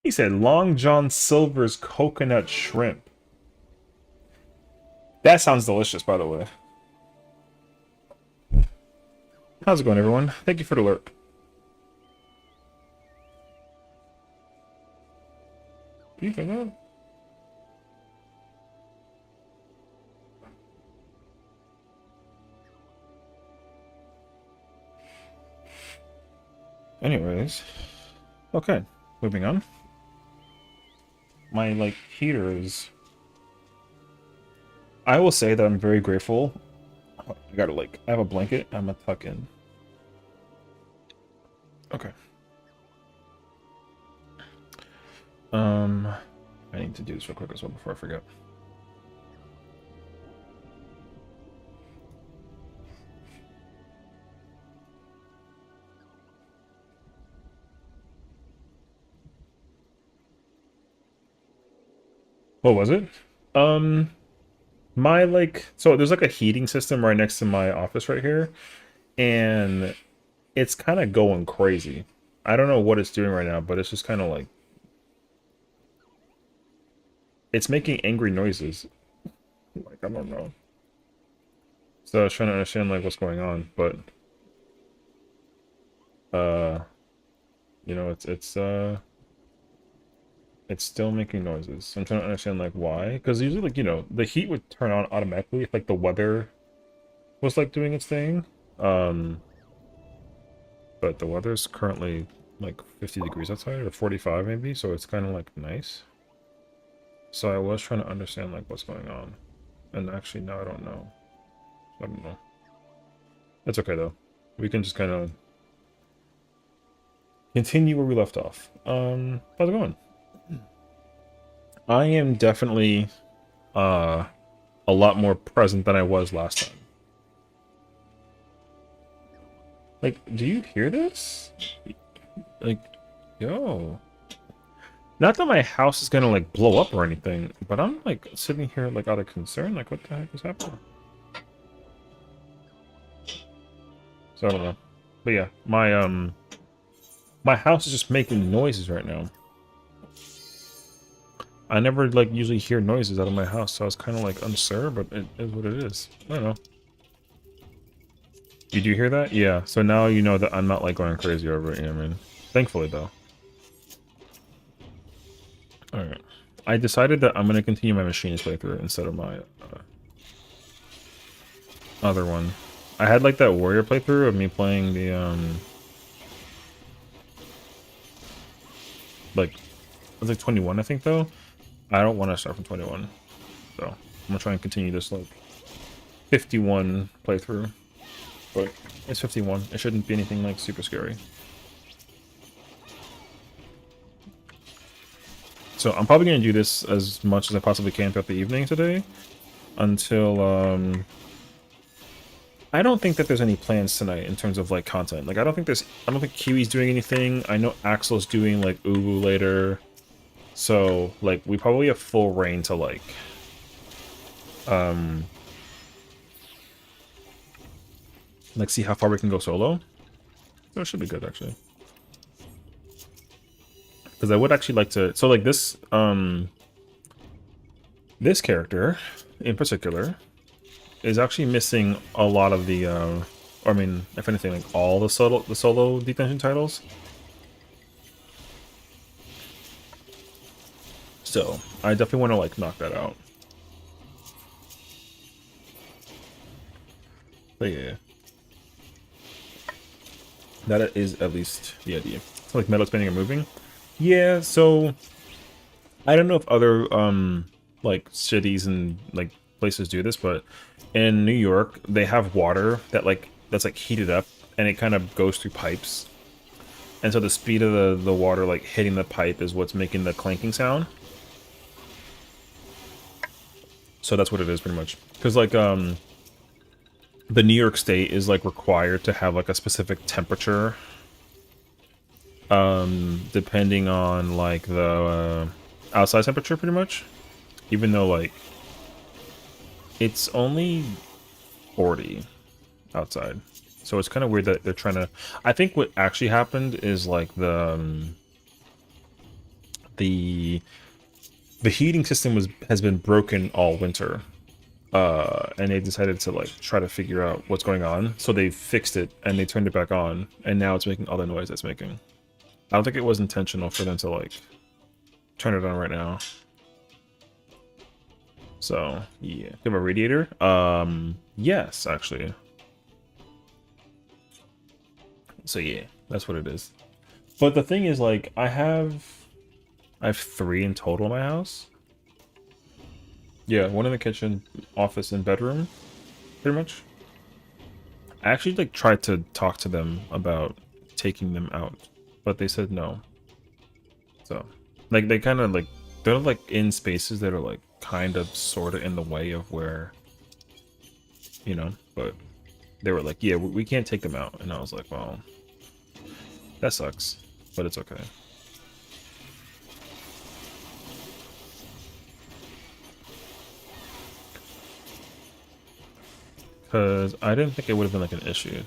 He said Long John Silver's coconut shrimp. That sounds delicious, by the way. How's it going, everyone? Thank you for the alert. Do you think that? Anyways, okay, moving on. My like heater is. I will say that I'm very grateful. I gotta like, I have a blanket. I'm gonna tuck in. Okay. I need to do this real quick as well before I forget. What was it? Um, my like, so there's like a heating system right next to my office right here, and it's kind of going crazy. I don't know what it's doing right now, but it's just kind of like it's making angry noises. Like I don't know. So I was trying to understand like what's going on, but uh, you know, it's still making noises. I'm trying to understand like why, because usually like the heat would turn on automatically if like the weather was like doing its thing. Um, but the weather's currently like 50 degrees outside or 45 maybe, so it's kind of like nice. So I was trying to understand like what's going on, and actually now I don't know. I don't know. That's okay though. We can just kind of continue where we left off. How's it going? I am definitely uh a lot more present than I was last time. Like, do you hear this? Like, yo. Not that my house is gonna like blow up or anything, but I'm like sitting here like out of concern. Like, what the heck is happening? So I don't know. But yeah, my house is just making noises right now. I never like usually hear noises out of my house, so I was kind of like unsure, but it is what it is. I don't know. Did you hear that? Yeah. So now you know that I'm not like going crazy over it. Yeah, man. Thankfully, though. All right. I decided that I'm gonna continue my machinist playthrough instead of my other one. I had like that warrior playthrough of me playing the like it was like 21, I think though. I don't want to start from 21, so I'm gonna try and continue this like 51 playthrough. But it's 51. It shouldn't be anything like super scary. So I'm probably gonna do this as much as I possibly can throughout the evening today, until I don't think that there's any plans tonight in terms of like content. Like I don't think Kiwi's doing anything. I know Axel's doing like Ubu later. So like we probably have full reign to um like see how far we can go solo. So it should be good actually. Because I would actually like to, so like this character in particular is actually missing a lot of the or I mean, if anything, like all the solo detention titles. So I definitely want to like knock that out. But yeah, that is at least the idea. So like metal spinning and moving. Yeah, so I don't know if other like cities and like places do this, but in New York they have water that's like heated up and it kind of goes through pipes. And so the speed of the water like hitting the pipe is what's making the clanking sound. So that's what it is pretty much. Cuz like the New York State is like required to have like a specific temperature depending on like the outside temperature pretty much, even though like it's only 40 outside, so it's kind of weird that they're trying to. I think what actually happened is like the heating system has been broken all winter. And they decided to like try to figure out what's going on. So they fixed it and they turned it back on, and now it's making all the noise it's making. I don't think it was intentional for them to like turn it on right now. So yeah, do you have a radiator? Yes, actually. So yeah, that's what it is. But the thing is, like, I have 3 in total in my house. Yeah, one in the kitchen, office, and bedroom, pretty much. I actually like tried to talk to them about taking them out, but they said no. So, like, they kind of like they're like in spaces that are like kind of sort of in the way of where, you know. But they were like, yeah, we can't take them out, and I was like, well, that sucks, but it's okay. Because I didn't think it would have been like an issue,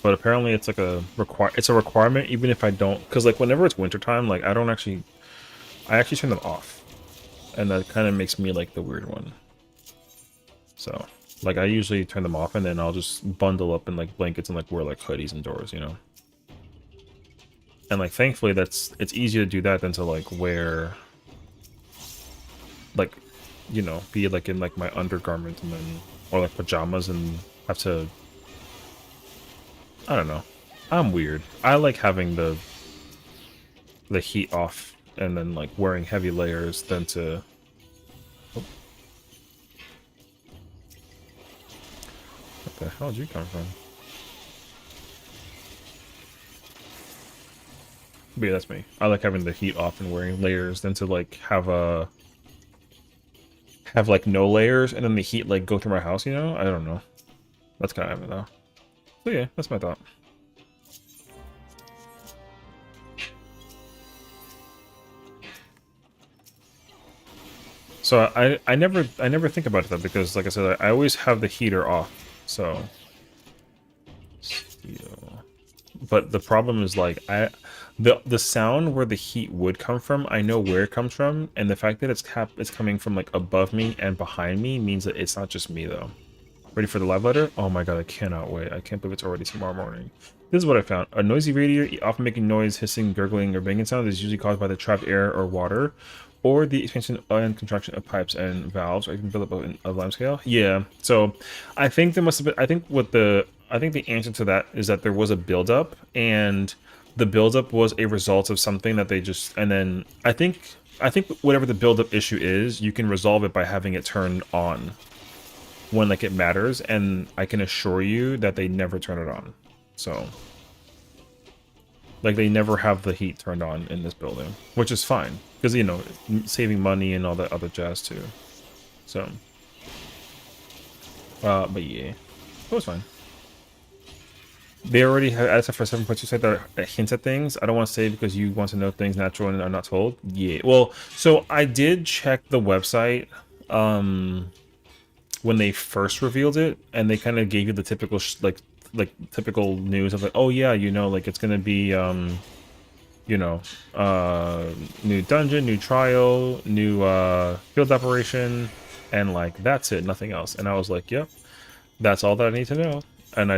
but apparently it's like it's a requirement even if I don't. Because like whenever it's wintertime, like I actually turn them off, and that kind of makes me like the weird one. So like I usually turn them off, and then I'll just bundle up in like blankets and like wear like hoodies indoors, you know. And like thankfully it's easier to do that than to like wear like, you know, be like in like my undergarment and then or like pajamas and have to, I don't know. I'm weird. I like having the heat off and then like wearing heavy layers than to. Oh. What the hell did you come from? But yeah, that's me. I like having the heat off and wearing layers than to like have like no layers and then the heat like go through my house, you know? I don't know. That's kind of it though. So yeah, that's my thought. So I never think about that because like I said, I always have the heater off. So steel. But the problem is like the sound where the heat would come from, I know where it comes from, and the fact that it's coming from like above me and behind me means that it's not just me though. Ready for the live letter? Oh my god, I cannot wait. I can't believe it's already tomorrow morning. This is what I found. A noisy radiator, often making noise, hissing, gurgling, or banging sound, is usually caused by the trapped air or water, or the expansion and contraction of pipes and valves, or even buildup of lime scale. Yeah. So I think there must have been. I think the answer to that is that there was a buildup, and the buildup was a result of something that they just. And then I think whatever the buildup issue is, you can resolve it by having it turned on when like it matters, and I can assure you that they never turn it on. So like they never have the heat turned on in this building, which is fine because, you know, saving money and all that other jazz too. So but yeah, it was fine. They already have added stuff for 7.2 site that hints at things. I don't want to say because you want to know things natural and are not told. Yeah, well, so I did check the website when they first revealed it, and they kind of gave you the typical like typical news of like, oh yeah, you know, like it's gonna be you know, new dungeon, new trial, new field operation, and like that's it, nothing else. And I was like, yep, that's all that I need to know. And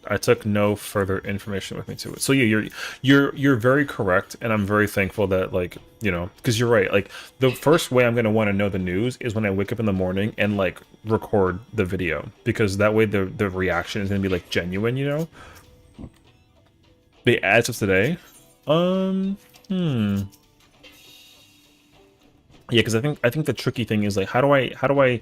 I took no further information with me to it. So yeah, you're very correct, and I'm very thankful that, like, you know, because you're right. Like the first way I'm gonna want to know the news is when I wake up in the morning and like record the video, because that way the reaction is gonna be like genuine, you know. The ads of today, yeah, because I think the tricky thing is like how do I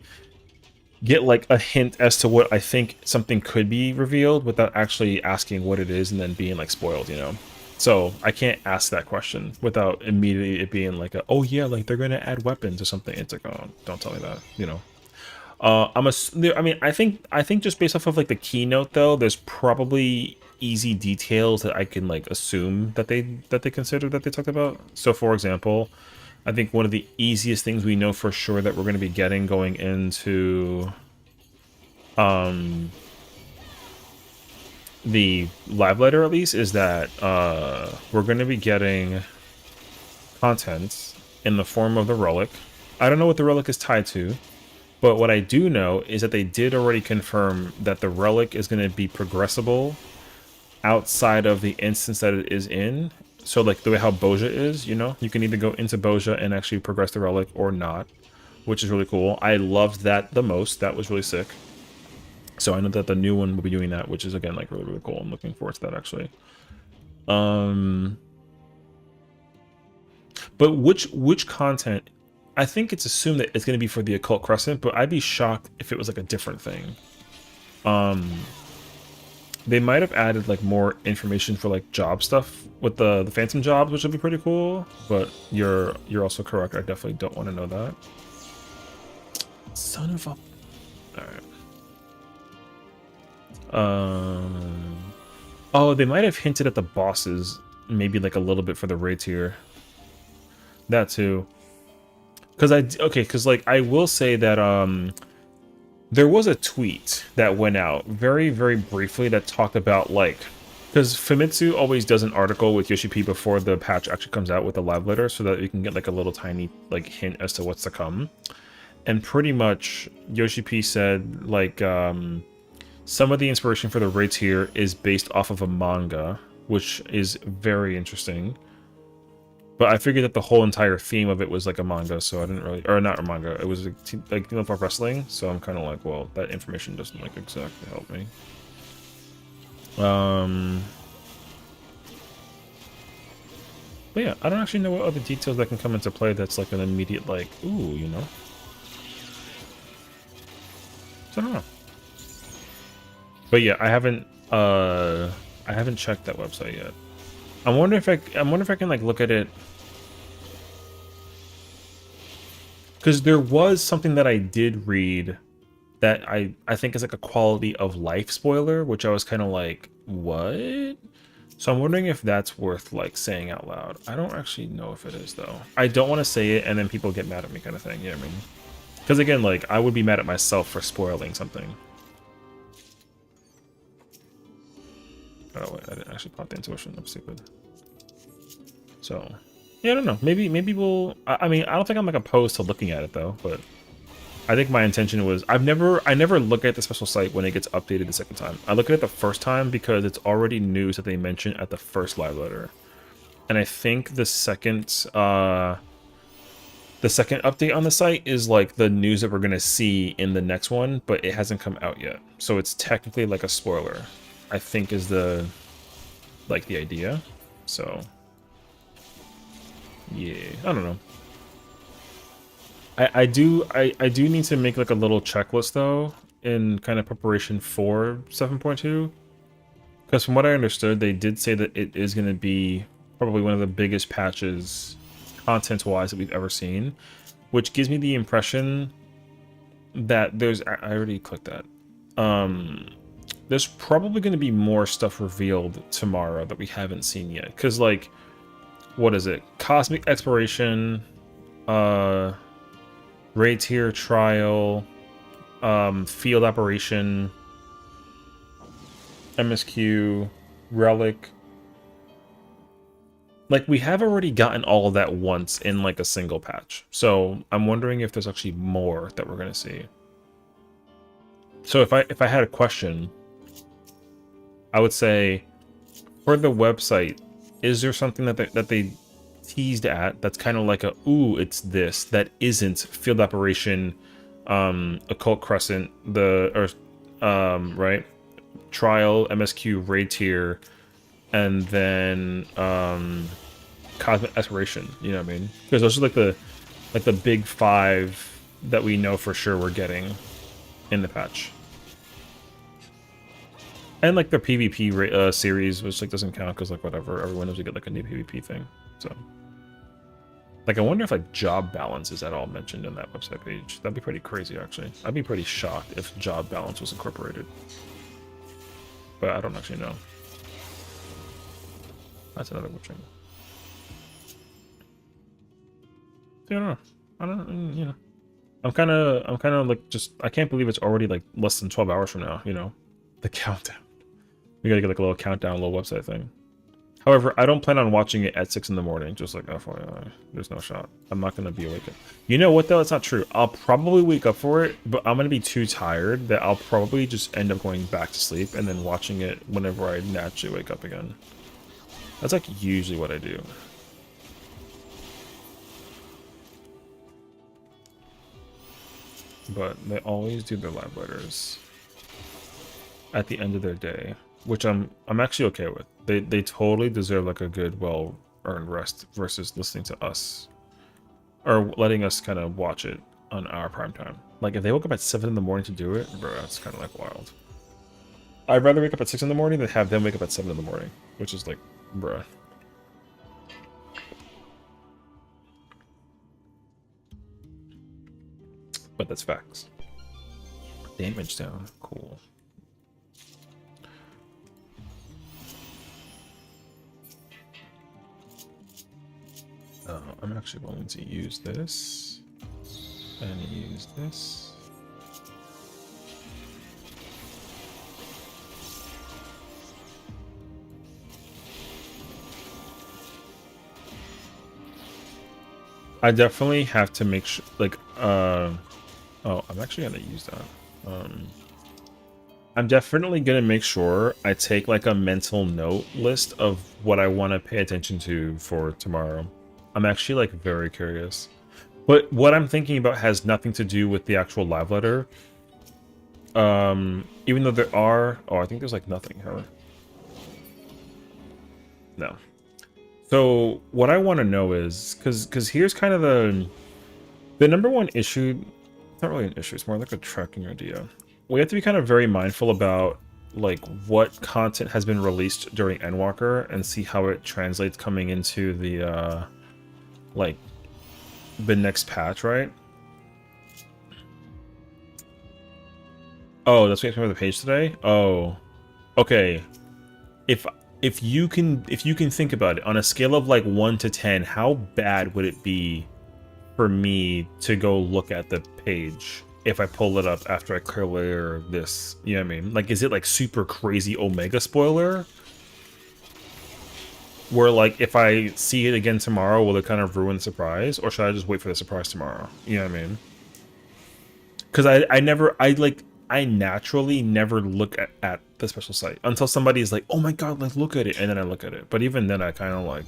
get like a hint as to what I think something could be revealed without actually asking what it is and then being like spoiled, you know? So I can't ask that question without immediately it being like, oh yeah, like they're gonna add weapons or something. It's like, oh, don't tell me that, you know? I mean, I think just based off of like the keynote though, there's probably easy details that I can like assume that they considered that they talked about. So for example, I think one of the easiest things we know for sure that we're going to be getting going into the live letter at least is that we're going to be getting content in the form of the relic. I don't know what the relic is tied to, but what I do know is that they did already confirm that the relic is going to be progressible outside of the instance that it is in. So like the way how Boja is, you know, you can either go into Boja and actually progress the relic or not, which is really cool. I loved that the most. That was really sick. So I know that the new one will be doing that, which is again like really, really cool. I'm looking forward to that actually. But which content? I think it's assumed that it's going to be for the Occult Crescent, but I'd be shocked if it was like a different thing. They might have added like more information for like job stuff with the Phantom jobs, which would be pretty cool. But you're also correct. I definitely don't want to know that. Son of a. All right. Oh, they might have hinted at the bosses, maybe like a little bit for the raid tier. That too. Because like I will say that there was a tweet that went out very, very briefly that talked about like, because Famitsu always does an article with Yoshi P before the patch actually comes out with a live letter, so that you can get like a little tiny like hint as to what's to come. And pretty much Yoshi P said like some of the inspiration for the raids here is based off of a manga, which is very interesting. But I figured that the whole entire theme of it was like a manga, so I didn't really, or not a manga, it was like Team of Wrestling, so I'm kind of like, well, that information doesn't like exactly help me. But yeah, I don't actually know what other details that can come into play that's like an immediate like, ooh, you know? So I don't know. But yeah, I haven't checked that website yet. I'm wondering if I can like look at it, because there was something that I did read that I think is like a quality of life spoiler, which I was kind of like, what? So I'm wondering if that's worth like saying out loud. I don't actually know if it is though. I don't want to say it and then people get mad at me kind of thing. You know what I mean? Because again, like I would be mad at myself for spoiling something. Oh wait, I didn't actually pop the intuition. I'm stupid. So, yeah, I don't know. Maybe we'll. I mean, I don't think I'm like opposed to looking at it though. But I think my intention was I never look at the special site when it gets updated the second time. I look at it the first time because it's already news that they mentioned at the first live letter, and I think the second update on the site is like the news that we're gonna see in the next one, but it hasn't come out yet. So it's technically like a spoiler, I think is the idea. So yeah, I don't know. I do need to make like a little checklist though in kind of preparation for 7.2, because from what I understood, they did say that it is going to be probably one of the biggest patches content-wise that we've ever seen, which gives me the impression that there's I already clicked that. There's probably going to be more stuff revealed tomorrow that we haven't seen yet, because like, what is it? Cosmic Exploration, raid tier trial, field operation, MSQ, relic. Like, we have already gotten all of that once in like a single patch. So I'm wondering if there's actually more that we're gonna see. So if I had a question, I would say for the website, is there something that they teased at that's kind of like a, ooh, it's this, that isn't field operation, Occult Crescent, right, trial, MSQ, raid tier, and then Cosmic Exploration, you know what I mean? Because those are like the big five that we know for sure we're getting in the patch. And like the PvP series, which like doesn't count because like whatever, everyone knows we get like a new PvP thing. So like I wonder if like job balance is at all mentioned in that website page. That'd be pretty crazy actually. I'd be pretty shocked if job balance was incorporated. But I don't actually know. That's another witching. I don't know. I don't, you know. I'm kind of like just, I can't believe it's already like less than 12 hours from now, you know? The countdown. We gotta get like a little countdown, a little website thing. However, I don't plan on watching it at 6 in the morning, just like FYI. There's no shot. I'm not going to be awake. You know what, though? It's not true. I'll probably wake up for it, but I'm going to be too tired that I'll probably just end up going back to sleep and then watching it whenever I naturally wake up again. That's like usually what I do. But they always do their live letters at the end of their day, which I'm actually okay with. They totally deserve like a good, well-earned rest versus listening to us or letting us kind of watch it on our prime time. Like if they woke up at 7 in the morning to do it, bro, that's kind of like wild. I'd rather wake up at 6 in the morning than have them wake up at 7 in the morning, which is like, bruh. But that's facts. Damage down, cool. I'm actually willing to use this and use this. I definitely have to make sure, like, oh, I'm actually gonna use that. I'm definitely gonna make sure I take like a mental note list of what I want to pay attention to for tomorrow. I'm actually like very curious. But what I'm thinking about has nothing to do with the actual live letter. Even though there are, oh, I think there's like nothing, huh? No. So what I want to know is, because here's kind of the number one issue. It's not really an issue. It's more like a tracking idea. We have to be kind of very mindful about like what content has been released during Endwalker and see how it translates coming into the like the next patch, right? Oh, that's what you have to the page today. Oh, okay. If you can think about it on a scale of like 1 to 10, how bad would it be for me to go look at the page if I pull it up after I clear this? You know what I mean? Like, is it like super crazy Omega spoiler? Where like if I see it again tomorrow, will it kind of ruin the surprise? Or should I just wait for the surprise tomorrow? You know what I mean? Because I naturally never look at the special site until somebody is like, oh my god, like look at it, and then I look at it. But even then I kind of like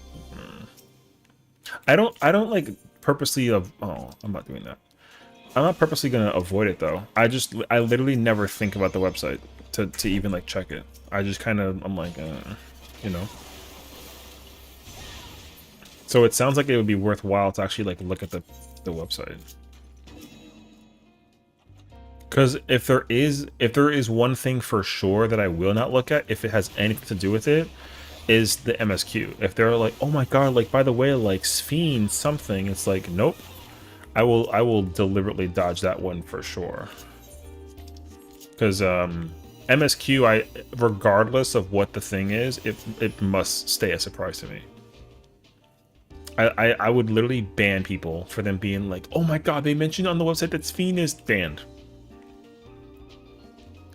I don't like purposely oh, I'm not doing that. I'm not purposely gonna avoid it though. I literally never think about the website to even like check it. I just kind of I'm like you know. So it sounds like it would be worthwhile to actually like look at the website. Because if there is one thing for sure that I will not look at if it has anything to do with it, is the MSQ. If they're like, oh my god, like by the way, like Sessiion something, it's like, nope. I will deliberately dodge that one for sure. Because MSQ, regardless of what the thing is, it must stay a surprise to me. I would literally ban people for them being like, oh my god, they mentioned on the website that Sessiion is banned.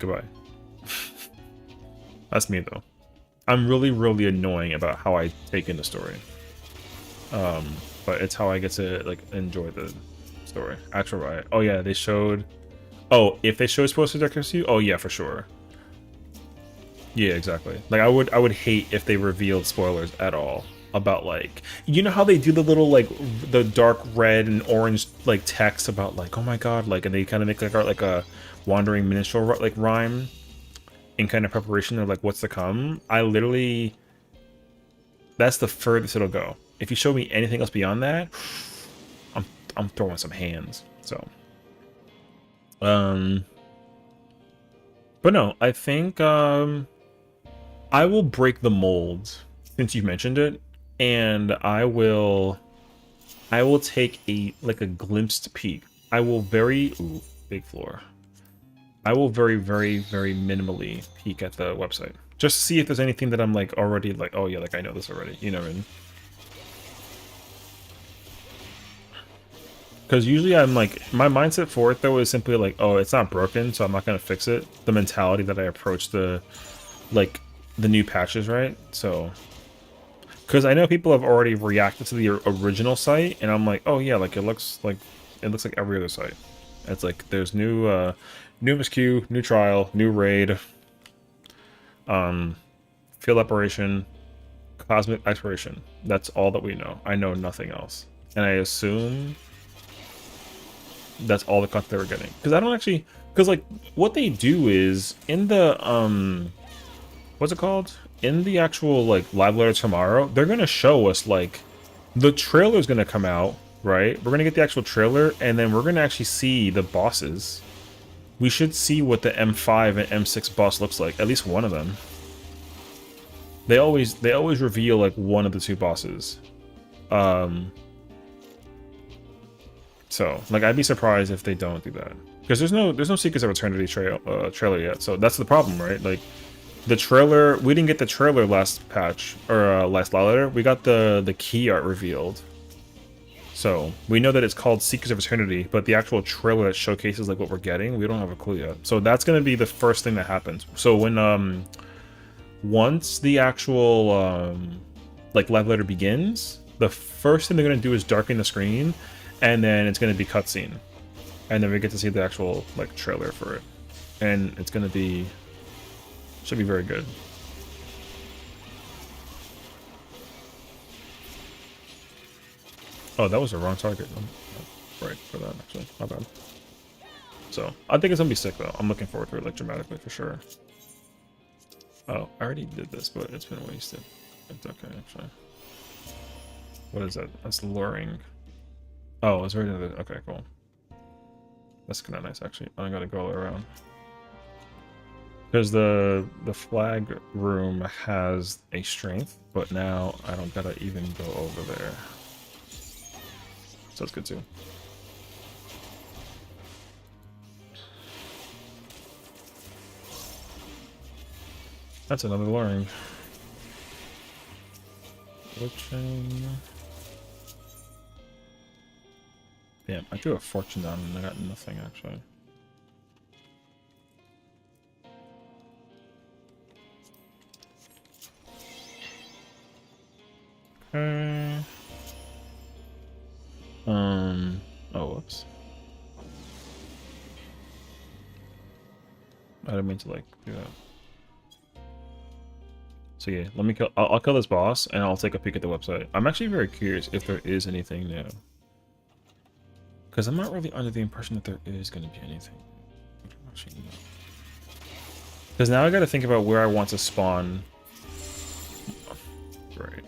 Goodbye. That's me though. I'm really annoying about how I take in the story. But it's how I get to like enjoy the story. Actual riot. Oh yeah, they showed. Oh, if they show spoilers to you, oh yeah, for sure. Yeah, exactly. Like I would hate if they revealed spoilers at all about like, you know how they do the little like the dark red and orange like text about like, oh my god, like, and they kind of make like a wandering minstrel like rhyme in kind of preparation of like what's to come. I literally, that's the furthest it'll go. If you show me anything else beyond that, I'm throwing some hands. So but no, I think I will break the mold since you mentioned it, and I will take a glimpsed peek. I will big floor. I will very minimally peek at the website. Just to see if there's anything that I'm like already like, oh yeah, like I know this already. You know what I mean? Because usually I'm like, my mindset for it though is simply like, oh, it's not broken, so I'm not gonna fix it. The mentality that I approach the new patches, right? So Because I know people have already reacted to the original site, and I'm like, oh yeah, like it looks like every other site. It's like there's new MSQ, new trial, new raid, field operation, cosmic exploration. That's all that we know. I know nothing else, and I assume that's all the content they were getting. Because I don't actually, because like what they do is in the what's it called? In the actual like live letter tomorrow, they're gonna show us like the trailer's gonna come out, right? We're gonna get the actual trailer, and then we're gonna actually see the bosses. We should see what the M5 and M6 boss looks like. At least one of them. They always reveal like one of the two bosses. So like I'd be surprised if they don't do that, because there's no Secrets of Eternity trailer yet. So that's the problem, right? Like the trailer, we didn't get the trailer last patch or last live letter. We got the key art revealed. So we know that it's called Secrets of Eternity, but the actual trailer that showcases like what we're getting, we don't have a clue yet. So that's gonna be the first thing that happens. So when once the actual like live letter begins, the first thing they're gonna do is darken the screen, and then it's gonna be cutscene, and then we get to see the actual like trailer for it, and it's gonna be should be very good. Oh, that was the wrong target. I'm right for that, actually. My bad. So, I think it's gonna be sick, though. I'm looking forward to it, like, dramatically, for sure. Oh, I already did this, but it's been wasted. It's okay, actually. What is that? That's luring. Oh, it's already... Okay, cool. That's kind of nice, actually. I gotta go around. Because the flag room has a strength, but now I don't gotta even go over there. So that's good too. That's another luring. Glitching. Damn, I threw a fortune down and I got nothing actually. Okay. Oh, whoops. I didn't mean to, like, do that. So yeah, let me kill... I'll kill this boss, and I'll take a peek at the website. I'm actually very curious if there is anything new. Because I'm not really under the impression that there is going to be anything. Actually, no. Because now I got to think about where I want to spawn. Right.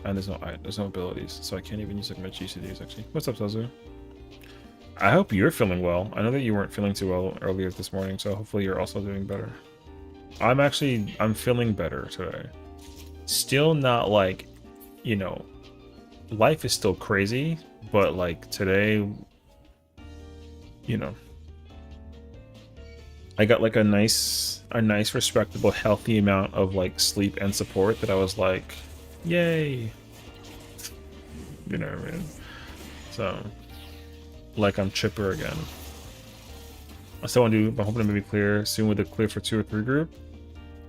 And there's no abilities, so I can't even use like my GCDs actually. What's up, Sazu? I hope you're feeling well. I know that you weren't feeling too well earlier this morning, so hopefully you're also doing better. I'm feeling better today. Still not like, you know, life is still crazy, but like today, you know, I got like a nice respectable healthy amount of like sleep and support that I was like, yay. You know what I mean? So like I'm chipper again. I still want to do, I'm hoping to be clear soon with the clear for 2 or 3 group.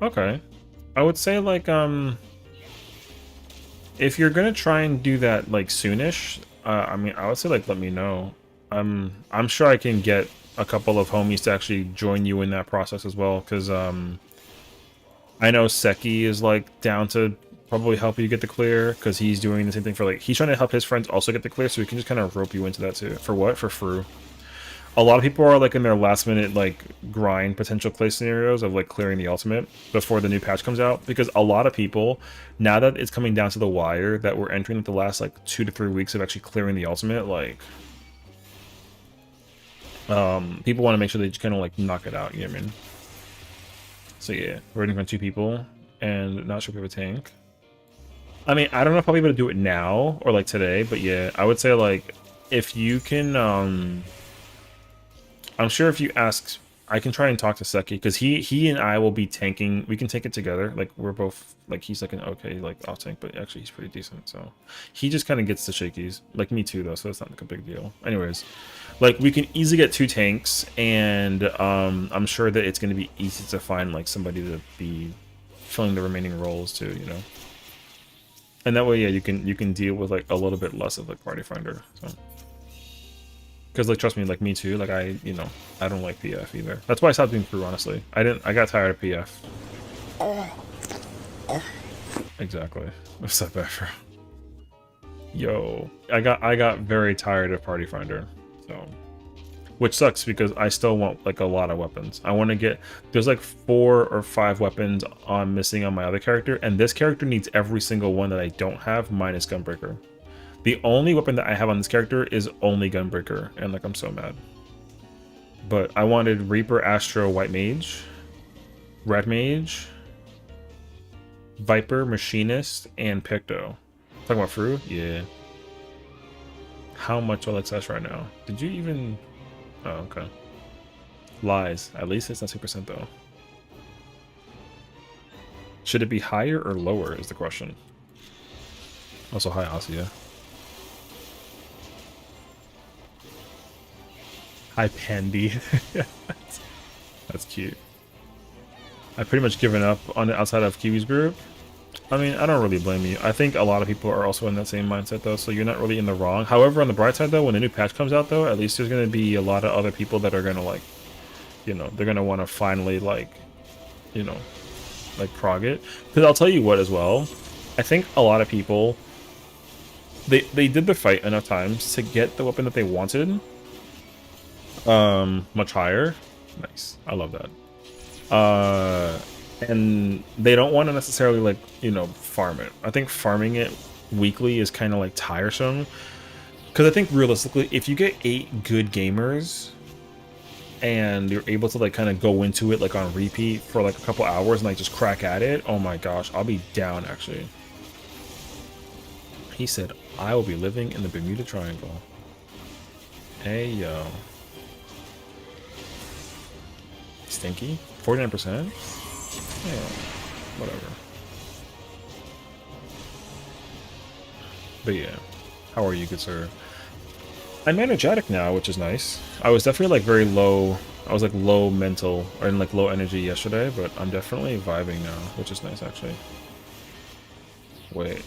Okay. I would say like if you're gonna try and do that like soonish, I mean I would say like let me know. I'm sure I can get a couple of homies to actually join you in that process as well, because I know Seki is like down to probably help you get the clear, because he's doing the same thing for like, he's trying to help his friends also get the clear, so he can just kind of rope you into that too. For what? For Fru. A lot of people are like in their last minute like grind potential play scenarios of like clearing the ultimate before the new patch comes out, because a lot of people, now that it's coming down to the wire that we're entering the last like 2 to 3 weeks of actually clearing the ultimate, like people want to make sure they just kind of like knock it out, you know what I mean? So yeah, we're waiting for 2 people and not sure if we have a tank. I mean, I don't know if I'll be able to do it now or like today, but yeah, I would say like if you can I'm sure if you ask, I can try and talk to Seki, because he and I will be tanking. We can tank it together. Like we're both like, he's like an okay like off tank, but actually he's pretty decent. So he just kind of gets the shakies, like me too though. So it's not like a big deal. Anyways, like we can easily get 2 tanks, and I'm sure that it's going to be easy to find like somebody to be filling the remaining roles too. You know. And that way, yeah, you can deal with like a little bit less of like party finder. So, because like trust me, like me too. Like I don't like PF either. That's why I stopped doing crew. Honestly, I got tired of PF. Exactly. What's up, Afro? Yo, I got very tired of party finder. So, which sucks because I still want like a lot of weapons. I want to get there's like 4 or 5 weapons I'm missing on my other character, and this character needs every single one that I don't have minus Gunbreaker. The only weapon that I have on this character is only Gunbreaker, and like I'm so mad. But I wanted Reaper, Astro, White Mage, Red Mage, Viper, Machinist, and Picto. Talking about Fru? Yeah. How much will Sesh right now? Did you even... Oh, okay. Lies. At least it's not 2% though. Should it be higher or lower is the question. Also, hi Asia. Hi Pandy. That's cute. I've pretty much given up on it outside of Kiwi's group. I mean, I don't really blame you. I think a lot of people are also in that same mindset though, so you're not really in the wrong. However, on the bright side though, when the new patch comes out though, at least there's going to be a lot of other people that are going to like, you know, they're going to want to finally like, you know, like prog it. Because I'll tell you what as well, I think a lot of people, they did the fight enough times to get the weapon that they wanted much higher. Nice. I love that. And they don't want to necessarily like, you know, farm it. I think farming it weekly is kind of like tiresome, because I think realistically if you get 8 good gamers and you're able to like kind of go into it like on repeat for like a couple hours and like just crack at it, oh my gosh, I'll be down. Actually, he said I will be living in the Bermuda Triangle. Hey yo, stinky 49%. Yeah, whatever. But yeah, how are you, good sir? I'm energetic now, which is nice. I was definitely like very low. I was like low mental or in like low energy yesterday, but I'm definitely vibing now, which is nice actually. Wait,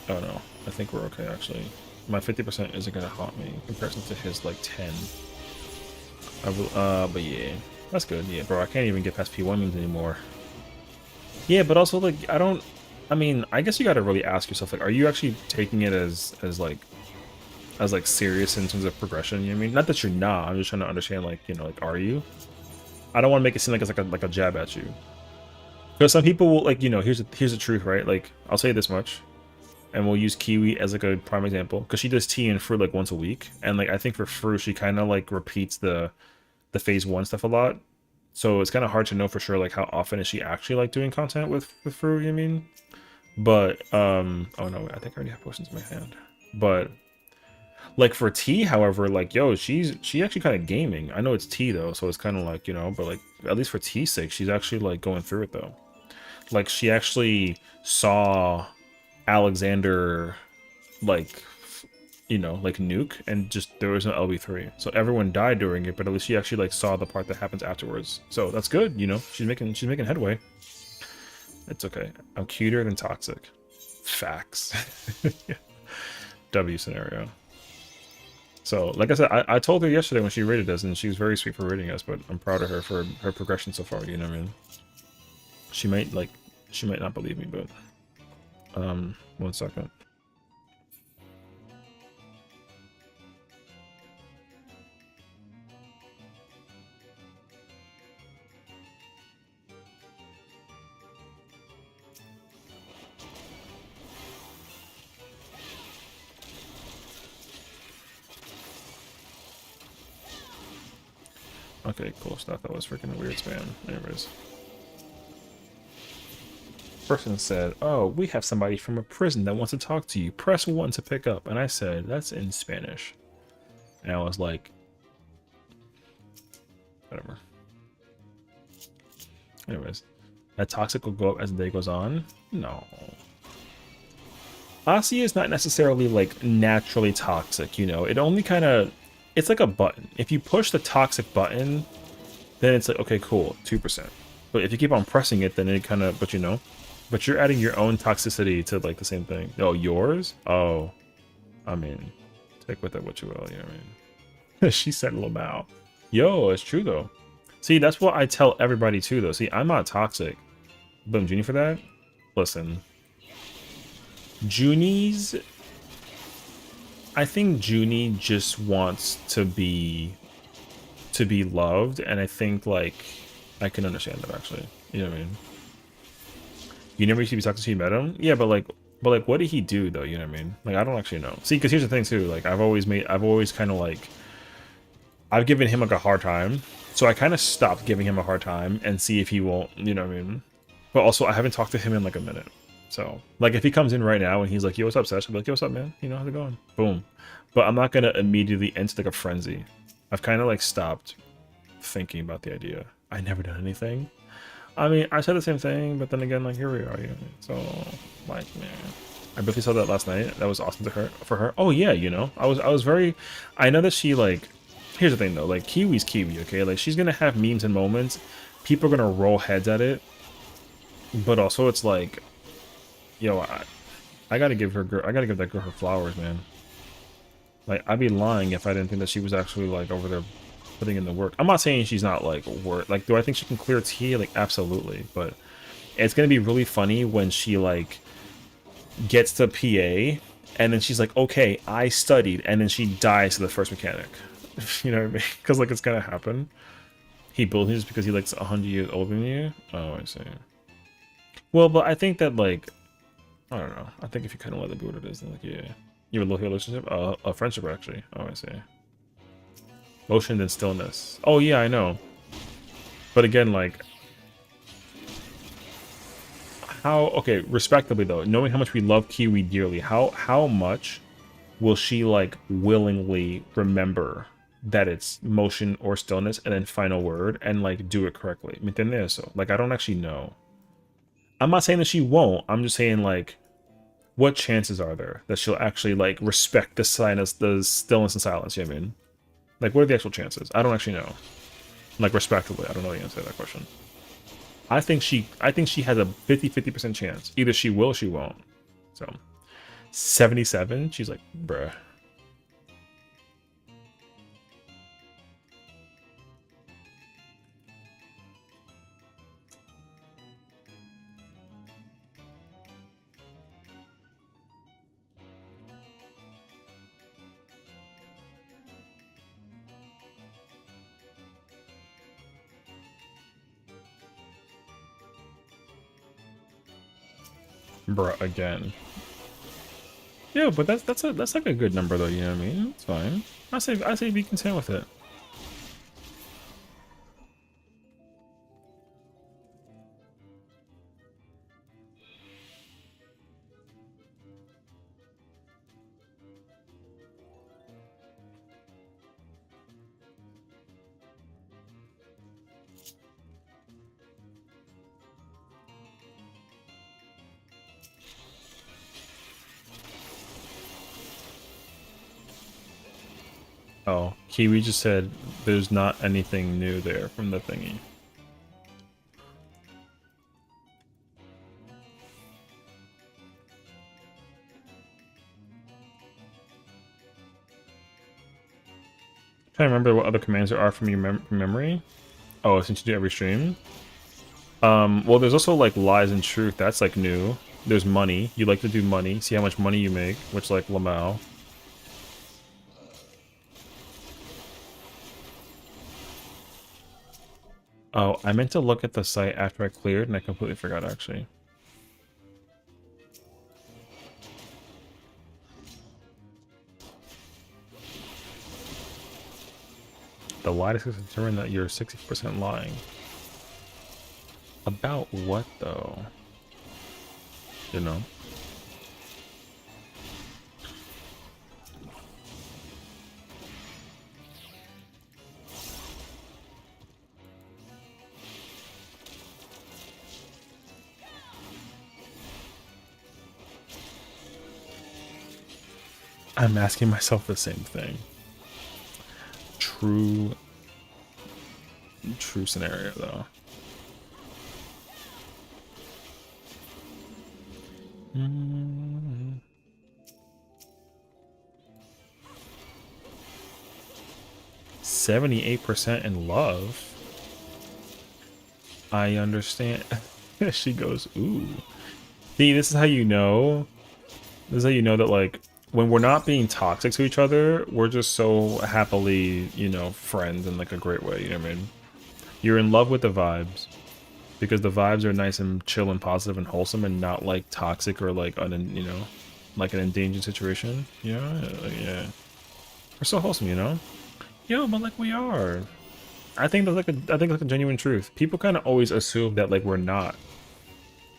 oh no, I think we're okay actually. My 50% isn't gonna haunt me in comparison to his like 10. I will, but yeah, that's good. Yeah, bro, I can't even get past P1 memes anymore. Yeah, but also like I mean, I guess you got to really ask yourself, like, are you actually taking it as like serious in terms of progression? You know what I mean? Not that you're not. I'm just trying to understand, like, you know, like, are you? I don't want to make it seem like it's like a jab at you. Because some people will, like, you know, here's the truth, right? Like, I'll say this much, and we'll use Kiwi as like a prime example, because she does tea and fruit like once a week, and like I think for fruit she kind of like repeats the phase 1 stuff a lot. So it's kind of hard to know for sure, like, how often is she actually like doing content with Fru, you know what I mean? But oh no, I think I already have potions in my hand. But like for T, however, like, yo, she actually kind of gaming. I know it's T though, so it's kind of like, you know, but like at least for T's sake, she's actually like going through it though. Like she actually saw Alexander like, you know, like nuke, and just there was no LB3, so everyone died during it, but at least she actually like saw the part that happens afterwards. So that's good, you know. She's making headway. It's okay. I'm cuter than toxic. Facts. W scenario. So, like I said, I told her yesterday when she rated us, and she was very sweet for rating us, but I'm proud of her for her progression so far, you know what I mean? She might not believe me, but 1 second. Okay, cool stuff. That was freaking weird spam. Anyways. Person said, oh, we have somebody from a prison that wants to talk to you. Press 1 to pick up. And I said, that's in Spanish. And I was like, whatever. Anyways. That toxic will go up as the day goes on? No. Aussie is not necessarily like naturally toxic, you know. It only kind of... It's like a button. If you push the toxic button, then it's like, okay, cool, 2%. But if you keep on pressing it, then it kind of, but you know, But you're adding your own toxicity to like the same thing. Oh, yours? Oh, I mean, take with it what you will. You know what I mean? She said Lamau. Yo, it's true though. See, that's what I tell everybody too though. See, I'm not toxic. Boom, Junie for that? Listen. Junie's... I think Junie just wants to be loved, and I think like I can understand that actually. You know what I mean? You never used to be toxic until you met him? Yeah, but like what did he do though? You know what I mean? Like I don't actually know. See, because here's the thing too, like I've always kind of like I've given him like a hard time. So I kind of stopped giving him a hard time and see if he won't, you know what I mean? But also I haven't talked to him in like a minute. So, like, if he comes in right now and he's like, yo, what's up, Sesh? I'll be like, yo, what's up, man? You know, how's it going? Boom. But I'm not going to immediately enter, like, a frenzy. I've kind of, like, stopped thinking about the idea. I never done anything. I mean, I said the same thing, but then again, like, here we are, you know? So, like, man. I briefly saw that last night. That was awesome for her. Oh, yeah, you know? I was very... I know that she, like... Here's the thing, though. Like, Kiwi's Kiwi, okay? Like, she's going to have memes and moments. People are going to roll heads at it. But also, it's like... Yo, I gotta give that girl her flowers, man. Like, I'd be lying if I didn't think that she was actually, like, over there putting in the work. I'm not saying she's not, like, like, do I think she can clear tea? Like, absolutely. But it's gonna be really funny when she, like, gets to PA, and then she's like, okay, I studied, and then she dies to the first mechanic. You know what I mean? Because, like, it's gonna happen. He bullies because he, like, 100 years older than you? Oh, I see. Well, but I think that, like... I don't know. I think if you kind of let it be what it is, then like, yeah. You have a low relationship? A friendship, actually. Oh, I see. Motion and stillness. Oh, yeah, I know. But again, like... How... Okay, respectably, though. Knowing how much we love Kiwi dearly, how much will she, like, willingly remember that it's motion or stillness and then final word and, like, do it correctly? ¿Me entiendes eso? Like, I don't actually know. I'm not saying that she won't. I'm just saying, like... What chances are there that she'll actually, like, respect the stillness and silence, you know what I mean? Like, what are the actual chances? I don't actually know. Like, respectively, I don't know the answer to that question. I think she has a 50% chance. Either she will or she won't. So, 77? She's like, bruh. Bruh, again. Yeah, but that's like a good number though, you know what I mean? It's fine. I say be content with it. Oh, Kiwi just said there's not anything new there from the thingy. Trying to remember what other commands there are from your memory. Oh, since you do every stream. Well, there's also like lies and truth. That's like new. There's money. You like to do money. See how much money you make, which like Lamau. Oh, I meant to look at the site after I cleared, and I completely forgot, actually. The lie is determine that you're 60% lying. About what, though? You know? I'm asking myself the same thing. True scenario, though. Mm. 78% in love. I understand. She goes, ooh. See, this is how you know. This is how you know that, like, when we're not being toxic to each other, we're just so happily, you know, friends in like a great way. You know what I mean? You're in love with the vibes because the vibes are nice and chill and positive and wholesome and not like toxic or like you know, like an endangered situation. You know? Yeah. We're so wholesome, you know? Yo, but like we are. I think that's a genuine truth. People kind of always assume that like we're not.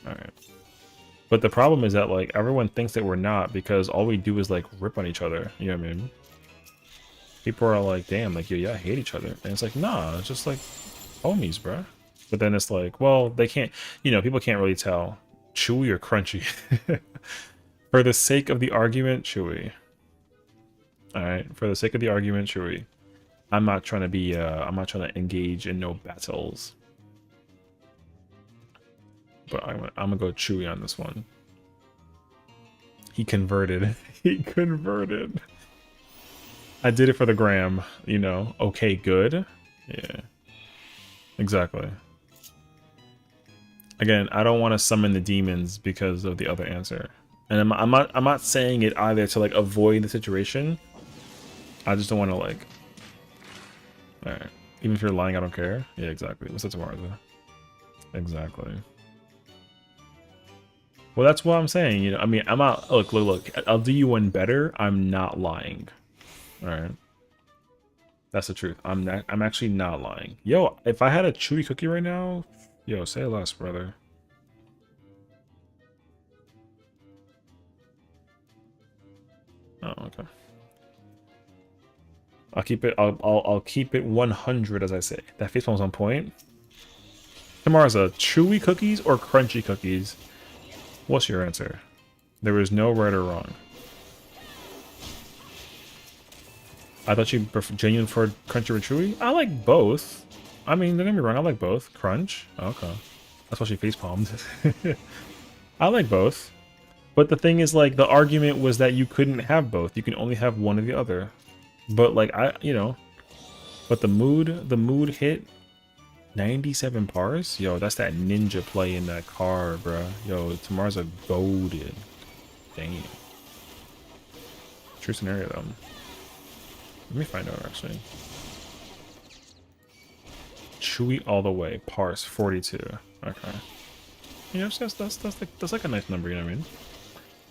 All right. But the problem is that like everyone thinks that we're not because all we do is like rip on each other. You know what I mean? People are like, damn, like, yo, yeah, I hate each other. And it's like, nah, it's just like homies, bruh. But then it's like, well, they can't, you know, people can't really tell. Chewy or crunchy? For the sake of the argument, chewy. Alright, for the sake of the argument, chewy. I'm not trying to be, I'm not trying to engage in no battles. But I'm gonna go chewy on this one. He converted. He converted. I did it for the gram, you know. Okay, good. Yeah. Exactly. Again, I don't want to summon the demons because of the other answer. And I'm not saying it either to like avoid the situation. I just don't want to like. Alright. Even if you're lying, I don't care. Yeah, exactly. What's that tomorrow? Exactly. Well, that's what I'm saying. You know, I mean, I'm not. Look. I'll do you one better. I'm not lying. All right. That's the truth. I'm not. I'm actually not lying. Yo, if I had a chewy cookie right now, yo, say less, brother. Oh, okay. I'll keep it. I'll keep it 100 as I say. That facepalm's on point. Tomorrow's a chewy cookies or crunchy cookies. What's your answer? There is no right or wrong. I thought you genuine for crunchy or chewy. I like both. I mean, don't get me wrong. I like both. Crunch. Okay. That's why she face palmed. I like both. But the thing is, like, the argument was that you couldn't have both. You can only have one or the other. But like you know, but the mood hit 97 pars. Yo, that's that ninja play in that car, bro. Yo, tomorrow's a goaded. Damn. True scenario though. Let me find out actually. Chewy all the way. Parse 42. Okay. You know, that's like a nice number. You know what I mean?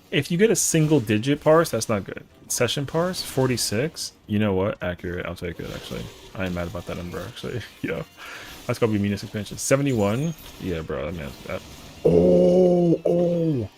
If you get a single digit parse, that's not good. Session parse 46. You know what? Accurate. I'll take it. Actually, I am mad about that number. Actually, yeah. That's gotta be meanest expansion. 71. Yeah, bro. That man. That. Oh.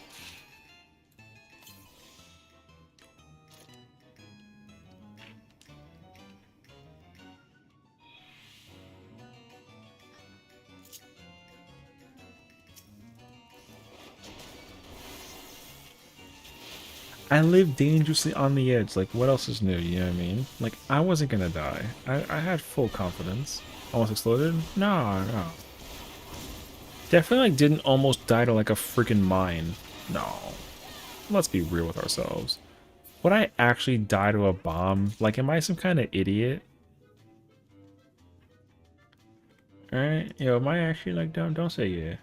I live dangerously on the edge. Like, what else is new? You know what I mean? Like, I wasn't gonna die. I had full confidence. Almost exploded? No. Definitely like didn't almost die to like a freaking mine. No. Let's be real with ourselves. Would I actually die to a bomb? Like, am I some kind of idiot? Alright, yo, am I actually like don't say yeah.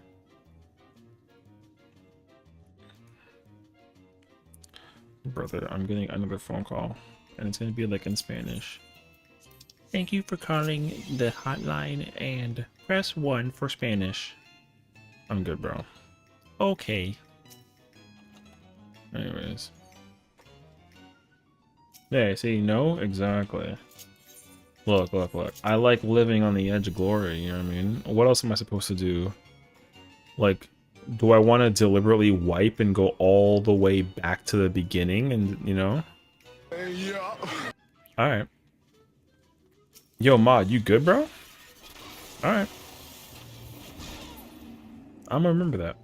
Brother, I'm getting another phone call. And it's gonna be like in Spanish. Thank you for calling the hotline and press 1 for Spanish. I'm good, bro. Okay. Anyways. Yeah, see, no? Exactly. Look. I like living on the edge of glory, you know what I mean? What else am I supposed to do? Like, do I want to deliberately wipe and go all the way back to the beginning and, you know? Yeah. Alright. Yo, Mod, you good, bro? Alright. I'm gonna remember that.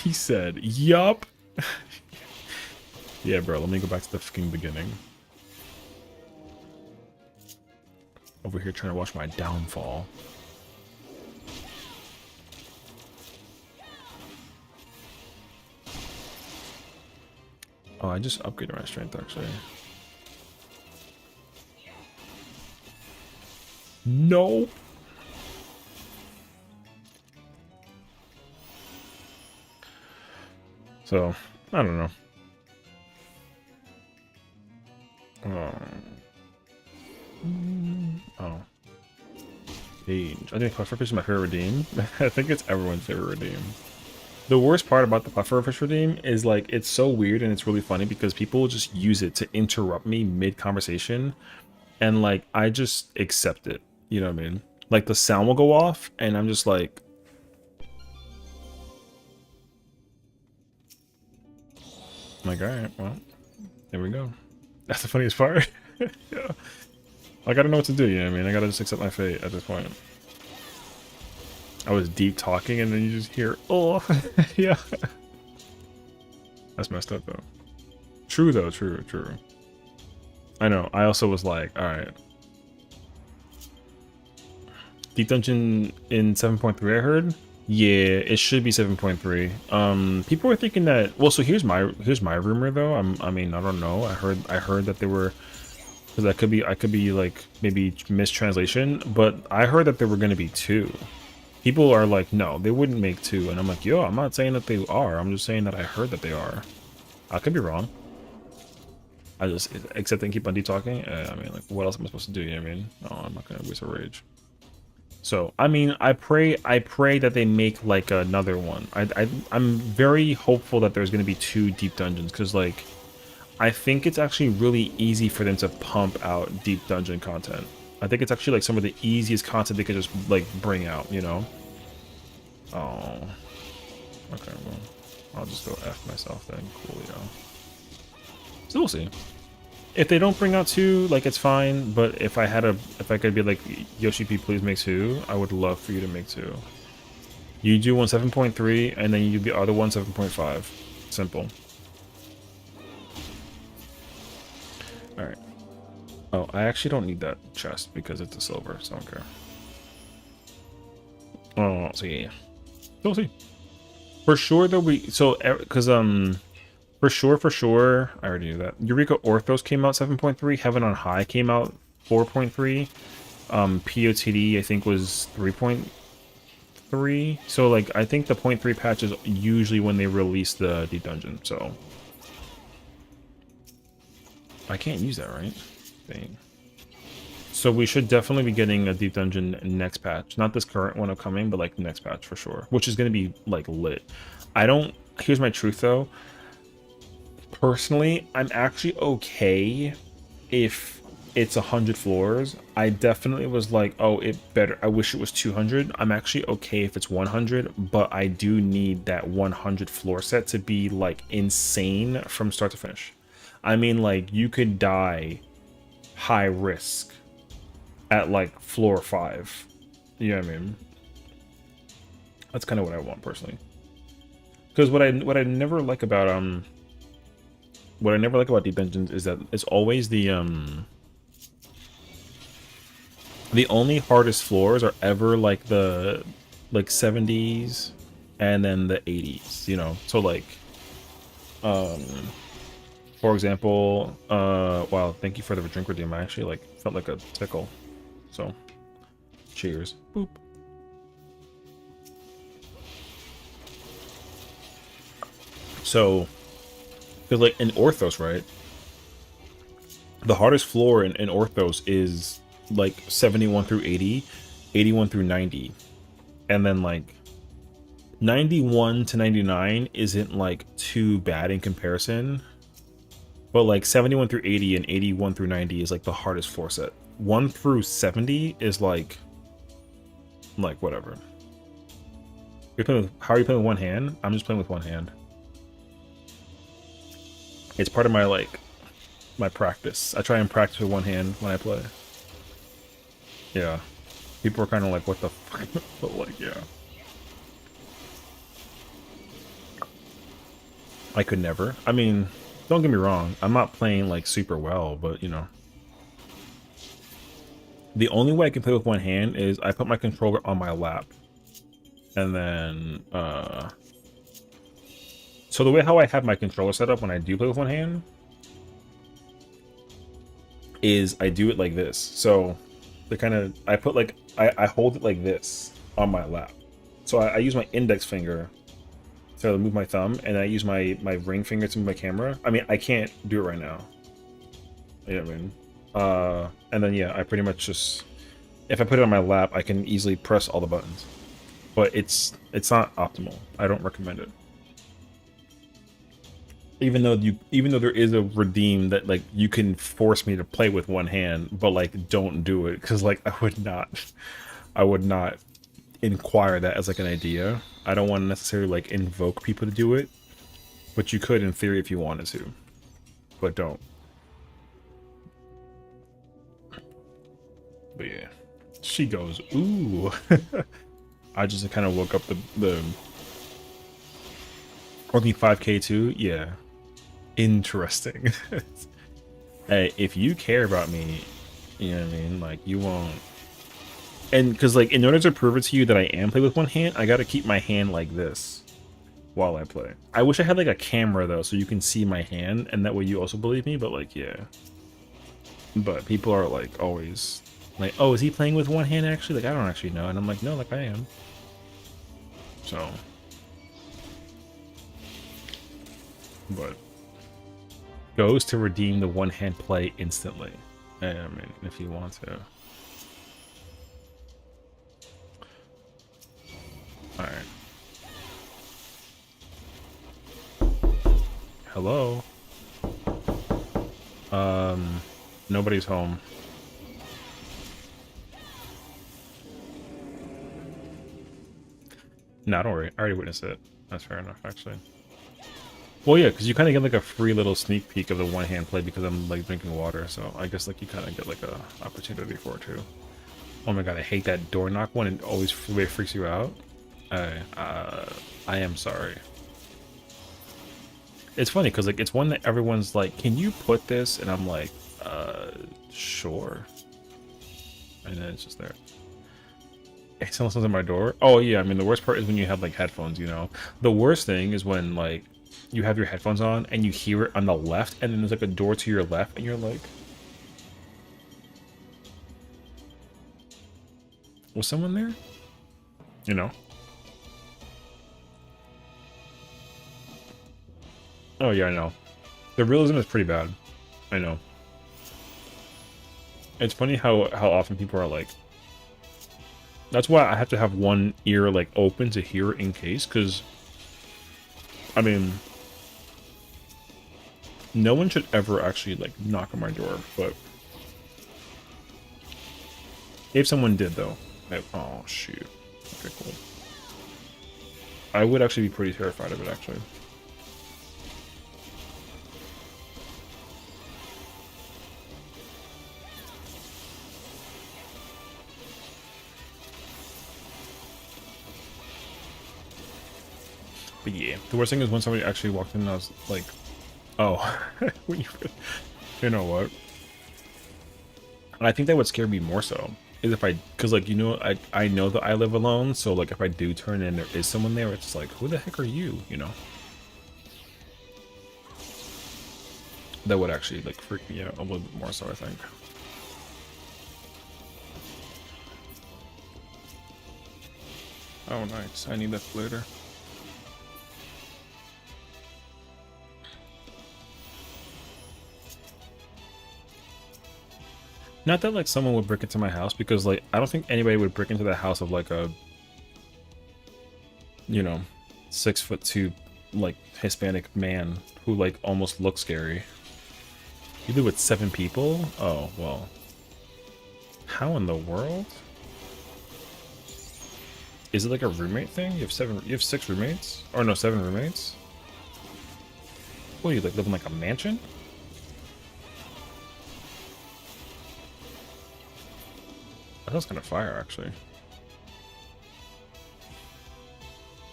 He said, yup. Yeah, bro, let me go back to the fucking beginning. Over here trying to watch my downfall. I just upgraded my strength actually. No. So, I don't know. Oh. Page. I think Pufferfish is my favorite redeem. I think it's everyone's favorite redeem. The worst part about the Pufferfish redeem is like it's so weird and it's really funny because people just use it to interrupt me mid-conversation and like I just accept it. You know what I mean? Like the sound will go off and I'm just like alright, well, here we go. That's the funniest part. Yeah. I gotta know what to do, you know what I mean? I gotta just accept my fate at this point. I was deep talking and then you just hear, oh, yeah. That's messed up though. True though, true. I know, I also was like, alright. Deep Dungeon in 7.3 I heard? Yeah, it should be 7.3. People were thinking that, well, so here's my rumor though. I mean, I don't know. I heard that they were, because I could be like maybe mistranslation, but I heard that there were going to be 2. People are like, no, they wouldn't make 2, and I'm like, yo, I'm not saying that they are. I'm just saying that I heard that they are. I could be wrong. I just accept and keep on deep talking. I mean, like, what else am I supposed to do? You know what I mean? No, I'm not gonna waste a rage. So, I mean, I pray that they make like another one. I'm very hopeful that there's gonna be 2 deep dungeons, because like, I think it's actually really easy for them to pump out deep dungeon content. I think it's actually like some of the easiest content they could just like bring out, you know? Oh. Okay, well, I'll just go F myself then. Coolio. So we'll see. If they don't bring out 2, like it's fine, but if I could be like, Yoshi P, please make 2, I would love for you to make 2. You do one 7.3, and then you do the other one 7.5. Simple. Alright. Oh, I actually don't need that chest because it's a silver, so I don't care. Oh, so yeah. We'll see. For sure there'll be, so, because, for sure, I already knew that. Eureka Orthos came out 7.3, Heaven on High came out 4.3, POTD I think was 3.3, so like, I think the 0.3 patch is usually when they release the Deep Dungeon, so. I can't use that, right? Dang. So we should definitely be getting a Deep Dungeon next patch. Not this current one upcoming, but like next patch for sure. Which is going to be like lit. Here's my truth though. Personally, I'm actually okay if it's 100 floors. I definitely was like, oh, I wish it was 200. I'm actually okay if it's 100, but I do need that 100 floor set to be like insane from start to finish. I mean, like, you could die high risk at like floor 5. You know what I mean? That's kind of what I want personally. Because what I never like about Deep Dungeons is that it's always the only hardest floors are ever like the 70s and then the 80s, you know. So like for example, wow, thank you for the drink redeem. I actually like felt like a tickle. So cheers. Boop. So, because like in Orthos, right? The hardest floor in Orthos is like 71 through 80, 81 through 90. And then like 91 to 99 isn't like too bad in comparison. But like 71 through 80 and 81 through 90 is like the hardest floor set. 1 through 70 is like whatever. How are you playing with one hand? I'm just playing with one hand. It's part of my my practice. I try and practice with one hand when I play. Yeah. People are kind of like, what the fuck? But like, yeah. I could never. I mean, don't get me wrong. I'm not playing like super well, but you know. The only way I can play with one hand is I put my controller on my lap. And then, So the way how I have my controller set up when I do play with one hand is I do it like this. So the kind of I put like I hold it like this on my lap. So I use my index finger to move my thumb, and I use my ring finger to move my camera. I mean, I can't do it right now. You know what I mean? And then yeah, I pretty much just, if I put it on my lap, I can easily press all the buttons. But it's not optimal. I don't recommend it. Even though there is a redeem that like you can force me to play with one hand, but like don't do it, because like I would not inquire that as like an idea. I don't want to necessarily like invoke people to do it, but you could in theory if you wanted to, but don't. But yeah, she goes, ooh. I just kind of woke up the only 5K too. Yeah, interesting. Hey, if you care about me, you know what I mean, like you won't. And because like in order to prove it to you that I am play with one hand, I gotta keep my hand like this while I play. I wish I had like a camera though, so you can see my hand, and that way you also believe me. But like, yeah. But people are like always like, oh, is he playing with one hand actually? Like, I don't actually know. And I'm like, no, like I am. So, but goes to redeem the one hand play instantly. I mean, if you want to. All right. Hello. Nobody's home. No, don't worry. I already witnessed it. That's fair enough, actually. Well, yeah, because you kind of get like a free little sneak peek of the one-hand play because I'm like drinking water, so I guess like you kind of get like a opportunity for it too. Oh my god, I hate that door knock one. It always freaks you out. I am sorry. It's funny because like it's one that everyone's like, can you put this? And I'm like, sure. And then it's just there. Hey, someone's at my door. Oh yeah, I mean the worst part is when you have like headphones, you know. The worst thing is when like you have your headphones on and you hear it on the left, and then there's like a door to your left, and you're like, was someone there? You know? Oh yeah, I know. The realism is pretty bad. I know. It's funny how often people are like, that's why I have to have one ear like open to hear it in case, because I mean no one should ever actually like knock on my door, but if someone did though, oh shoot. Okay, cool. I would actually be pretty terrified of it actually. But yeah, the worst thing is when somebody actually walked in and I was like, oh, you know what? I think that would scare me more so is if because like, you know, I know that I live alone, so like if I do turn in there is someone there, it's like, who the heck are you, you know? That would actually like freak me out a little bit more so, I think. Oh nice, I need that for later. Not that like someone would break into my house, because like I don't think anybody would break into the house of like a, you know, 6'2" like Hispanic man who like almost looks scary. You live with 7 people? Oh well. How in the world? Is it like a roommate thing? You have 6 roommates? Or no, 7 roommates? What, you like live in like a mansion? That was kind of fire, actually.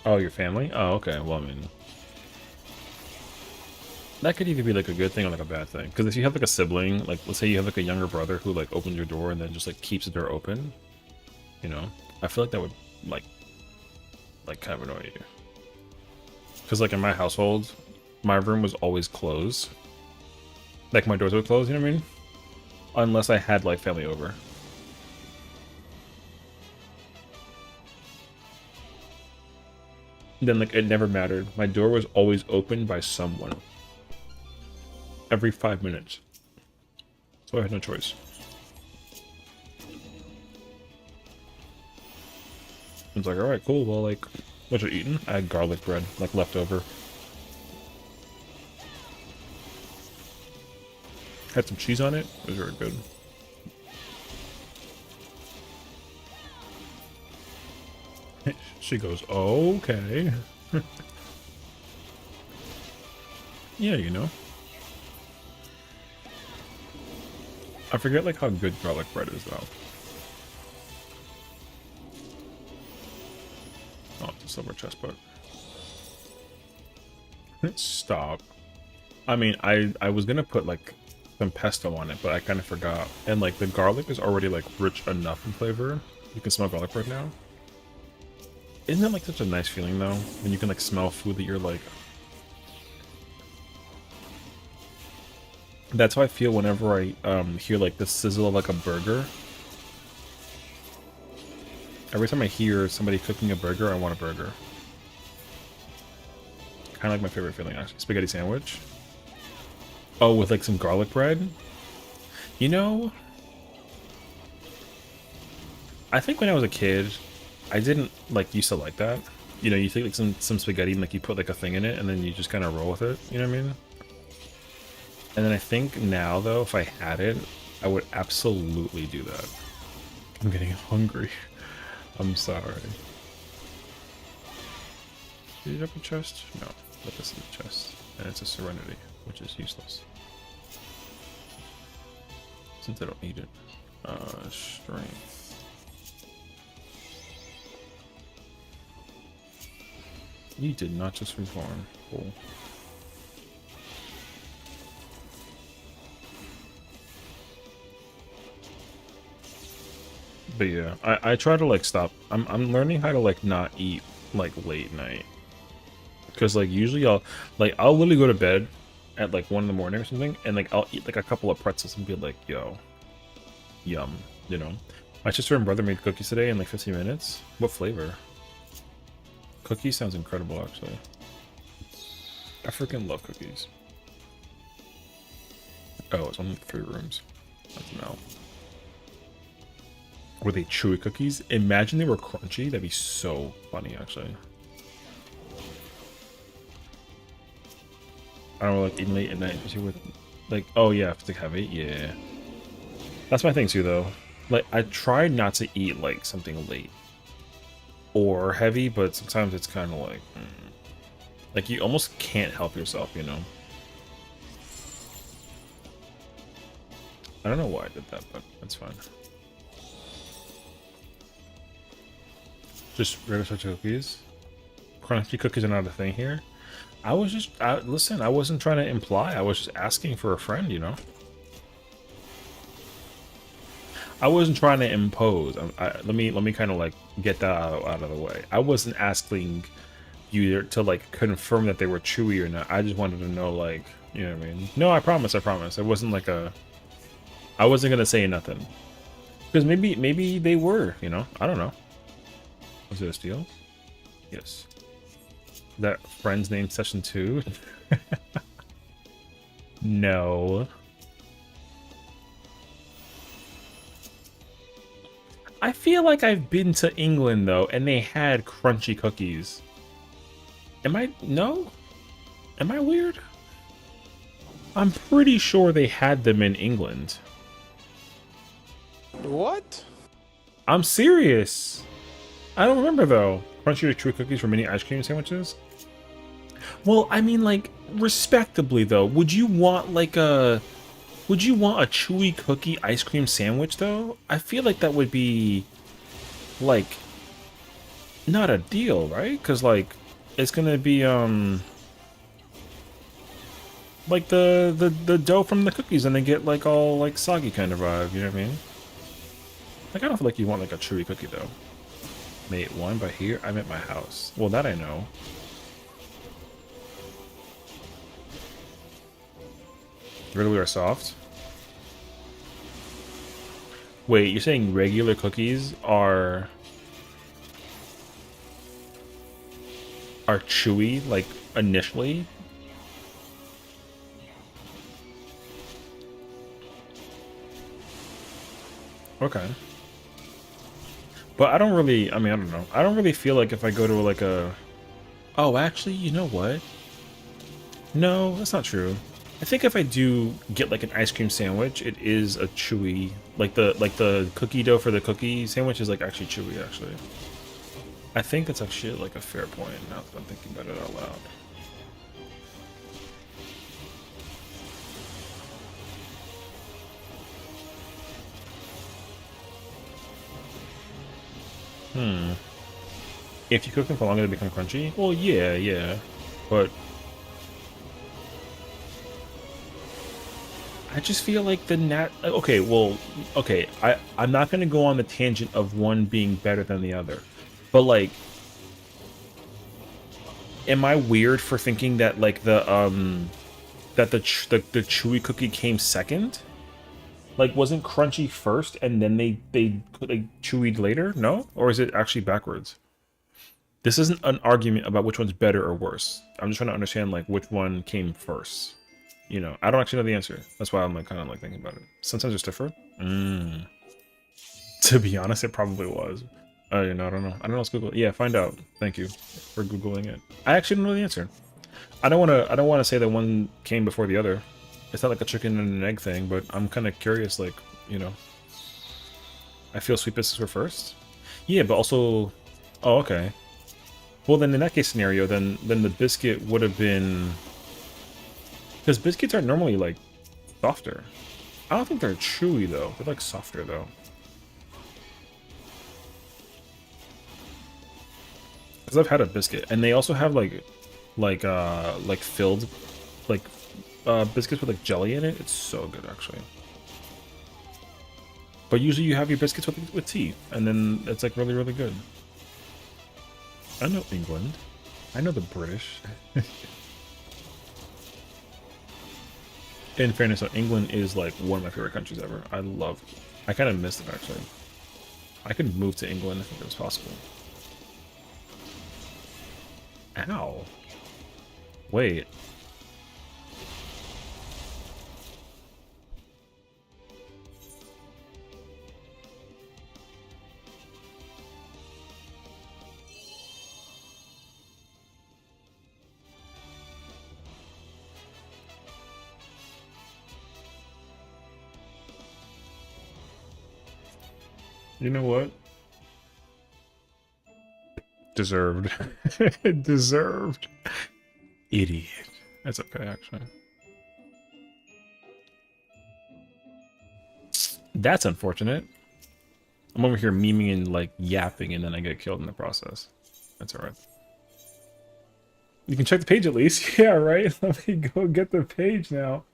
Oh, your family? Oh, okay. Well, I mean, that could either be like a good thing or like a bad thing. Because if you have like a sibling, like let's say you have like a younger brother who like opens your door and then just like keeps the door open, you know, I feel like that would like kind of annoy you. Because, like, in my household, my room was always closed. Like, my doors were closed, you know what I mean? Unless I had, like, family over. Then, like, it never mattered. My door was always opened by someone. Every 5 minutes. So I had no choice. It's like, alright, cool, well, like, what you eating? I had garlic bread, like, leftover. Had some cheese on it. It was very good. She goes, okay. Yeah, you know. I forget, like, how good garlic bread is, though. Oh, it's a silver chest book. Stop. I mean, I was gonna put, like, some pesto on it, but I kind of forgot. And, like, the garlic is already, like, rich enough in flavor. You can smell garlic bread now. Isn't that, like, such a nice feeling, though? When you can, like, smell food that you're, like... That's how I feel whenever I hear, like, the sizzle of, like, a burger. Every time I hear somebody cooking a burger, I want a burger. Kind of like my favorite feeling, actually. Spaghetti sandwich. Oh, with, like, some garlic bread? You know... I think when I was a kid, I didn't, like, used to like that. You know, you take, like, some spaghetti and, like, you put, like, a thing in it, and then you just kind of roll with it. You know what I mean? And then I think now, though, if I had it, I would absolutely do that. I'm getting hungry. I'm sorry. Did you have a chest? No. But this is a chest. And it's a Serenity, which is useless. Since I don't need it. Strength. You did not just reform. Cool. But yeah, I try to, like, stop. I'm learning how to, like, not eat, like, late night. Because, like, usually I'll literally go to bed at, like, 1 in the morning or something, and, like, I'll eat, like, a couple of pretzels and be like, yo, yum, you know? My sister and brother made cookies today in, like, 15 minutes. What flavor? Cookies sounds incredible, actually. I freaking love cookies. Oh, it's only 3 rooms. That's no. Were they chewy cookies? Imagine they were crunchy. That'd be so funny, actually. I don't know, like, eating late at night, especially with, like, oh yeah, if it's, like, heavy, yeah. That's my thing, too, though. Like, I try not to eat, like, something late or heavy, but sometimes it's kind of like, like, you almost can't help yourself, you know? I don't know why I did that, but that's fine. Just regular such cookies. Crunchy cookies are not a thing here. I was just, listen, I wasn't trying to imply. I was just asking for a friend, you know? I wasn't trying to impose. Let me kind of, like, get that out of the way. I wasn't asking you to, like, confirm that they were chewy or not. I just wanted to know, like, you know what I mean? No, I promise, I promise. It wasn't like a... I wasn't gonna say nothing. Because maybe they were, you know? I don't know. Was it a steal? Yes. That friend's name Session 2? No. I feel like I've been to England, though, and they had crunchy cookies. Am I... No? Am I weird? I'm pretty sure they had them in England. What? I'm serious. I don't remember, though. Crunchy or chewy cookies for mini ice cream sandwiches? Well, I mean, like, respectably, though, would you want, like, a... Would you want a chewy cookie ice cream sandwich, though? I feel like that would be, like, not a deal, right? Because, like, it's gonna be, like, the dough from the cookies, and they get, like, all, like, soggy kind of vibe, you know what I mean? Like, I don't feel like you want, like, a chewy cookie, though. Mate, one by here, I'm at my house. Well, that I know. Regular or soft? Wait, you're saying regular cookies are chewy, like, initially? Okay. But I don't really, I mean, I don't know. I don't really feel like if I go to like a... Oh, actually, you know what? No, that's not true. I think if I do get like an ice cream sandwich, it is a chewy, like the cookie dough for the cookie sandwich is like actually chewy, actually. I think that's actually like a fair point now that I'm thinking about it out loud. Hmm. If you cook them for longer, they become crunchy? Well, yeah, yeah. But I just feel like the okay, well, okay, I'm not gonna go on the tangent of one being better than the other. But like, am I weird for thinking that like that the chewy cookie came second? Like, wasn't crunchy first and then they like chewied later? No? Or is it actually backwards? This isn't an argument about which one's better or worse. I'm just trying to understand like which one came first. You know, I don't actually know the answer. That's why I'm like kind of like thinking about it. Sometimes it's different. To be honest, it probably was. You know, I don't know. I don't know. Let's Google it. Yeah, find out. Thank you for Googling it. I actually don't know the answer. I don't want to. I don't want to say that one came before the other. It's not like a chicken and an egg thing, but I'm kind of curious. Like, you know, I feel sweet biscuits were first. Yeah, but also, oh, okay. Well, then in that case scenario, then the biscuit would have been, because biscuits are normally like softer. I don't think they're chewy though. They're like softer though. Because I've had a biscuit, and they also have like filled like biscuits with like jelly in it. It's so good actually. But usually you have your biscuits with tea, and then it's like really really good. I know England. I know the British. In fairness, though, England is like one of my favorite countries ever. I kind of missed it actually. I could move to England if it was possible. Ow. Wait. You know what? Deserved. Deserved. Idiot. That's okay, actually. That's unfortunate. I'm over here memeing and like yapping, and then I get killed in the process. That's alright. You can check the page at least. Yeah, right? Let me go get the page now.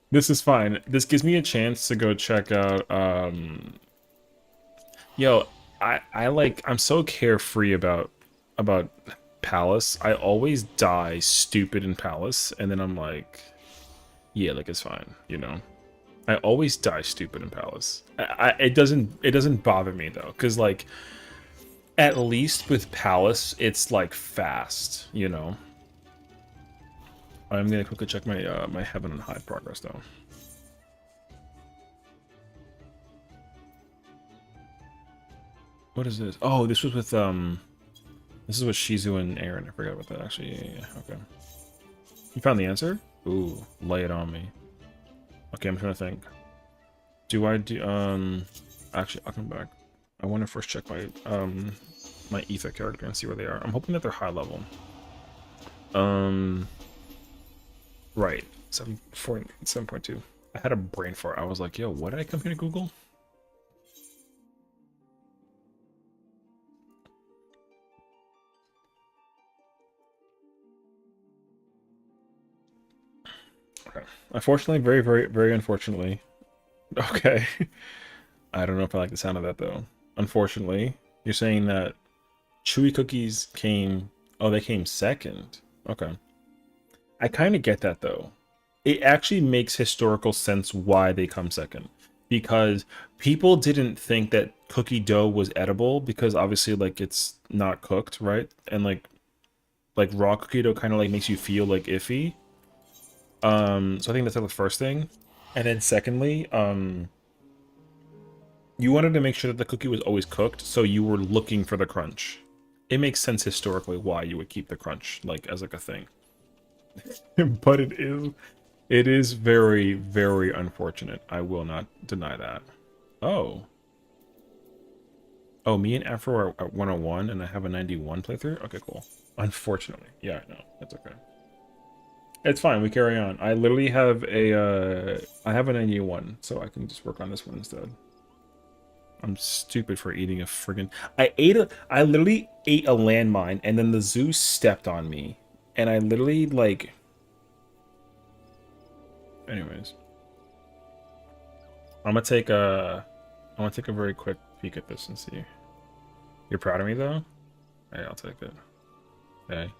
This is fine. This gives me a chance to go check out, Yo, I'm so carefree about Palace. I always die stupid in Palace, and then I'm like, yeah, like it's fine, you know. I always die stupid in Palace. It doesn't bother me though, because like at least with Palace, it's like fast, you know. I'm gonna quickly check my my Heaven and High progress though. What is this? Oh, this was with this is with Shizu and Aaron. I forgot about that actually. Yeah, okay. You found the answer? Ooh, lay it on me. Okay, I'm trying to think. Do I do actually I'll come back. I want to first check my my Ether character and see where they are. I'm hoping that they're high level. Right. 7.2. I had a brain fart. I was like, yo, what did I come here to Google? Okay. Unfortunately, very unfortunately. Okay. I don't know if I like the sound of that though. Unfortunately, you're saying that chewy cookies came, oh, they came second. Okay. I kind of get that though. it actually makes historical sense why they come second, because people didn't think that cookie dough was edible because obviously like it's not cooked, right? And like raw cookie dough kind of like makes you feel like iffy. So I think that's like the first thing. And then secondly, you wanted to make sure that the cookie was always cooked, so you were looking for the crunch. It makes sense historically why you would keep the crunch like as like a thing. But it is very, very unfortunate. I will not deny that. Oh. Oh, me and Afro are at 101 and I have a 91 playthrough? Okay, cool. Unfortunately. Yeah, no, that's okay. It's fine, we carry on. I literally have I have a 91, so I can just work on this one instead. I'm stupid for eating a friggin' I literally ate a landmine and then the zoo stepped on me. And I literally like anyways. I'm gonna take a very quick peek at this and see. You're proud of me though? Hey, I'll take it. Okay.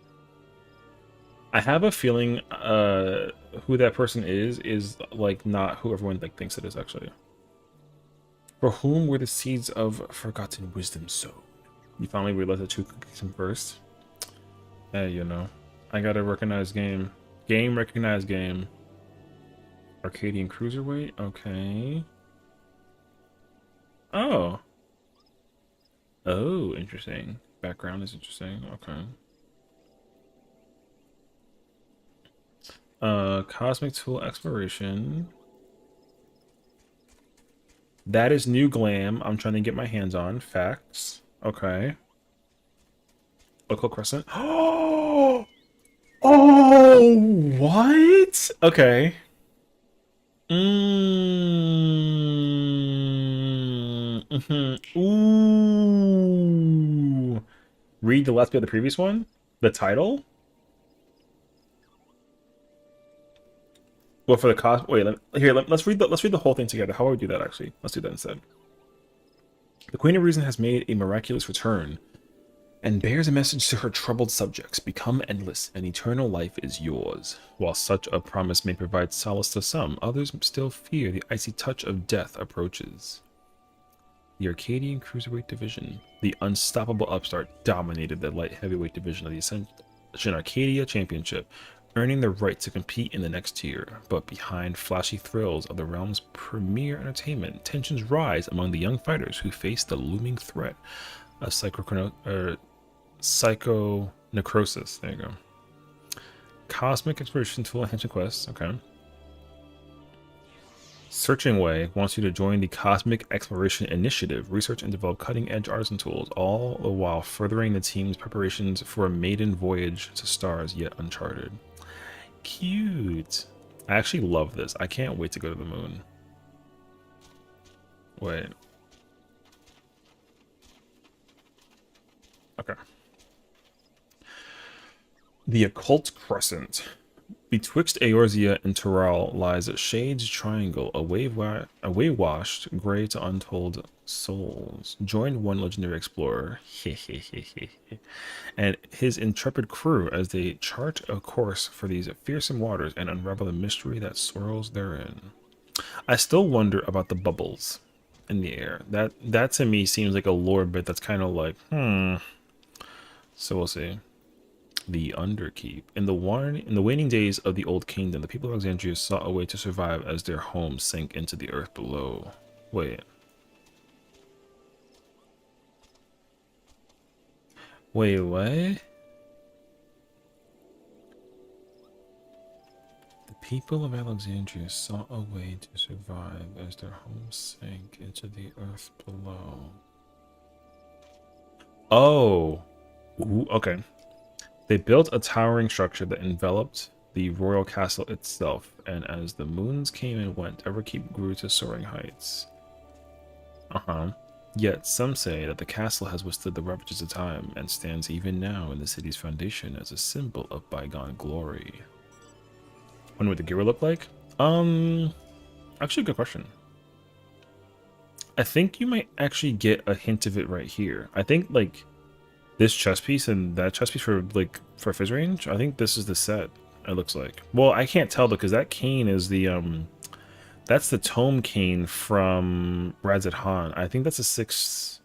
I have a feeling who that person is like not who everyone like thinks it is actually. For whom were the seeds of forgotten wisdom sown? You finally realized that two cookies come first. Hey, you know. I gotta recognize game. Game recognize game. Arcadian Cruiserweight? Okay. Oh. Oh, interesting. Background is interesting. Okay. Cosmic Tool Exploration. That is new glam. I'm trying to get my hands on. Facts. Okay. Local Crescent. Oh! Oh! What? Okay. Ooh. Read the last bit of the previous one? The title? Well, for the cost. Wait, let's read the whole thing together. How would we do that actually? Let's do that instead. The Queen of Reason has made a miraculous return and bears a message to her troubled subjects. Become endless, and eternal life is yours. While such a promise may provide solace to some, others still fear the icy touch of death approaches. The Arcadian Cruiserweight Division, the unstoppable upstart, dominated the light heavyweight division of the Ascension Arcadia Championship, earning the right to compete in the next tier. But behind flashy thrills of the realm's premier entertainment, tensions rise among the young fighters who face the looming threat of psychonecrosis. There you go. Cosmic Exploration Tool Enhancement Quest. Okay. Searching Way wants you to join the Cosmic Exploration Initiative, research and develop cutting-edge artisan tools, all the while furthering the team's preparations for a maiden voyage to stars yet uncharted. Cute. I actually love this. I can't wait to go to the moon. Wait. Okay. The Occult Crescent. Betwixt Eorzea and Tural lies a Shade's Triangle, a wave-washed gray to untold souls. Join one legendary explorer, and his intrepid crew as they chart a course for these fearsome waters and unravel the mystery that swirls therein. I still wonder about the bubbles in the air. That to me seems like a lore bit that's kind of like, So we'll see. The Underkeep. In the waning days of the Old Kingdom, the people of Alexandria sought a way to survive as their homes sank into the earth below. Wait. Wait, what? The people of Alexandria sought a way to survive as their homes sank into the earth below. Oh. Ooh, okay. They built a towering structure that enveloped the royal castle itself, and as the moons came and went, Everkeep grew to soaring heights. Yet some say that the castle has withstood the ravages of time and stands even now in the city's foundation as a symbol of bygone glory. Wonder what the gear would look like? Actually, good question. I think you might actually get a hint of it right here. I think like this chest piece and that chest piece for fizz range. I think this is the set it looks like. Well, I can't tell because that cane is the that's the tome cane from Radzit Han. I think that's a 6.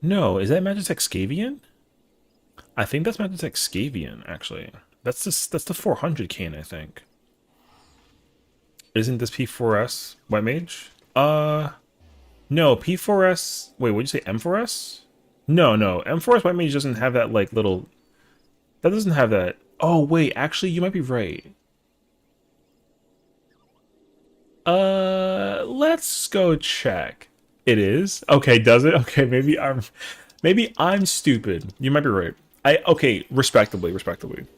No, is that Magitech Scavian? I think that's Magitech Scavian, actually. That's the 400 cane, I think. Isn't this P4S White Mage? No, P4S. Wait, what'd you say? M4S? No, no. M4S White Mage doesn't have that, like, little. That doesn't have that. Oh, wait, actually, you might be right. Let's go check. It is? Okay, does it? Okay, maybe I'm stupid. You might be right. Okay, respectably.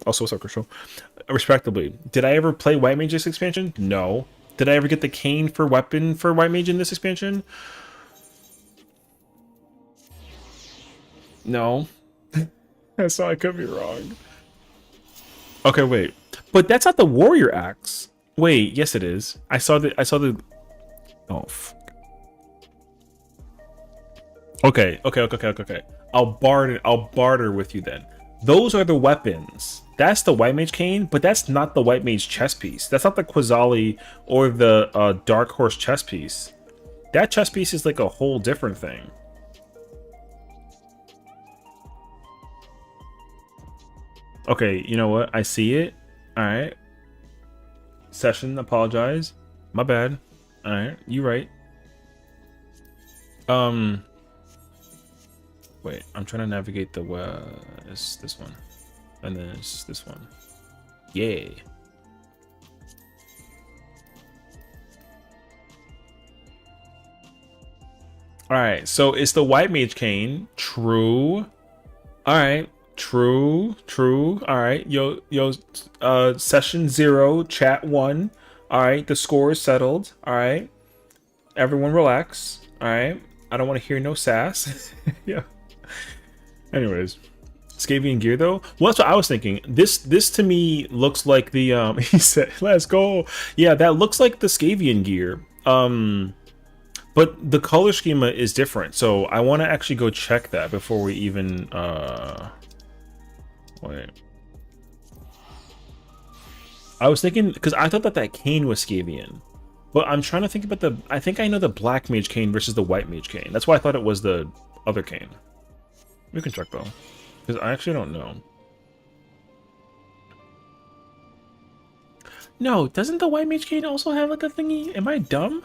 Also, what's up, Crystal? Respectably. Did I ever play White Mage this expansion? No. Did I ever get the cane for weapon for White Mage in this expansion? No. So I could be wrong. Okay, wait. But that's not the warrior axe. Wait, yes it is. I saw the Oh fuck. Okay. I'll barter with you then. Those are the weapons. That's the White Mage cane, but that's not the White Mage chest piece. That's not the Quasali or the Dark Horse chest piece. That chest piece is like a whole different thing. Okay, you know what? I see it. Alright. Session, apologize. My bad. Alright, you right. Wait, I'm trying to navigate the it's this one. And then it's this one. Yay. Alright, so it's the White Mage cane. True. Alright. True. Alright. Session 0, chat 1. Alright, the score is settled. Alright. Everyone relax. Alright. I don't want to hear no sass. Yeah. Anyways. Scavian gear though? Well, that's what I was thinking. This to me looks like the he said, let's go. Yeah, that looks like the Scavian gear. But the color schema is different. So I want to actually go check that before we even wait. I was thinking because I thought that cane was Scavian. But I'm trying to think about I think I know the Black Mage cane versus the White Mage cane. That's why I thought it was the other cane. We can check though. Because I actually don't know. No, doesn't the White Mage cane also have like a thingy? Am I dumb?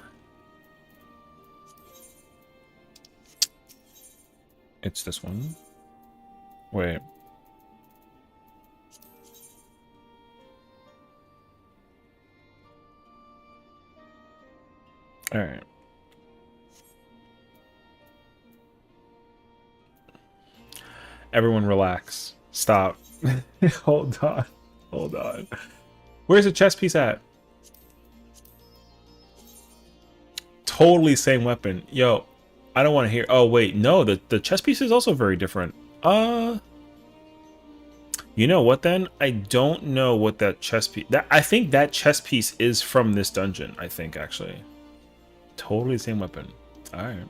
It's this one. Wait. Alright. Everyone relax. Stop. Hold on. Where's the chest piece at? Totally same weapon. Yo, I don't want to hear. Oh, wait. No, the chest piece is also very different. You know what then? I don't know what that chest piece... I think that chest piece is from this dungeon, I think, actually. Totally same weapon. Alright.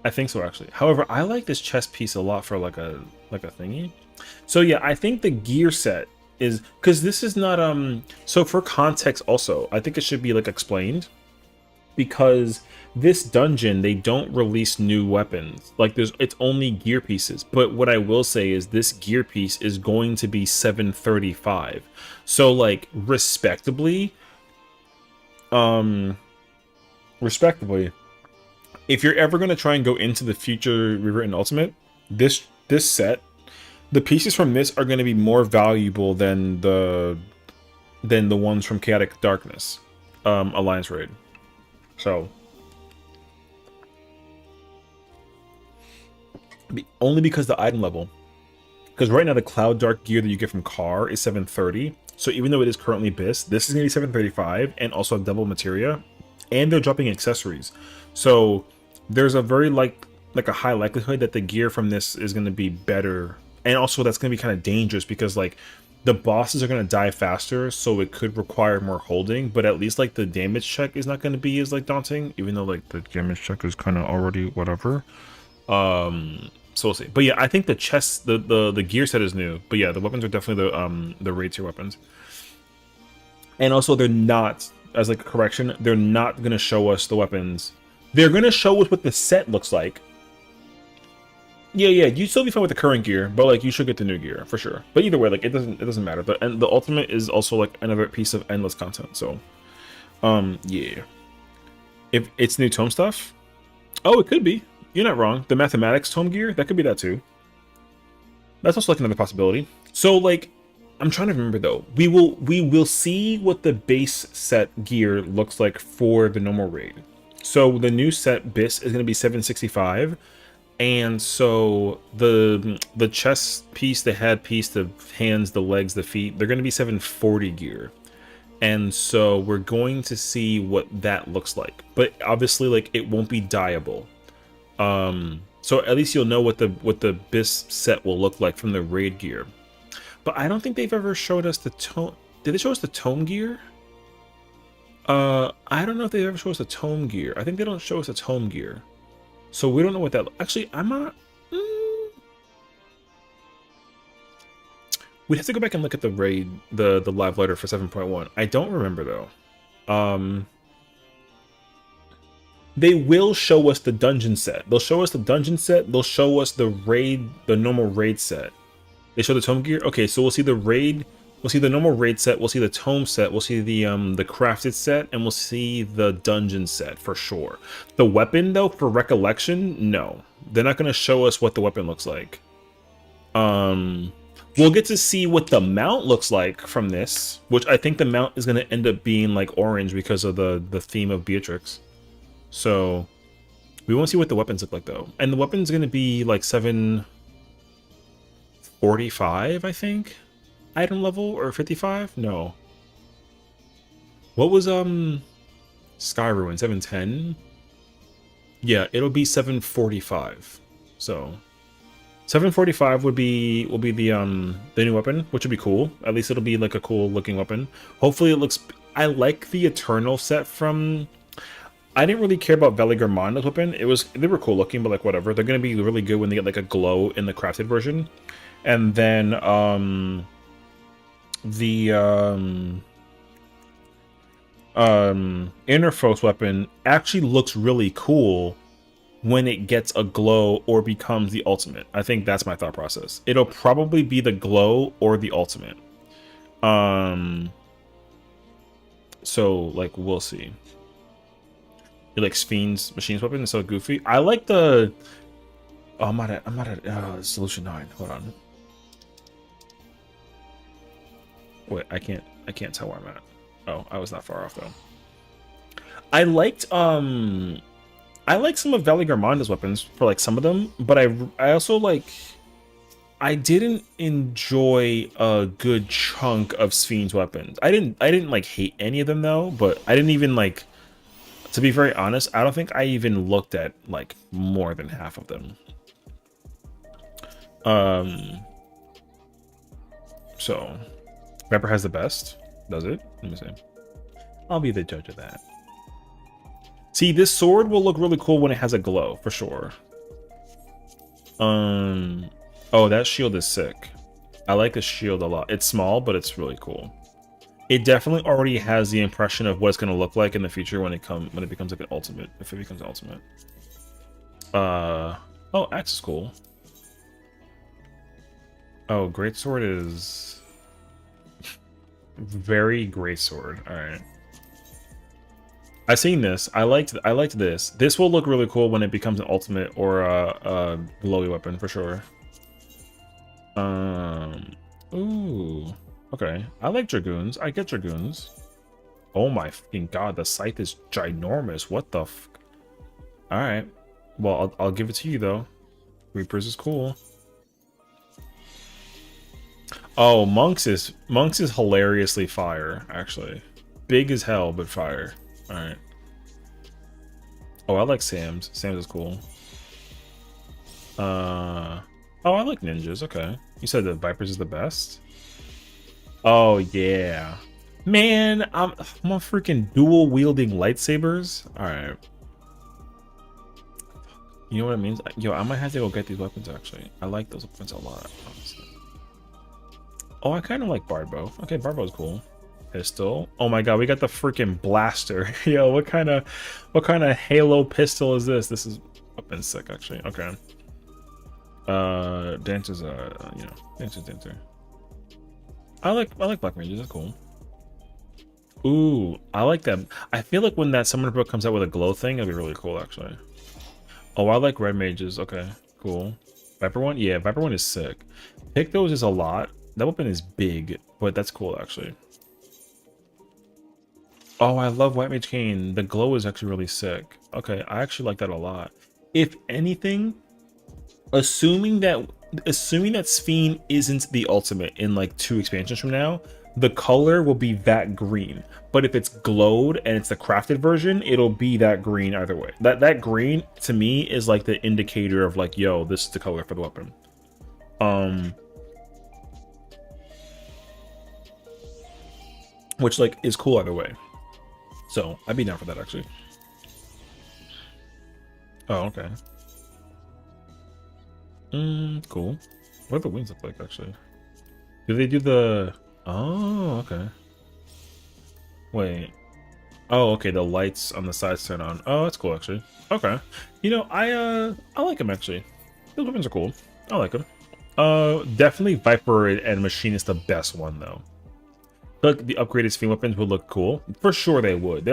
I think so, actually. However, I like this chest piece a lot for like a thingy. So yeah, I think the gear set is because this is not so for context also, I think it should be like explained because this dungeon they don't release new weapons. Like it's only gear pieces. But what I will say is this gear piece is going to be 735. So like respectably, if you're ever going to try and go into the future Rewritten Ultimate, this set, the pieces from this are going to be more valuable than the ones from Chaotic Darkness Alliance Raid. So only because the item level. Because right now the Cloud Dark gear that you get from Carr is 730. So even though it is currently BIS, this is going to be 735 and also double materia. And they're dropping accessories. So there's a very like a high likelihood that the gear from this is going to be better, and also that's going to be kind of dangerous because like the bosses are going to die faster, so it could require more holding, but at least like the damage check is not going to be as like daunting, even though like the damage check is kind of already whatever. So we'll see. But yeah, I think the chest, the gear set is new. But yeah, the weapons are definitely the raid tier weapons. And also, they're not, as like a correction, they're not gonna show us the weapons. They're gonna show us what the set looks like. Yeah, you'd still be fine with the current gear, but like you should get the new gear for sure. But either way, like it doesn't matter. And the ultimate is also like another piece of endless content. So, yeah. If it's new tome stuff, oh, it could be. You're not wrong. The mathematics tome gear, that could be that too. That's also like another possibility. So like, I'm trying to remember though. We will see what the base set gear looks like for the normal raid. So the new set BIS is going to be 765, and so the chest piece, the head piece, the hands, the legs, the feet, they're going to be 740 gear. And so we're going to see what that looks like. But obviously, like, it won't be dyeable. So at least you'll know what the BIS set will look like from the raid gear. But I don't think they've ever showed us the tome. Did they show us the tome gear? I don't know if they ever show us the tome gear. I think they don't show us the tome gear. So we don't know what that... Actually, I'm not... We'd have to go back and look at the raid, the live letter for 7.1. I don't remember, though. They will show us the dungeon set. They'll show us the dungeon set. They'll show us the raid, the normal raid set. They show the tome gear? Okay, so we'll see the raid... We'll see the normal raid set, we'll see the tome set, we'll see the crafted set, and we'll see the dungeon set for sure. The weapon, though, for recollection, no. They're not going to show us what the weapon looks like. We'll get to see what the mount looks like from this, which I think the mount is going to end up being like orange because of the theme of Beatrix. So we won't see what the weapons look like, though. And the weapon's going to be like 745, I think. Item level, or 55? No. What was Sky Ruin? 710? Yeah, it'll be 745. So 745 would be the new weapon, which would be cool. At least it'll be like a cool looking weapon. Hopefully it looks... I like the Eternal set from... I didn't really care about Veligermanda's weapon. They were cool looking, but like whatever. They're gonna be really good when they get like a glow in the crafted version. And then the Interfos weapon actually looks really cool when it gets a glow or becomes the ultimate. I think that's my thought process. It'll probably be the glow or the ultimate. So like we'll see. You like Fiend's Machine's weapon is so goofy. I like the... Oh, I'm not at Solution 9. Hold on. Wait, I can't tell where I'm at. Oh, I was not far off though. I liked some of Veligermanda's weapons for like some of them, but I also like... I didn't enjoy a good chunk of Sfien's weapons. I didn't like hate any of them though, but I didn't even like... To be very honest, I don't think I even looked at like more than half of them. So Viper has the best, does it? Let me see. I'll be the judge of that. See, this sword will look really cool when it has a glow, for sure. Oh, that shield is sick. I like the shield a lot. It's small, but it's really cool. It definitely already has the impression of what it's going to look like in the future when it becomes like an ultimate, if it becomes ultimate. Oh, axe is cool. Oh, greatsword is very greatsword. All right. I've seen this. I liked this. This will look really cool when it becomes an ultimate or a glowy weapon for sure. Ooh. Okay, I like Dragoons. I get Dragoons. Oh my fucking god, the scythe is ginormous. What the f... Alright. Well, I'll give it to you, though. Reapers is cool. Oh, Monks is hilariously fire, actually. Big as hell, but fire. Alright. Oh, I like Sam's. Sam's is cool. Oh, I like ninjas. Okay. You said the Vipers is the best? Oh yeah, man! I'm a freaking dual wielding lightsabers. All right. You know what it means? Yo, I might have to go get these weapons actually. I like those weapons a lot, honestly. Oh, I kind of like Bardbow. Okay, Bardbow's cool. Pistol. Oh my god, we got the freaking blaster. Yo, what kind of Halo pistol is this? This is weapon sick actually. Okay. Dancer's you know, dancer. I like Black Rangers. That's cool. Ooh, I like that. I feel like when that summoner book comes out with a glow thing, it'll be really cool actually. Oh, I like red mages. Okay, cool. Viper one? Yeah, Viper one is sick. Pick those is a lot. That weapon is big, but that's cool actually. Oh, I love White Mage Cane. The glow is actually really sick. Okay, I actually like that a lot. If anything, assuming that Sphene isn't the ultimate in like 2 expansions from now, the color will be that green. But if it's glowed and it's the crafted version, it'll be that green either way. That green to me is like the indicator of like, yo, this is the color for the weapon. Which like is cool either way. So I'd be down for that actually. Oh, okay. Cool. What do the wings look like actually? Do they do the... Oh, okay. Wait. Oh, okay, the lights on the sides turn on. Oh, that's cool actually. Okay. You know, I like them actually. Those weapons are cool. I like them. Definitely Viper and Machine is the best one though. Like the upgraded Sphene weapons would look cool. For sure they would.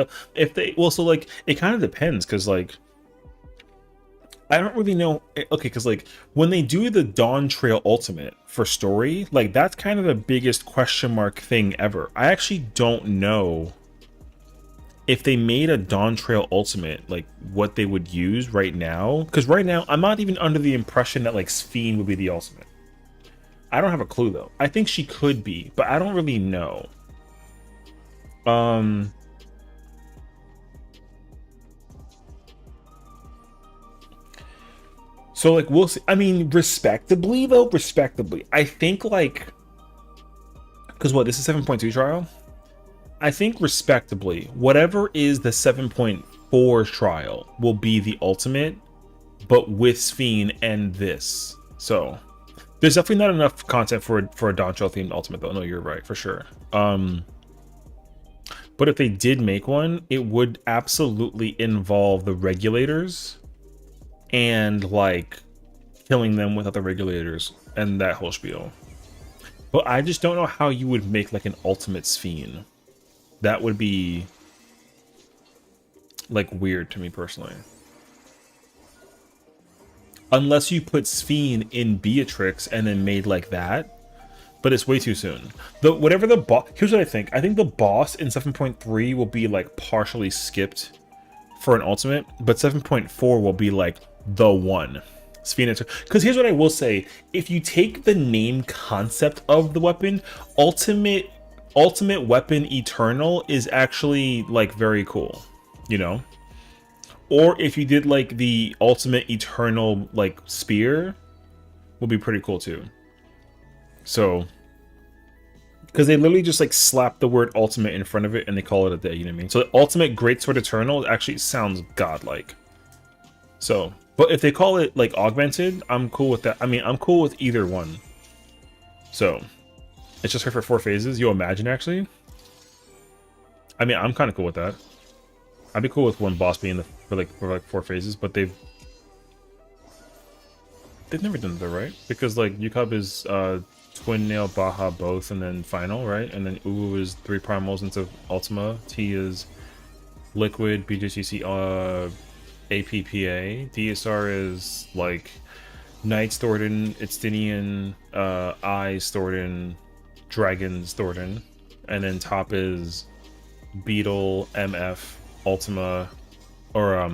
Well, so like it kind of depends because like I don't really know. Okay, because like when they do the Dawn Trail Ultimate for story, like that's kind of the biggest question mark thing ever. I actually don't know if they made a Dawn Trail Ultimate, like what they would use right now. Because right now I'm not even under the impression that like Sphene would be the ultimate. I don't have a clue though. I think she could be, but I don't really know. So like we'll see. I mean, respectably though, I think like, because what, this is 7.2 trial? I think respectably, whatever is the 7.4 trial will be the ultimate, but with Sphene and this. So there's definitely not enough content for a Dawn Trail themed ultimate though. No, you're right for sure. But if they did make one, it would absolutely involve the regulators and like killing them with other regulators and that whole spiel. But I just don't know how you would make like an ultimate Sphene. That would be like weird to me personally. Unless you put Sphene in Beatrix and then made like that. But it's way too soon. Whatever the boss, here's what I think. I think the boss in 7.3 will be like partially skipped for an ultimate, but 7.4 will be like the one. Because here's what I will say: if you take the name concept of the weapon, ultimate weapon eternal is actually like very cool, you know. Or if you did like the ultimate eternal like spear, would be pretty cool too. So, because they literally just like slap the word ultimate in front of it and they call it a day, you know what I mean? So the ultimate greatsword eternal actually sounds godlike. So, but if they call it like augmented, I'm cool with that. I mean, I'm cool with either one. So, it's just her for 4 phases. You imagine actually? I mean, I'm kind of cool with that. I'd be cool with one boss being for like 4 phases, but they've never done that, right? Because like Yukab is Twin Nail, Baja both, and then final, right? And then Uwu is 3 primals into Ultima. T is Liquid, BJCC, APPA. DSR is like Knights Thornton, Itstinian, Eyes Thornton, Dragons Thornton, and then top is Beetle, MF, Ultima, or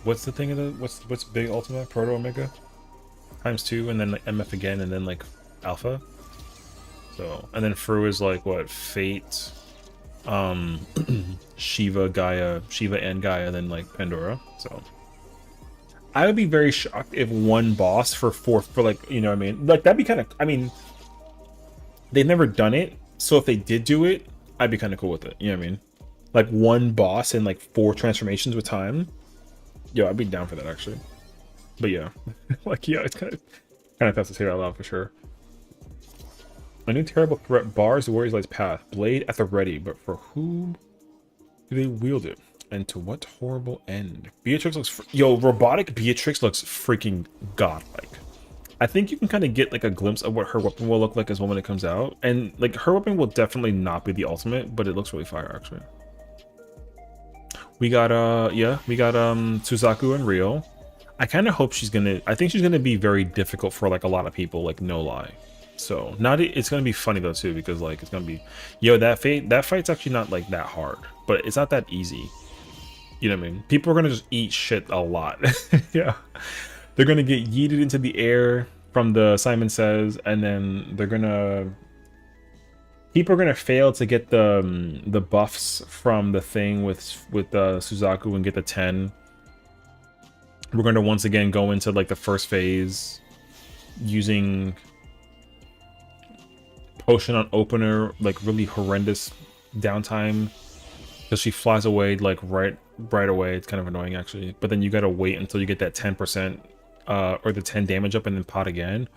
what's the thing of the what's big Ultima? Proto Omega times 2, and then like MF again, and then like Alpha. So, and then Fru is like what, Fate, Shiva and Gaia, then like Pandora. So I would be very shocked if one boss for like, you know what I mean? Like that'd be kind of, I mean, they've never done it, so if they did do it, I'd be kind of cool with it. You know what I mean? Like one boss and like 4 transformations with time. Yo, I'd be down for that actually. But yeah, like yeah, it's kind of tough to say out loud for sure. A new terrible threat bars the warrior's light's path. Blade at the ready, but for whom do they wield it? And to what horrible end? Beatrix looks... Yo, robotic Beatrix looks freaking godlike. I think you can kind of get like a glimpse of what her weapon will look like as well when it comes out. And like her weapon will definitely not be the ultimate, but it looks really fire actually. We got Suzaku and Rio. I kind of hope I think she's gonna be very difficult for like a lot of people, like no lie. So it's gonna be funny though too, because like it's gonna be, yo, that fight's actually not like that hard, but it's not that easy. You know what I mean? People are gonna just eat shit a lot. Yeah, they're gonna get yeeted into the air from the Simon Says, and then people are gonna fail to get the buffs from the thing with Suzaku and get the 10. We're gonna once again go into like the first phase using potion on opener, like really horrendous downtime, because she flies away like right away. It's kind of annoying actually, but then you gotta wait until you get that 10% or the 10 damage up and then pot again.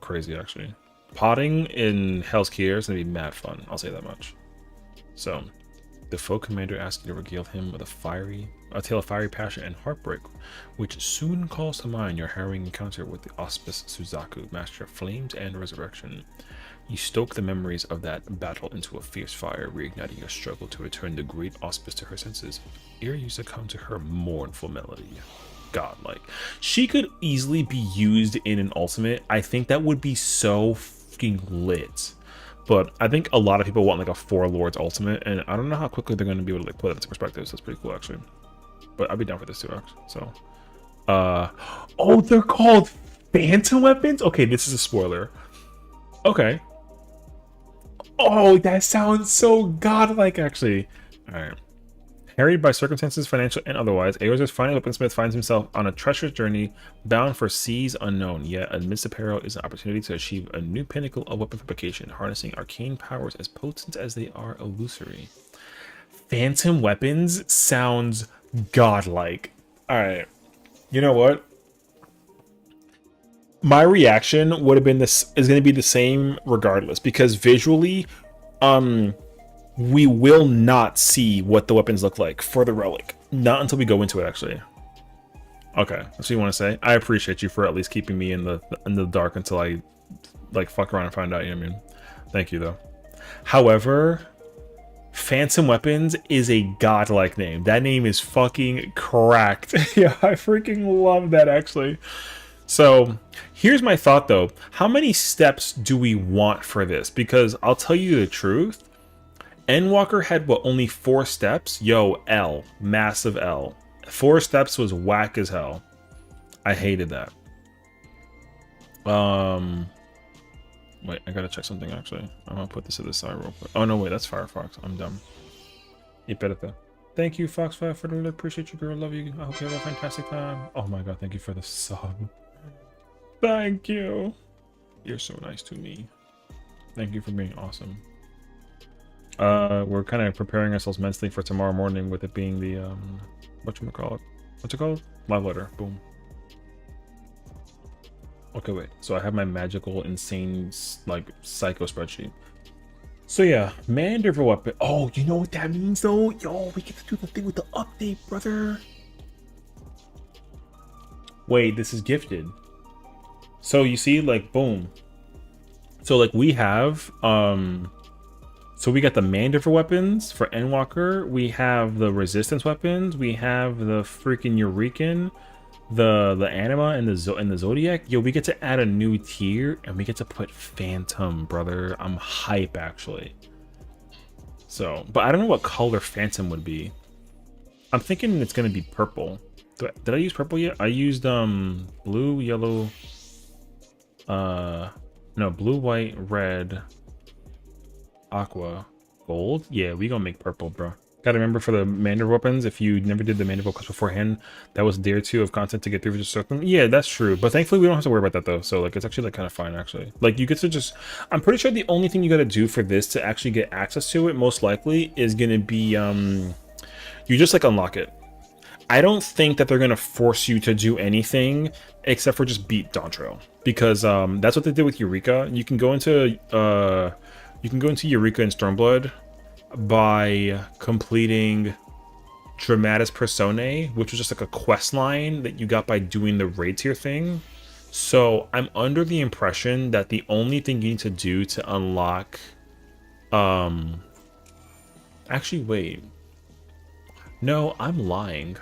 Crazy actually. Potting in Hell's Kier is gonna be mad fun, I'll say that much. So the foe commander asks you to regale him with a tale of fiery passion and heartbreak, which soon calls to mind your harrowing encounter with the Auspice Suzaku, master of flames and resurrection. You stoke the memories of that battle into a fierce fire, reigniting your struggle to return the great Auspice to her senses, ere you succumb to her mournful melody. Godlike. She could easily be used in an ultimate. I think that would be so fucking lit. But I think a lot of people want like a 4 Lords ultimate, and I don't know how quickly they're going to be able to like put that into perspective. So that's pretty cool actually. But I'd be down for this too actually. So oh, they're called phantom weapons? Okay, this is a spoiler. Okay. Oh, that sounds so godlike actually. Alright. Harried by circumstances, financial and otherwise, Aor's final weaponsmith finds himself on a treacherous journey bound for seas unknown. Yet, amidst the peril is an opportunity to achieve a new pinnacle of weapon fabrication, harnessing arcane powers as potent as they are illusory. Phantom weapons sounds godlike. Alright. You know what? My reaction would have been is going to be the same regardless, because visually, we will not see what the weapons look like for the relic. Not until we go into it, actually. Okay, that's what you want to say. I appreciate you for at least keeping me in the dark until I like fuck around and find out. You know what I mean? Thank you though. However, Phantom Weapons is a godlike name. That name is fucking cracked. Yeah, I freaking love that actually. So here's my thought though. How many steps do we want for this? Because I'll tell you the truth. Endwalker had what, only 4 steps? Yo, L. Massive L. 4 steps was whack as hell. I hated that. Wait, I gotta check something actually. I'm gonna put this to the side real quick. Oh no, wait, that's Firefox. I'm dumb. Thank you, Fox5, for the really appreciate you, girl. Love you. I hope you have a fantastic time. Oh my god, thank you for the sub. Thank you. You're so nice to me. Thank you for being awesome. We're kind of preparing ourselves mentally for tomorrow morning with it being the whatchamacallit? What's it called? Live letter. Boom. Okay, wait. So I have my magical, insane, like psycho spreadsheet. So yeah, Mandiver weapon. Oh, you know what that means though? Yo, we get to do the thing with the update, brother. Wait, this is gifted. So you see, like, boom. So like we have so we got the Mandiver weapons for Endwalker. We have the resistance weapons. We have the freaking Eurekan, the Anima, and the Zodiac. Yo, we get to add a new tier, and we get to put Phantom, brother. I'm hype actually. So, but I don't know what color Phantom would be. I'm thinking it's gonna be purple. Did I use purple yet? I used blue, yellow. No, blue, white, red. Aqua, gold. Yeah, we gonna make purple, bro. Gotta remember for the Mandiver weapons, if you never did the Mandiver quest beforehand, that was day or 2 of content to get through for just certain. Yeah, that's true. But thankfully we don't have to worry about that though. So like it's actually like kind of fine actually. Like you get to just, I'm pretty sure the only thing you gotta do for this to actually get access to it most likely is gonna be you just like unlock it. I don't think that they're gonna force you to do anything except for just beat Dontrell, because that's what they did with Eureka. You can go into Eureka and Stormblood by completing Dramatis Personae, which was just like a quest line that you got by doing the raid tier thing. So I'm under the impression that the only thing you need to do to unlock, actually wait, no, I'm lying.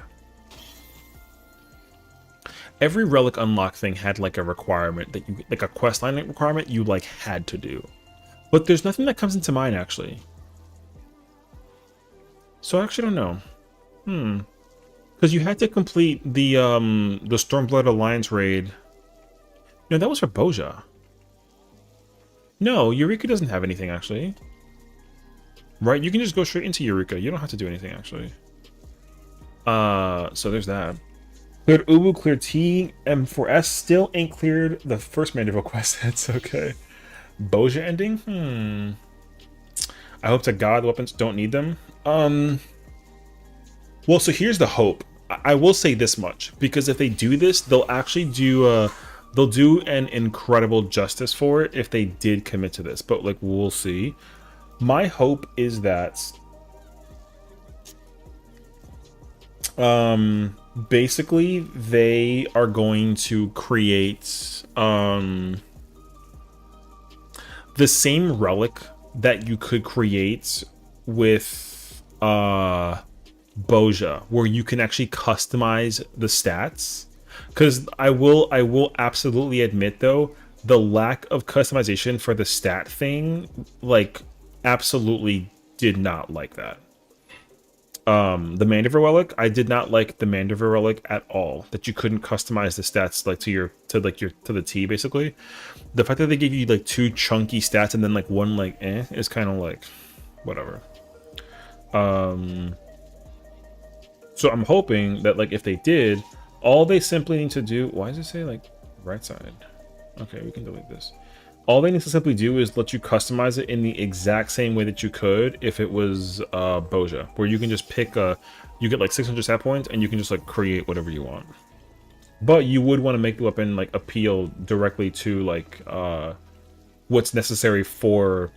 Every relic unlock thing had like a requirement that you, like a quest line requirement you like had to do. But there's nothing that comes into mind actually. So I actually don't know. Because you had to complete the Stormblood Alliance raid. No, that was for Boja. No, Eureka doesn't have anything actually. Right, you can just go straight into Eureka. You don't have to do anything actually. So there's that. Cleared Ubu, cleared T, M4S, still ain't cleared the first Mandeville quest. That's okay. Boja ending? I hope to God the weapons don't need them. Well, so here's the hope. I will say this much, because if they do this, they'll actually do they'll do an incredible justice for it if they did commit to this. But like, we'll see. My hope is that basically they are going to create the same relic that you could create with Boja, where you can actually customize the stats. Because I will absolutely admit though, the lack of customization for the stat thing, like, absolutely did not like that. The Mandiver relic, I did not like the Mandiver relic at all. That you couldn't customize the stats like to the T basically. The fact that they gave you like 2 chunky stats and then like one like is kind of like whatever. So I'm hoping that like if they did, all they simply need to do, why does it say like right side? Okay, we can delete this. All they need to simply do is let you customize it in the exact same way that you could if it was Boja, where you can just pick you get like 600 stat points and you can just like create whatever you want. But you would want to make the weapon like appeal directly to like what's necessary for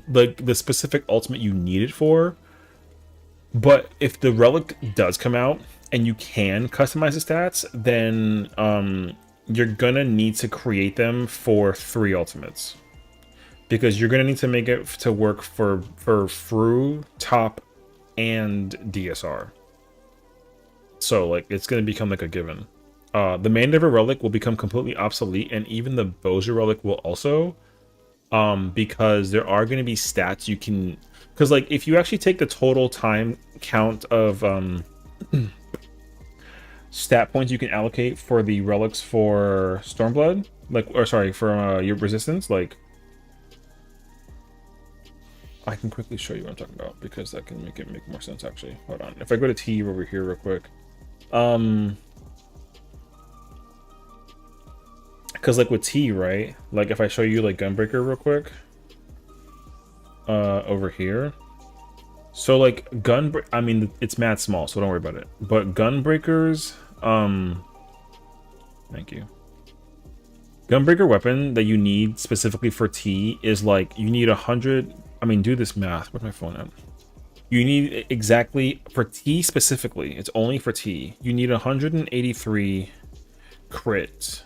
like the specific ultimate you need it for. But if the relic does come out and you can customize the stats, then you're gonna need to create them for 3 ultimates, because you're gonna need to make it to work for Fru, Top, and DSR. So like it's gonna become like a given. The Mandiver relic will become completely obsolete, and even the Boja relic will also, because there are gonna be stats you can, because like if you actually take the total time count of stat points you can allocate for the relics for Stormblood, like, or sorry, for your resistance, like, I can quickly show you what I'm talking about, because that can make it make more sense actually. Hold on, if I go to T over here real quick, because like with T, right, like if I show you like Gunbreaker real quick over here, so like I mean it's mad small, so don't worry about it, but Gunbreakers, thank you. Gunbreaker weapon that you need specifically for T is like, you need 100, I mean, do this math, where's my phone at? You need exactly, for T specifically, it's only for T, you need 183 crit,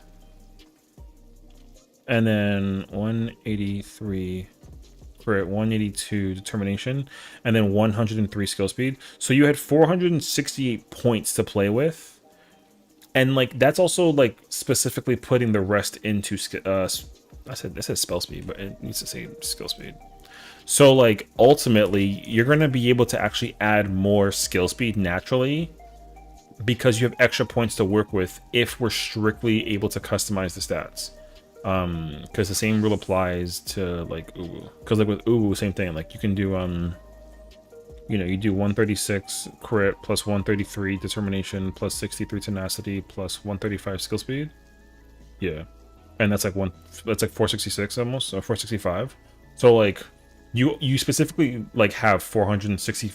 and then 183 crit, 182 determination, and then 103 skill speed. So you had 468 points to play with. And like that's also like specifically putting the rest into it says spell speed, but it needs to say skill speed. So like ultimately you're going to be able to actually add more skill speed naturally, because you have extra points to work with if we're strictly able to customize the stats. Because the same rule applies to like Uwu. Because like with Uwu, same thing. Like you can do you know, you do 136 crit plus 133 determination plus 63 tenacity plus 135 skill speed. Yeah, and that's like 466 almost, or 465. So like you specifically like have 460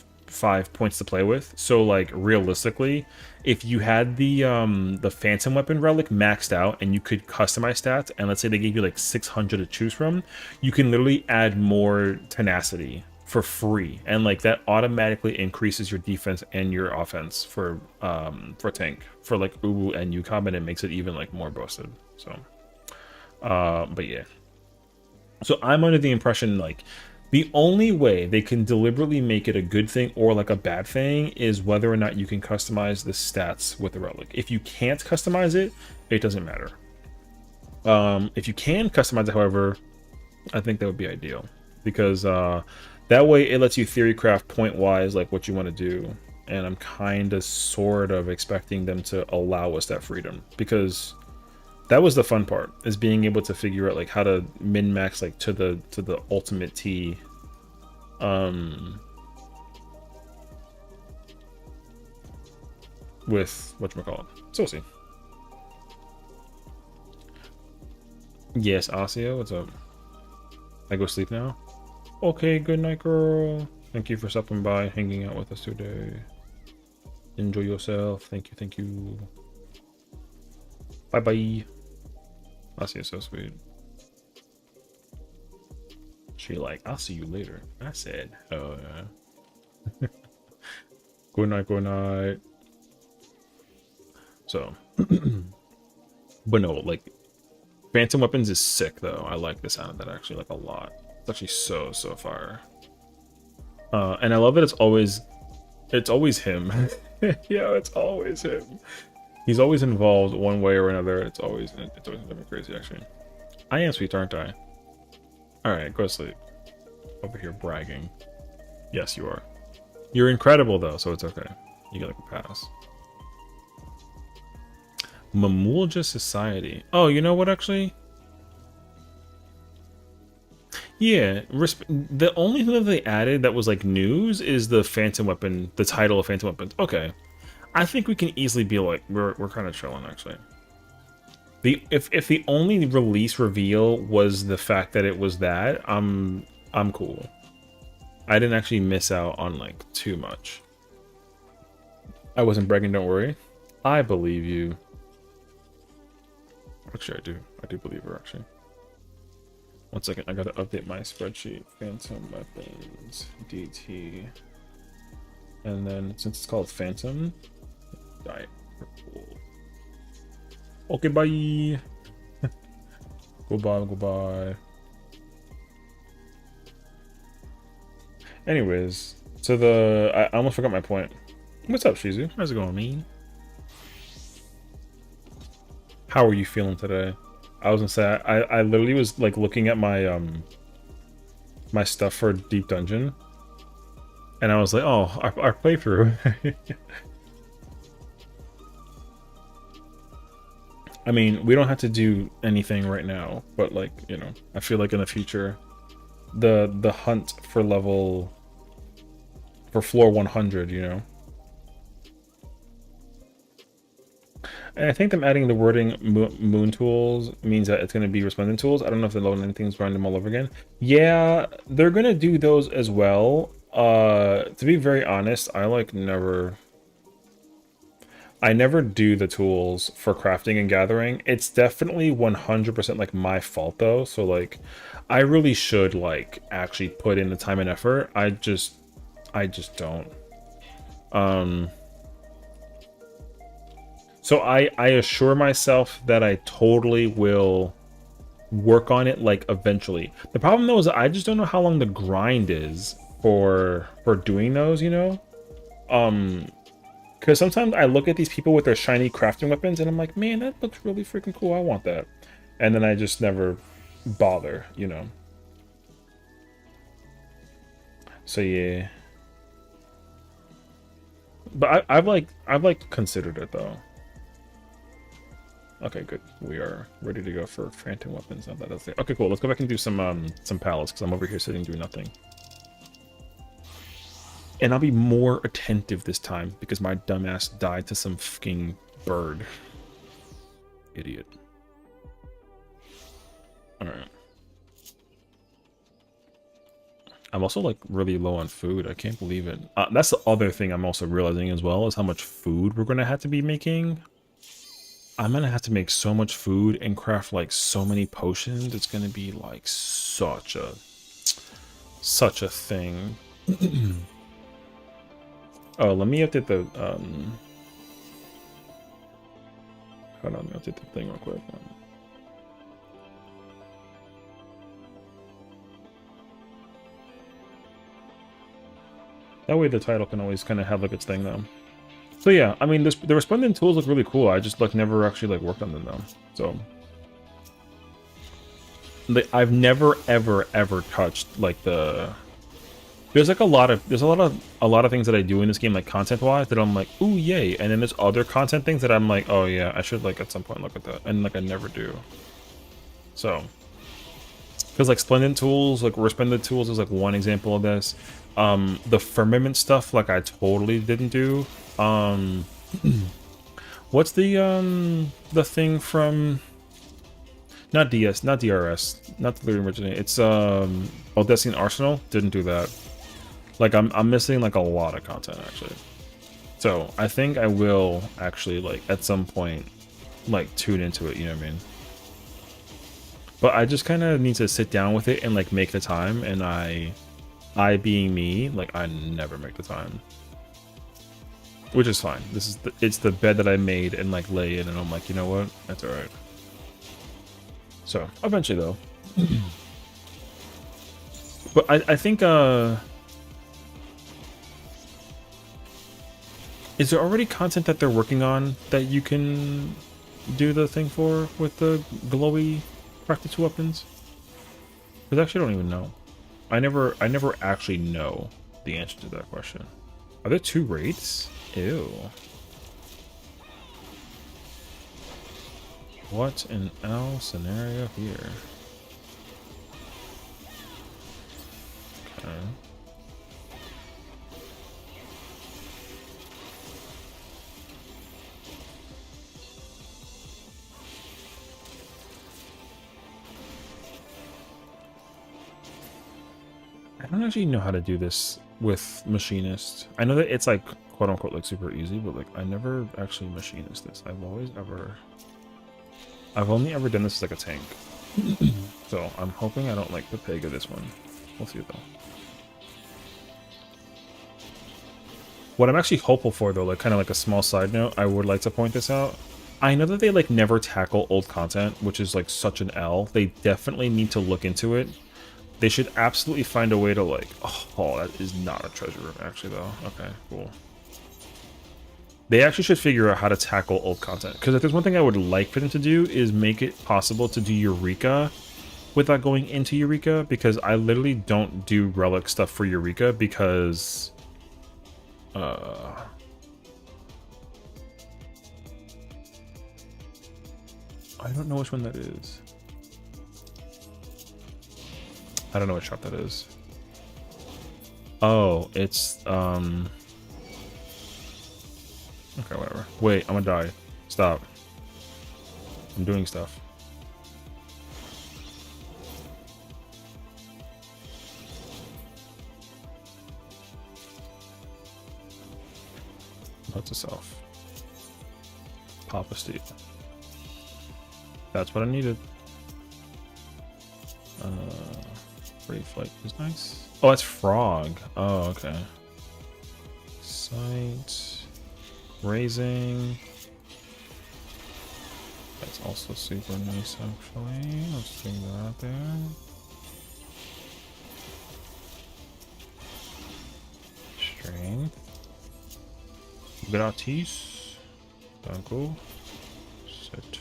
points to play with. So like realistically, if you had the Phantom Weapon relic maxed out and you could customize stats, and let's say they gave you like 600 to choose from, you can literally add more tenacity for free, and like that automatically increases your defense and your offense for tank for like Uwu and Yukab, and it makes it even like more boosted. So but yeah, so I'm under the impression like the only way they can deliberately make it a good thing or like a bad thing is whether or not you can customize the stats with the relic. If you can't customize it, it doesn't matter. If you can customize it, however, I think that would be ideal, because that way it lets you theory craft point wise like what you want to do. And I'm kind of sort of expecting them to allow us that freedom, because that was the fun part, is being able to figure out like how to min max like to the ultimate T. With whatchamacallit, Sosi. Yes, Asio, what's up? I go sleep now? Okay, good night, girl. Thank you for stopping by, hanging out with us today. Enjoy yourself. Thank you, thank you. Bye bye. Asio, so sweet. She like, I'll see you later. I said, oh yeah. Good night, good night. So, but no, like, Phantom Weapons is sick though. I like the sound of that actually like a lot. It's actually so fire. And I love that it's always him. Yeah, it's always him. He's always involved one way or another. It's always driving crazy actually. I am sweet, aren't I? Alright, go to sleep. Over here bragging. Yes, you are. You're incredible though, so it's okay. You get like a pass. Mamulja Society. Oh, you know what actually? Yeah, the only thing that they added that was like news is the Phantom Weapon, the title of Phantom Weapons. Okay, I think we can easily be like we're kind of chilling actually. If the only release reveal was the fact that it was that, I'm cool. I didn't actually miss out on like too much. I wasn't bragging, don't worry. I believe you. Actually, I do believe her actually. 1 second, I gotta update my spreadsheet. Phantom Weapons, DT. And then, since it's called Phantom, die. Okay, bye! Goodbye. Anyways, so I almost forgot my point. What's up, Shizu? How's it going, man? How are you feeling today? I was gonna say, I literally was like looking at my my stuff for Deep Dungeon, and I was like, oh, our playthrough. I mean, we don't have to do anything right now, but like, you know, I feel like in the future, the hunt for floor 100, you know. And I think them adding the wording moon tools means that it's going to be resplendent tools. I don't know if they're loading anything's running them all over again. Yeah, they're going to do those as well. To be very honest, I never do the tools for crafting and gathering. It's definitely 100% like my fault though. So like, I really should like actually put in the time and effort. I just don't. So I assure myself that I totally will work on it like eventually. The problem though is I just don't know how long the grind is for doing those, you know? Because sometimes I look at these people with their shiny crafting weapons and I'm like, man, that looks really freaking cool. I want that. And then I just never bother, you know? So yeah. But I've considered it though. Okay, good. We are ready to go for Phantom Weapons. Now that's it. Okay, cool. Let's go back and do some pallets, because I'm over here sitting doing nothing. And I'll be more attentive this time, because my dumbass died to some fucking bird. Idiot. Alright. I'm also like really low on food. I can't believe it. That's the other thing I'm also realizing as well is how much food we're gonna have to be making. I'm gonna have to make so much food and craft like so many potions. It's gonna be like such a thing. Oh, let me update the hold on, let me update the thing real quick. That way the title can always kind of have like its thing though. So yeah, I mean, the resplendent tools look really cool. I just like never actually like worked on them though. So like, I've never ever touched like the. There's like a lot of things that I do in this game like content wise that I'm like, ooh yay, and then there's other content things that I'm like, oh yeah, I should like at some point look at that, and like I never do. So because like splendid tools, like resplendent tools is like one example of this. The firmament stuff like I totally didn't do. What's the thing from not DS, not DRS, not the original. It's Odessian Arsenal. Didn't do that. Like I'm missing like a lot of content actually. So I think I will actually like at some point like tune into it, you know what I mean? But I just kind of need to sit down with it and like make the time, and I being me, like I never make the time. Which is fine. This is it's the bed that I made and like lay in, and I'm like, you know what? That's alright. So eventually though. But I think is there already content that they're working on that you can do the thing for with the glowy practice weapons? Because I actually don't even know. I never actually know the answer to that question. Are there 2 raids? Ew. What an L scenario here. Okay. I don't actually know how to do this with machinist. I know that it's like quote unquote like super easy, but like I never actually machinist this. I've only ever done this as like a tank. So I'm hoping I don't like the peg of this one. We'll see though. What I'm actually hopeful for though, like kind of like a small side note, I would like to point this out. I know that they like never tackle old content, which is like such an L. They definitely need to look into it. They should absolutely find a way to like, oh, that is not a treasure room actually though. Okay, cool. They actually should figure out how to tackle old content. Because if there's one thing I would like for them to do is make it possible to do Eureka without going into Eureka, because I literally don't do relic stuff for Eureka because I don't know which one that is. I don't know what shop that is. Oh, it's okay, whatever. Wait, I'm gonna die. Stop. I'm doing stuff. Note to self. Papa Steve. That's what I needed. Free flight is nice. Oh, it's frog. Oh, okay. Sight. Raising. That's also super nice, actually. Let's bring that out there. Strength. Gratis. Danko. Set.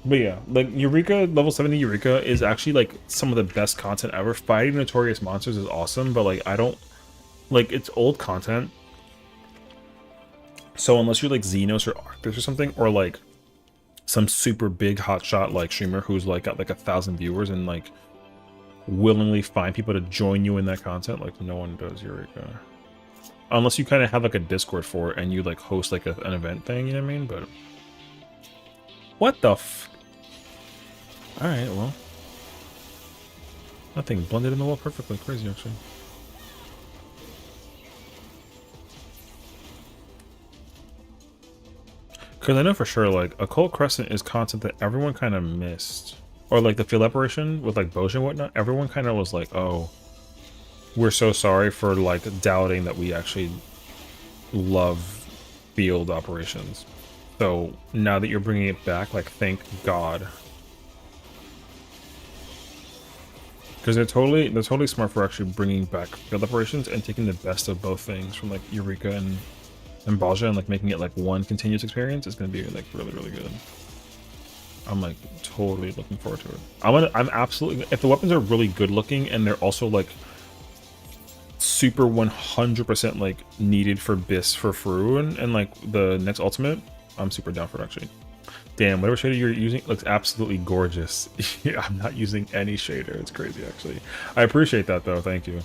But yeah, like Eureka, level 70 Eureka is actually like some of the best content ever. Fighting notorious monsters is awesome, but like I don't like it's old content. So unless you're like Xenos or Arctis or something, or like some super big hotshot like streamer who's like got like 1,000 viewers and like willingly find people to join you in that content, like no one does Eureka. Unless you kind of have like a Discord for it and you like host like an event thing, you know what I mean? But what the f? Alright, well. That thing blended in the wall perfectly. Crazy, actually. Because I know for sure, like, Occult Crescent is content that everyone kind of missed. Or, like, the field operation with, like, Boja and whatnot. Everyone kind of was like, oh, we're so sorry for, like, doubting that we actually love field operations. So, now that you're bringing it back, like, thank God. Because they're totally smart for actually bringing back field operations and taking the best of both things from, like, Eureka and Baja and like making it like one continuous experience is going to be like really good. I'm like totally looking forward to it. I'm absolutely, if the weapons are really good looking and they're also like super 100% like needed for BIS for Fru and like the next ultimate, I'm super down for it actually. Damn, whatever shader you're using looks absolutely gorgeous. Yeah, I'm not using any shader. It's crazy actually. I appreciate that though. Thank you.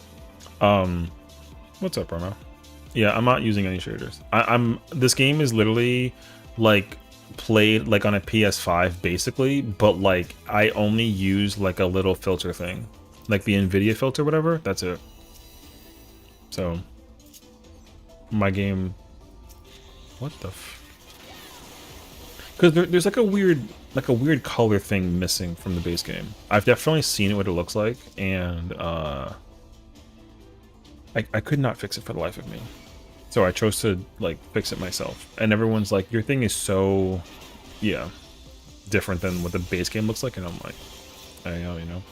What's up, Rama? Yeah, I'm not using any shaders. This game is literally like played like on a PS5 basically, but like I only use like a little filter thing, like the NVIDIA filter, whatever. That's it. So my game, what the? Because there's like a weird color thing missing from the base game. I've definitely seen what it looks like, and I could not fix it for the life of me. So I chose to like fix it myself. And everyone's like, your thing is so, yeah, different than what the base game looks like. And I'm like, I know, you know.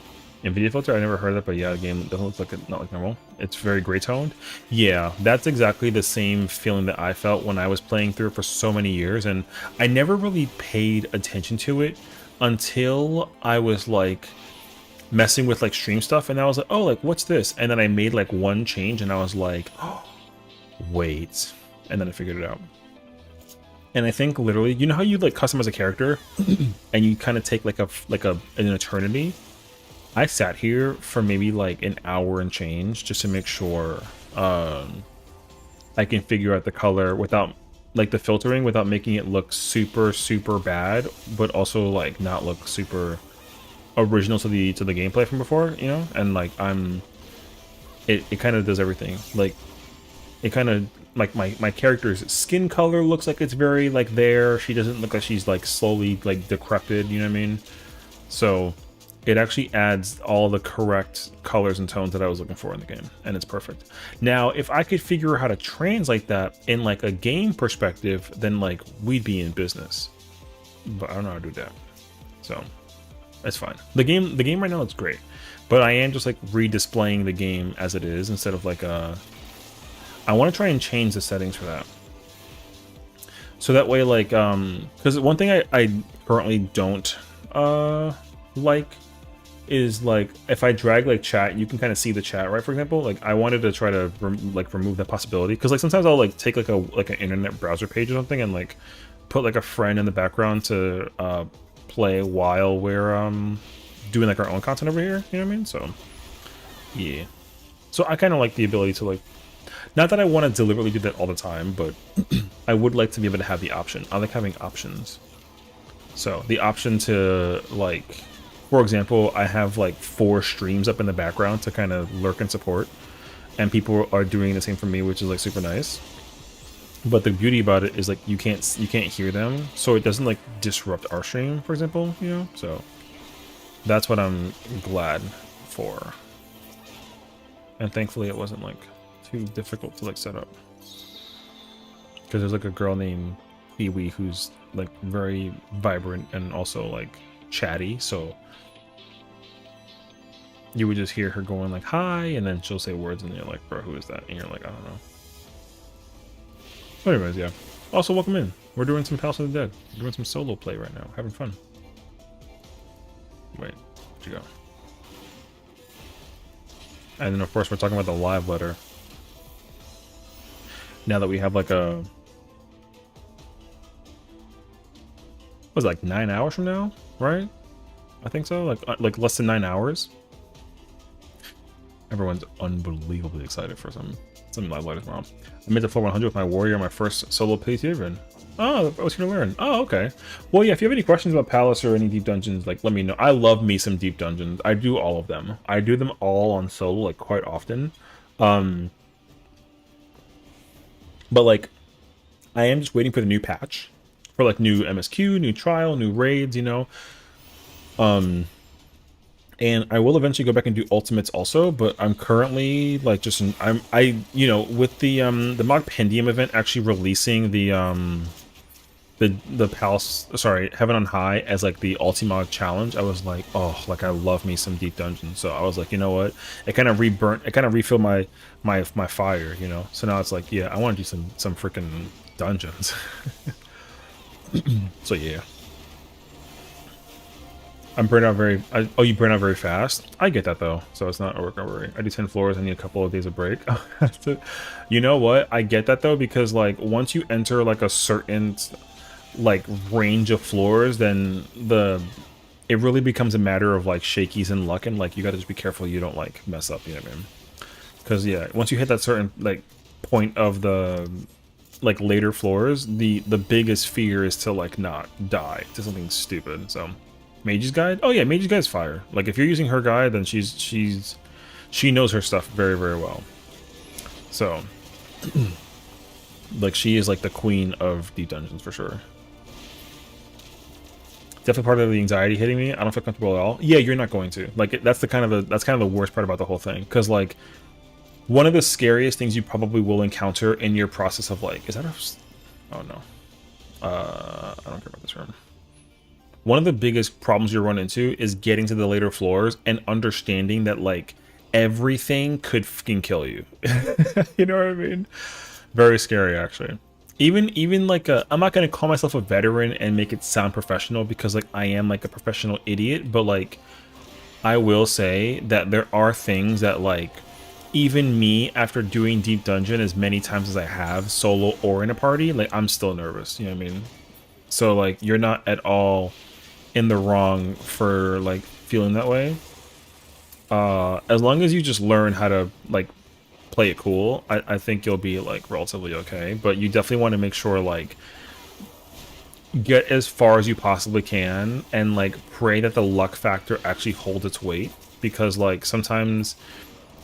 NVIDIA filter, I never heard of it, but yeah, the game doesn't look like it, not like normal. It's very gray toned. Yeah, that's exactly the same feeling that I felt when I was playing through it for so many years. And I never really paid attention to it until I was like messing with like stream stuff, and I was like, oh, like what's this? And then I made like one change and I was like, oh, wait, and then I figured it out. And I think literally, you know how you like customize a character and you kind of take like an eternity? I sat here for maybe like an hour and change just to make sure I can figure out the color without like the filtering, without making it look super bad, but also like not look super original to the gameplay from before, you know. And like it kind of does everything. Like it kind of like my character's skin color looks like it's very like there. She doesn't look like she's like slowly like decrepit, you know what I mean? So it actually adds all the correct colors and tones that I was looking for in the game, and it's perfect. Now, if I could figure out how to translate that in like a game perspective, then like we'd be in business. But I don't know how to do that. So it's fine. The game right now looks great, but I am just like redisplaying the game as it is instead of like I want to try and change the settings for that. So that way, like, because one thing I currently don't like is like if I drag like chat, you can kind of see the chat, right? For example, like I wanted to try to remove that possibility, because like sometimes I'll like take like an internet browser page or something and like put like a friend in the background to play while we're doing like our own content over here, you know what I mean? So yeah, so I kind of like the ability to like, not that I want to deliberately do that all the time, but I would like to be able to have the option. I like having options. So the option to like, for example, I have like 4 streams up in the background to kind of lurk and support, and people are doing the same for me, which is like super nice. But the beauty about it is like you can't hear them, so it doesn't like disrupt our stream, for example, you know. So that's what I'm glad for, and thankfully it wasn't like too difficult to like set up, because there's like a girl named Kiwi who's like very vibrant and also like chatty, so you would just hear her going like hi, and then she'll say words and you're like, bro, who is that? And you're like, I don't know. But anyways, yeah, also welcome in. We're doing some Palace of the Dead. We're doing some solo play right now, having fun. Wait, where'd you go? And then of course we're talking about the live letter. Now that we have like a, was it like 9 hours from now, right? I think so, like less than 9 hours. Everyone's unbelievably excited for some live letters tomorrow. I made the floor 100 with my warrior, my first solo POTD run. Oh, I was here to learn. Oh, okay. Well, yeah, if you have any questions about Palace or any deep dungeons, like, let me know. I love me some deep dungeons. I do all of them. I do them all on solo, like, quite often. Um, but, like, I am just waiting for the new patch. For, like, new MSQ, new trial, new raids, you know? And I will eventually go back and do ultimates also, but I'm currently, like, just... you know, with the Mod Pendium event actually releasing the Palace, sorry, Heaven on High as like the Ultimog challenge, I was like, oh, like I love me some deep dungeons. So I was like, you know what? It kind of refilled my fire, you know. So now it's like, yeah, I want to do some freaking dungeons. So yeah, I'm burnt out oh, you burn out very fast. I get that though, so it's not a worry. I do 10 floors. I need a couple of days of break. You know what? I get that though, because like once you enter like a certain like range of floors, then it really becomes a matter of like shakies and luck, and like you got to just be careful you don't like mess up, you know what I mean? Because yeah, once you hit that certain like point of the like later floors, the biggest fear is to like not die to something stupid. So Mage's Guide, oh yeah, Mage's Guide's fire. Like if you're using her guide, then she knows her stuff very, very well. So like she is like the queen of deep dungeons for sure. Definitely part of the anxiety hitting me. I don't feel comfortable at all. Yeah, you're not going to. Like that's kind of the worst part about the whole thing. Because like one of the scariest things you probably will encounter in your process of like, is that a... Oh no. I don't care about this room. One of the biggest problems you run into is getting to the later floors and understanding that like everything could fucking kill you. You know what I mean? Very scary actually. Even like I'm not gonna call myself a veteran and make it sound professional, because like I am like a professional idiot, but like I will say that there are things that like even me, after doing deep dungeon as many times as I have solo or in a party, like I'm still nervous, you know what I mean? So like you're not at all in the wrong for like feeling that way. As long as you just learn how to like play it cool, I think you'll be like relatively okay. But you definitely want to make sure like get as far as you possibly can and like pray that the luck factor actually holds its weight, because like sometimes,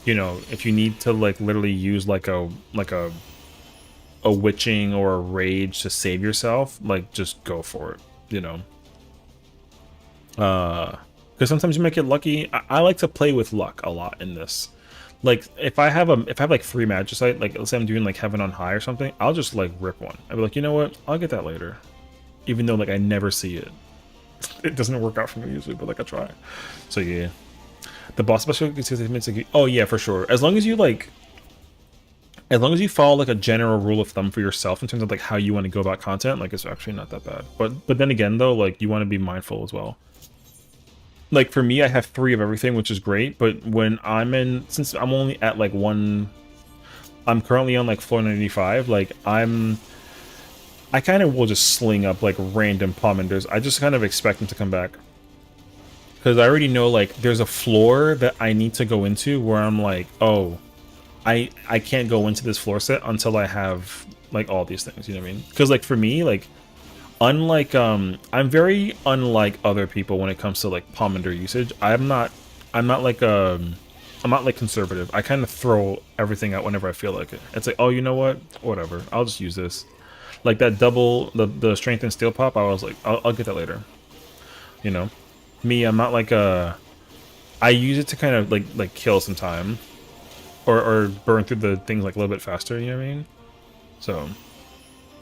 you know, if you need to like literally use like a witching or a rage to save yourself, like just go for it, you know. Because sometimes you might get lucky. I like to play with luck a lot in this. Like if I have like 3 magicite, like let's say I'm doing like Heaven on High or something, I'll just like rip one. I'll be like, you know what, I'll get that later, even though like I never see it. It doesn't work out for me usually, but like I try. So yeah, the boss special gets 6 minutes. Like, oh yeah, for sure. As long as you follow like a general rule of thumb for yourself in terms of like how you want to go about content, like it's actually not that bad. But then again though, like you want to be mindful as well. Like for me, I have 3 of everything, which is great, but when since I'm only at like I'm currently on like floor 95, like I kind of will just sling up like random pommanders. I just kind of expect them to come back, because I already know like there's a floor that I need to go into where I'm like, oh, I can't go into this floor set until I have like all these things, you know what I mean? Because like for me, like unlike I'm very unlike other people when it comes to like pomander usage. I'm not like conservative. I kind of throw everything out whenever I feel like it. It's like, oh, you know what, whatever, I'll just use this. Like that double the strength and steel pop, I was like, I'll get that later, you know. Me, I'm not like I use it to kind of like kill some time or burn through the things like a little bit faster, you know what I mean? So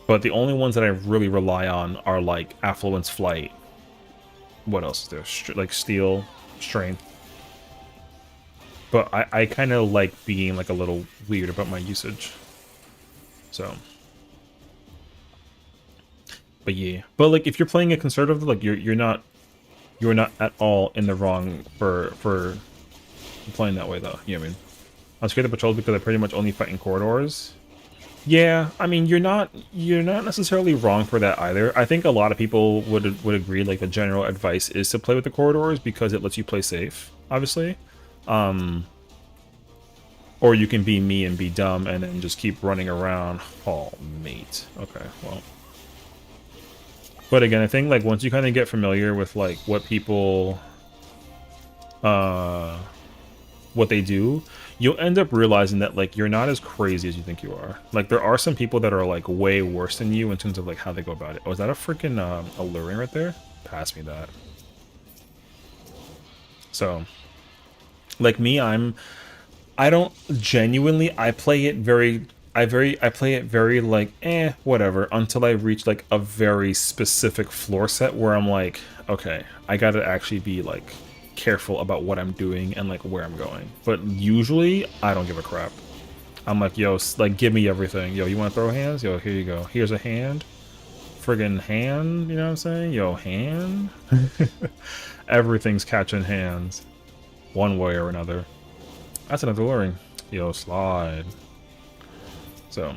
but the only ones that I really rely on are like Affluence, Flight. What else is there? Like Steel, Strength. But I kind of like being like a little weird about my usage. So. But yeah. But like if you're playing a conservative, like you're not at all in the wrong for playing that way though. You know what I mean? I'm scared of patrols because I pretty much only fight in corridors. Yeah, I mean you're not necessarily wrong for that either. I think a lot of people would agree like the general advice is to play with the corridors because it lets you play safe, obviously. Or you can be me and be dumb and then just keep running around. Oh, mate. Okay, well. But again, I think like once you kind of get familiar with like what people what they do, you'll end up realizing that like you're not as crazy as you think you are. Like there are some people that are like way worse than you in terms of like how they go about it. Oh, is that a freaking alluring right there? Pass me that. So like me, I don't genuinely, I play it very I play it very like whatever until I reach like a very specific floor set where I'm like, okay, I gotta actually be like careful about what I'm doing and like where I'm going. But usually I don't give a crap. I'm like, yo, like give me everything. Yo, you want to throw hands? Yo, here you go. Here's a hand. Friggin' hand, you know what I'm saying? Yo, hand. Everything's catching hands one way or another. That's another luring. Yo, slide. So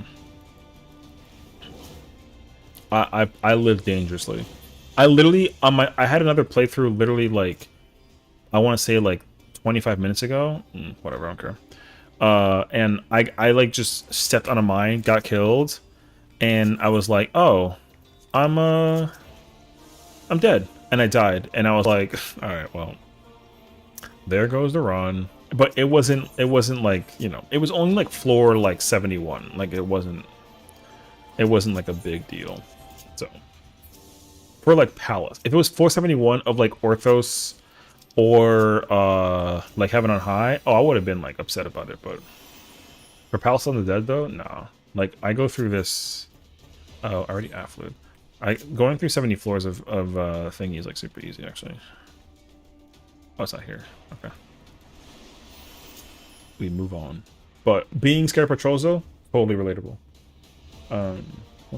I live dangerously. I literally I had another playthrough literally like I want to say like 25 minutes ago. Whatever, I don't care. And I like just stepped on a mine, got killed, and I was like, oh, I'm dead, and I died, and I was like, all right, well, there goes the run. But it wasn't like, you know, it was only like floor like 71. Like it wasn't like a big deal. So for like Palace, if it was 471 of like Orthos or like Heaven on High, oh, I would have been like upset about it. But for Palace on the Dead though, nah. Like I go through this. Oh, I already afflued. Going through 70 floors of thingy is like super easy actually. Oh, it's not here. Okay. We move on. But being scared of patrols though, totally relatable. 1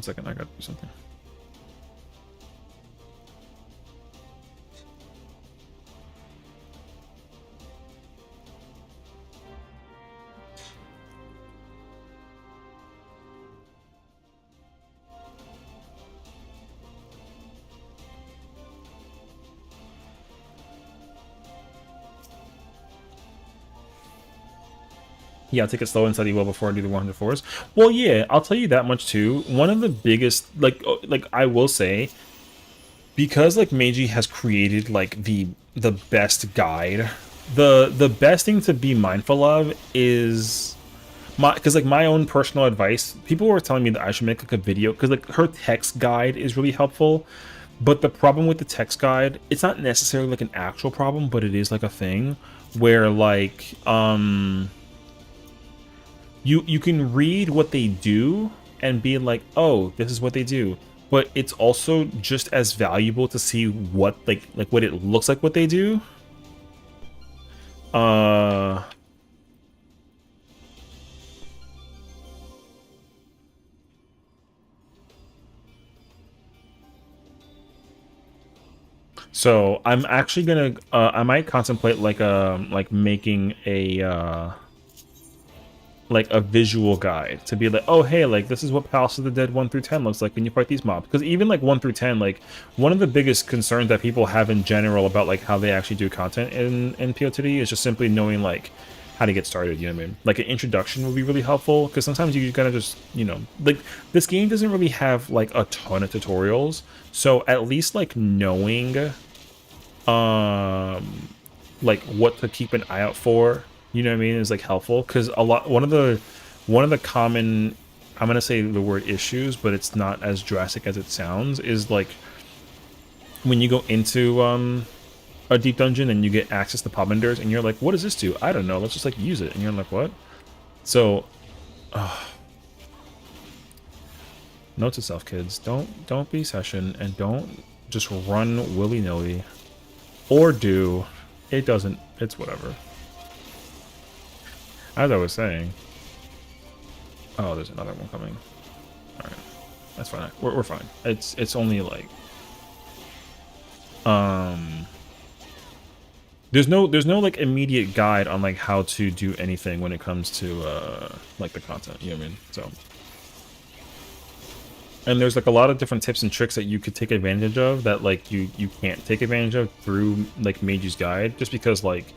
second, I gotta do something. Yeah, I'll take it slow and study well before I do the 104s. Well, yeah, I'll tell you that much too. One of the biggest, like I will say, because like Meiji has created like the best guide, the best thing to be mindful of is because like my own personal advice. People were telling me that I should make like a video because like her text guide is really helpful. But the problem with the text guide, it's not necessarily like an actual problem, but it is like a thing where like you can read what they do and be like, oh, this is what they do. But it's also just as valuable to see what like what it looks like what they do. So I'm actually gonna I might contemplate like making a like a visual guide to be like, oh hey, like this is what Palace of the Dead 1 through 10 looks like when you fight these mobs. Because even like 1 through 10, like one of the biggest concerns that people have in general about like how they actually do content in POTD is just simply knowing like how to get started, you know what I mean? Like an introduction would be really helpful because sometimes you gotta just, you know, like this game doesn't really have like a ton of tutorials, so at least like knowing like what to keep an eye out for, you know what I mean, is like helpful. Because one of the common, I'm gonna say the word issues, but it's not as drastic as it sounds, is like when you go into a deep dungeon and you get access to Pommanders and you're like, what does this do? I don't know, let's just like use it, and you're like, what? So note to self, kids, don't be Sessiion and don't just run willy-nilly. Or do. It doesn't. It's whatever. As I was saying. Oh, there's another one coming. Alright. That's fine. We're fine. It's only like... There's no like immediate guide on like how to do anything when it comes to like the content, you know what I mean? So... And there's like a lot of different tips and tricks that you could take advantage of that like you can't take advantage of through like Meiji's guide, just because like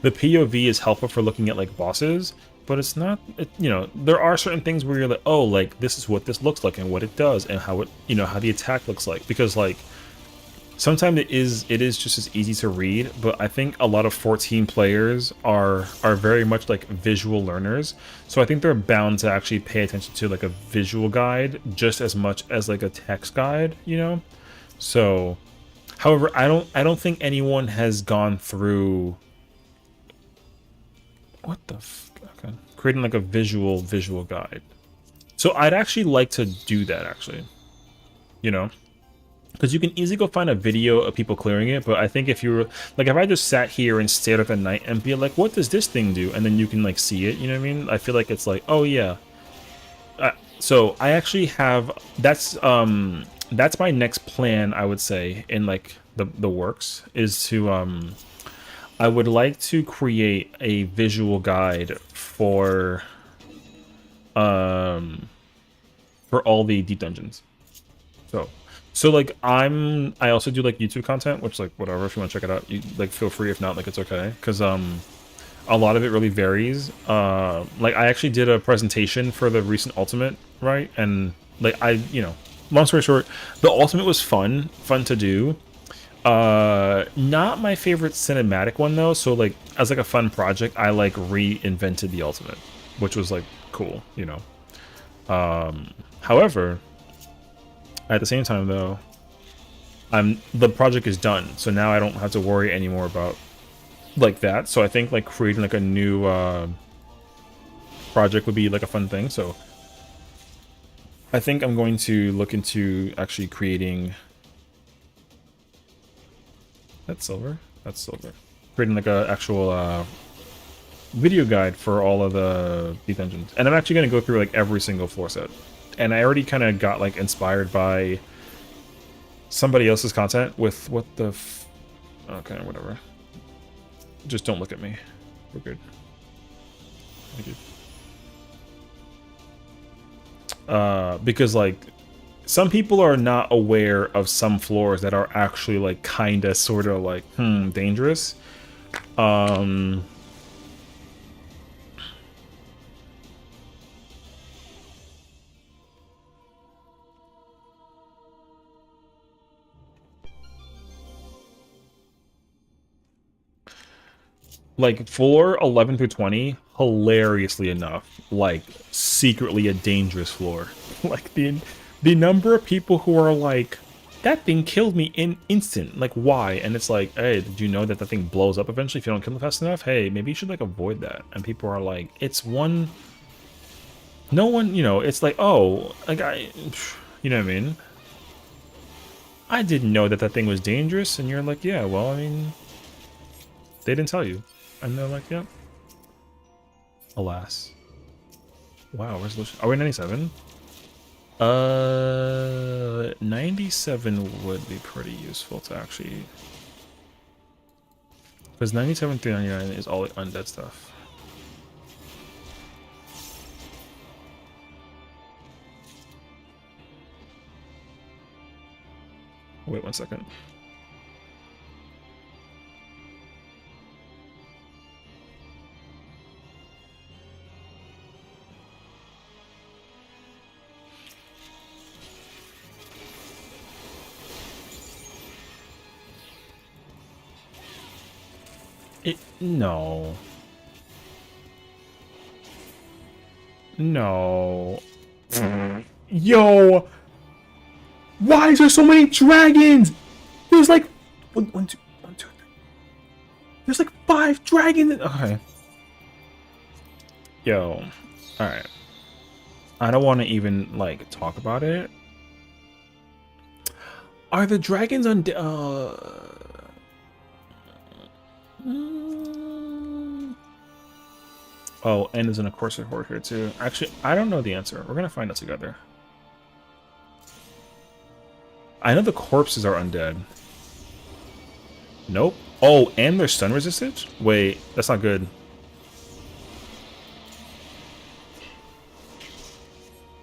the POV is helpful for looking at like bosses, but it's not, you know, there are certain things where you're like, oh, like, this is what this looks like and what it does and how it, you know, how the attack looks like. Because, like, sometimes it is just as easy to read, but I think a lot of 14 players are very much like visual learners. So I think they're bound to actually pay attention to like a visual guide just as much as like a text guide, you know? So, however, I don't think anyone has gone through what the okay, creating like a visual guide. So I'd actually like to do that actually, you know? Because you can easily go find a video of people clearing it, but I think if you were like, if I just sat here and stared up at night and be like, what does this thing do? And then you can like see it, you know what I mean? I feel like it's like, oh yeah. So I actually have, that's my next plan, I would say, in like the works, is to I would like to create a visual guide for all the deep dungeons. So like I also do like YouTube content, which like whatever, if you want to check it out, you like feel free. If not, like it's okay, because a lot of it really varies. Like I actually did a presentation for the recent Ultimate, right? And like you know, long story short, the Ultimate was fun to do. Not my favorite cinematic one though. So like as like a fun project, I like reinvented the Ultimate, which was like cool, you know. However, at the same time though, the project is done, so now I don't have to worry anymore about like that. So I think like creating like a new project would be like a fun thing. So I think I'm going to look into actually creating that's silver. Creating like a actual video guide for all of the deep engines, and I'm actually going to go through like every single floor set. And I already kind of got like inspired by somebody else's content with what the okay, whatever. Just don't look at me. We're good. Thank you. Because like some people are not aware of some floors that are actually like kind of sort of like dangerous. Like floor 11 through 20, hilariously enough, like secretly a dangerous floor. Like the number of people who are like, that thing killed me in instant. Like why? And it's like, hey, did you know that the thing blows up eventually if you don't kill it fast enough? Hey, maybe you should like avoid that. And people are like, it's one. No one, you know, it's like, oh, like you know what I mean? I didn't know that that thing was dangerous, and you're like, yeah, well, I mean, they didn't tell you. And they're like, yep. Alas. Wow, resolution. Are we 97? 97 would be pretty useful to actually... Because 97 through 99 is all undead stuff. Wait 1 second. No. No. Yo! Why is there so many dragons? There's like one, two, three. There's like 5 dragons. Okay. Yo. Alright. I don't want to even like talk about it. Are the dragons on Oh, and there's an accursed horde here too. Actually, I don't know the answer. We're gonna find out together. I know the corpses are undead. Nope. Oh, and they're stun resistant? Wait, that's not good.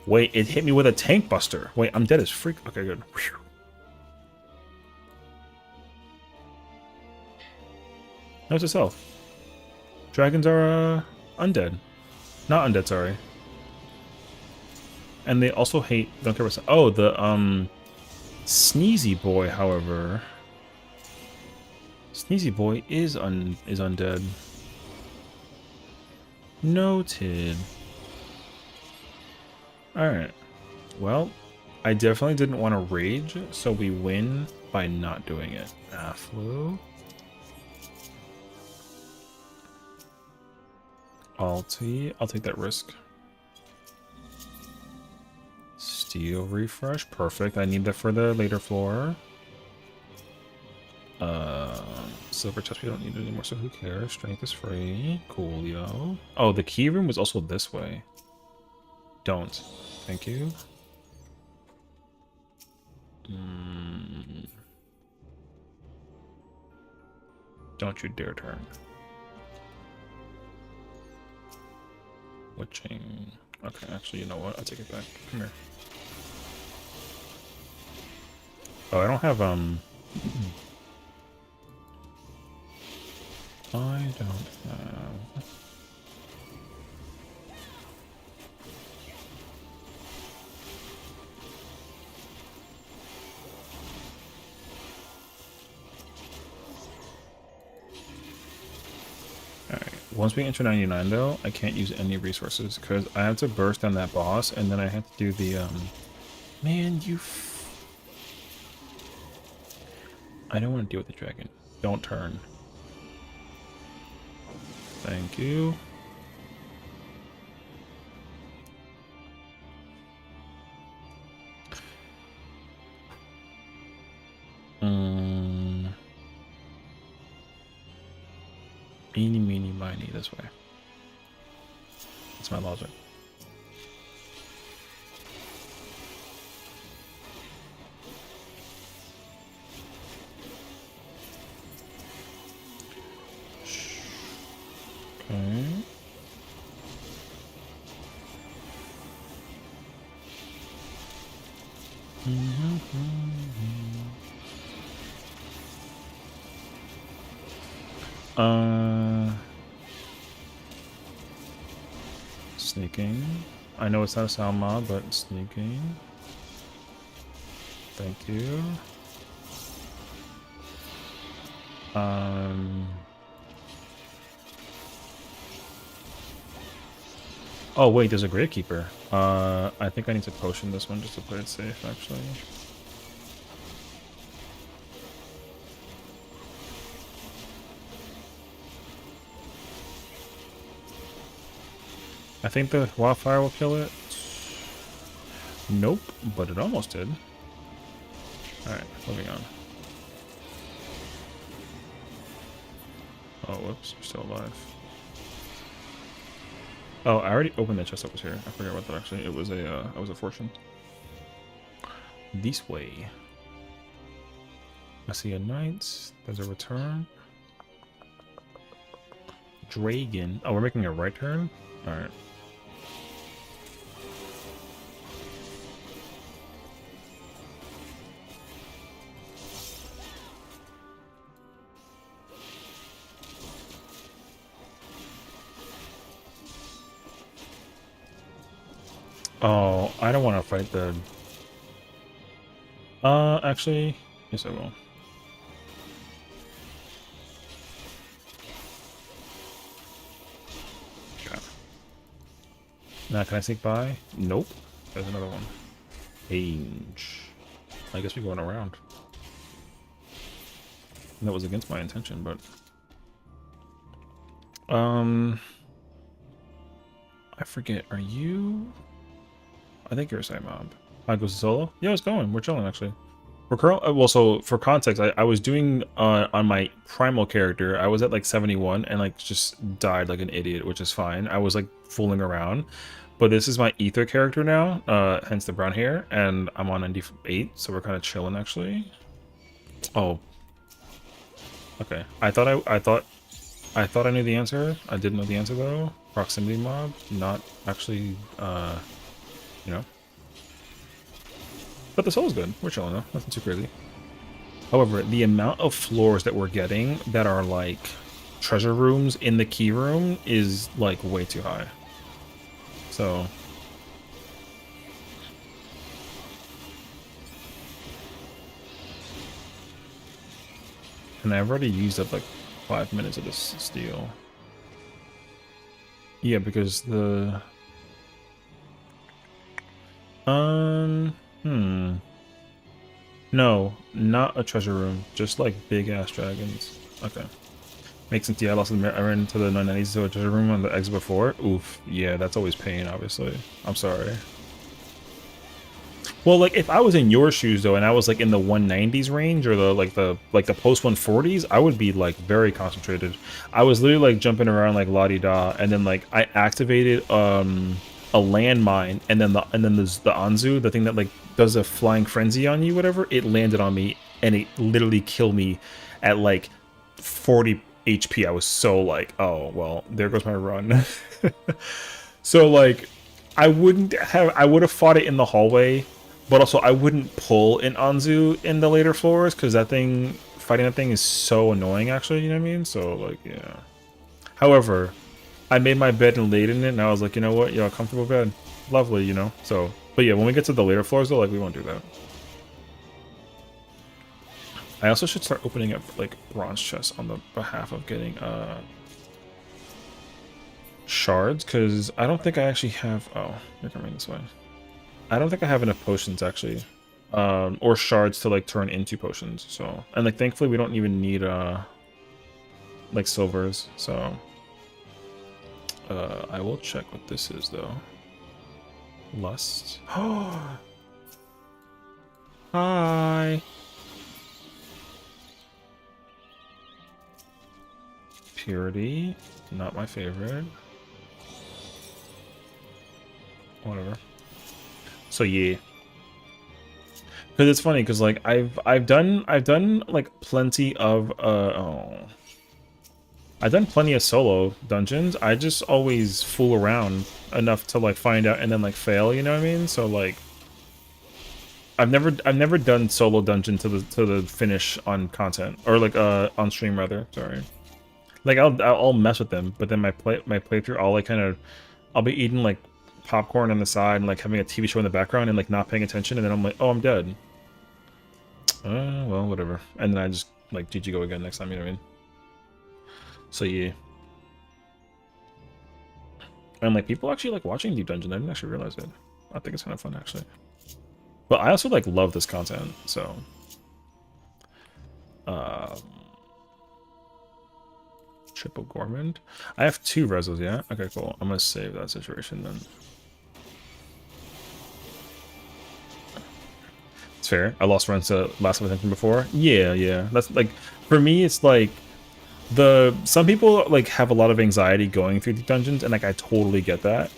Wait, it hit me with a tank buster. Wait, I'm dead as freak. Okay, good. Whew. Notice yourself. Dragons are undead. Not undead, sorry. And they also hate, don't care about, oh, the, Sneezy Boy, however. Sneezy Boy is undead. Noted. Alright. Well, I definitely didn't want to rage, so we win by not doing it. Afflu. Alti. I'll take that risk. Steel refresh. Perfect. I need that for the later floor. Silver chest we don't need it anymore, so who cares? Strength is free. Coolio. Oh, the key room was also this way. Don't. Thank you. Don't you dare turn. Witching. Okay, actually, you know what? I'll take it back. Come here. Oh, I don't have, I don't have... Alright, once we enter 99 though, I can't use any resources because I have to burst down that boss and then I have to do the, Man, you I don't want to deal with the dragon. Don't turn. Thank you. Eeny, meeny, miny, this way. That's my logic. Okay. Sneaking. I know it's not a sound mob, but sneaking. Thank you. Oh wait, there's a Gravekeeper. I think I need to potion this one just to play it safe, actually. I think the wildfire will kill it. Nope, but it almost did. Alright, moving on. Oh, whoops, you're still alive. Oh, I already opened the chest that was here. I forgot about that actually. It was a fortune. This way. I see a knight. There's a return. Dragon. Oh, we're making a right turn? Alright. Oh, I don't want to fight the... actually, yes I will. Okay. Now, can I sneak by? Nope. There's another one. Change. I guess we're going around. That was against my intention, but... I forget, are you... I think you're a side mob. I go solo? Yeah, it's going. We're chilling, actually. We're currently... Well, so, for context, I was doing, on my primal character, I was at, like, 71, and, like, just died like an idiot, which is fine. I was, like, fooling around. But this is my ether character now, hence the brown hair, and I'm on 98, so we're kind of chilling, actually. Oh. Okay. I thought I knew the answer. I didn't know the answer, though. Proximity mob, not actually, you know. But the soul's good. We're chilling though. Nothing too crazy. However, the amount of floors that we're getting that are like treasure rooms in the key room is like way too high. So, and I've already used up like 5 minutes of this steel. Yeah, because the hmm. No, not a treasure room. Just like big ass dragons. Okay. Makes sense. Yeah, I lost the I ran into the 990s to a treasure room on the exit before. Oof. Yeah, that's always pain, obviously. I'm sorry. Well, like if I was in your shoes though, and I was like in the 190s range or the post 140s, I would be like very concentrated. I was literally like jumping around like la di da, and then like I activated a landmine, and then there's the Anzu, the thing that like does a flying frenzy on you, whatever. It landed on me, and it literally killed me at like 40 HP. I was so like, oh well, there goes my run. So like, I would have fought it in the hallway, but also I wouldn't pull an Anzu in the later floors because fighting that thing is so annoying. Actually, you know what I mean? So like, yeah. However, I made my bed and laid in it, and I was like, you know what? Yeah, comfortable bed, lovely, you know. So, but yeah, when we get to the later floors though, like we won't do that. I also should start opening up like bronze chests on the behalf of getting shards, because I don't think I actually have. Oh, you're coming this way. I don't think I have enough potions actually, or shards to like turn into potions. So, and like thankfully we don't even need like silvers. So, I will check what this is though. Lust. Hi. Purity, not my favorite. Whatever. So yeah, because it's funny because like I've done like plenty of I've done plenty of solo dungeons. I just always fool around enough to like find out and then like fail. You know what I mean? So like I've never done solo dungeon to the finish on content or like on stream rather. Sorry. Like I'll mess with them, but then my playthrough I'll like I'll be eating like popcorn on the side and like having a TV show in the background and like not paying attention, and then I'm like, oh, I'm dead. Well, whatever. And then I just like GG go again next time, you know what I mean? So yeah. And like people actually like watching Deep Dungeon. I didn't actually realize it. I think it's kind of fun actually. But I also like love this content, so triple gourmand. I have 2 resos, yeah? Okay, cool. I'm gonna save that situation then. It's fair. I lost runs to last of attention before. Yeah. That's like, for me, it's like some people like have a lot of anxiety going through the dungeons, and like I totally get that.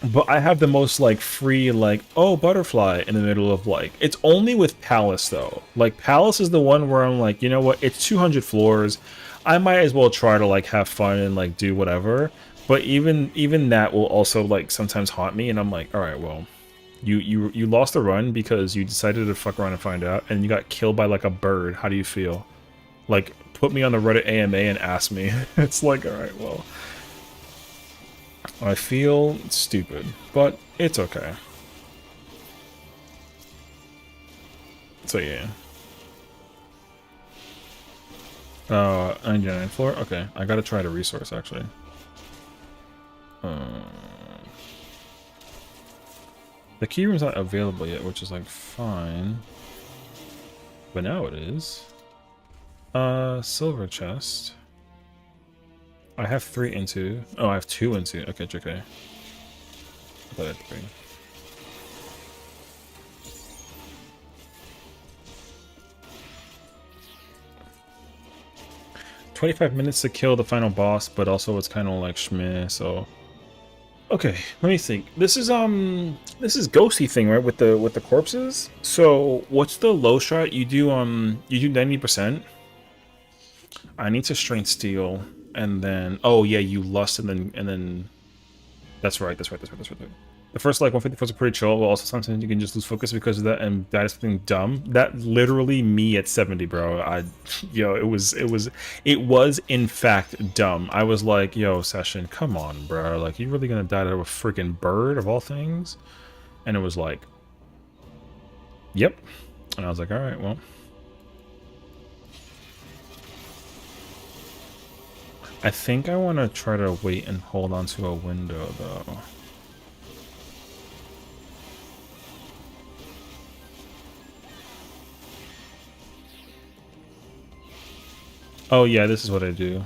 But I have the most like free like, oh, butterfly in the middle of like, it's only with Palace though. Like Palace is the one where I'm like, you know what, it's 200 floors. I might as well try to like have fun and like do whatever. But even that will also like sometimes haunt me, and I'm like, all right, well, you lost the run because you decided to fuck around and find out, and you got killed by like a bird. How do you feel? Like, put me on the Reddit AMA and ask me. It's like, all right, well, I feel stupid, but it's okay. So yeah. 99th floor? Okay, I gotta try the resource actually. The key room's not available yet, which is like fine. But now it is. Silver chest. I have 3 into. Oh, I have 2 into. Okay, JK. I thought I had 3. "25 minutes to kill the final boss, but also it's kind of like shmeh, so." Okay, let me think. This is ghosty thing, right? With the corpses. So what's the low shot? You do 90%. I need to strength steel, and then oh yeah, you lust, and then that's right. The first like 150 was pretty chill, but also sometimes you can just lose focus because of that, and that is something dumb. That literally me at 70, bro. Yo, it was in fact dumb. I was like, yo, Session, come on, bro. Like, you really gonna die to a freaking bird of all things? And it was like, yep. And I was like, all right, well. I think I want to try to wait and hold onto a window, though. Oh, yeah, this is what I do.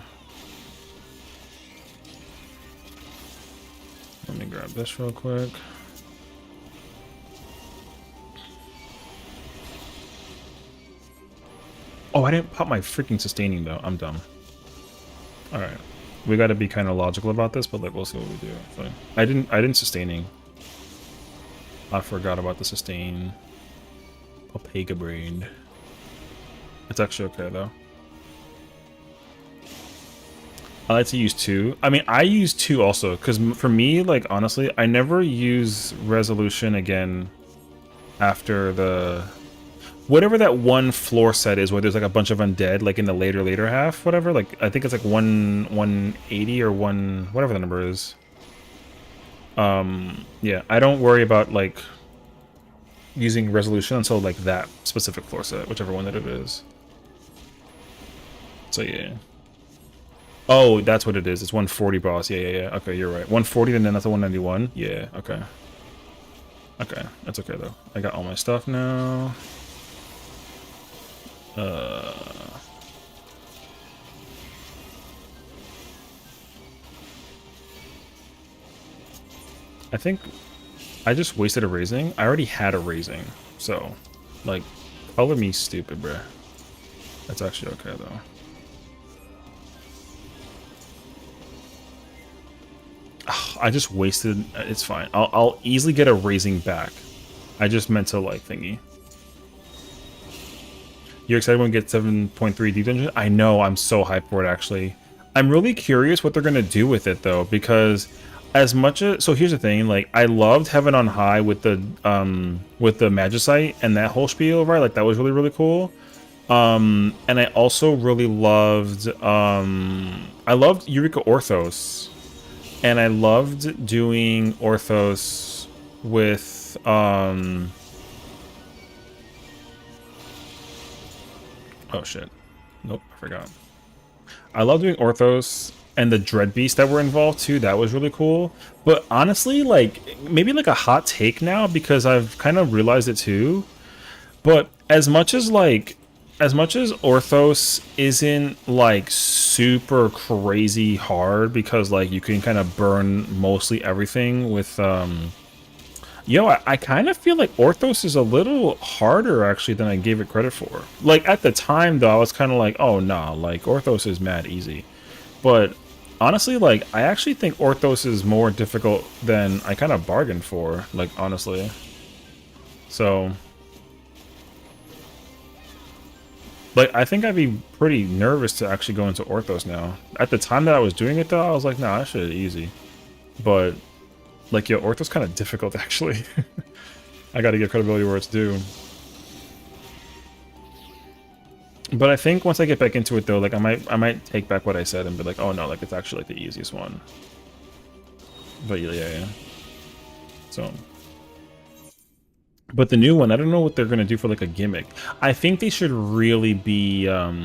Let me grab this real quick. Oh, I didn't pop my freaking sustaining, though. I'm dumb. Alright. We gotta be kind of logical about this, but like, we'll see what we do. So, I didn't sustaining. I forgot about the sustain. Opega brain. It's actually okay, though. I like to use 2. I mean, I use 2 also, because for me, like, honestly, I never use resolution again after the... Whatever that one floor set is where there's like a bunch of undead, like in the later half, whatever. Like, I think it's like 180 or 1... whatever the number is. Yeah, I don't worry about, like, using resolution until, like, that specific floor set, whichever one that it is. So, yeah. Oh, that's what it is. It's 140 boss. Yeah. Okay, you're right. 140 and then that's a 191. Yeah, okay. Okay, that's okay though. I got all my stuff now. I think I just wasted a raising. I already had a raising, so like, color me stupid, bruh. That's actually okay though. I just wasted. It's fine. I'll easily get a raising back. I just meant to like thingy. You're excited when we get 7.3 deep dungeon? I know. I'm so hyped for it. Actually, I'm really curious what they're gonna do with it though, because as much as so here's the thing. Like, I loved Heaven on High with the Magicite and that whole spiel, right? Like, that was really cool. And I also really loved I loved Eureka Orthos. And I loved doing Orthos with, oh shit. Nope, I forgot. I love doing Orthos and the Dread Beast that were involved too. That was really cool. But honestly, like, maybe like a hot take now, because I've kind of realized it too. But as much as Orthos isn't like super crazy hard, because like you can kind of burn mostly everything with I kind of feel like Orthos is a little harder actually than I gave it credit for. Like, at the time though, I was kind of like, oh nah, like Orthos is mad easy. But honestly, like, I actually think Orthos is more difficult than I kind of bargained for, like, honestly. So like, I think I'd be pretty nervous to actually go into Orthos now. At the time that I was doing it, though, I was like, nah, that shit is easy. But, like, yo, Orthos kind of difficult, actually. I gotta give credibility where it's due. But I think once I get back into it, though, like, I might take back what I said and be like, oh, no, like, it's actually, like, the easiest one. But, yeah. So... But the new one, I don't know what they're going to do for, like, a gimmick. I think they should really be, what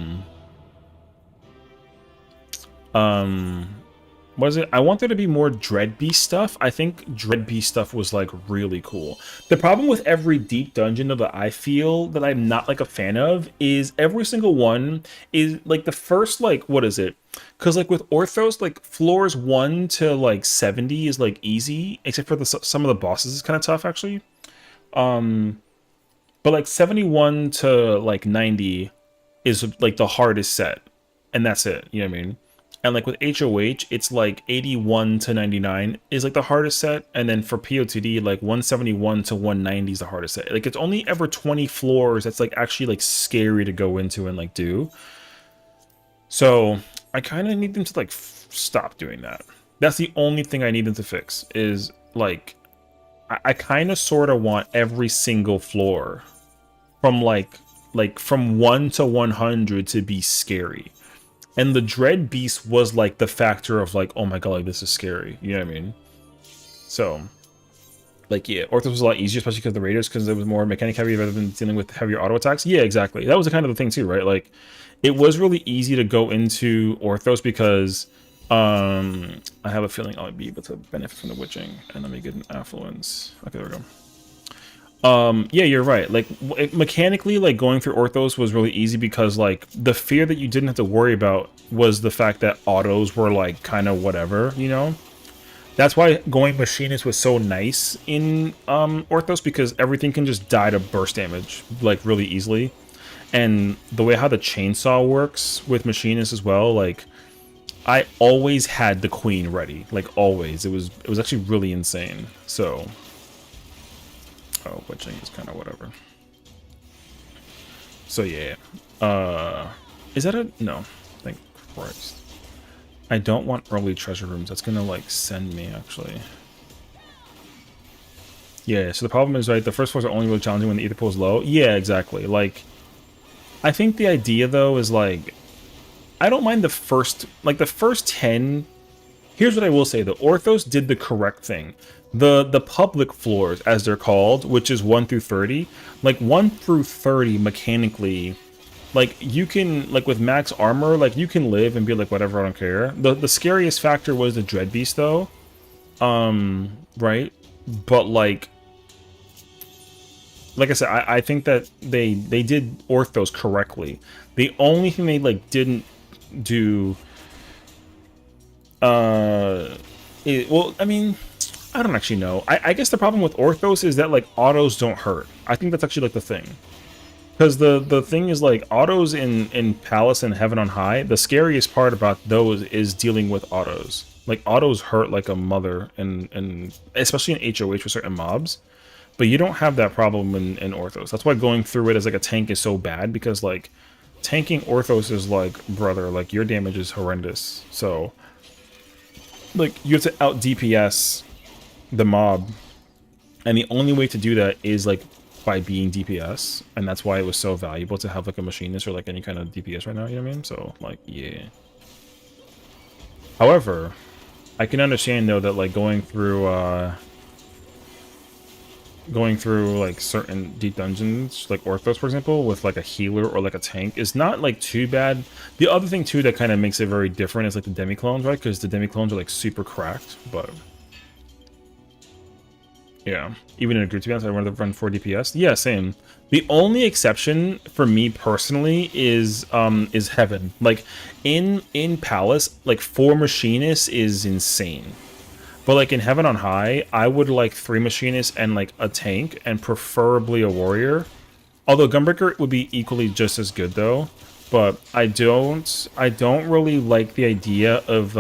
is it? I want there to be more Dreadbeast stuff. I think Dreadbeast stuff was, like, really cool. The problem with every deep dungeon, though, that I feel that I'm not, like, a fan of, is every single one is, like, the first, like, what is it? Because, like, with Orthos, like, floors 1 to, like, 70 is, like, easy, except for some of the bosses is kind of tough, actually. But like 71 to like 90 is like the hardest set, and that's it, you know what I mean? And like with HOH, it's like 81 to 99 is like the hardest set, and then for POTD, like 171 to 190 is the hardest set. Like, it's only ever 20 floors that's like actually like scary to go into and like do. So I kind of need them to like stop doing that. That's the only thing I need them to fix, is like I kind of sort of want every single floor from like from 1 to 100 to be scary. And the Dread Beast was like the factor of like, oh my god, like this is scary. You know what I mean? So, like, yeah, Orthos was a lot easier, especially because the Raiders, because it was more mechanic heavy rather than dealing with heavier auto attacks. Yeah, exactly. That was the kind of the thing too, right? Like, it was really easy to go into Orthos because I have a feeling I'll be able to benefit from the witching, and let me get an affluence. Okay, there we go. Yeah, you're right. Like mechanically, like going through Orthos was really easy because like the fear that you didn't have to worry about was the fact that autos were like kind of whatever, you know. That's why going Machinist was so nice in Orthos, because everything can just die to burst damage like really easily, and the way how the chainsaw works with Machinist as well, like I always had the queen ready, like always. It was actually really insane. So. Oh, witching is kind of whatever. So yeah, is that a no? Thank Christ. I don't want early treasure rooms. That's gonna like send me actually. Yeah. So the problem is, right, the first floors are only really challenging when the ether pool is low. Yeah, exactly. Like, I think the idea though is like, I don't mind the first 10. Here's what I will say: the Orthos did the correct thing. The public floors, as they're called, which is 1 through 30, like 1 through 30 mechanically, like you can, like with max armor, like you can live and be like whatever, I don't care. The scariest factor was the Dread Beast though, right? But like I said, I think that they did Orthos correctly. The only thing they like didn't do, well, I mean, I don't actually know. I guess the problem with Orthos is that like autos don't hurt. I think that's actually like the thing. Because the thing is like autos in Palace and Heaven on High, the scariest part about those is dealing with autos. Like autos hurt like a mother, and especially in HOH with certain mobs. But you don't have that problem in Orthos. That's why going through it as like a tank is so bad, because like tanking Orthos is like, brother, like your damage is horrendous. So like you have to out DPS the mob, and the only way to do that is like by being DPS, and that's why it was so valuable to have like a machinist or like any kind of DPS right now, you know what I mean? So like, yeah. However, I can understand though that like going through like certain deep dungeons, like Orthos for example, with like a healer or like a tank is not like too bad. The other thing too that kind of makes it very different is like the demi-clones, right? Because the demi-clones are like super cracked, but yeah, even in a group, to be honest, I wanted to run 4 DPS. Yeah, same. The only exception for me personally is Heaven. Like in Palace, like 4 machinists is insane. But like in Heaven on High, I would like 3 machinists and like a tank, and preferably a warrior. Although Gunbreaker would be equally just as good though. But I don't really like the idea of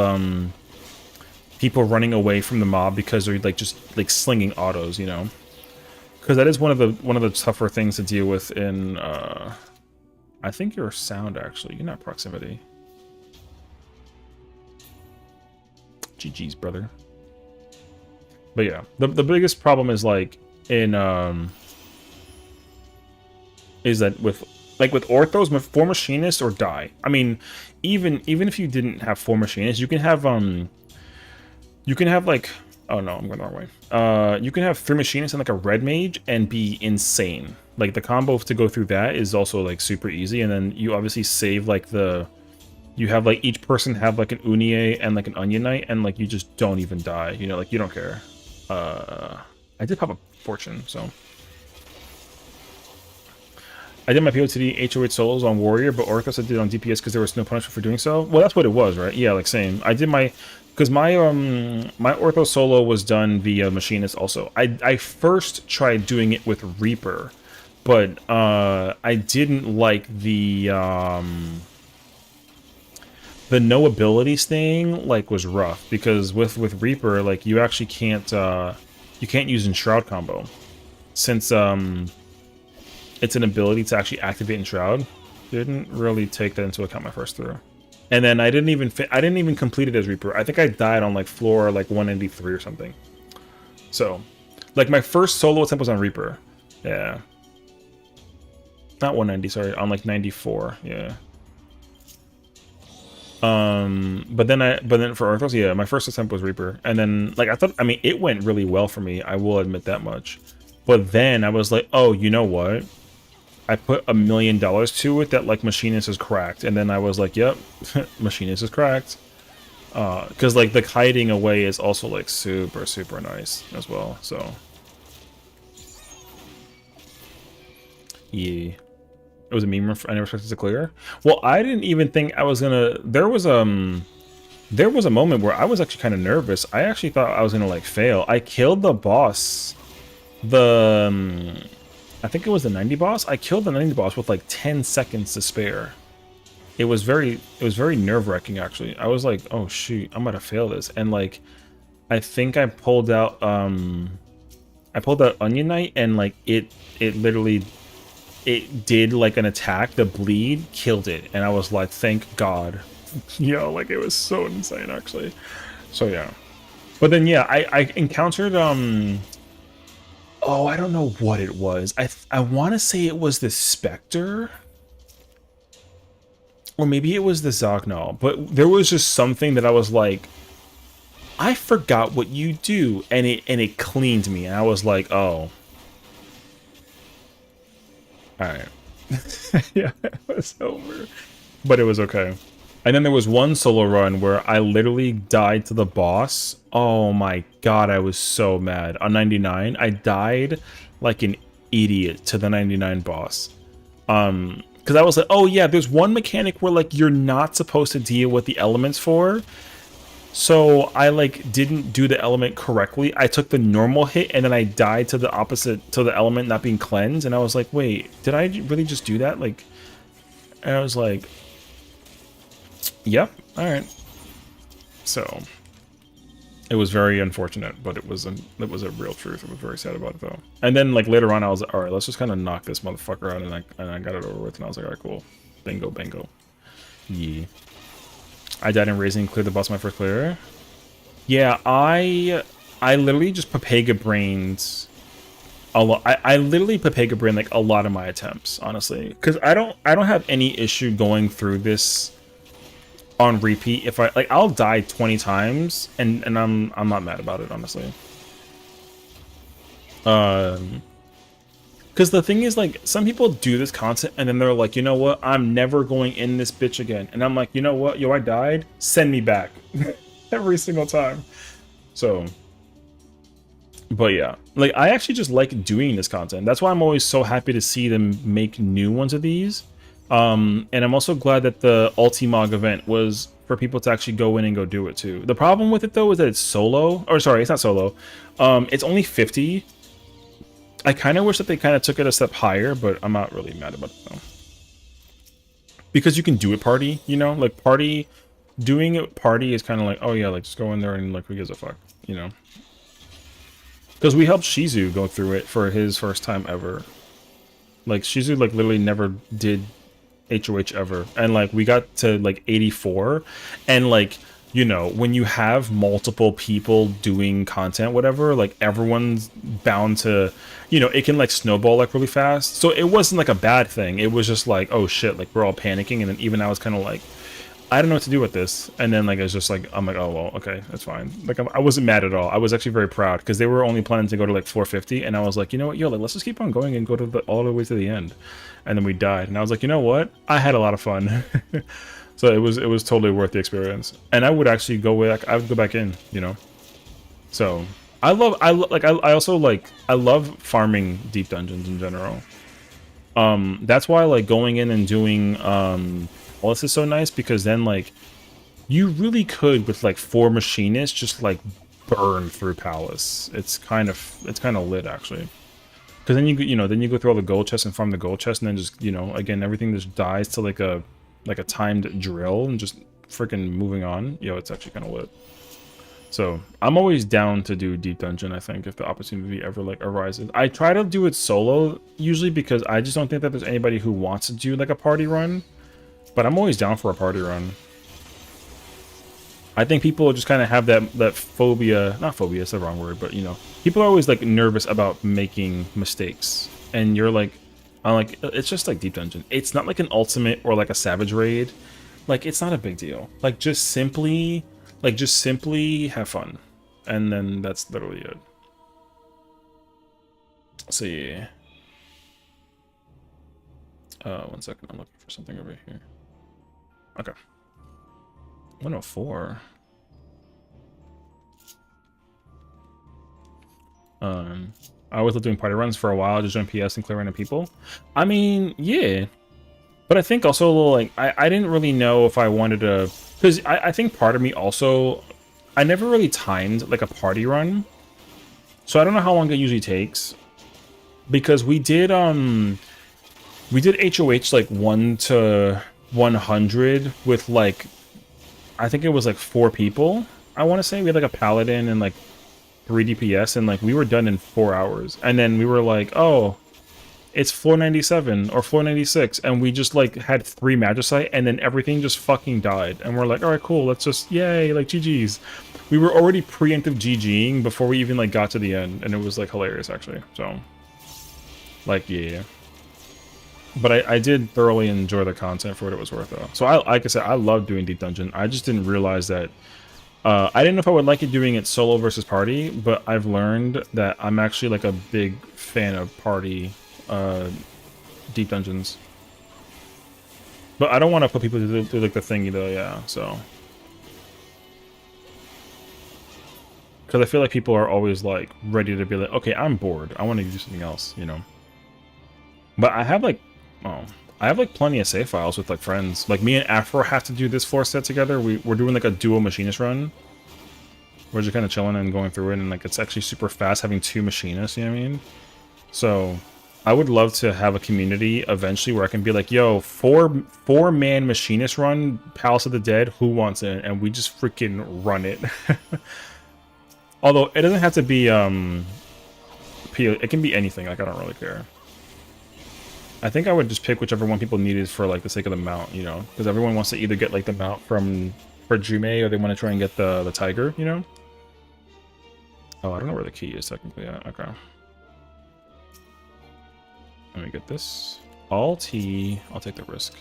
people running away from the mob because they're like just like slinging autos, you know, because that is one of the tougher things to deal with in I think you're sound, actually you're not proximity. GG's, brother. But yeah, the biggest problem is like in is that with Orthos, 4 machinists or die. I mean, even if you didn't have 4 machinists, you can have like, oh no, I'm going the wrong way. You can have 3 machinists and like a red mage and be insane. Like the combo to go through that is also like super easy, and then you obviously save like you have like each person have like an Unie and like an Onion Knight, and like you just don't even die. You know, like you don't care. I did pop a fortune, so. I did my POTD HOH solos on Warrior, but Orthos I did on DPS because there was no punishment for doing so. Well, that's what it was, right? Yeah, like same. I did my... Because my Orthos solo was done via Machinist also. I first tried doing it with Reaper, but I didn't like the no abilities thing, like, was rough. Because with Reaper, like, you actually can't use Enshroud combo. Since, it's an ability to actually activate Enshroud. Didn't really take that into account my first through. And then I didn't even complete it as Reaper. I think I died on like floor like 193 or something. So, Like my first solo attempt was on Reaper. Yeah. Not 190, sorry, on like 94, yeah. But then for Arthos, yeah, my first attempt was Reaper. And then like I mean it went really well for me, I will admit that much. But then I was like, oh, you know what? I put $1 million to it that like Machinist is cracked. And then I was like, yep, Machinist is cracked. Because like the kiting away is also like super, super nice as well, so. Yeah. It was a meme. I never expected to clear. Well, I didn't even think I was gonna. There was a moment where I was actually kind of nervous. I actually thought I was gonna like fail. I killed the boss. I think it was the 90 boss. I killed the 90 boss with like 10 seconds to spare. It was very nerve-wracking actually. I was like, oh shoot, I'm gonna fail this. And like, I think I pulled out Onion Knight, and like it literally. It did like an attack, the bleed killed it, and I was like, thank God. Yo, like it was so insane actually. So yeah. But then yeah, I encountered oh, I don't know what it was. I want to say it was the Spectre, or maybe it was the Zognol, but there was just something that I was like, I forgot what you do, and it cleaned me, and I was like, oh. Alright. Yeah, it was over. But it was okay. And then there was one solo run where I literally died to the boss. Oh my god, I was so mad. On 99, I died like an idiot to the 99 boss. Because I was like, oh yeah, there's one mechanic where like you're not supposed to deal with the elements for. So I like didn't do the element correctly. I took the normal hit and then I died to the opposite, to the element not being cleansed. And I was like, wait, did I really just do that? Like, and I was like, yep, all right. So it was very unfortunate, but it was a real truth. I was very sad about it though. And then like later on, I was like, all right, let's just kind of knock this motherfucker out, and I got it over with. And I was like, all right, cool, bingo, bingo, yeah. I died in Raising, cleared the boss my first clear. Yeah, I literally just Papega brained a lot. I literally Papega brained like a lot of my attempts, honestly, because I don't have any issue going through this on repeat. If I like, I'll die 20 times, and I'm not mad about it, honestly. Because the thing is, like, some people do this content and then they're like, you know what, I'm never going in this bitch again. And I'm like, you know what, yo, I died, send me back. Every single time. So, but yeah, like, I actually just like doing this content. That's why I'm always so happy to see them make new ones of these. And I'm also glad that the Ultimog event was for people to actually go in and go do it too. The problem with it though is that it's solo, or sorry, it's not solo. It's only 50. I kind of wish that they kind of took it a step higher, but I'm not really mad about it though. Because you can do it party, you know? Like doing it party is kind of like, oh yeah, like just go in there and like who gives a fuck, you know? Because we helped Shizu go through it for his first time ever. Like Shizu like literally never did HOH ever. And like we got to like 84 and like, you know, when you have multiple people doing content, whatever, like everyone's bound to, you know, it can like snowball like really fast. So it wasn't like a bad thing. It was just like, oh shit, like we're all panicking. And then even I was kind of like, I don't know what to do with this. And then like, it's just like, I'm like, oh, well, okay, that's fine. Like I wasn't mad at all. I was actually very proud because they were only planning to go to like 450. And I was like, you know what, yo, like, let's just keep on going and go to all the way to the end. And then we died. And I was like, you know what? I had a lot of fun. So it was totally worth the experience, and I would actually go back. I would go back in, you know. So I also love farming deep dungeons in general. That's why like going in and doing all this is so nice, because then like you really could with like 4 machinists just like burn through Palace. It's kind of lit actually. Because then then you go through all the gold chests and farm the gold chest, and then just, you know, again everything just dies to like a timed drill and just freaking moving on. Yo, it's actually kind of lit. So I'm always down to do deep dungeon, I think, if the opportunity ever like arises. I try to do it solo usually because I just don't think that there's anybody who wants to do like a party run, but I'm always down for a party run. I think people just kind of have that phobia, not phobia, it's the wrong word, but you know, people are always like nervous about making mistakes. And you're like, I'm like, it's just like Deep Dungeon. It's not like an ultimate or like a savage raid. Like, it's not a big deal. Like, just simply have fun. And then that's literally it. So yeah. 1 second, I'm looking for something over here. Okay. 104. I was doing party runs for a while, just join PS and clear random people. I mean, yeah. But I think also, like, I didn't really know if I wanted to... Because I think part of me also... I never really timed, like, a party run. So I don't know how long it usually takes. Because we did HOH, like, 1 to 100 with, like... I think it was, like, 4 people, I want to say. We had, like, a paladin and, like, 3 DPS, and like we were done in 4 hours, and then we were like, oh, it's floor 97 or floor 96, and we just like had 3 magicite, and then everything just fucking died, and we're like, all right, cool, let's just yay, like GG's. We were already preemptive GGing before we even like got to the end, and it was like hilarious actually. So like, yeah, but I did thoroughly enjoy the content for what it was worth though. So like I said, I love doing Deep Dungeon. I just didn't realize that I didn't know if I would like it doing it solo versus party, but I've learned that I'm actually like a big fan of party Deep Dungeons. But I don't want to put people through like the thingy though, yeah, so. Because I feel like people are always like ready to be like, okay, I'm bored, I want to do something else, you know. But I have like, plenty of save files with like friends. Like me and Afro have to do this floor set together. We're doing like a dual machinist run. We're just kind of chilling and going through it, and like it's actually super fast having 2 machinists, you know what I mean? So I would love to have a community eventually where I can be like, yo, 4-man machinist run, Palace of the Dead, who wants it? And we just freaking run it. Although it doesn't have to be it can be anything, like I don't really care. I think I would just pick whichever one people needed for like the sake of the mount, you know, because everyone wants to either get like the mount for Jume, or they want to try and get the tiger, you know. Oh, I don't know where the key is technically at. Okay. Let me get this. All T. I'll take the risk.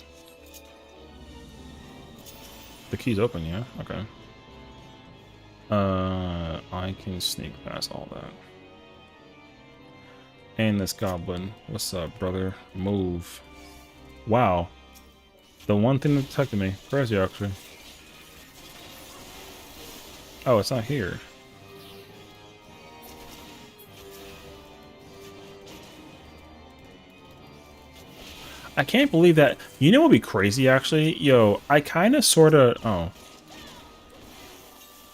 The key's open, yeah. Okay. I can sneak past all that. And this goblin. What's up, brother? Move. Wow. The one thing that detected me. Crazy, actually. Oh, it's not here. I can't believe that. You know what would be crazy, actually? Yo, I kind of, sort of... Oh.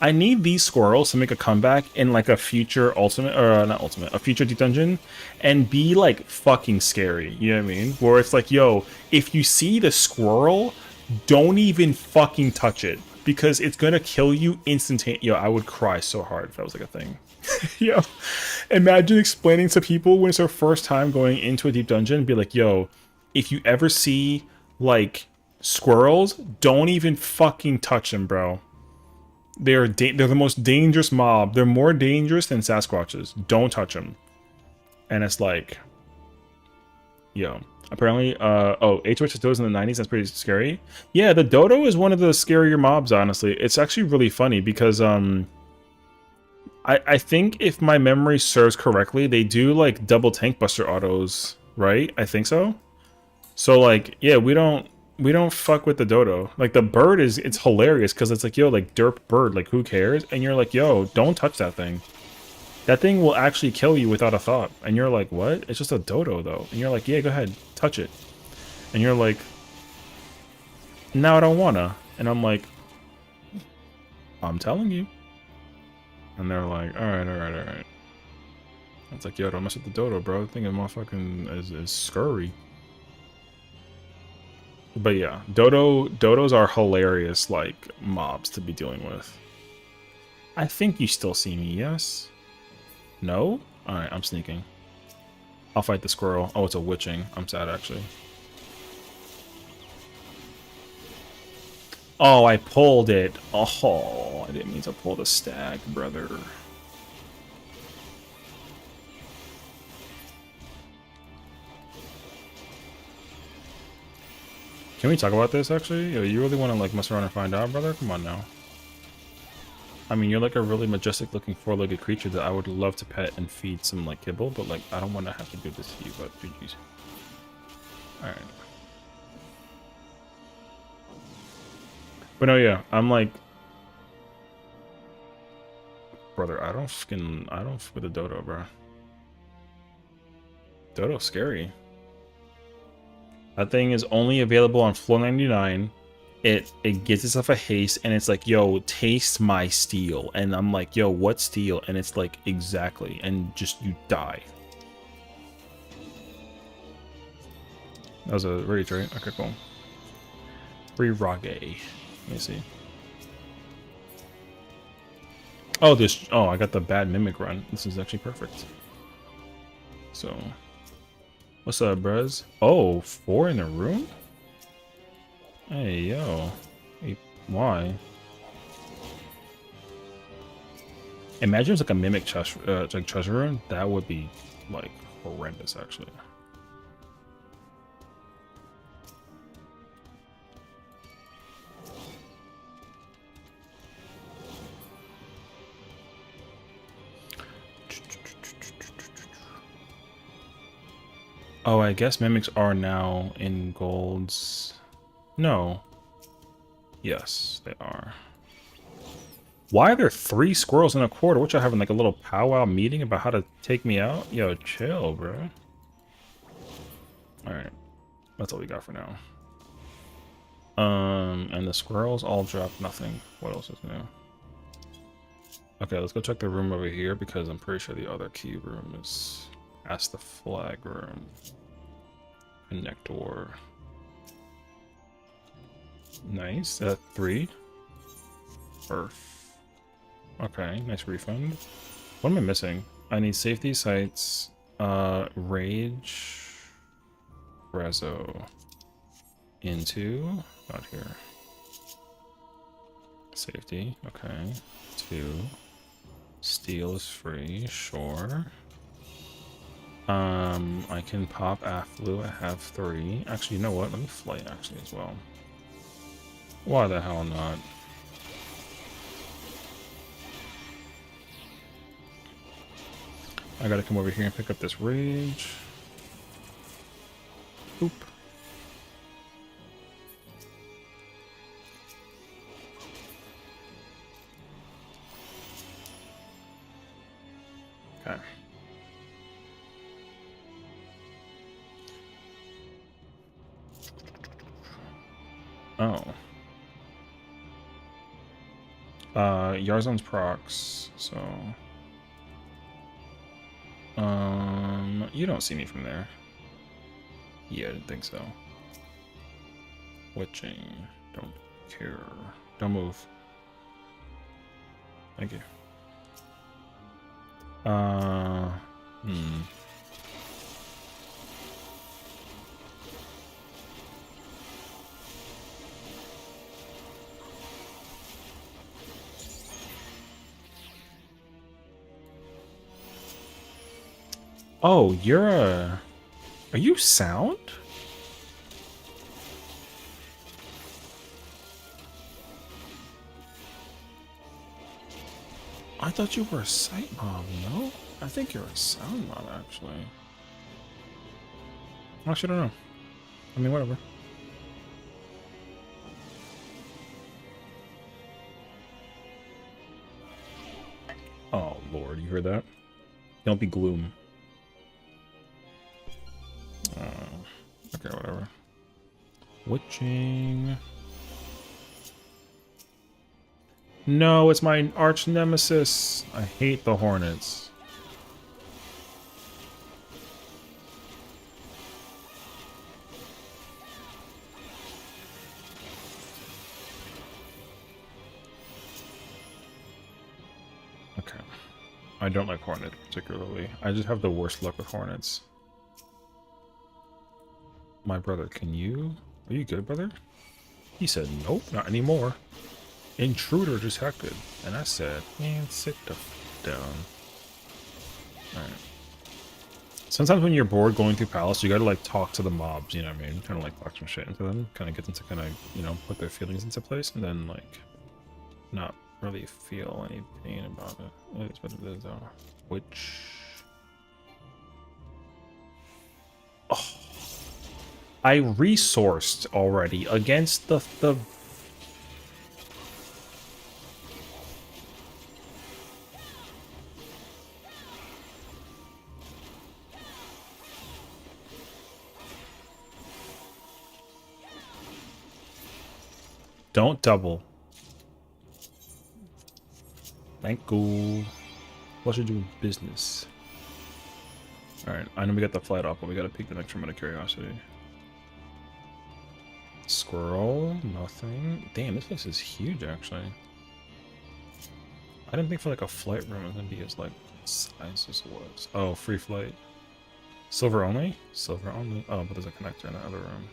I need these squirrels to make a comeback in like a future ultimate, or not ultimate, a future Deep Dungeon, and be like fucking scary, you know what I mean? Where it's like, yo, if you see the squirrel, don't even fucking touch it, because it's gonna kill you instantaneously. Yo, I would cry so hard if that was like a thing. Yo, imagine explaining to people when it's their first time going into a Deep Dungeon, be like, yo, if you ever see like squirrels, don't even fucking touch them, bro. They're the most dangerous mob. They're more dangerous than Sasquatches. Don't touch them. And it's like, yo, apparently, oh, HOH dodos in the 90s. That's pretty scary. Yeah, the dodo is one of the scarier mobs. Honestly, it's actually really funny because I think if my memory serves correctly, they do like double tank buster autos, right? I think so. So like, yeah, we don't fuck with the dodo. Like the bird it's hilarious because it's like, yo, like derp bird, like who cares? And you're like, yo, don't touch that thing. That thing will actually kill you without a thought. And you're like, what? It's just a dodo though. And you're like, yeah, go ahead, touch it. And you're like, no, I don't wanna. And I'm like, I'm telling you. And they're like, all right. It's like, yo, don't mess with the dodo, bro. The thing is motherfucking is scurry. But yeah, dodos are hilarious, like, mobs to be dealing with. I think you still see me, yes? No? Alright, I'm sneaking. I'll fight the squirrel. Oh, it's a witching. I'm sad, actually. Oh, I pulled it. Oh, I didn't mean to pull the stag, brother. Can we talk about this, actually? Yo, you really want to, like, mess around and find out, brother? Come on now. I mean, you're, like, a really majestic-looking four-legged creature that I would love to pet and feed some, like, kibble, but, like, I don't want to have to do this to you, but GG's. Alright. But no, yeah, I'm, like... Brother, I don't f with a dodo, bro. Dodo's scary. That thing is only available on floor 99. It gives itself a haste, and it's like, yo, taste my steel. And I'm like, yo, what steel? And it's like, exactly. And just, you die. That was a rage, right? Okay, cool. Free Rage. Let me see. Oh, this. Oh, I got the bad mimic run. This is actually perfect. So, what's up, bruz? Oh, 4 in a room? Hey, yo. Hey, why? Imagine it's like a mimic like treasure room. That would be like horrendous, actually. Oh, I guess mimics are now in golds. No. Yes, they are. Why are there 3 squirrels in a quarter? What y'all having, like, a little powwow meeting about how to take me out? Yo, chill, bro. Alright. That's all we got for now. And the squirrels all dropped nothing. What else is new? Okay, let's go check the room over here, because I'm pretty sure the other key room is... That's the flag room. Connector. Nice. 3. Earth. Okay, nice refund. What am I missing? I need safety sites, rage, rezo, into, not here. Safety, okay. 2. Steel is free, sure. I can pop Afflu, I have 3. Actually, you know what? Let me flight actually as well. Why the hell not? I gotta come over here and pick up this rage. Oop. Okay. Oh. Yarzon's procs, so... you don't see me from there. Yeah, I didn't think so. Witching. Don't care. Don't move. Thank you. Oh, you're a... Are you sound? I thought you were a sight mob, no? I think you're a sound mob, actually. Actually, I don't know. I mean, whatever. Oh, Lord, you heard that? Don't be gloom. Okay, whatever. Witching. No, it's my arch nemesis. I hate the hornets. Okay. I don't like hornets particularly. I just have the worst luck with hornets. My brother, can you... Are you good, brother? He said, nope, not anymore. Intruder detected. And I said, man, sit the f down. Alright. Sometimes when you're bored going through Palace, you gotta, like, talk to the mobs, you know what I mean? Kind of, like, talk some shit into them. Kind of get them to kind of, you know, put their feelings into place, and then, like, not really feel any pain about it. It is what it is, though. Which... Oh. I resourced already against the... Don't double. Thank you. What should do business? Alright, I know we got the flight off, but we gotta peek the next room out of curiosity. Squirrel, nothing. Damn, this place is huge, actually. I didn't think for like a flight room it was gonna be as like size as it was. Oh, free flight. Silver only? Silver only. Oh, but there's a connector in the other room.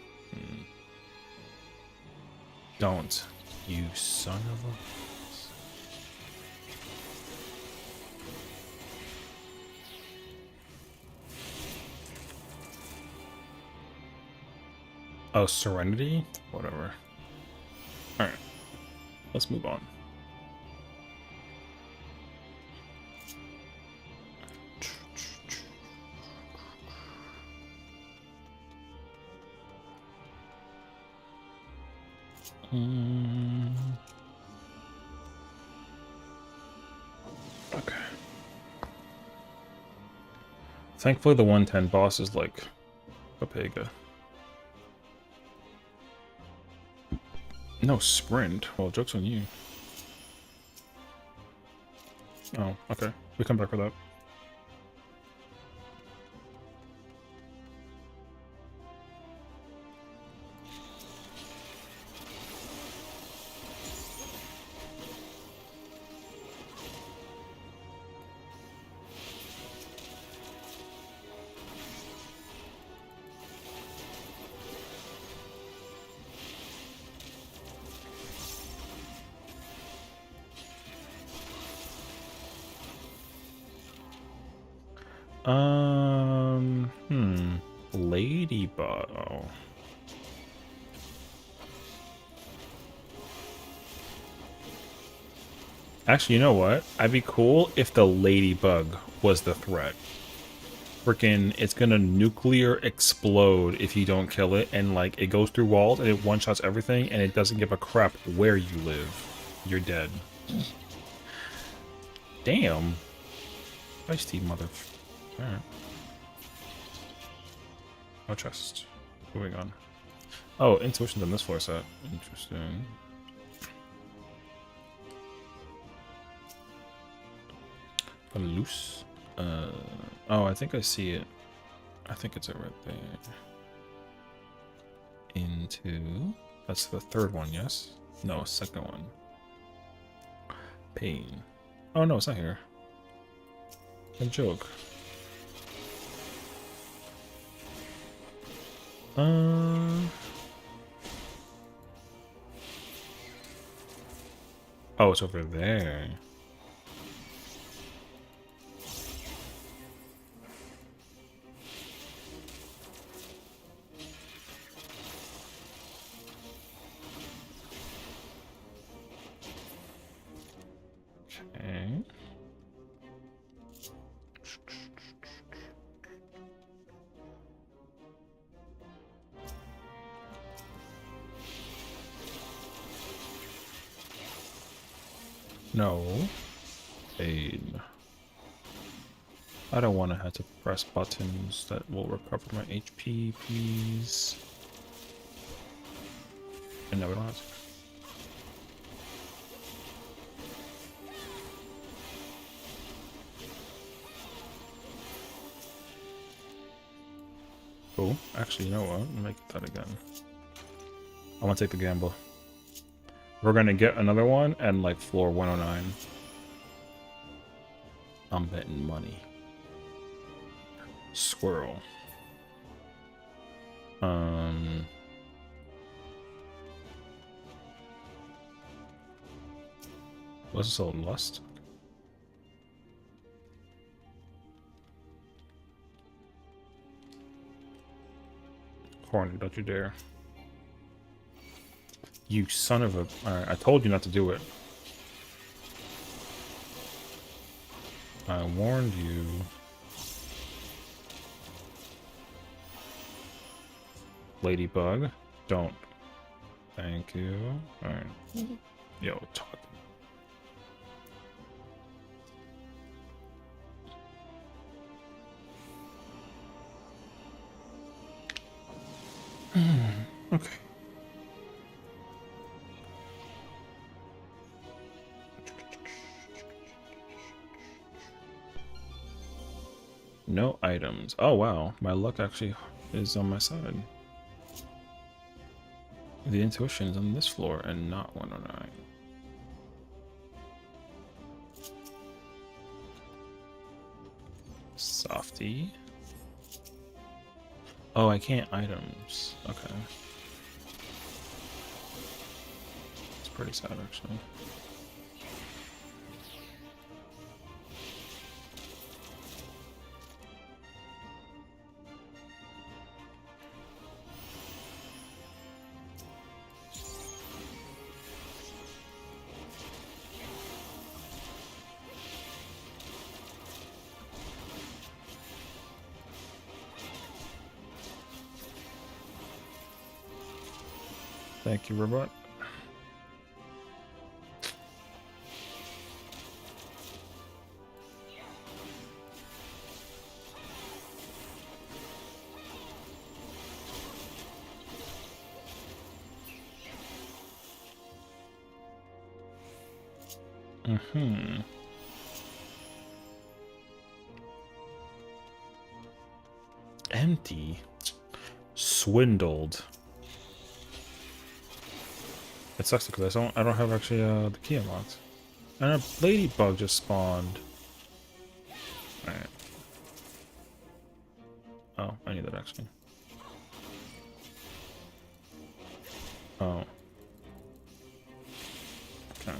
Don't. You son of a... Oh, Serenity? Whatever. Alright. Let's move on. Okay. Thankfully, the 110 boss is like a Pega. No sprint. Well, joke's on you. Oh, okay. We come back for that. Ladybug. Oh. Actually, you know what? I'd be cool if the ladybug was the threat. Freaking, it's gonna nuclear explode if you don't kill it, and like it goes through walls and it one-shots everything, and it doesn't give a crap where you live. You're dead. Damn. Feisty mother. Alright. No chest. Moving on. Oh, intuition's on this floor set. Interesting. Loose. Oh, I think I see it. I think it's it right there. Into... That's the third one, yes? No, second one. Pain. Oh, no, it's not here. A joke. Oh, it's over there. Okay. No. Pain. I don't want to have to press buttons that will recover my HP, please. And no, we don't have to. Cool. Actually, you know what? I'll make that again. I want to take the gamble. We're gonna get another one and like floor 109. I'm betting money. Squirrel. Was this all lust? Horny, don't you dare. You son of a... Alright, I told you not to do it. I warned you. Ladybug, don't. Thank you. Alright. Yo, talk. Okay. No items. Oh wow, my luck actually is on my side. The intuition is on this floor and not 109. Softy. Oh, I can't items. Okay. It's pretty sad actually. Thank you, robot. Empty. Swindled. It sucks because I don't have actually the key unlocked. And a ladybug just spawned. Alright. Oh, I need that actually. Oh. Okay.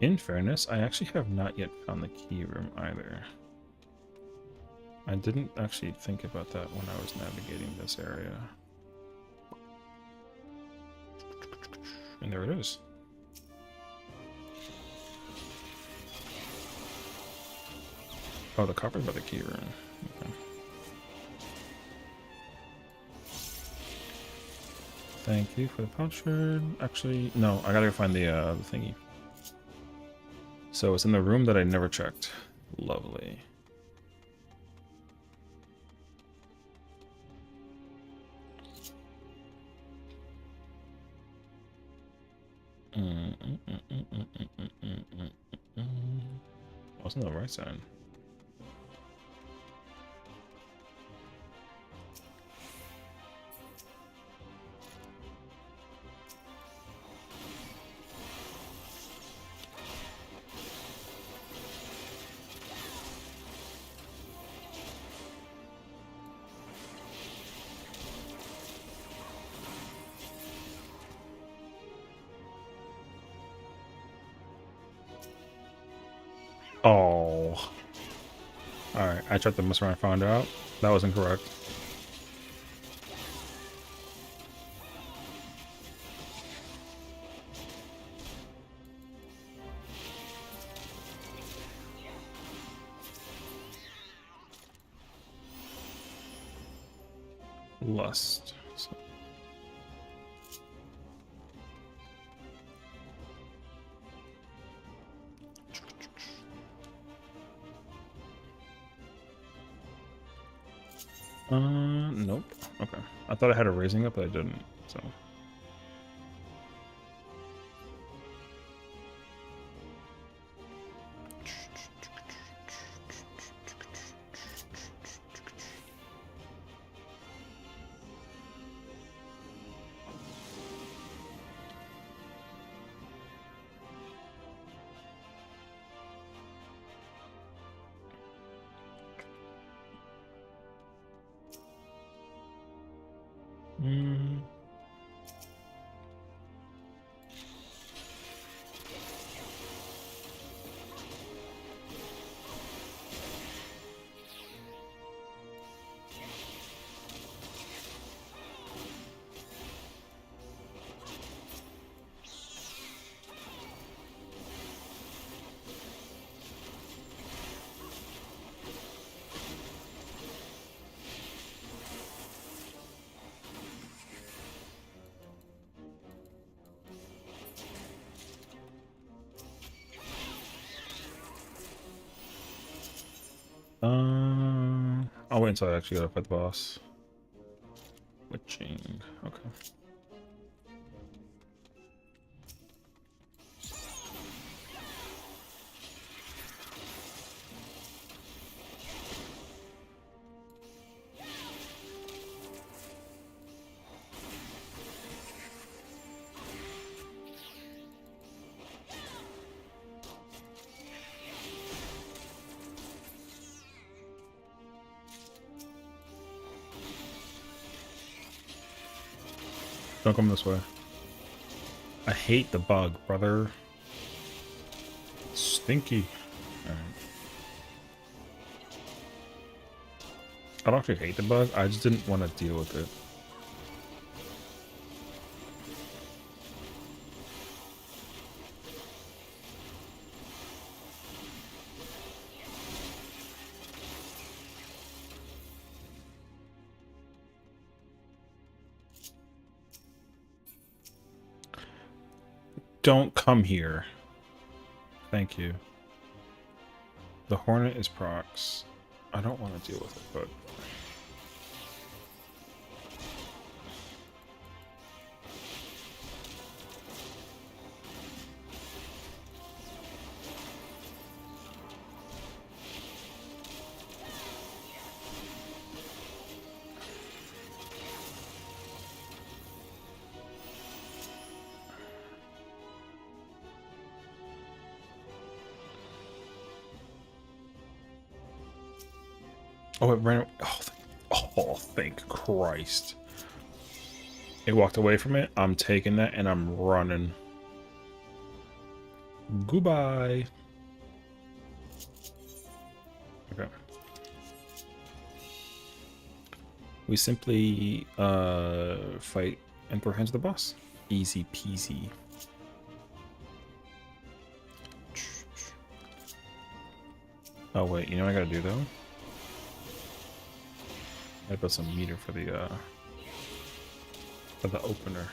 In fairness, I actually have not yet found the key room either. I didn't actually think about that when I was navigating this area. And there it is. Oh, the copper's by the key room. Okay. Thank you for the pouch shard. Actually, no, I gotta go find the thingy. So it's in the room that I never checked. Lovely. What's on the right side? Oh. Alright, I tried to mess around and found out. That was incorrect. Lust. So. Nope. Okay. I thought I had a raising up, but I didn't, so. wait until I actually gotta fight the boss. Witching. Okay. Don't come this way. I hate the bug, brother. Stinky. Alright. I don't actually hate the bug, I just didn't want to deal with it. Don't come here. Thank you. The Hornet is procs. I don't want to deal with it, but... Oh, it ran... Oh, thank Christ. It walked away from it. I'm taking that and I'm running. Goodbye. Okay. We simply fight and throw hands to the boss. Easy peasy. Oh wait, you know what I gotta do though? I put some meter for the opener.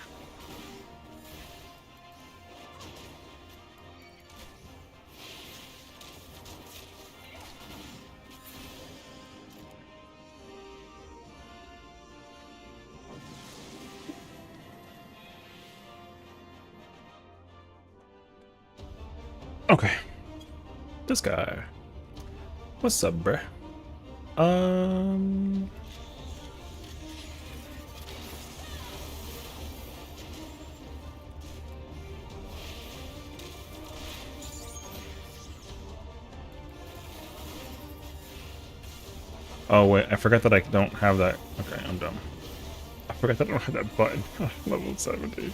Okay. This guy. What's up, bruh? Oh wait, I forgot that I don't have that. Okay, I'm dumb. I forgot that I don't have that button. Level 70.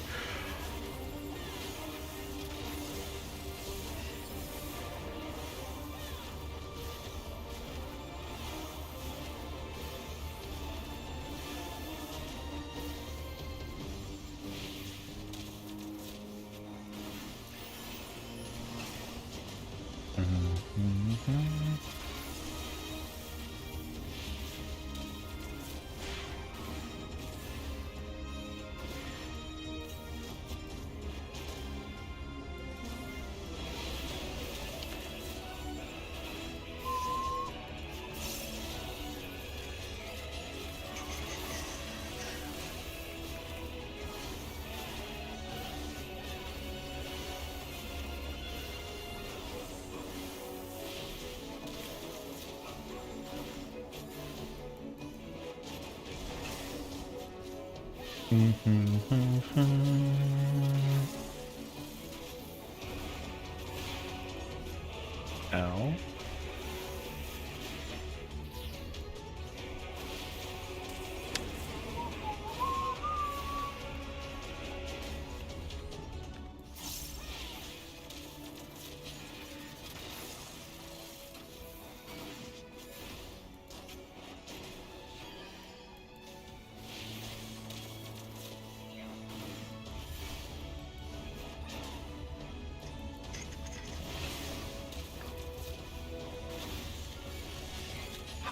Ow.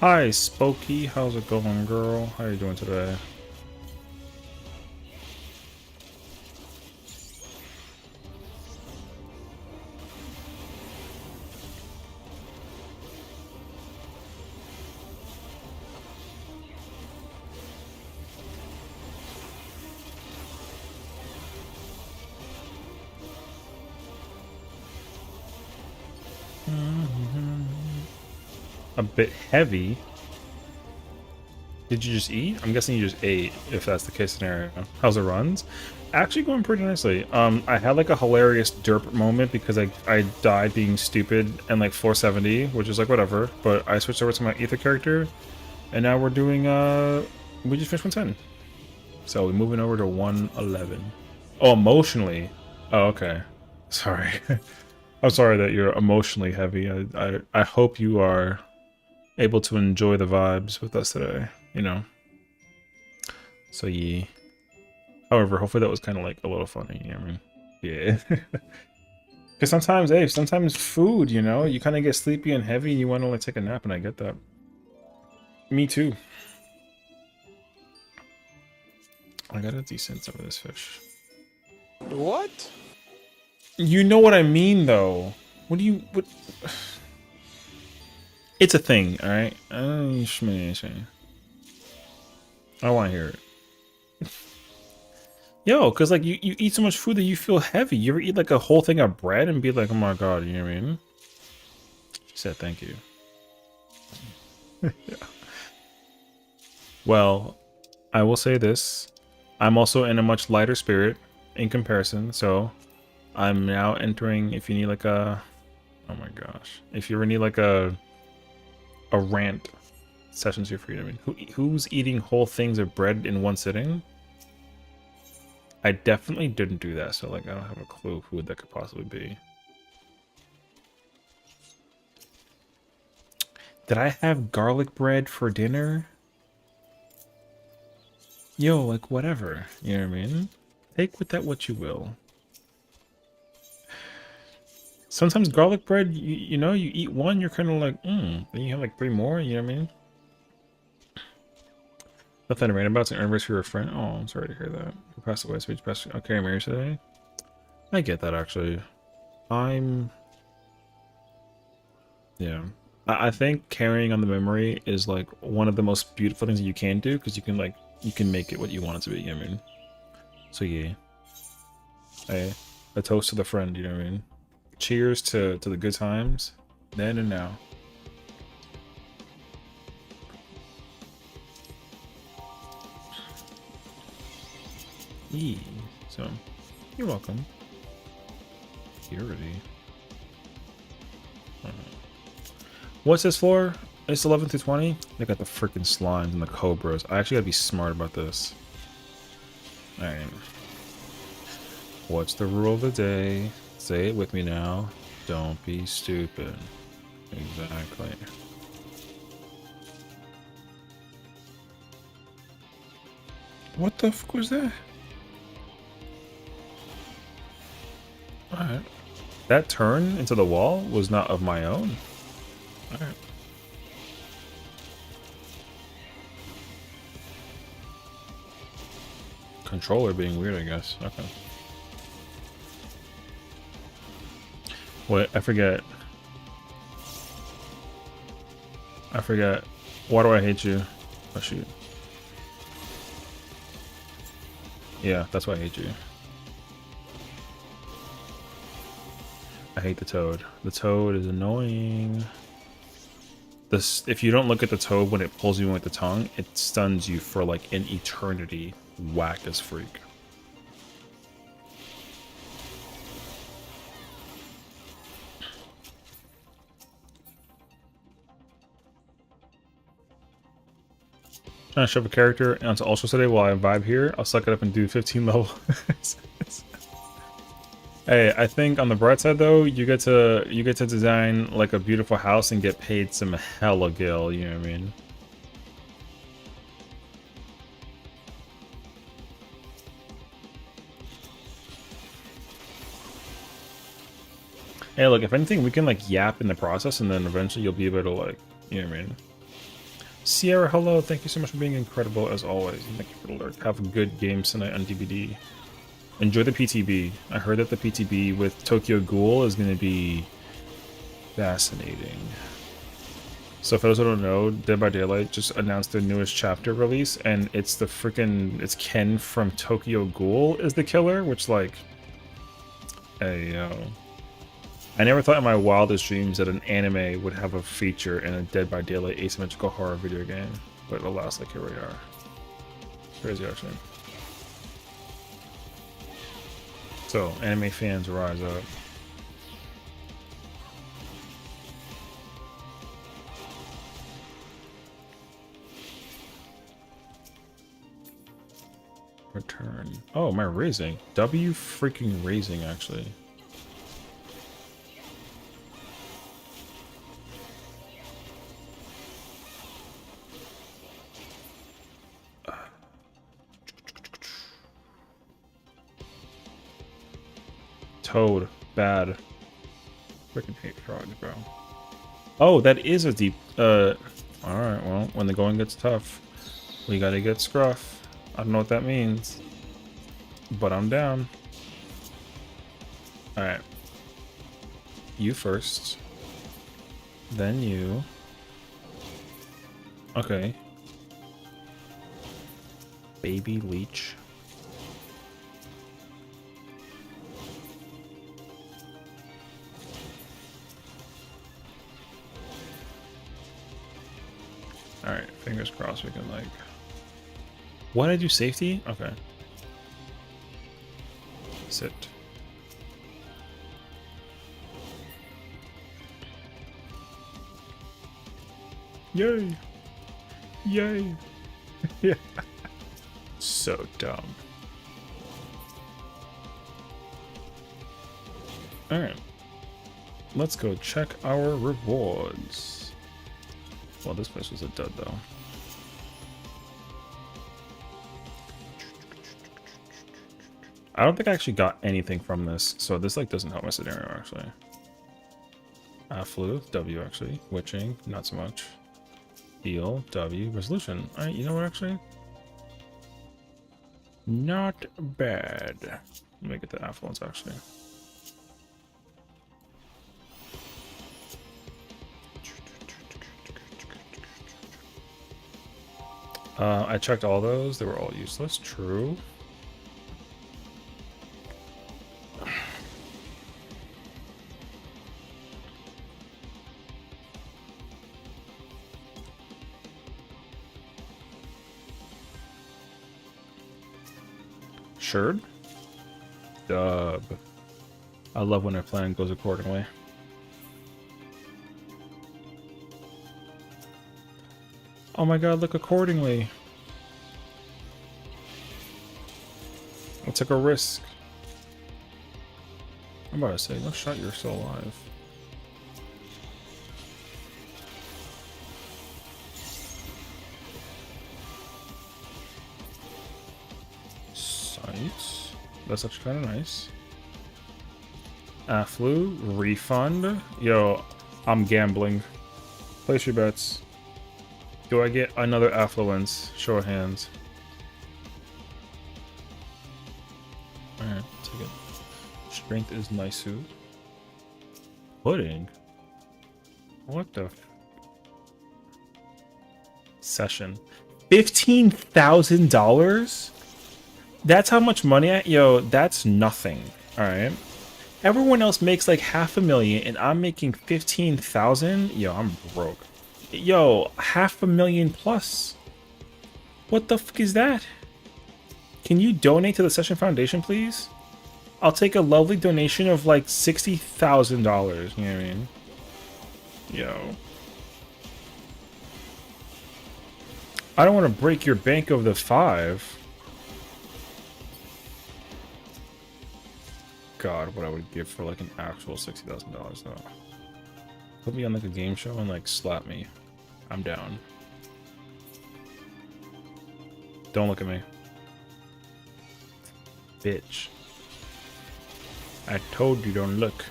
Hi, Spooky. How's it going, girl? How are you doing today? a bit heavy. Did you just eat? I'm guessing you just ate, if that's the case scenario. How's it runs? Actually going pretty nicely. I had like a hilarious derp moment because I died being stupid and like 470, which is like whatever, but I switched over to my Ether character, and now we're doing, we just finished 110. So we're moving over to 111. Oh, emotionally. Oh, okay. Sorry. I'm sorry that you're emotionally heavy. I hope you are able to enjoy the vibes with us today, you know. So yeah. However, hopefully that was kind of like a little funny, you know what I mean? Yeah. Because sometimes, hey, sometimes food, you know, you kind of get sleepy and heavy and you want to like take a nap, and I get that. Me too. I got a decent some of this fish. What? You know what I mean, though. What do you... What? It's a thing, alright? I don't want to hear it. Yo, because like you eat so much food that you feel heavy. You ever eat like a whole thing of bread and be like, oh my god, you know what I mean? She said thank you. Yeah. Well, I will say this. I'm also in a much lighter spirit in comparison, so I'm now entering, if you need like a... Oh my gosh. If you ever need like a rant, sessions here for you. I mean, who's eating whole things of bread in one sitting? I definitely didn't do that, so like I don't have a clue who that could possibly be. Did I have garlic bread for dinner? Yo, like whatever, you know what I mean? Take with that what you will. Sometimes garlic bread, you know, you eat one, you're kind of like, then you have like 3 more, you know what I mean? Nothing to rant about. It's an anniversary of a friend. Oh, I'm sorry to hear that. Who passed away? Speech passed. Okay, I'm married today. I get that actually. Yeah. I think carrying on the memory is like one of the most beautiful things that you can do, because you can make it what you want it to be. You know what I mean? So yeah. Hey, a toast to the friend. You know what I mean? Cheers to the good times, then and now. So, you're welcome. Purity. What's this for? It's 11 through 20? They got the freaking slimes and the cobras. I actually gotta be smart about this. Alright. What's the rule of the day? Say it with me now. Don't be stupid. Exactly. What the fuck was that? Alright. That turn into the wall was not of my own. Alright. Controller being weird, I guess. Okay. Wait, I forget. Why do I hate you? Oh shoot. Yeah, that's why I hate you. I hate the toad. The toad is annoying. This, if you don't look at the toad when it pulls you in with the tongue, it stuns you for like an eternity. Whack as freak. Trying to shove a character onto Ultra today while I vibe here. I'll suck it up and do 15 level. Hey, I think on the bright side though, you get to design like a beautiful house and get paid some hella gil, you know what I mean? Hey, look, if anything, we can like yap in the process, and then eventually you'll be able to like, you know what I mean? Sierra, hello, thank you so much for being incredible as always. Thank you for the alert. Have a good game tonight on DBD. Enjoy the PTB. I heard that the PTB with Tokyo Ghoul is going to be fascinating. So for those who don't know, Dead by Daylight just announced their newest chapter release, and it's the freaking, it's Ken from Tokyo Ghoul is the killer, which like, hey yo. I never thought in my wildest dreams that an anime would have a feature in a Dead by Daylight asymmetrical horror video game, but alas, like here we are. Crazy actually. So, anime fans rise up. Return. Oh, am I raising? W freaking raising, actually. Toad. Bad. Freaking hate frogs, bro. Oh, that is a deep... Alright, well, when the going gets tough, we gotta get scruff. I don't know what that means, but I'm down. Alright. You first. Then you. Okay. Baby leech. Alright, fingers crossed we can, like... What did I do? Safety? Okay. Sit. Yay! Yay! Yeah. So dumb. Alright. Let's go check our rewards. Well, this place was a dud, though. I don't think I actually got anything from this, so this like doesn't help my scenario actually. Flu, W actually. Witching, not so much. Heal, W. Resolution. Alright, you know what actually? Not bad. Let me get the affluence actually. I checked all those. They were all useless. True. Sherd? Dub. I love when our plan goes accordingly. Oh my god, look accordingly. I took a risk. I'm about to say, no shot, you're still alive. Sights. That's actually kind of nice. Afflu, refund. Yo, I'm gambling. Place your bets. Do I get another affluence? Show of hands. Alright, take it. Strength is Naisu. Pudding? What the? Session. $15,000? That's how much money yo, that's nothing. Alright. Everyone else makes like $500,000 and I'm making 15,000. Yo, I'm broke. Yo, $500,000 plus. What the fuck is that? Can you donate to the Sessiion Foundation, please? I'll take a lovely donation of like $60,000. You know what I mean? Yo. I don't want to break your bank of the 5. God, what I would give for like an actual $60,000 though. Put me on like a game show and like slap me. I'm down. Don't look at me. Bitch. I told you don't look.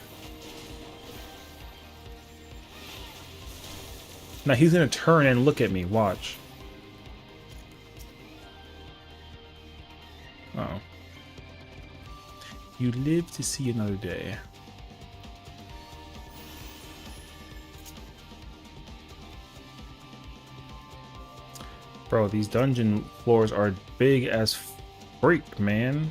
Now he's gonna turn and look at me. Watch. Oh. You live to see another day. Bro, these dungeon floors are big as freak, man.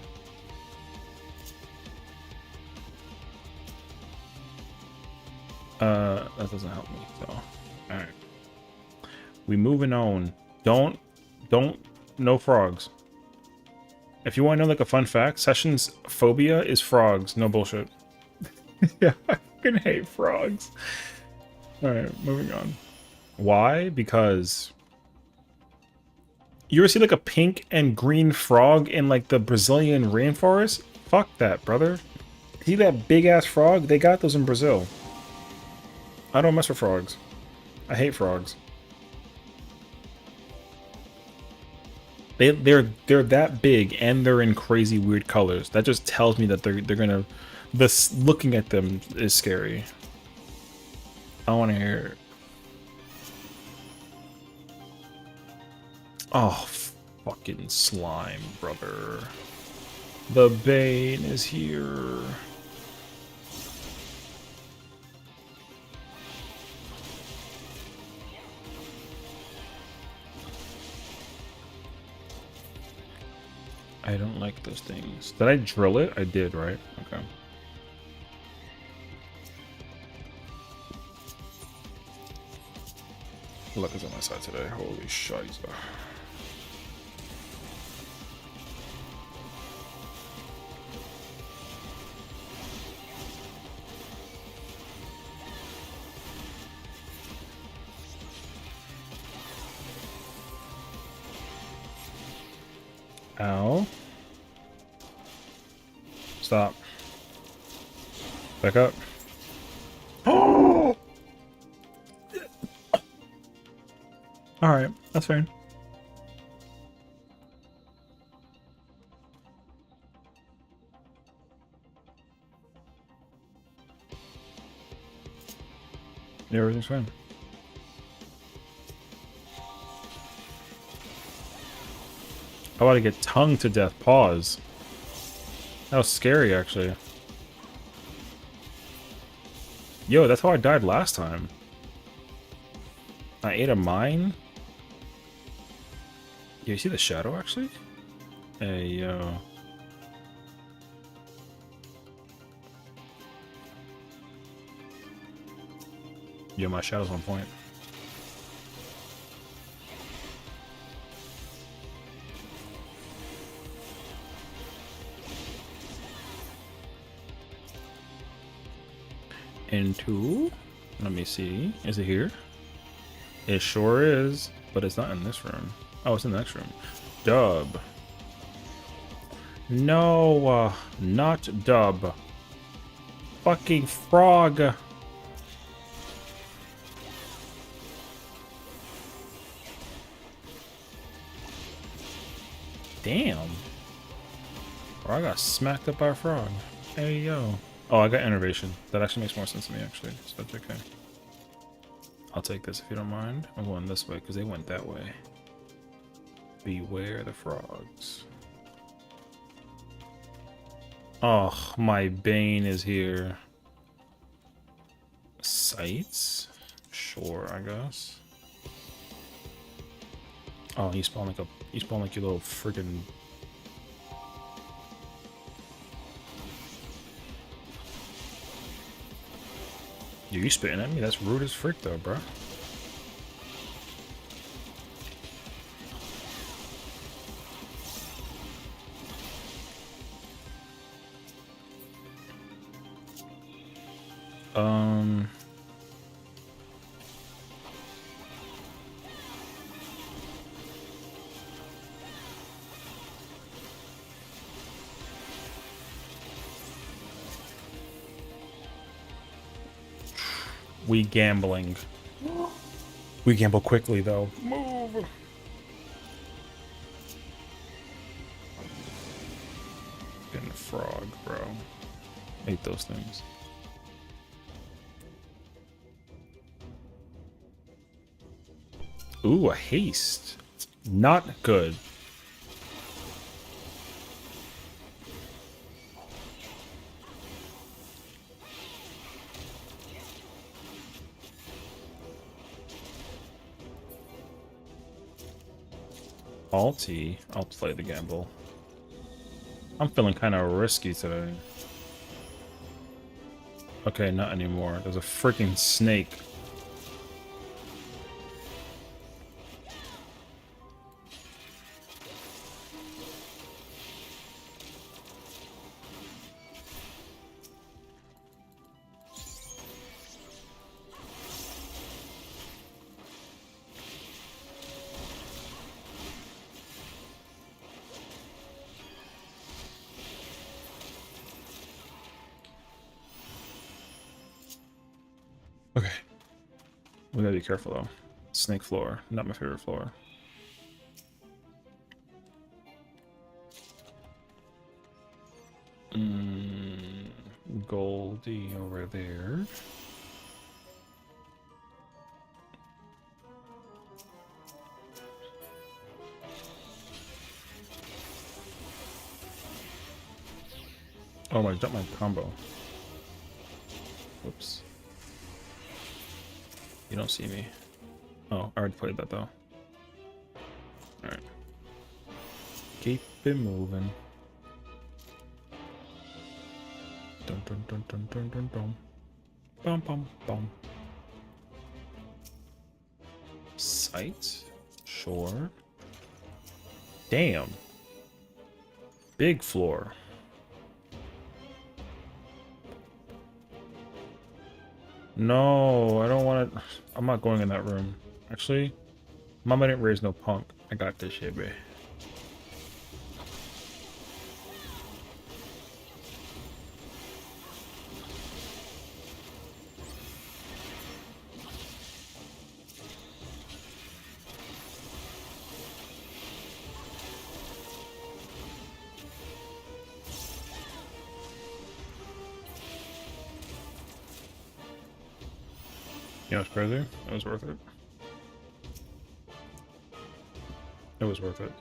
That doesn't help me, so. Alright. We moving on. Don't, no frogs. If you want to know like a fun fact, Session's phobia is frogs. No bullshit. Yeah, I fucking hate frogs. Alright, moving on. Why? Because you ever see like a pink and green frog in like the Brazilian rainforest? Fuck that, brother. See that big ass frog? They got those in Brazil. I don't mess with frogs. I hate frogs. They're that big and they're in crazy weird colors. That just tells me that they're gonna. This looking at them is scary. I want to hear. Oh, fucking slime, brother. The Bane is here. I don't like those things. Did I drill it? I did, right? Okay. Luck is on my side today. Holy shiza. Ow. Stop. Back up. Oh! Alright, that's fine. Yeah, everything's fine. I want to get tongued to death. Pause. That was scary, actually. Yo, that's how I died last time. I ate a mine? Yo, you see the shadow, actually? Hey, yo. Yo, my shadow's on point. Into, let me see, is it here? It sure is, but it's not in this room. Oh, it's in the next room. Dub. No, not dub. Fucking frog. Damn. Or I got smacked up by a frog. Hey, yo. Oh, I got innervation. That actually makes more sense to me, actually. So that's okay. I'll take this if you don't mind. I'm going this way because they went that way. Beware the frogs. Oh, my Bane is here. Sights? Sure, I guess. Oh, you spawn like your little friggin'. You spitting at me? That's rude as frick, though, bro. We gambling. We gamble quickly, though. Move! Getting a frog, bro. Hate those things. Ooh, a haste. Not good. Alti. I'll play the gamble. I'm feeling kind of risky today. Okay, not anymore. There's a freaking snake. Okay. We gotta be careful though. Snake floor, not my favorite floor. Goldie over there. Oh, I dropped my combo. Whoops. You don't see me. Oh, I already played that though. Alright. Keep it moving. Dun dun dun dun dun dun dun. Bum bum bum. Sight? Sure. Damn. Big floor. No, I don't want to. I'm not going in that room. Actually, Mama didn't raise no punk. I got this shit, babe. You know what's crazy? It was worth it. It was worth it.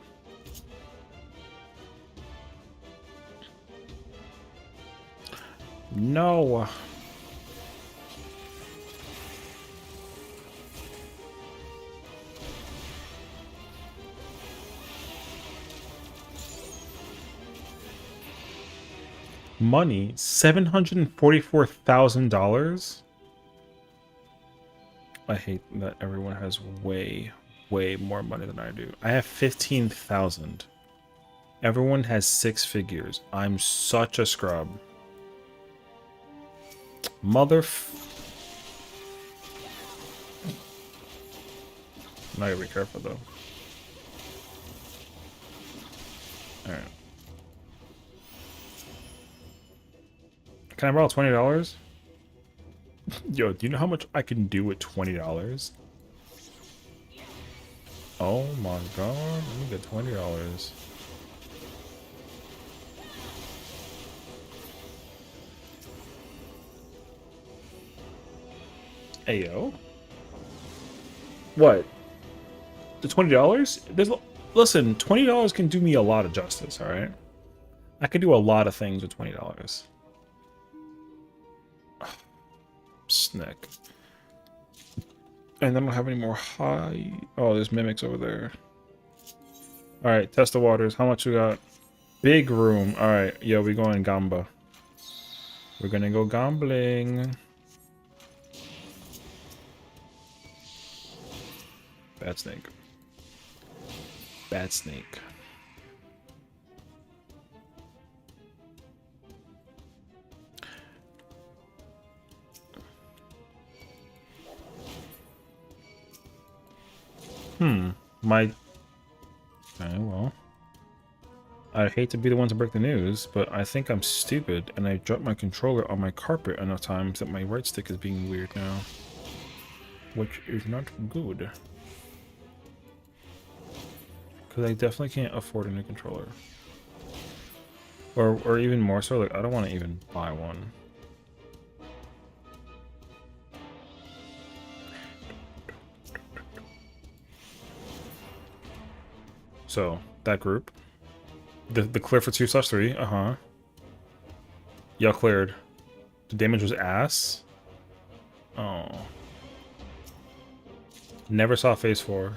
No. Money, $744,000. I hate that everyone has way more money than I do. I have 15,000. Everyone has 6 figures. I'm such a scrub. Now you gotta be careful though. Alright. Can I borrow $20? Yo, do you know how much I can do with $20? Oh my god, let me get $20. Ayo. What? The $20? Listen, $20 can do me a lot of justice, alright? I can do a lot of things with $20. Snack. And I don't have any more high. Oh, there's mimics over there. Alright, test the waters. How much we got? Big room. Alright, yo, we going gamba. We're gonna go gambling. Bad snake. Bad snake. Okay, well. I hate to be the one to break the news, but I think I'm stupid, and I dropped my controller on my carpet enough times that my right stick is being weird now. Which is not good. Because I definitely can't afford a new controller. Or even more so, like, I don't want to even buy one. So, that group. The clear for 2/3, Y'all cleared. The damage was ass. Oh. Never saw phase 4.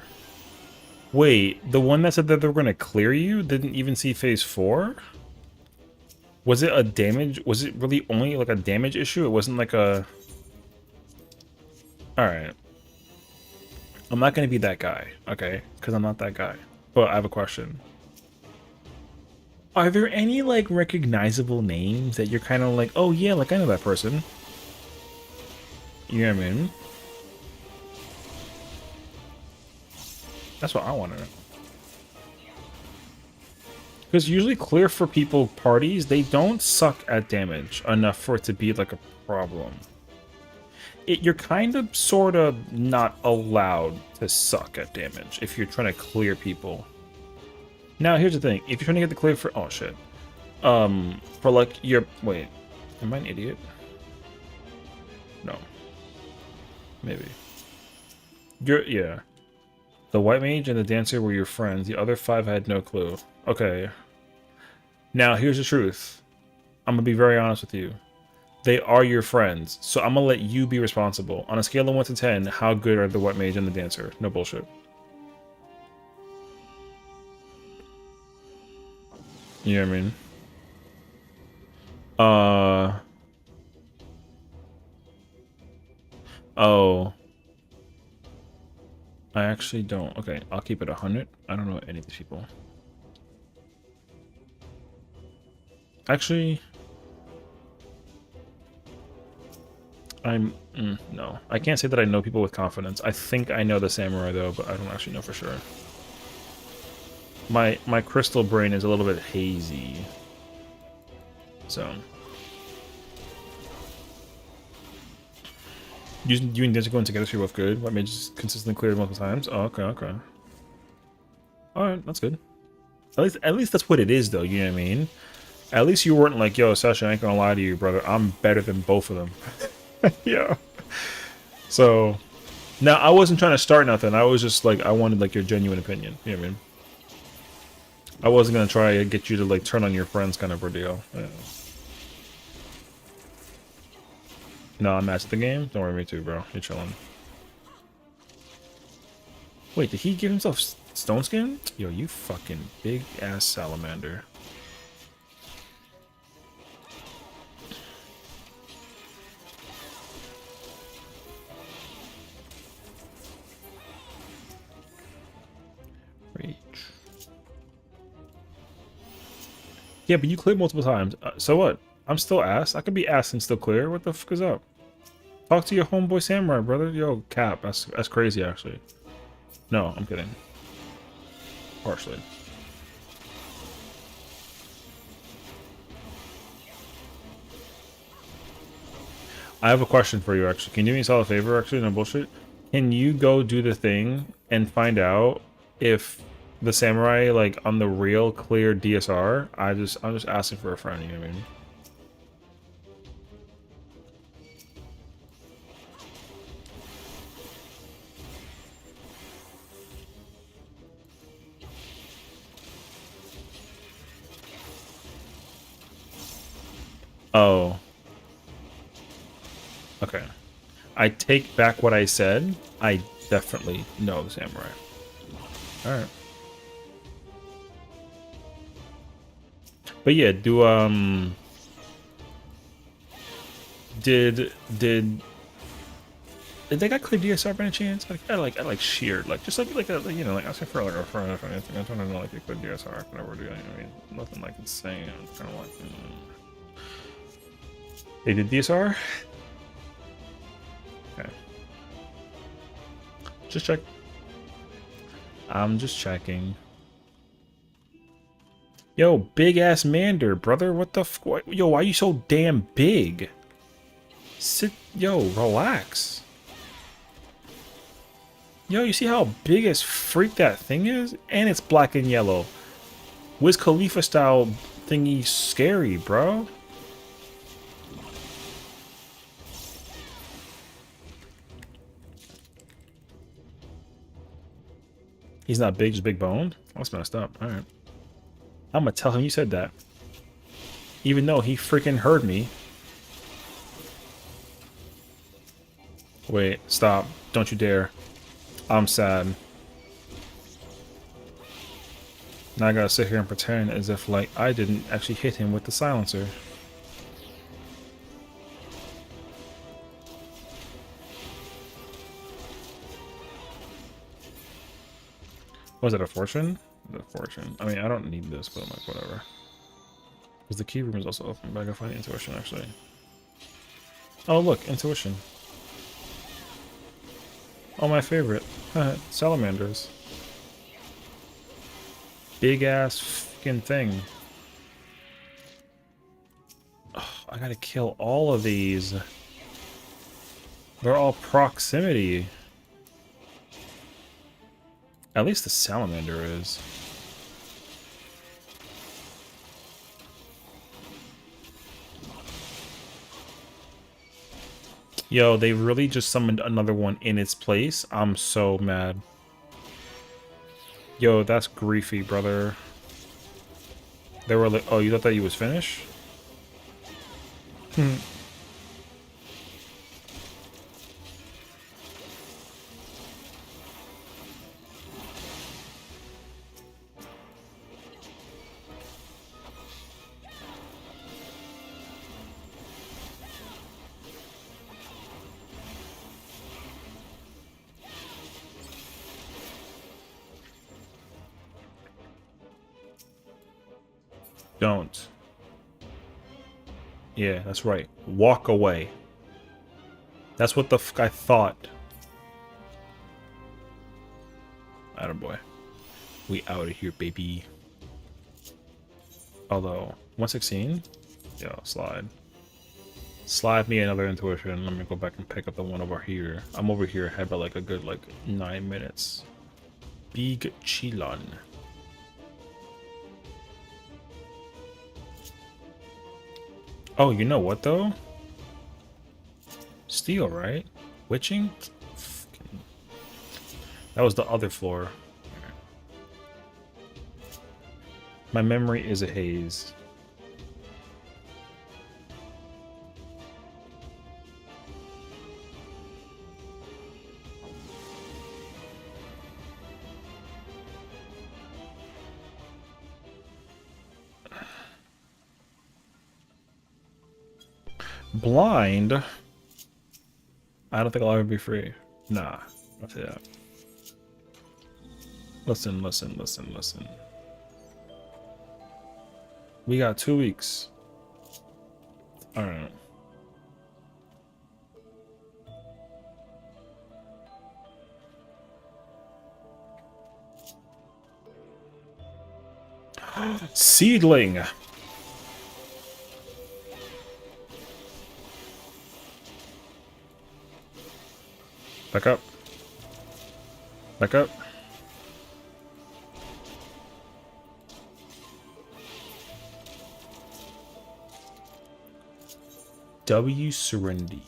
Wait, the one that said that they were gonna clear you didn't even see phase 4? Was it a damage? Was it really only like a damage issue? It wasn't like a... Alright. I'm not gonna be that guy, okay? Because I'm not that guy. But I have a question. Are there any, like, recognizable names that you're kind of like, oh yeah, like I know that person? You know what I mean? That's what I want to know. Because usually clear for people parties, they don't suck at damage enough for it to be like a problem. You're kind of sort of not allowed to suck at damage if you're trying to clear people. Now here's the thing, if you're trying to get the clear for... Oh shit. For like your... Wait. Am I an idiot? No. Maybe. Yeah. The white mage and the dancer were your friends. The other 5 had no clue. Okay. Now, here's the truth. I'm gonna be very honest with you. They are your friends, so I'm gonna let you be responsible. On a scale of 1 to 10, how good are the white mage and the dancer? No bullshit. You know what I mean? Oh. I actually don't. Okay, I'll keep it 100. I don't know any of these people. Actually... no. I can't say that I know people with confidence. I think I know the samurai, though, but I don't actually know for sure. My crystal brain is a little bit hazy. So... You and Dancer going together so you're both good? What made you consistently clear multiple times? Oh, okay, okay. Alright, that's good. At least that's what it is, though, you know what I mean? At least you weren't like, yo, Sesh, I ain't gonna lie to you, brother. I'm better than both of them. Yeah. So, now, I wasn't trying to start nothing. I was just, like, I wanted, like, your genuine opinion. You know what I mean? I wasn't gonna try to get you to, like, turn on your friends kind of ordeal. Yeah. No, I'm at the game? Don't worry, me too, bro. You're chilling. Wait, did he give himself stone skin? Yo, you fucking big-ass salamander. Reach. Yeah, but you cleared multiple times. So what? I'm still ass. I could be ass and still clear. What the fuck is up? Talk to your homeboy samurai, brother. Yo, cap. That's crazy, actually. No, I'm kidding. Partially. I have a question for you, actually. Can you do me a solid favor, actually? No bullshit. Can you go do the thing and find out if the samurai, like, on the real clear DSR? I'm just asking for a friend, you know what I mean? Oh. Okay. I take back what I said. I definitely know the samurai. Alright. But yeah, did they got clear DSR by any chance? I like sheared, like just like a, you know, like asking for like a friend or anything. I'm trying to know like a clear DSR whenever we're doing. I mean, nothing like insane. I'm kind of like, They did DSR. Okay. Just check. I'm just checking. Yo, big ass Mander, brother. What the f? Yo, why are you so damn big? Sit. Yo, relax. Yo, you see how big as freak that thing is? And it's black and yellow. Wiz Khalifa style thingy scary, bro. He's not big, just big boned? That's messed up. Alright. I'm gonna tell him you said that. Even though he freaking heard me. Wait, stop. Don't you dare. I'm sad. Now I gotta sit here and pretend as if like I didn't actually hit him with the silencer. Was it a fortune? The fortune. I mean, I don't need this, but I'm like, whatever. Because the key room is also open, but I gotta find intuition actually. Oh look, intuition. Oh, my favorite. Salamanders. Big ass fucking thing. Oh, I gotta kill all of these. They're all proximity. At least the salamander is. Yo, they really just summoned another one in its place. I'm so mad. Yo, that's griefy, brother. They were like, oh, you thought that you was finished? Don't. Yeah, that's right. Walk away. That's what the fuck I thought. Attaboy. We out of here, baby. Although, 116? Yo, slide. Slide me another intuition. Let me go back and pick up the one over here. I'm over here ahead by like a good 9 minutes. Big chillin. Oh, you know what though? Steel, right? Witching? That was the other floor. My memory is a haze. Blind? I don't think I'll ever be free. Nah, I'll say that. Listen, listen, listen, listen. We got 2 weeks. Alright. Seedling! Back up. Back up. W. Serenity.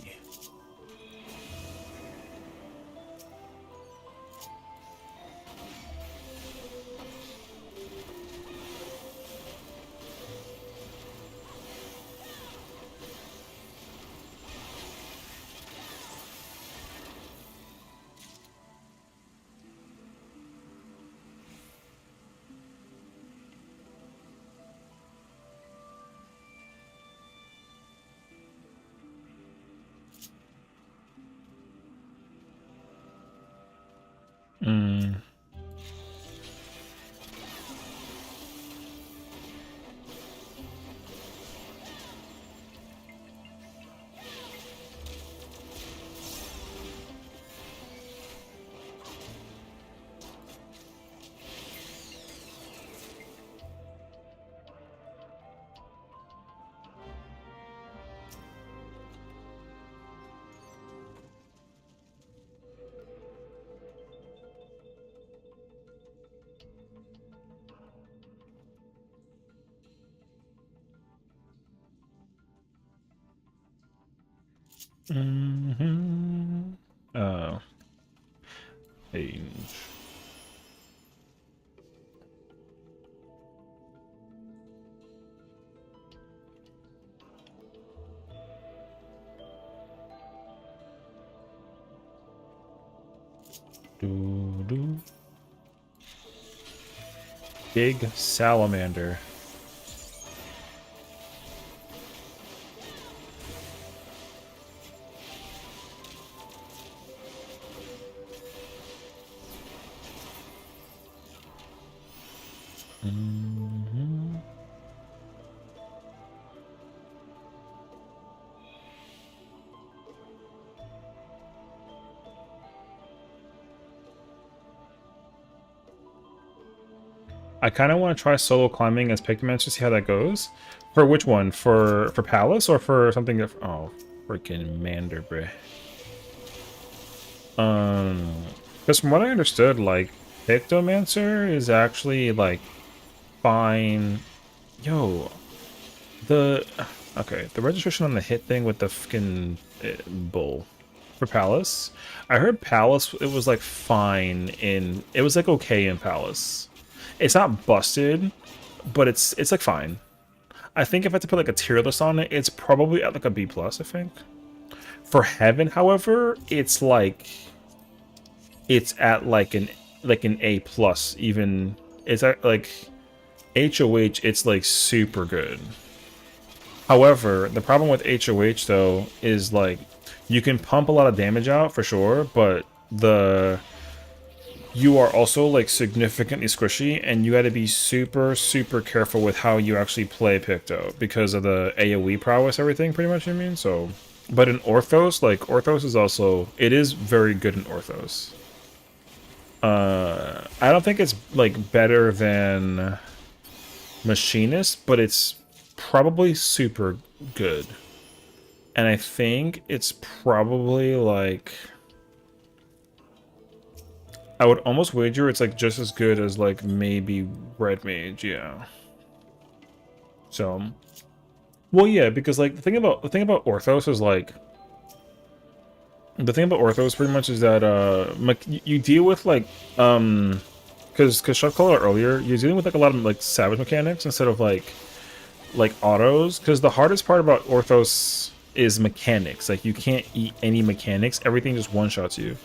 Mm. Mm-hmm. Oh. Hey. Do do. Big salamander. Mhm. I kind of want to try solo climbing as Pictomancer, see how that goes. For which one? For Palace or for something that... Oh, freaking Mander, bruh. Because from what I understood, like, Pictomancer is actually, like, fine. Yo, the... Okay, the registration on the hit thing with the fucking bull for Palace. I heard Palace, it was, like, fine in... It was, like, okay in Palace. It's not busted, but it's like fine. I think if I had to put like a tier list on it, it's probably at like a B plus, I think. For Heaven, however, it's like it's at like an A plus. Even it's at like HOH, it's like super good. However, the problem with HOH though is like you can pump a lot of damage out for sure, but you are also like significantly squishy, and you got to be super careful with how you actually play Picto because of the AoE prowess, everything pretty much, I mean. So, but in Orthos, like Orthos is also, it is very good in Orthos. I don't think it's like better than Machinist, but it's probably super good. And I think it's probably like, I would almost wager it's like just as good as like maybe Red Mage, yeah. So, well, yeah, because like the thing about Orthos is like pretty much is that you deal with like because Chef called out earlier, you're dealing with like a lot of like savage mechanics instead of like autos. Because the hardest part about Orthos is mechanics. Like you can't eat any mechanics. Everything just one shots you.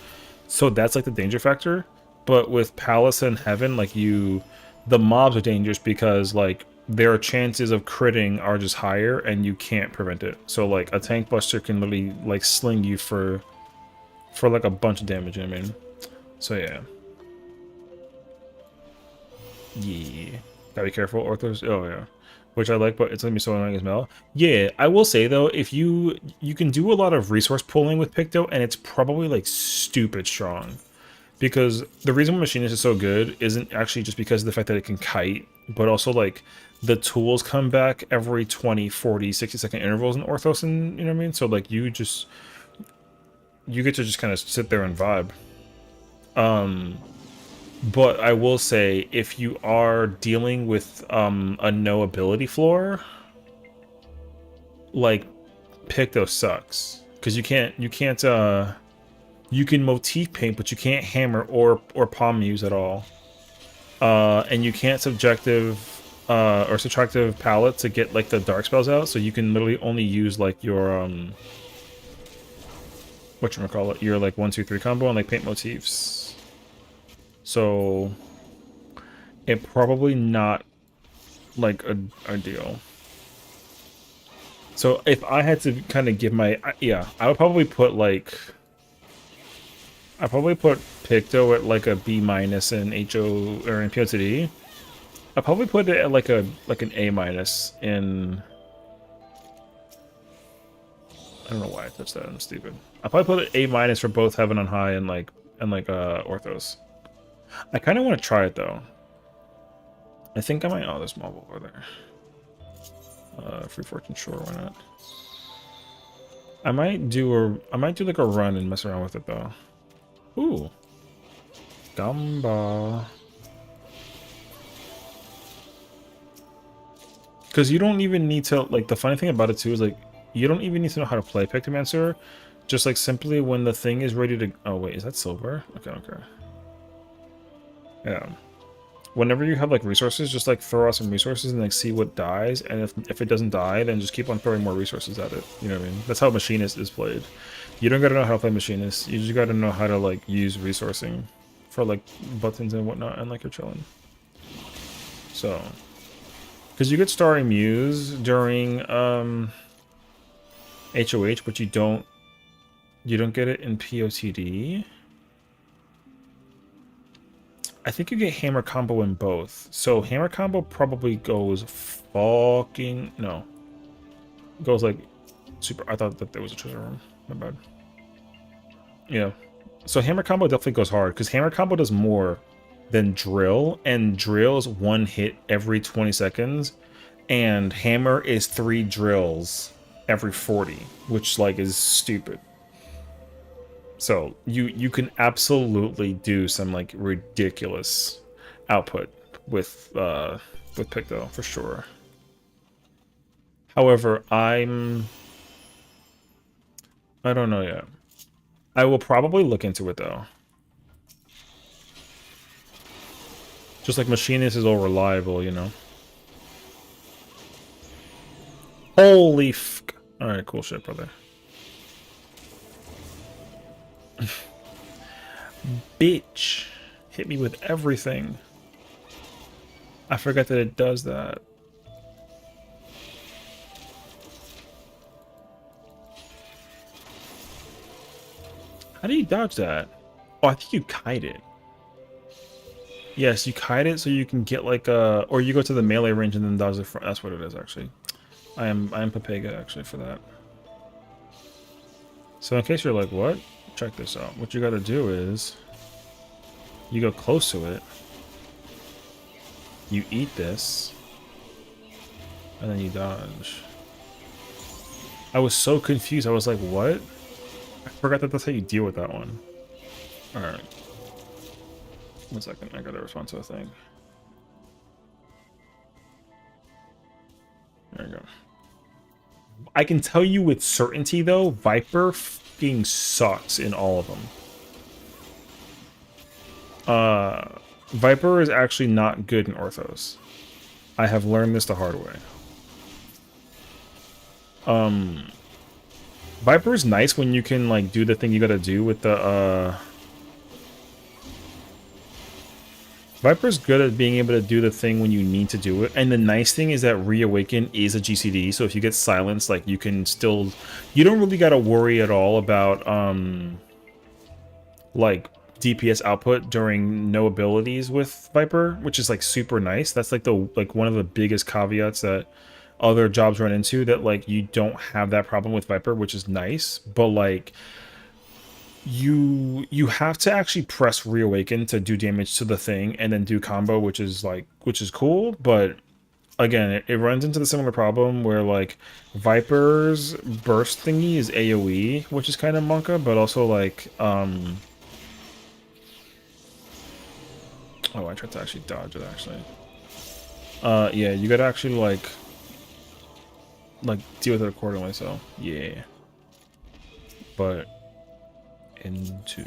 So that's like the danger factor. But with Palace and Heaven, like the mobs are dangerous because like their chances of critting are just higher and you can't prevent it. So like a tank buster can literally like sling you for like a bunch of damage, I mean. So yeah. Yeah. Gotta be careful, Orthos. Oh yeah. Which I like, but it's gonna be so annoying as well. Yeah, I will say though, if you can do a lot of resource pulling with Picto, and it's probably like stupid strong. Because the reason Machinist is so good isn't actually just because of the fact that it can kite, but also like the tools come back every 20, 40, 60-second intervals in Orthos, and you know what I mean? So like you get to just kind of sit there and vibe. But I will say, if you are dealing with a no ability floor, like Picto sucks. Because you can motif paint, but you can't hammer or palm use at all. And you can't subjective or subtractive palette to get like the dark spells out, so you can literally only use like your whatchamacallit, your like 1-2-3 combo on like paint motifs. So it probably not like ideal. So if I had to kind of give my I would probably put like Picto at like a B minus in HO or in POTD. I'd probably put it at like an A minus in. I don't know why I touched that. I'm stupid. I'll probably put it A minus for both Heaven on High and Orthos. I kind of want to try it though. I think I might. Oh, there's mob over there. Free Fortune, sure, why not? I might do like a run and mess around with it though. Ooh, Gamba. Because you don't even need to, like, the funny thing about it too is like you don't even need to know how to play Pictomancer. Just like simply when the thing is ready to. Oh wait, is that silver? Okay. Yeah. Whenever you have like resources, just like throw out some resources and like see what dies, and if it doesn't die, then just keep on throwing more resources at it. You know what I mean? That's how Machinist is played. You don't gotta know how to play Machinist. You just gotta know how to like use resourcing for like buttons and whatnot, and like you're chilling. So, because you get Starry Muse during HOH, but you don't get it in POTD. I think you get Hammer Combo in both. So Hammer Combo probably goes fucking no. Goes like super. I thought that there was a treasure room. My bad. Yeah. So Hammer Combo definitely goes hard because Hammer Combo does more than Drill, and Drill is one hit every 20 seconds, and Hammer is 3 drills every 40, which like is stupid. So you can absolutely do some like ridiculous output with Picto for sure. However, I don't know yet. I will probably look into it though. Just like Machinist is all reliable, you know. Holy f. All right, cool shit, brother. Bitch, hit me with everything. I forgot that it does that. How do you dodge that? Oh, I think you kite it. Yes, you kite it so you can get like a, or you go to the melee range and then dodge the front. That's what it is actually. I am Papega actually for that. So in case you're like, what? Check this out. What you gotta do is you go close to it, you eat this, and then you dodge. I was so confused. I was like, what? I forgot that that's how you deal with that one. Alright. 1 second, I gotta respond to a thing. There you go. I can tell you with certainty though, Viper fucking sucks in all of them. Viper is actually not good in Orthos. I have learned this the hard way. Viper is nice when you can like do the thing you gotta do with the Viper's good at being able to do the thing when you need to do it, and the nice thing is that Reawaken is a GCD, so if you get silenced, like, you can still... You don't really gotta worry at all about, like, DPS output during no abilities with Viper, which is, like, super nice. That's, like, one of the biggest caveats that other jobs run into, that, like, you don't have that problem with Viper, which is nice, but, like... You have to actually press Reawaken to do damage to the thing and then do combo, which is cool, but again, it runs into the similar problem where like Viper's burst thingy is AoE, which is kind of monka, but also like oh, I tried to actually dodge it actually. Yeah, you gotta actually like deal with it accordingly, so yeah. But into...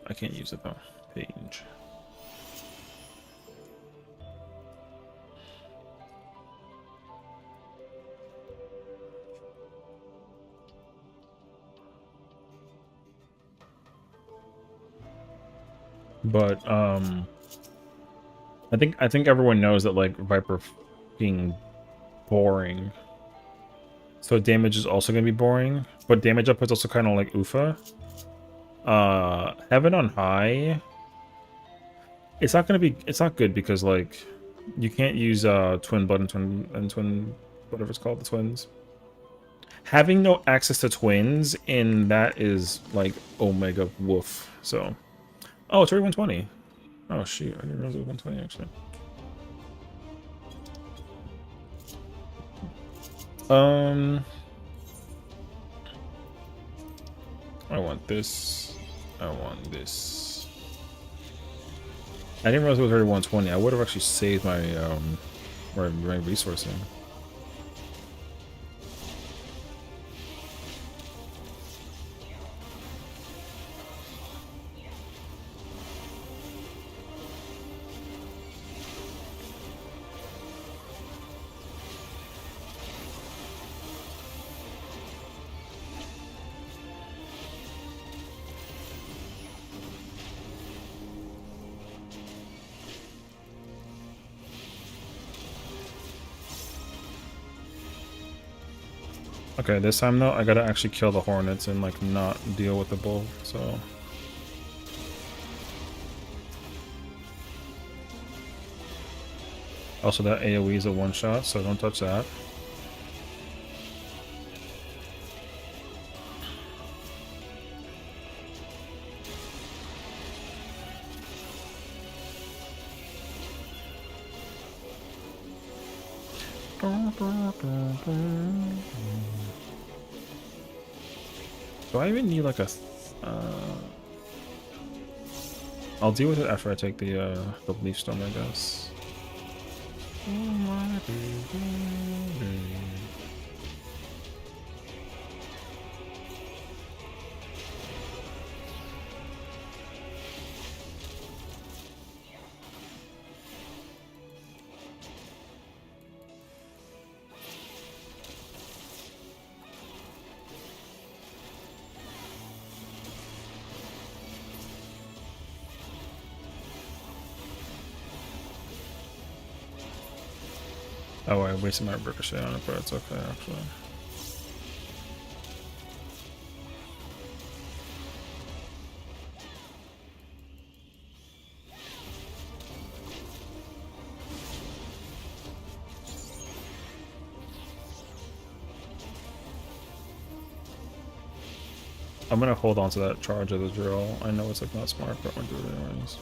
I can't use it though. Page. But I think everyone knows that like Viper being boring. So damage is also gonna be boring, but damage output's also kind of like Ufa. Heaven on High, it's not good because like you can't use Twin Blood and twin whatever it's called, the twins. Having no access to twins in that is like Omega woof. So oh, it's already 120. Oh shoot, I didn't realize it was 120 actually. I want this. I want this. I didn't realize it was already 120. I would have actually saved my my resourcing. Okay, this time though, I gotta actually kill the hornets and like not deal with the bull, so. Also, that AoE is a one-shot, so don't touch that. Do I even need like a... I'll deal with it after I take the leaf stone, I guess. Oh, I wasted my ricochet on it, but it's okay, actually. I'm gonna hold on to that charge of the drill. I know it's like not smart, but I'm gonna do it anyways.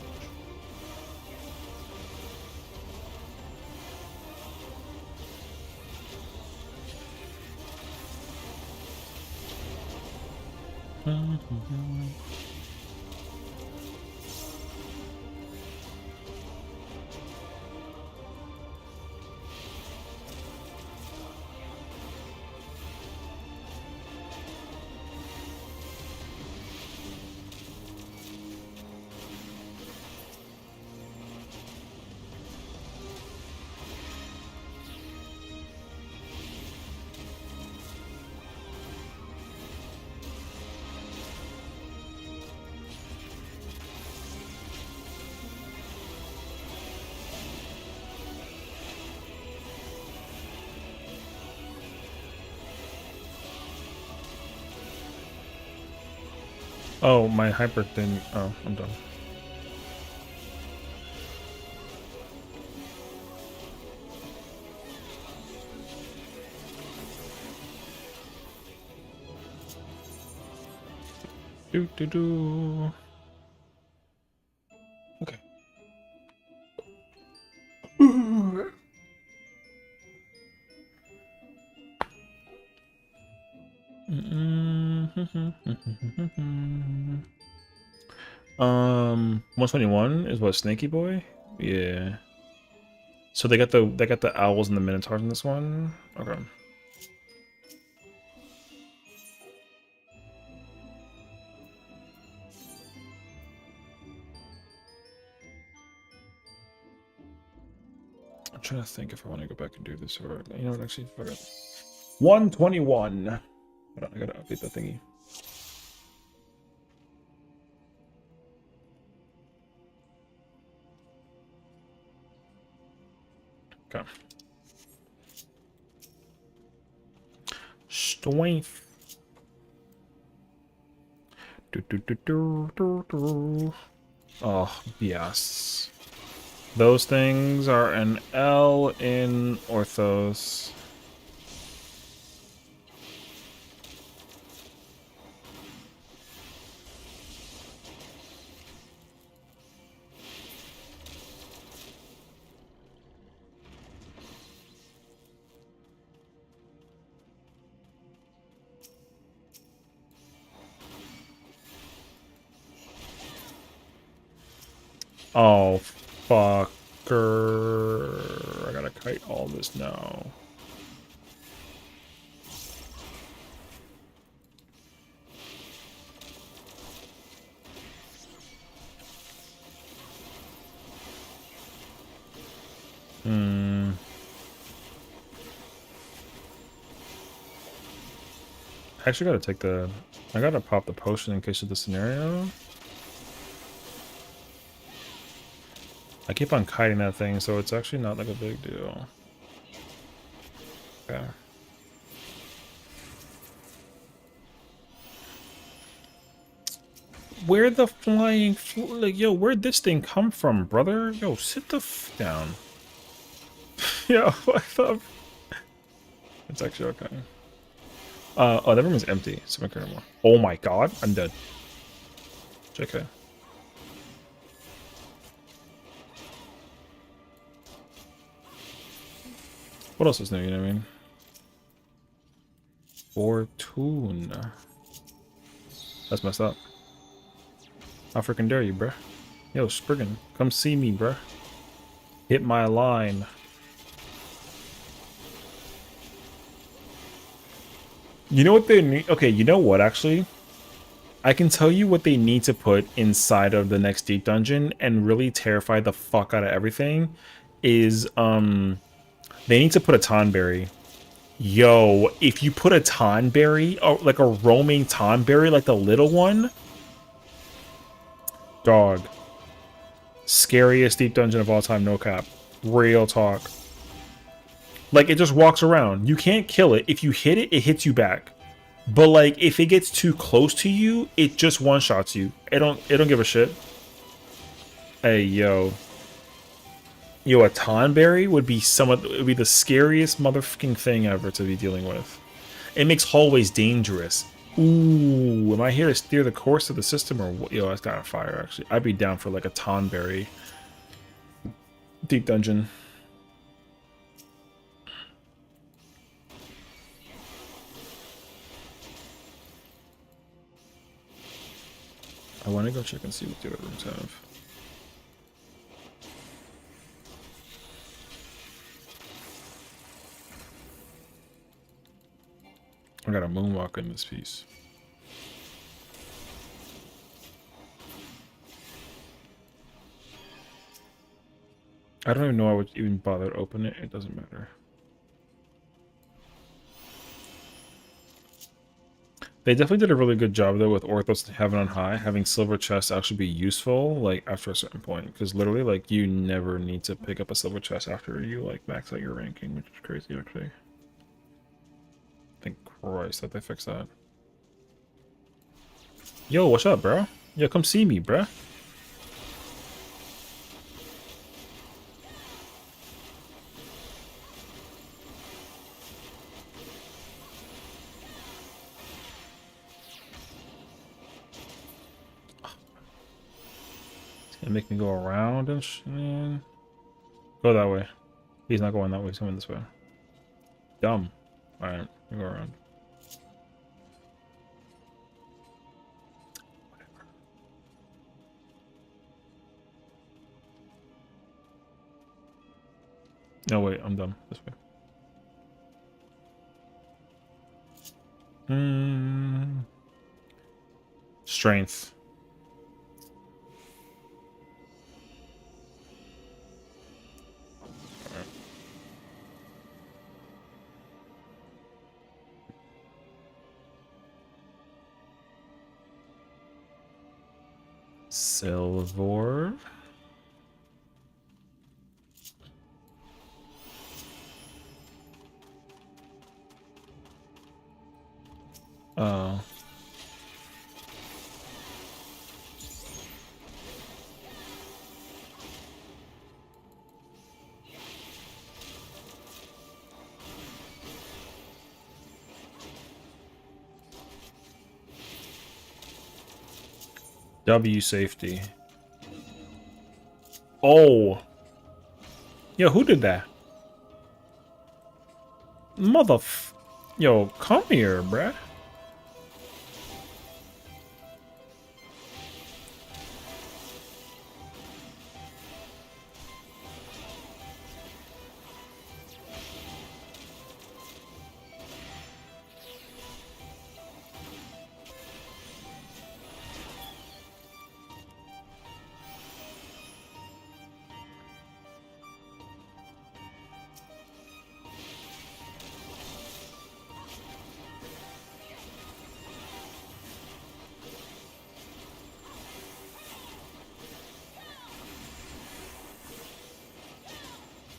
Oh, my hyper thing. Oh, I'm done. Do do do. Okay. Mm-mm. 121 is what, Snaky Boy? Yeah. So they got the owls and the minotaurs in this one. Okay. I'm trying to think if I want to go back and do this or you know what, actually fuck it. 121. Hold on, I gotta update that thingy. Okay. Strength. Oh, yes. Those things are an L in Orthos. Oh, fucker. I gotta kite all this now. I actually gotta take the... I gotta pop the potion in case of the scenario. I keep on kiting that thing, so it's actually not like a big deal. Okay. Where the flying... like, yo, where'd this thing come from, brother? Yo, sit the f down. Yo, what the... It's actually okay. Oh, that room is empty. So I don't care anymore. Oh my god, I'm dead. JK. What else is new, you know what I mean? Fortune. That's messed up. How freaking dare you, bruh? Yo, Spriggan, come see me, bruh. Hit my line. You know what they need? Okay, you know what, actually? I can tell you what they need to put inside of the next deep dungeon and really terrify the fuck out of everything is, they need to put a Tonberry. Yo, if you put a Tonberry, or like a roaming Tonberry, like the little one, dog. Scariest deep dungeon of all time, no cap. Real talk. Like, it just walks around. You can't kill it. If you hit it, it hits you back. But like, if it gets too close to you, it just one-shots you. It don't give a shit. Hey, yo. Yo, a Tonberry would be the scariest motherfucking thing ever to be dealing with. It makes hallways dangerous. Ooh, am I here to steer the course of the system or what? Yo, that's kind of fire, actually. I'd be down for like a Tonberry deep dungeon. I want to go check and see what the other rooms have. I got a moonwalk in this piece. I don't even know I would even bother to open it. It doesn't matter. They definitely did a really good job, though, with Orthos Heaven on High, having silver chests actually be useful, like, after a certain point. Because literally, like, you never need to pick up a silver chest after you, like, max out your ranking, which is crazy, actually. Thank Christ that they fixed that. Yo, what's up, bro? Yo, come see me, bro. It's gonna make me go around and man. Go that way. He's not going that way, he's coming this way. Dumb. Alright, we go around. No, wait, I'm dumb. This way. Strength. Silver. Oh. W safety. Oh. Yo, who did that? Yo, come here, bruh.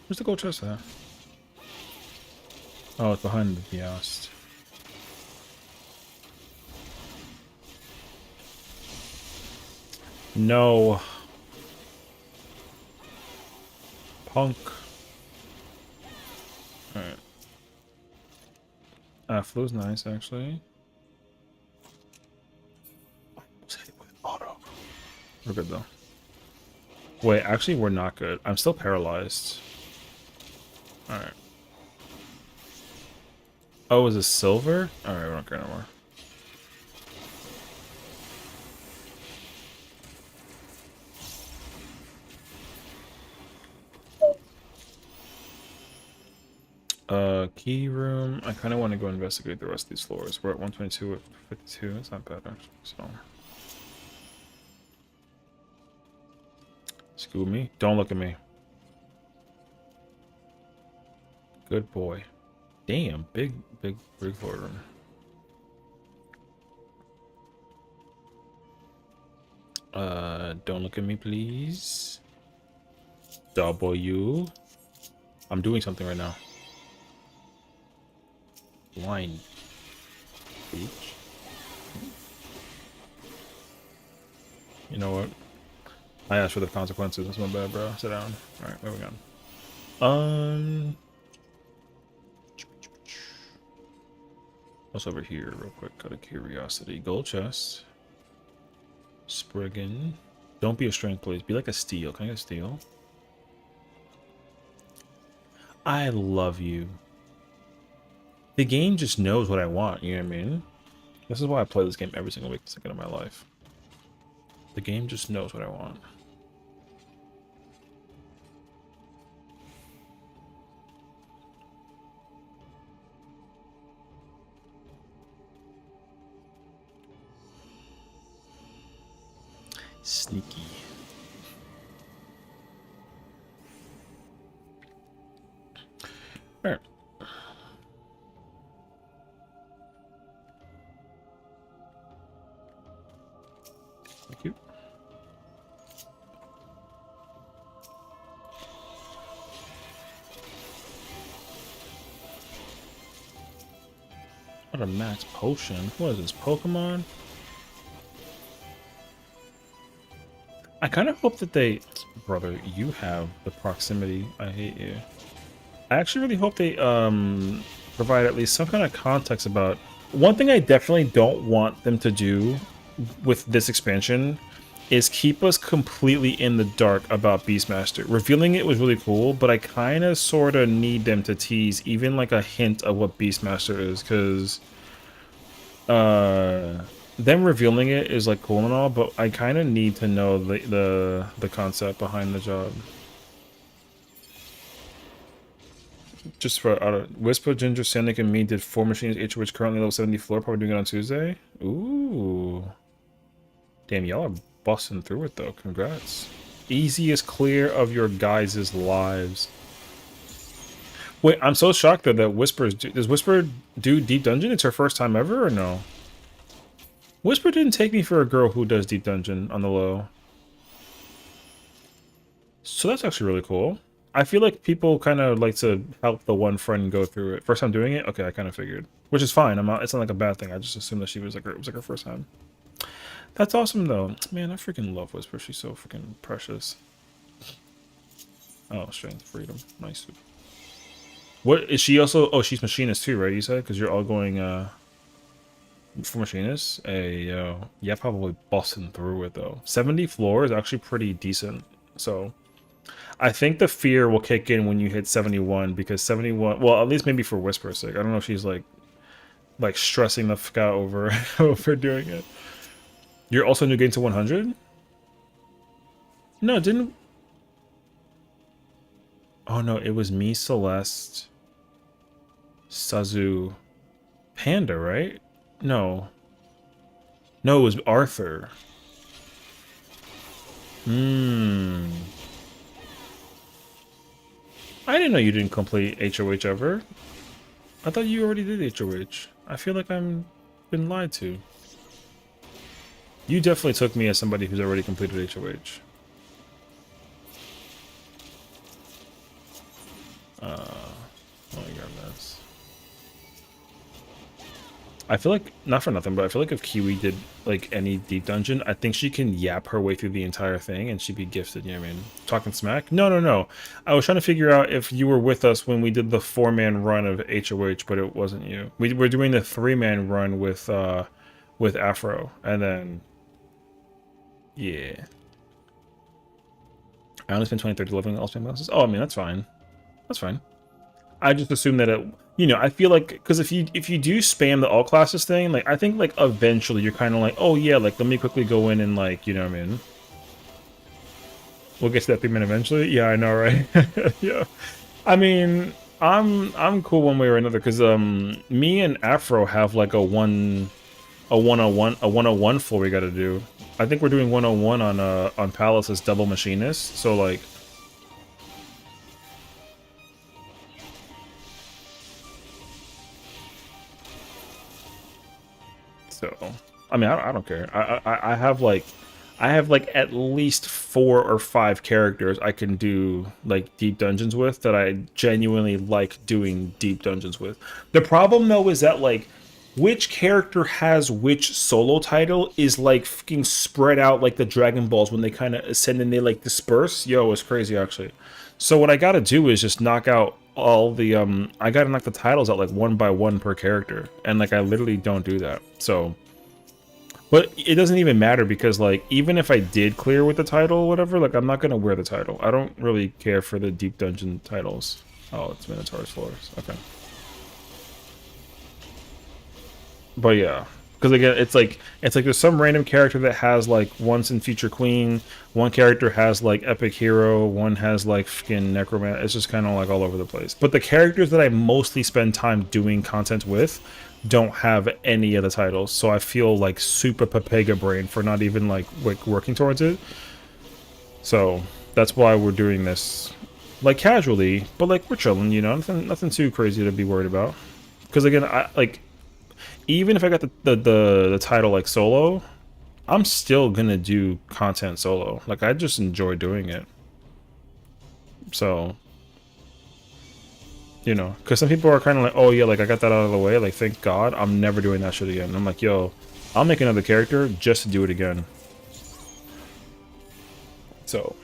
Where's the gold chest at? Oh, it's behind the Piast. No. Punk. Alright. Flow's nice, actually. Let's hit it with auto. We're good, though. Wait, actually, we're not good. I'm still paralyzed. Alright. Oh, is it silver? Alright, we don't care anymore. Key room. I kind of want to go investigate the rest of these floors. We're at 122 at 52. That's not bad, actually. So. Screw me. Don't look at me. Good boy. Damn, big floor room. Don't look at me, please. W. I'm doing something right now. Line. Bitch. You know what? I asked for the consequences. That's my bad, bro. Sit down. Alright, moving on. What's over here, real quick? Out of curiosity. Gold chest. Spriggan. Don't be a strength, please. Be like a steel. Can I get a steel? I love you. The game just knows what I want, you know what I mean? This is why I play this game every single week, second of my life. The game just knows what I want. Sneaky. Alright. Thank you. What a max potion. What is this, Pokemon? I kind of hope that they... Brother, you have the proximity. I hate you. I actually really hope they provide at least some kind of context about... One thing I definitely don't want them to do with this expansion is keep us completely in the dark about Beastmaster. Revealing it was really cool, but I kind of sort of need them to tease even like a hint of what Beastmaster is, because them revealing it is like cool and all, but I kind of need to know the concept behind the job. Just for Whisper, Ginger, Sanic, and me did 4 machines, each of which currently level 70 floor. Probably doing it on Tuesday. Ooh. Damn, y'all are busting through it though. Congrats. Easiest clear of your guys' lives. Wait, I'm so shocked though that does Whisper do Deep Dungeon? It's her first time ever or no? Whisper didn't take me for a girl who does Deep Dungeon on the low. So that's actually really cool. I feel like people kind of like to help the one friend go through it. First time doing it? Okay, I kind of figured. Which is fine. It's not like a bad thing. I just assumed that she was like it was like her first time. That's awesome though. Man, I freaking love Whisper. She's so freaking precious. Oh, strength, freedom. Nice. What is she also? Oh, she's machinist too, right? You said? Because you're all going for machinist. Hey, yo. Yeah, probably busting through it though. 70 floor is actually pretty decent. So I think the fear will kick in when you hit 71, because 71, well, at least maybe for Whisper's sake. I don't know if she's like stressing the fuck out over over doing it. You're also new game to 100? No, didn't... Oh no, it was me, Celeste, Sazu, Panda, right? No. No, it was Arthur. I didn't know you didn't complete HOH ever. I thought you already did HOH. I feel like I'm been lied to. You definitely took me as somebody who's already completed HOH. Oh my goodness. I feel like, not for nothing, but I feel like if Kiwi did like any deep dungeon, I think she can yap her way through the entire thing and she'd be gifted. You know what I mean? Talking smack? No, no, no. I was trying to figure out if you were with us when we did the 4-man run of HOH, but it wasn't you. We were doing the 3-man run with Afro, and then yeah. I only spent 20, 30 leveling all spam classes. Oh, I mean that's fine. That's fine. I just assume that it, you know, I feel like, because if you do spam the all classes thing, like I think like eventually you're kind of like, oh yeah, like let me quickly go in and like, you know what I mean. We'll get to that 3-man eventually. Yeah, I know, right? Yeah. I mean, I'm cool one way or another because me and Afro have like a 101 floor we got to do. I think we're doing 101 on Palace as double machinist. So like. So, I mean, I don't care. I have like at least 4 or 5 characters I can do like deep dungeons with that I genuinely like doing deep dungeons with. The problem though is that like which character has which solo title is like fucking spread out like the Dragon Balls when they kind of ascend and they like disperse. Yo, it's crazy actually. So what I gotta do is just knock out all the I gotta knock the titles out like 1 by 1 per character, and like I literally don't do that. So, but it doesn't even matter because like even if I did clear with the title or whatever, like I'm not gonna wear the title. I don't really care for the deep dungeon titles. Oh, it's Minotaur's floors. Okay. But yeah, because again, it's like there's some random character that has like once in future queen, one character has like epic hero, one has like fucking necromancer. It's just kind of like all over the place. But the characters that I mostly spend time doing content with don't have any of the titles, so I feel like super Papega brain for not even like working towards it. So that's why we're doing this like casually, but like we're chilling, you know, nothing too crazy to be worried about. Because again, I like. Even if I got the title like solo, I'm still gonna do content solo. Like I just enjoy doing it. So, you know, because some people are kind of like, oh yeah, like I got that out of the way. Like thank God, I'm never doing that shit again. And I'm like, yo, I'll make another character just to do it again. So.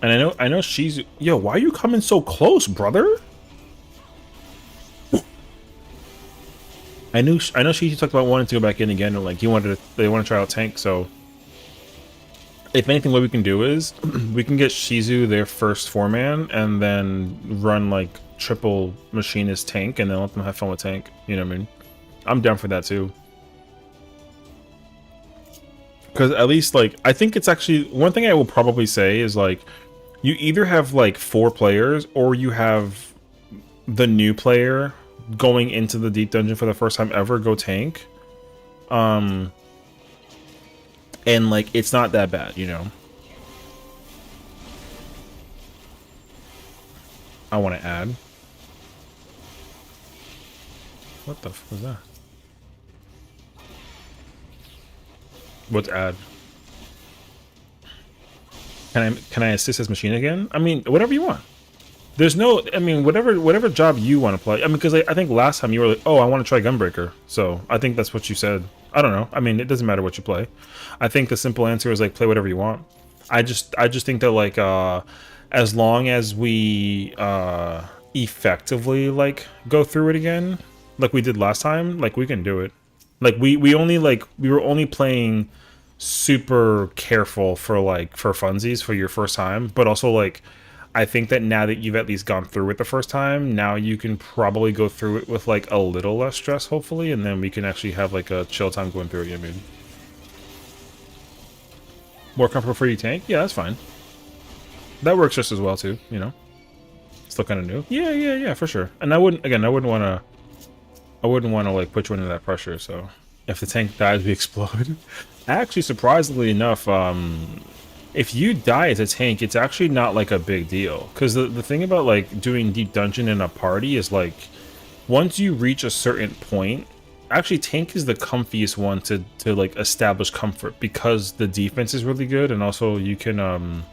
And I know she's, yo, why are you coming so close, brother? I know she talked about wanting to go back in again, and like they want to try out tank. So if anything, what we can do is we can get Shizu their first 4-man and then run like triple machinist tank, and then let them have fun with tank. You know what I mean? I'm down for that too. Because at least like I think it's actually one thing I will probably say is like you either have like 4 players or you have the new player going into the deep dungeon for the first time ever go tank. And like it's not that bad, you know. I want to add. What the fuck was that? What's add? Can I assist this machine again? I mean, whatever you want. There's no, I mean, whatever job you want to play. I mean, because I think last time you were like, oh, I want to try Gunbreaker. So I think that's what you said. I don't know. I mean, it doesn't matter what you play. I think the simple answer is like play whatever you want. I just think that like as long as we effectively like go through it again, like we did last time, like we can do it. Like we were only playing super careful for funsies for your first time, but also like I think that now that you've at least gone through it the first time, now you can probably go through it with like a little less stress, hopefully, and then we can actually have like a chill time going through it. I mean, more comfortable for you tank? Yeah, that's fine. That works just as well too, you know. Still kind of new. Yeah, for sure. And I wouldn't want to like put you into that pressure. So if the tank dies, we explode. Actually, surprisingly enough, if you die as a tank, it's actually not like a big deal. Because the thing about like doing deep dungeon in a party is like once you reach a certain point, actually tank is the comfiest one to like establish comfort because the defense is really good, and also you can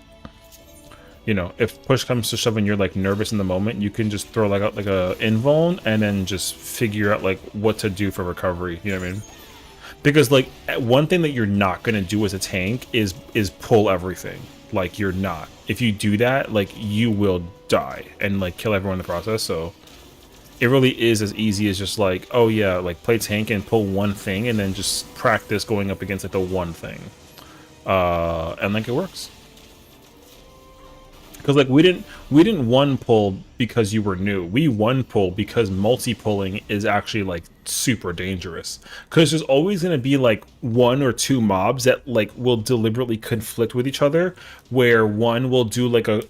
you know, if push comes to shove and you're like nervous in the moment, you can just throw like a invuln and then just figure out like what to do for recovery. You know what I mean? Because like one thing that you're not gonna do as a tank is pull everything. Like you're not. If you do that, like you will die and like kill everyone in the process. So it really is as easy as just like, oh yeah, like play tank and pull one thing and then just practice going up against like the one thing. And like it works. Because like we didn't one pull because you were new. We one pull because multi-pulling is actually like super dangerous. Because there's always gonna be like one or two mobs that like will deliberately conflict with each other, where one will do like a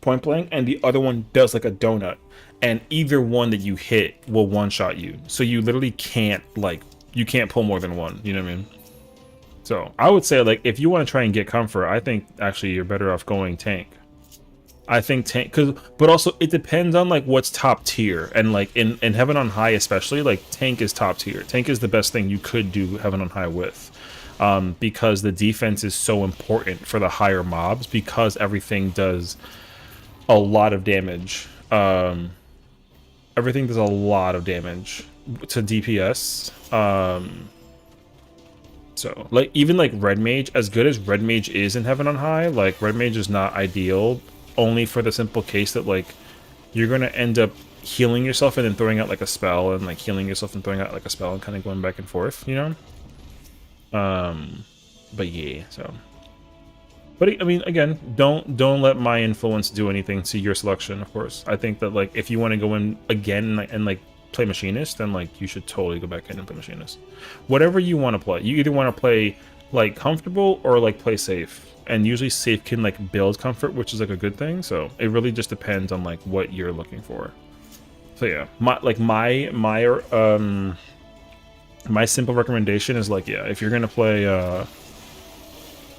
point blank and the other one does like a donut, and either one that you hit will one shot you. So you literally can't like you can't pull more than one. You know what I mean? So I would say, like, if you want to try and get comfort, I think actually you're better off going tank. I think tank, but also it depends on like what's top tier, and like in Heaven on High especially, like tank is top tier. Tank is the best thing you could do Heaven on High with, because the defense is so important for the higher mobs because everything does a lot of damage. Everything does a lot of damage to DPS. So, like, even, like, Red Mage, as good as Red Mage is in Heaven on High, like, Red Mage is not ideal, only for the simple case that, like, you're gonna end up healing yourself and then throwing out, like, a spell, and, like, healing yourself and throwing out, like, a spell, and kind of going back and forth, you know? But yeah, so... But, I mean, again, don't let my influence do anything to your selection, of course. I think that, like, if you want to go in again and like, play Machinist, then like you should totally go back in and play Machinist. Whatever you want to play. You either want to play like comfortable or like play safe. And usually safe can like build comfort, which is like a good thing. So it really just depends on like what you're looking for. So yeah, my simple recommendation is like, yeah, if you're gonna play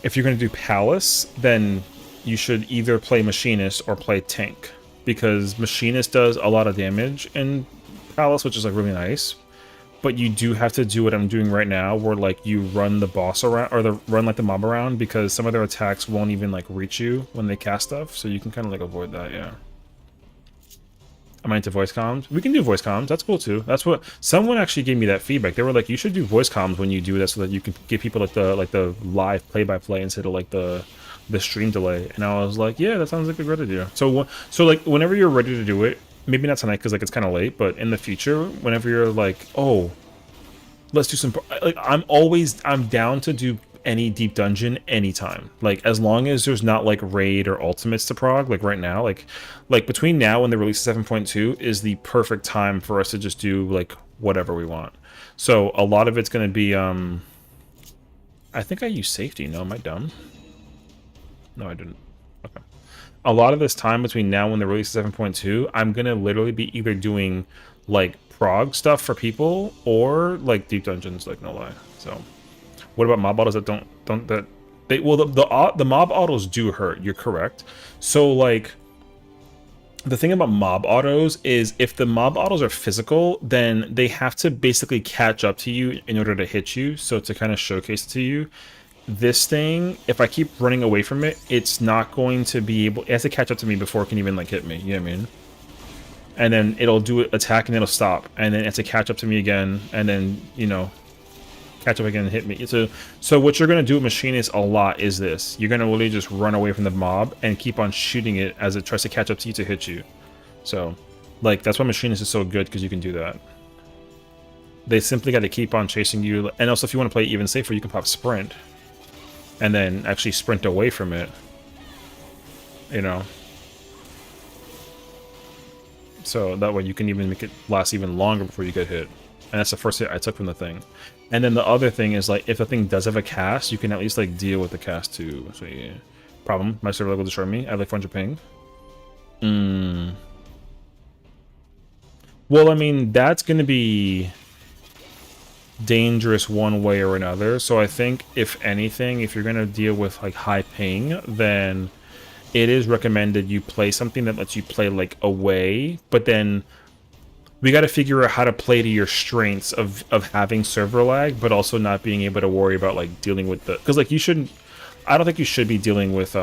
if you're gonna do Palace, then you should either play Machinist or play Tank, because Machinist does a lot of damage in Palace, which is like really nice, but you do have to do what I'm doing right now, where like you run the boss around, or run like the mob around, because some of their attacks won't even like reach you when they cast stuff, so you can kind of like avoid that. Yeah, am I into voice comms? We can do voice comms. That's cool too. That's what someone actually gave me that feedback. They were like, you should do voice comms when you do that, so that you can give people like the live play-by-play instead of like the stream delay. And I was like, yeah, that sounds like a great idea. So like whenever you're ready to do it, maybe not tonight because like it's kind of late, but in the future, whenever you're like, oh, let's do some, like, I'm down to do any deep dungeon anytime, like as long as there's not like raid or ultimates to prog. Like right now, like between now and the release of 7.2 is the perfect time for us to just do like whatever we want. So a lot of it's going to be I think I use safety. No, am I dumb? No, I didn't. Okay. A lot of this time between now and the release of 7.2, I'm gonna literally be either doing like prog stuff for people or like deep dungeons, like no lie. So what about mob autos that don't that they, well, the mob autos do hurt, you're correct. So like the thing about mob autos is if the mob autos are physical, then they have to basically catch up to you in order to hit you, so to kind of showcase it to you. This thing, if I keep running away from it, it's not going to be able, it has to catch up to me before it can even like hit me, you know what I mean? And then it'll do an attack and it'll stop, and then it has to catch up to me again, and then, you know, catch up again and hit me. So what you're gonna do with Machinist a lot is this: you're gonna literally just run away from the mob and keep on shooting it as it tries to catch up to you to hit you. So like that's why Machinist is so good, because you can do that. They simply got to keep on chasing you. And also, if you want to play even safer, you can pop sprint and then actually sprint away from it, you know, so that way you can even make it last even longer before you get hit. And that's the first hit I took from the thing. And then the other thing is, like, if the thing does have a cast, you can at least like deal with the cast too. So yeah, problem, my server will destroy me. I have like 400 ping. Well, I mean, that's gonna be dangerous one way or another. So I think, if anything, if you're gonna deal with like high ping, then it is recommended you play something that lets you play like away, but then we got to figure out how to play to your strengths of having server lag, but also not being able to worry about like dealing with the, because like you shouldn't, I don't think you should be dealing with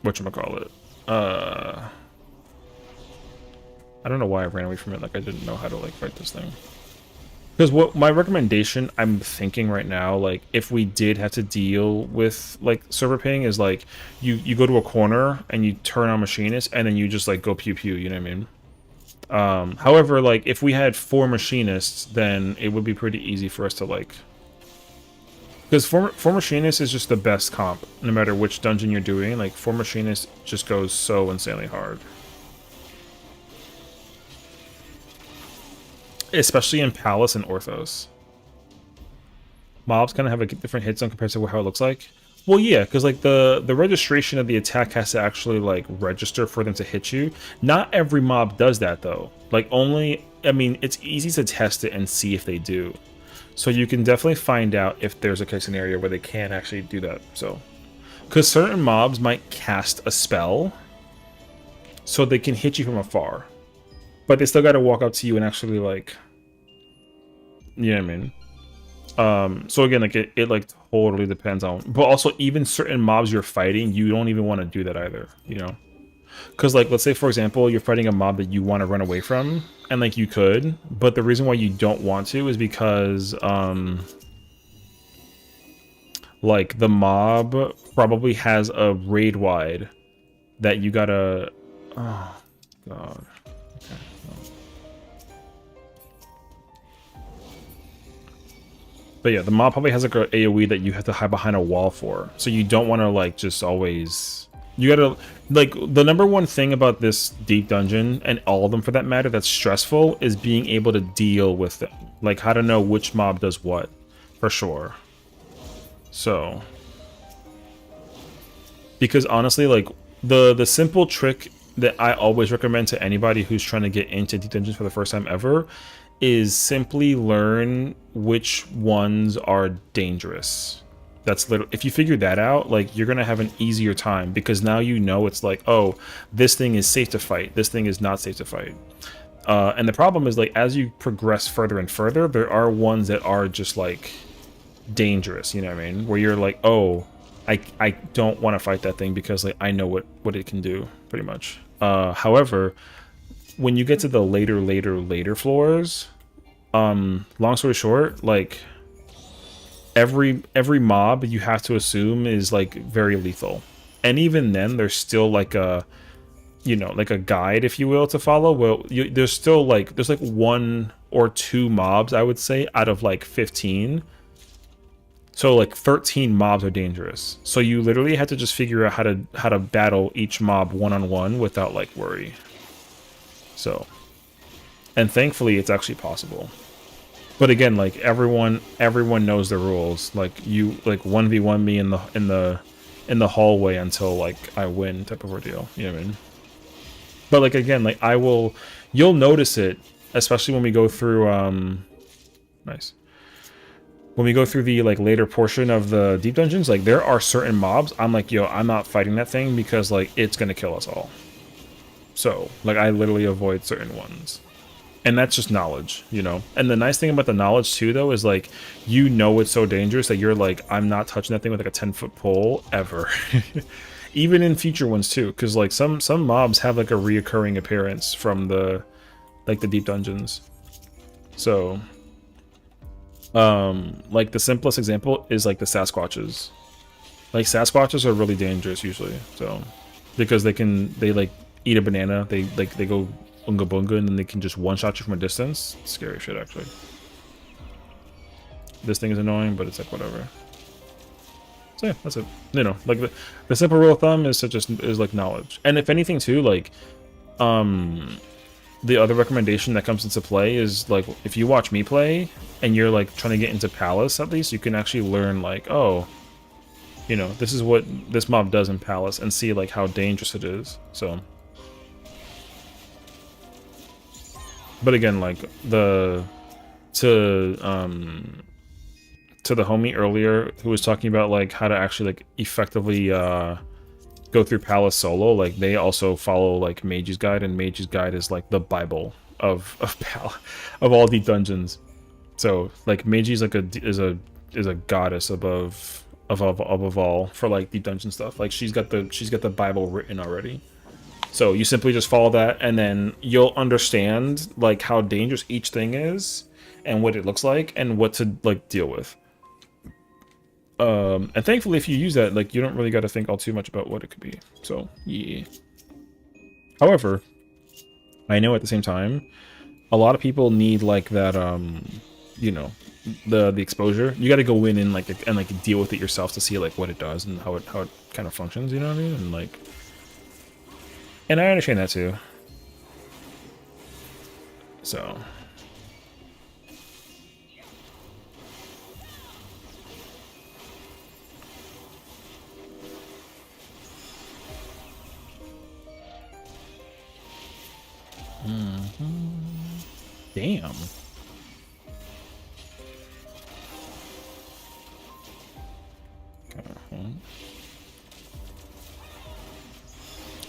whatchamacallit, I don't know why I ran away from it, like I didn't know how to like fight this thing. Because what my recommendation, I'm thinking right now, like if we did have to deal with like server ping, is like you go to a corner and you turn on machinist and then you just like go pew pew, you know what I mean? However, like if we had 4 machinists, then it would be pretty easy for us to like, because four machinists is just the best comp no matter which dungeon you're doing. Like 4 machinists just goes so insanely hard. Especially in Palace and Orthos. Mobs kind of have a different hit zone compared to how it looks like. Well, yeah, because like the registration of the attack has to actually like register for them to hit you. Not every mob does that though. Like only, I mean, it's easy to test it and see if they do. So you can definitely find out if there's a case scenario where they can actually do that. So, because certain mobs might cast a spell, so they can hit you from afar. But they still got to walk up to you and actually like, you know what I mean? So again, like it like totally depends on, but also even certain mobs you're fighting, you don't even want to do that either, you know? Because like, let's say for example, you're fighting a mob that you want to run away from, and like you could, but the reason why you don't want to is because like the mob probably has a raid wide that you gotta, oh god. But yeah, the mob probably has like an AoE that you have to hide behind a wall for. So you don't want to like just always... You gotta... Like, the number one thing about this deep dungeon, and all of them for that matter, that's stressful, is being able to deal with them. Like, how to know which mob does what, for sure. So... Because honestly, like, the simple trick that I always recommend to anybody who's trying to get into deep dungeons for the first time ever is simply learn which ones are dangerous. That's literally, if you figure that out, like you're gonna have an easier time, because now you know it's like, oh, this thing is safe to fight, this thing is not safe to fight. And the problem is, like, as you progress further and further, there are ones that are just like dangerous, you know what I mean, where you're like, oh, I don't want to fight that thing because like I know what it can do, pretty much. However, when you get to the later floors, long story short, like every mob you have to assume is like very lethal, and even then there's still like a, you know, like a guide, if you will, to follow. Well, there's still like, there's like 1 or 2 mobs, I would say, out of like 15. So like 13 mobs are dangerous. So you literally have to just figure out how to battle each mob one-on-one without like worry. So, and thankfully it's actually possible. But again, like everyone knows the rules. Like you like 1v1 me in the hallway until like I win, type of ordeal. You know what I mean? But like again, like you'll notice it, especially when we go through nice. When we go through the like later portion of the deep dungeons, like there are certain mobs I'm like, yo, I'm not fighting that thing because like it's gonna kill us all. So, like, I literally avoid certain ones. And that's just knowledge, you know? And the nice thing about the knowledge, too, though, is, like, you know it's so dangerous that you're like, I'm not touching that thing with, like, a 10-foot pole, ever. Even in future ones, too. Because, like, some mobs have, like, a reoccurring appearance from the, like, the deep dungeons. So, like, the simplest example is, like, the Sasquatches. Like, Sasquatches are really dangerous, usually. So, because they like, eat a banana, they go unga bunga, and then they can just one-shot you from a distance. It's scary shit, actually. This thing is annoying, but it's like whatever. So yeah, that's it. You know, like the simple rule of thumb is like knowledge. And if anything too, like the other recommendation that comes into play is like if you watch me play and you're like trying to get into Palace, at least you can actually learn like, oh, you know, this is what this mob does in Palace, and see like how dangerous it is. So, but again, like to the homie earlier who was talking about like how to actually like effectively go through Palace solo, like they also follow like Mage's Guide, and Mage's Guide is like the Bible of all the dungeons. So like Meiji's like is a goddess above all for like the dungeon stuff. Like she's got the Bible written already. So you simply just follow that, and then you'll understand like how dangerous each thing is, and what it looks like, and what to like deal with. And thankfully, if you use that, like you don't really got to think all too much about what it could be. So yeah. However, I know at the same time, a lot of people need like that. You know, the exposure. You got to go in and like deal with it yourself to see like what it does and how it kind of functions. You know what I mean? And like. And I understand that too. So. Damn.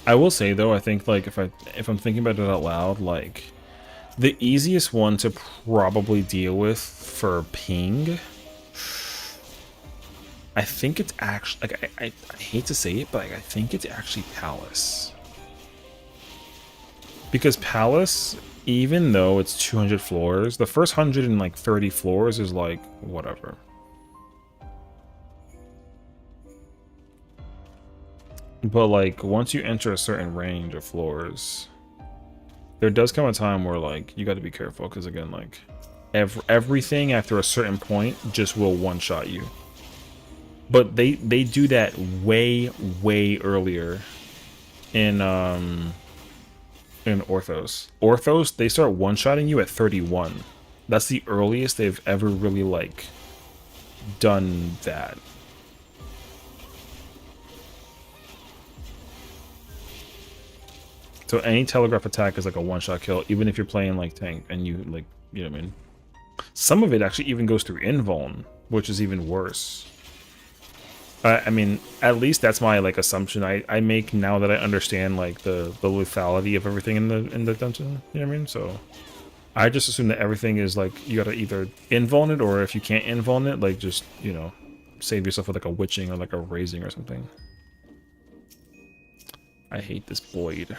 I will say though, I think like if I'm thinking about it out loud, like the easiest one to probably deal with for ping, I think it's actually like I hate to say it, but like, I think it's actually Palace. Because Palace, even though it's 200 floors, the first 130 floors is like whatever. But like once you enter a certain range of floors, there does come a time where like you got to be careful, because again, like everything after a certain point just will one-shot you. But they do that way earlier in Orthos. Orthos, they start one-shotting you at 31. That's the earliest they've ever really like done that. So any telegraph attack is like a one-shot kill, even if you're playing like tank and you like, you know what I mean? Some of it actually even goes through invuln, which is even worse. I mean, at least that's my like assumption I make now that I understand like the lethality of everything in the dungeon. You know what I mean? So I just assume that everything is like you gotta either invuln it, or if you can't invuln it, like just, you know, save yourself with like a witching or like a raising or something. I hate this Boyd.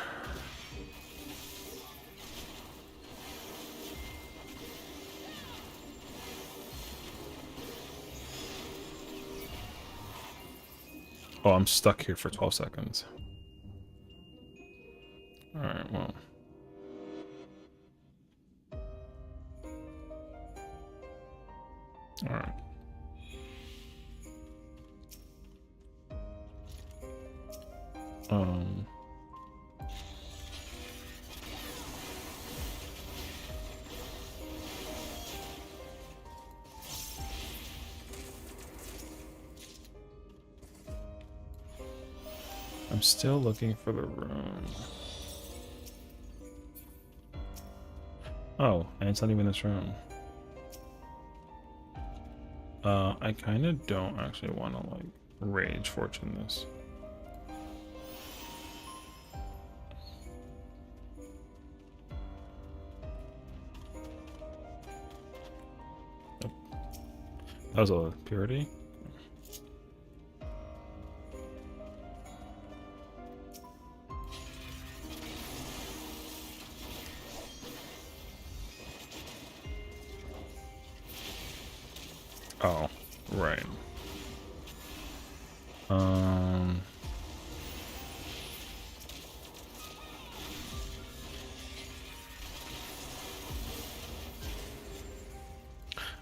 Oh, I'm stuck here for 12 seconds. Alright, well. Alright. I'm still looking for the room. Oh, and it's not even this room. I kind of don't actually want to like rage fortune this. Nope. That was a purity. Oh, right.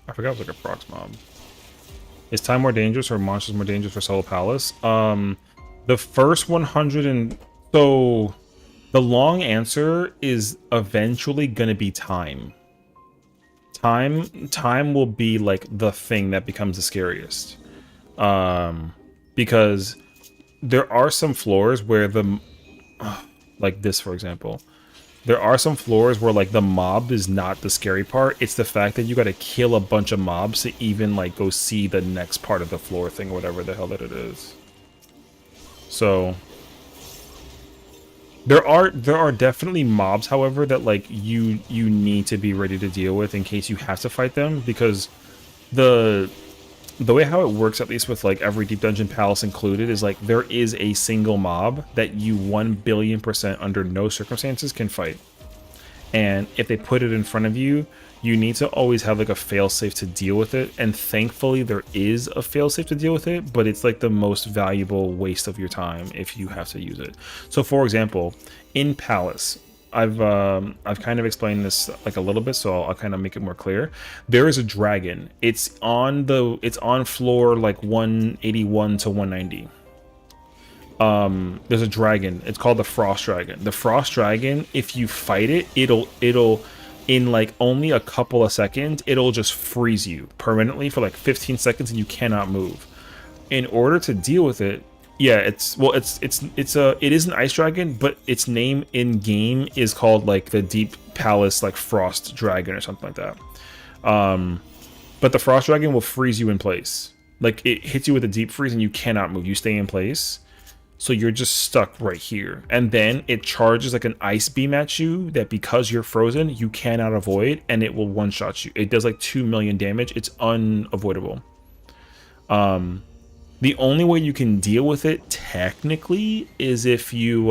I forgot it was like a prox mob. Is time more dangerous or monsters more dangerous for Solo Palace? The first 100 and... So, the long answer is eventually gonna be time. Time will be like the thing that becomes the scariest. Because there are some floors where the... like this, for example. There are some floors where like the mob is not the scary part. It's the fact that you gotta kill a bunch of mobs to even like go see the next part of the floor thing, whatever the hell that it is. So There are definitely mobs, however, that like you need to be ready to deal with in case you have to fight them, because the the way how it works, at least with like every deep dungeon palace included, is like there is a single mob that you 1,000,000,000% under no circumstances can fight. And if they put it in front of you, you need to always have like a failsafe to deal with it. And thankfully there is a failsafe to deal with it, but it's like the most valuable waste of your time if you have to use it. So for example, in Palace, I've kind of explained this like a little bit, so I'll kind of make it more clear. There is a dragon. It's on floor like 181 to 190. There's a dragon. It's called the Frost Dragon. The Frost Dragon, if you fight it, it'll in like only a couple of seconds, it'll just freeze you permanently for like 15 seconds and you cannot move. In order to deal with it, yeah, it is an ice dragon, but its name in game is called like the Deep Palace like Frost Dragon or something like that. But the Frost Dragon will freeze you in place. Like it hits you with a deep freeze and you cannot move. You stay in place. So you're just stuck right here. And then it charges like an ice beam at you that because you're frozen, you cannot avoid, and it will one-shot you. It does like 2 million damage. It's unavoidable. The only way you can deal with it technically is if you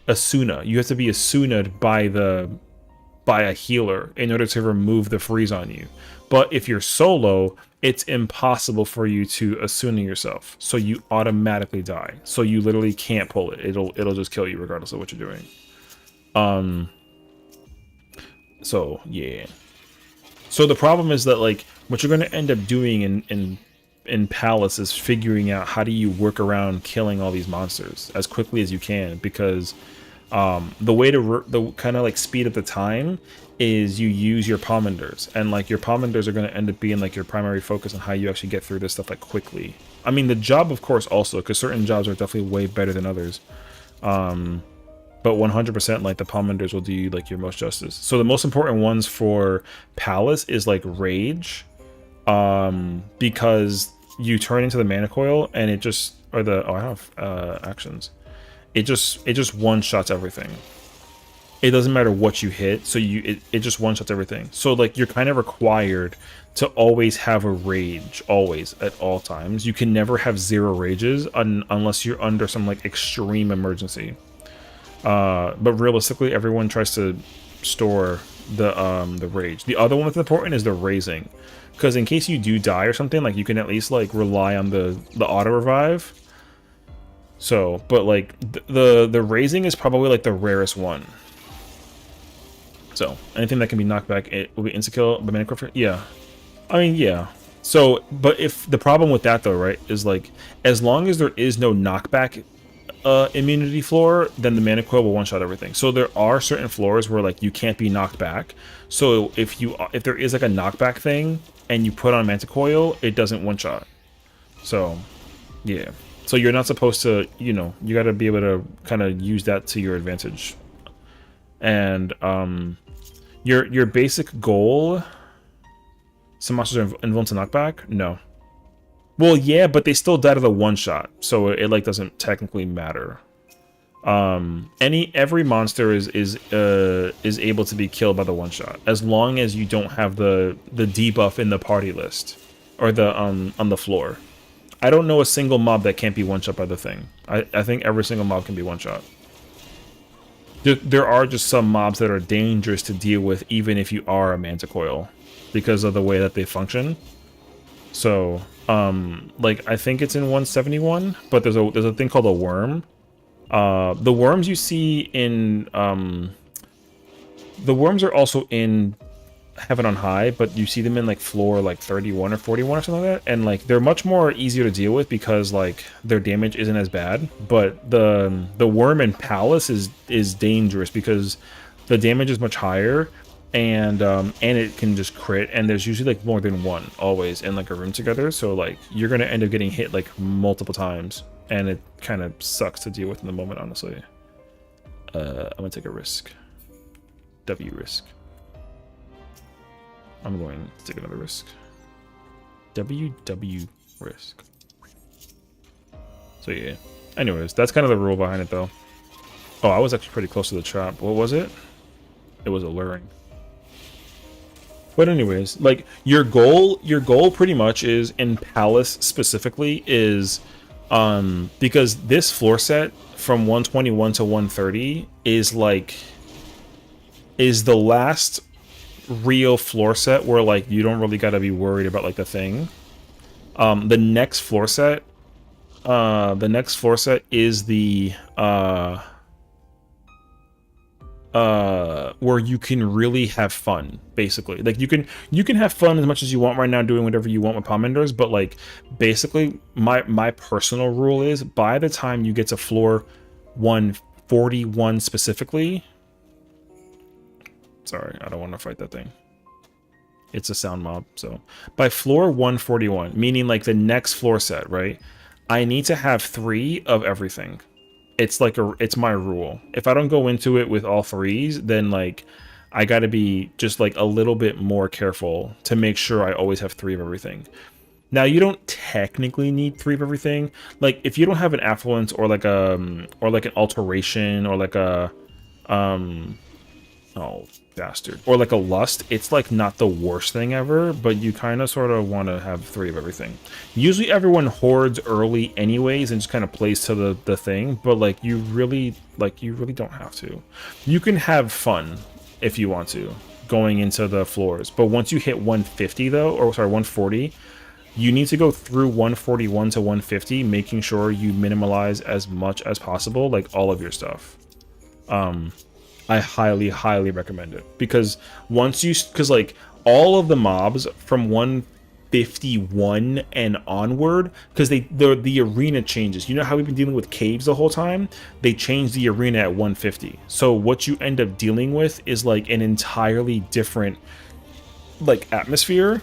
Asuna. You have to be Asuna'd by a healer in order to remove the freeze on you. But if you're solo, it's impossible for you to Asuna yourself, so you automatically die. So you literally can't pull it. It'll just kill you regardless of what you're doing. So yeah. So the problem is that like what you're going to end up doing in Palace is figuring out how do you work around killing all these monsters as quickly as you can, because the way to the kind of like speed up the time is you use your pommanders, and like your pommanders are going to end up being like your primary focus on how you actually get through this stuff like quickly. I mean the job of course also, because certain jobs are definitely way better than others, but 100% like the pommanders will do you like your most justice. So the most important ones for Palace is like Rage, because you turn into the mana coil and it just, or the I have actions, it just one shots everything. It doesn't matter what you hit, so it just one shots everything. So like you're kind of required to always have a rage, always at all times. You can never have 0 rages unless you're under some like extreme emergency. But realistically, everyone tries to store the rage. The other one that's important is the raising, because in case you do die or something, like you can at least like rely on the auto revive. So, but like the raising is probably like the rarest one. So anything that can be knocked back, it will be insta-kill by mana core. Yeah, I mean yeah. So, but if the problem with that though, right, is like as long as there is no knockback immunity floor, then the mana coil will one-shot everything. So there are certain floors where like you can't be knocked back. So if there is like a knockback thing and you put on mana coil, it doesn't one-shot. So yeah. So you're not supposed to, you know, you got to be able to kind of use that to your advantage. And your basic goal, some monsters are invulnerable to knockback? No. Well, yeah, but they still die to the one shot, so it like doesn't technically matter. Every monster is able to be killed by the one shot as long as you don't have the debuff in the party list or the on the floor. I don't know a single mob that can't be one shot by the thing. I think every single mob can be one shot. There are just some mobs that are dangerous to deal with even if you are a manticoil because of the way that they function. So like I think it's in 171, but there's a thing called a worm. The worms you see in the worms are also in Heaven on High, but you see them in like floor like 31 or 41 or something like that, and like they're much more easier to deal with because like their damage isn't as bad. But the worm in Palace is dangerous because the damage is much higher, and it can just crit, and there's usually like more than one always in like a room together, so like you're gonna end up getting hit like multiple times, and it kind of sucks to deal with in the moment, honestly. I'm gonna take a risk. W risk. I'm going to take another risk. W risk. So yeah. Anyways, that's kind of the rule behind it, though. Oh, I was actually pretty close to the trap. What was it? It was alluring. But anyways, like your goal pretty much is in Palace specifically is because this floor set from 121 to 130 is the last real floor set where like you don't really got to be worried about like the thing. The next floor set is the where you can really have fun, basically. Like you can have fun as much as you want right now doing whatever you want with Palmenders, but like basically my personal rule is by the time you get to floor 141 specifically, sorry, I don't want to fight that thing. It's a sound mob. So by floor 141, meaning like the next floor set, right? I need to have 3 of everything. It's like it's my rule. If I don't go into it with all 3s, then like I got to be just like a little bit more careful to make sure I always have 3 of everything. Now you don't technically need 3 of everything. Like if you don't have an affluence or like an alteration or like a oh bastard, or like a lust, it's like not the worst thing ever, but you kind of sort of want to have 3 of everything. Usually everyone hoards early anyways and just kind of plays to the thing, but like you really don't have to. You can have fun if you want to going into the floors, but once you hit 150 though, or sorry 140, you need to go through 141 to 150 making sure you minimalize as much as possible like all of your stuff. I highly recommend it because because like all of the mobs from 151 and onward, because the arena changes. You know how we've been dealing with caves the whole time? They change the arena at 150. So what you end up dealing with is like an entirely different like atmosphere,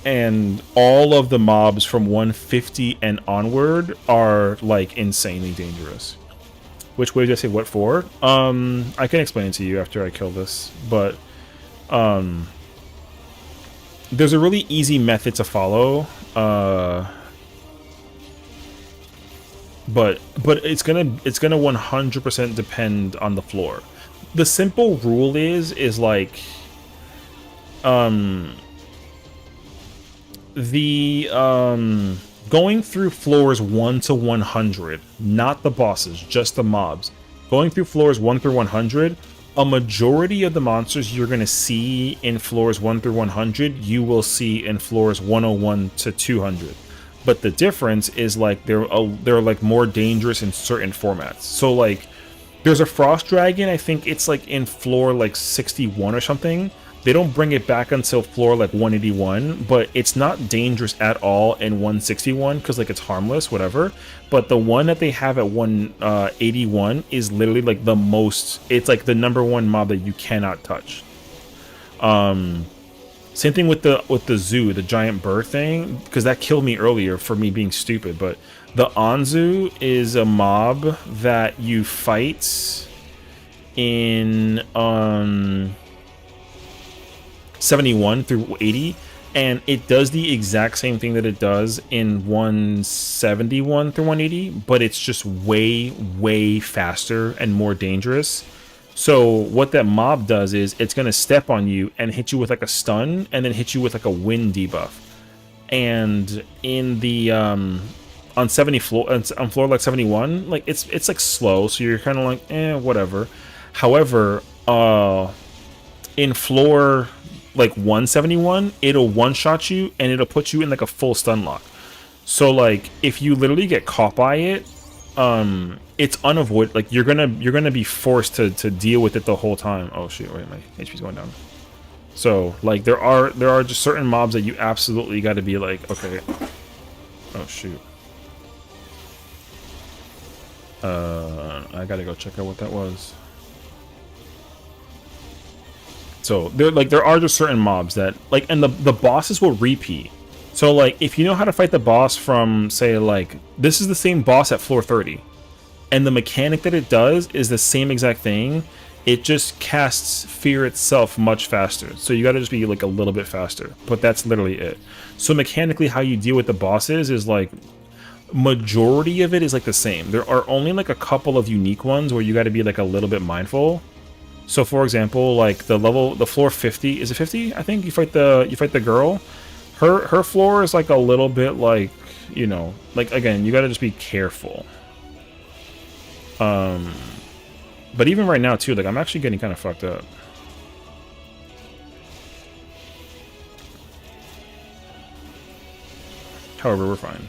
and all of the mobs from 150 and onward are like insanely dangerous. Which way did I say what for? I can explain it to you after I kill this, but there's a really easy method to follow, but it's gonna 100% depend on the floor. The simple rule is like going through floors 1 to 100, not the bosses, just the mobs. Going through floors 1 through 100, a majority of the monsters you're going to see in floors 1 through 100, you will see in floors 101 to 200. But the difference is like they're like more dangerous in certain formats. So like there's a frost dragon, I think it's like in floor like 61 or something. They don't bring it back until floor like 181, but it's not dangerous at all in 161 because like it's harmless, whatever. But the one that they have at 181 is literally like the most. It's like the #1 mob that you cannot touch. Same thing with the zoo, the giant bird thing, because that killed me earlier for me being stupid. But the Anzu is a mob that you fight in 71 through 80, and it does the exact same thing that it does in 171 through 180, but it's just way faster and more dangerous. So what that mob does is it's going to step on you and hit you with like a stun and then hit you with like a wind debuff. And in the on floor like 71, like it's like slow, so you're kind of like whatever. However, in floor like 171, it'll one-shot you and it'll put you in like a full stun lock. So like if you literally get caught by it, it's unavoidable. Like you're gonna be forced to deal with it the whole time. Oh shoot, wait, my HP's going down. So like there are just certain mobs that you absolutely got to be like, okay. Oh shoot. I gotta go check out what that was. So there are just certain mobs that like, and the bosses will repeat. So like if you know how to fight the boss from, say, like this is the same boss at floor 30, and the mechanic that it does is the same exact thing, it just casts fear itself much faster. So you got to just be like a little bit faster, but that's literally it. So mechanically how you deal with the bosses is like majority of it is like the same. There are only like a couple of unique ones where you got to be like a little bit mindful. So for example, like the floor 50, is it 50? I think you fight the girl. Her floor is like a little bit like, you know, like again, you got to just be careful. But even right now too, like I'm actually getting kind of fucked up. However, we're fine.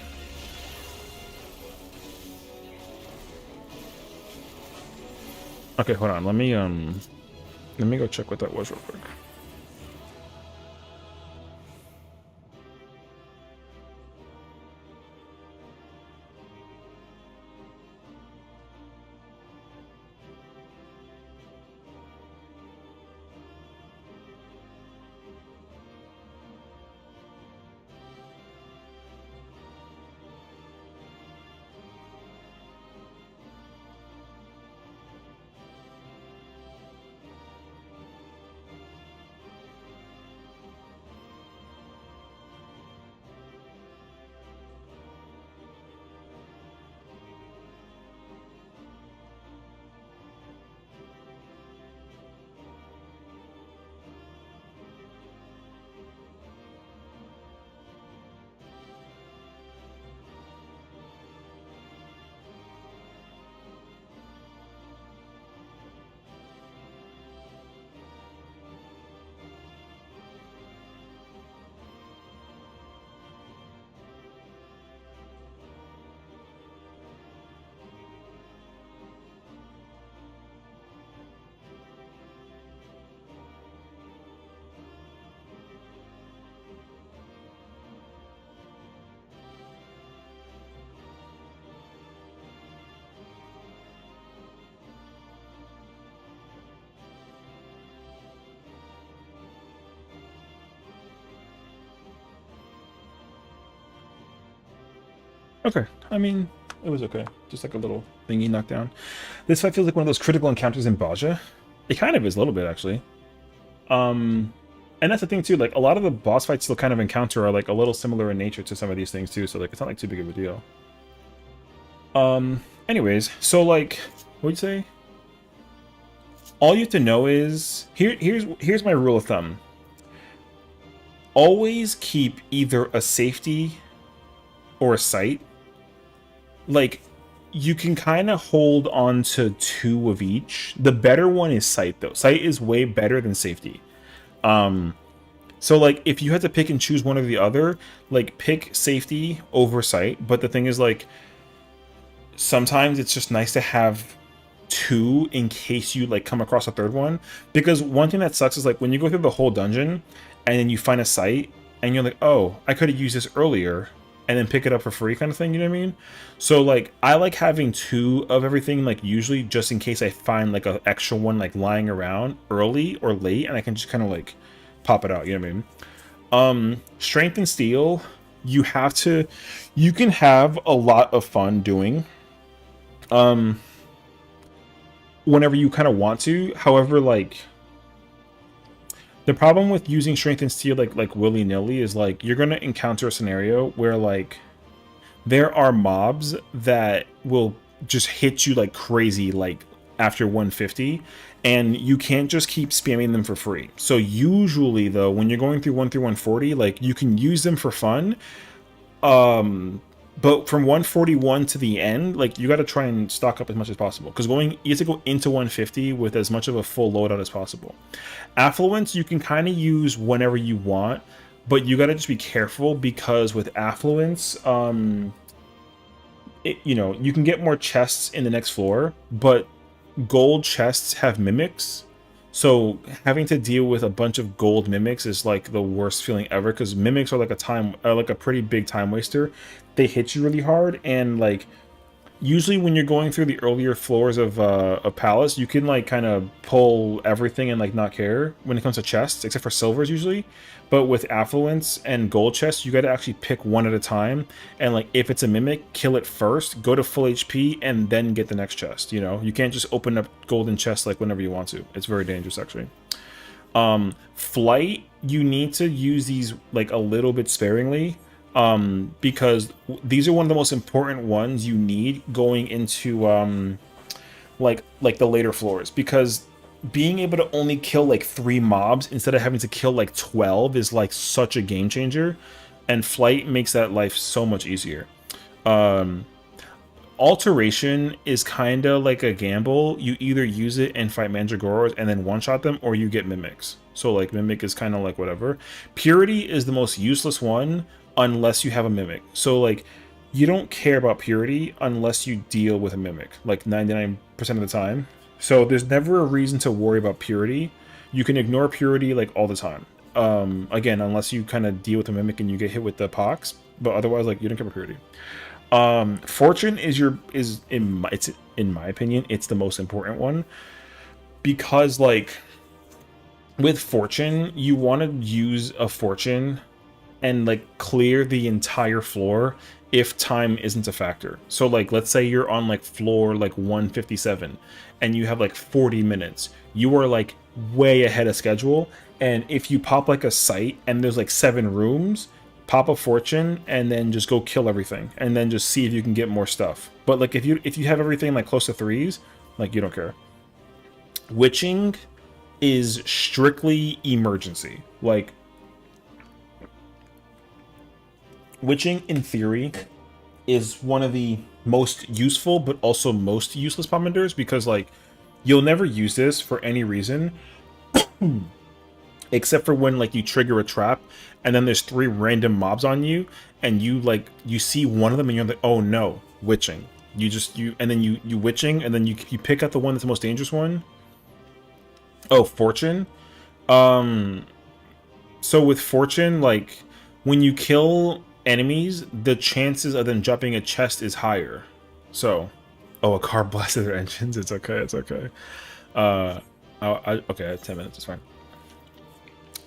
Okay, hold on. Let me go check what that was real quick. Okay, I mean, it was okay. Just like a little thingy knocked down. This fight feels like one of those critical encounters in Baja. It kind of is a little bit, actually. And that's the thing, too. Like, a lot of the boss fights you'll kind of encounter are, like, a little similar in nature to some of these things, too. So, like, it's not, like, too big of a deal. Anyways, so, like, what'd you say? All you have to know is... Here's my rule of thumb. Always keep either a safety or a sight. Like, you can kind of hold on to 2 of each. The better one is sight, though. Sight is way better than safety. So, like, if you had to pick and choose one or the other, like, pick safety over sight. But the thing is, like, sometimes it's just nice to have 2 in case you, like, come across a third one. Because one thing that sucks is, like, when you go through the whole dungeon and then you find a sight and you're like, oh, I could have used this earlier, and then pick it up for free kind of thing, you know what I mean? So, like, I like having 2 of everything, like, usually just in case I find, like, an extra one, like, lying around early or late, and I can just kind of, like, pop it out, you know what I mean? Strength and Steel, you can have a lot of fun doing, whenever you kind of want to. However, like, the problem with using Strength and Steel like willy-nilly is, like, you're gonna encounter a scenario where, like, there are mobs that will just hit you like crazy, like, after 150, and you can't just keep spamming them for free. So usually, though, when you're going through 1 through 140, like, you can use them for fun, but from 141 to the end, like, you got to try and stock up as much as possible, because you have to go into 150 with as much of a full loadout as possible. Affluence you can kind of use whenever you want, but you got to just be careful, because with Affluence, you know, you can get more chests in the next floor, but gold chests have mimics. So having to deal with a bunch of gold mimics is like the worst feeling ever, because mimics are like a pretty big time waster. They hit you really hard, and like usually when you're going through the earlier floors of a palace, you can like kind of pull everything and like not care when it comes to chests, except for silvers usually. But with affluence and gold chests, you got to actually pick one at a time, and like if it's a mimic, kill it first, go to full HP, and then get the next chest. You know, you can't just open up golden chests like whenever you want to. It's very dangerous actually. Flight, you need to use these like a little bit sparingly. because these are one of the most important ones you need going into like the later floors, because being able to only kill like 3 mobs instead of having to kill like 12 is like such a game changer, and flight makes that life so much easier. Alteration is kind of like a gamble. You either use it and fight Mandragoras and then one-shot them, or you get Mimics. So like Mimic is kind of like whatever. Purity is the most useless one unless you have a Mimic. So like you don't care about Purity unless you deal with a Mimic, like 99% of the time. So there's never a reason to worry about Purity. You can ignore Purity like all the time. Again, unless you kind of deal with a Mimic and you get hit with the Pox, but otherwise like you don't care about Purity. Fortune is in my opinion, it's the most important one, because like with Fortune, you want to use a Fortune and like clear the entire floor if time isn't a factor. So like let's say you're on like floor like 157 and you have like 40 minutes. You are like way ahead of schedule, and if you pop like a site and there's like 7 rooms, pop a Fortune and then just go kill everything and then just see if you can get more stuff. But like if you have everything like close to 3s, like you don't care. Witching is strictly emergency. Like Witching in theory is one of the most useful but also most useless pommanders, because like you'll never use this for any reason except for when like you trigger a trap and then there's 3 random mobs on you, and you see one of them and you're like, oh no, witching. And then you witching, and then you pick out the one that's the most dangerous one. Oh, Fortune. So with Fortune, like when you kill enemies, the chances of them jumping a chest is higher. So, oh, a car blasted their engines. It's okay. It's okay. Okay, I have 10 minutes. It's fine.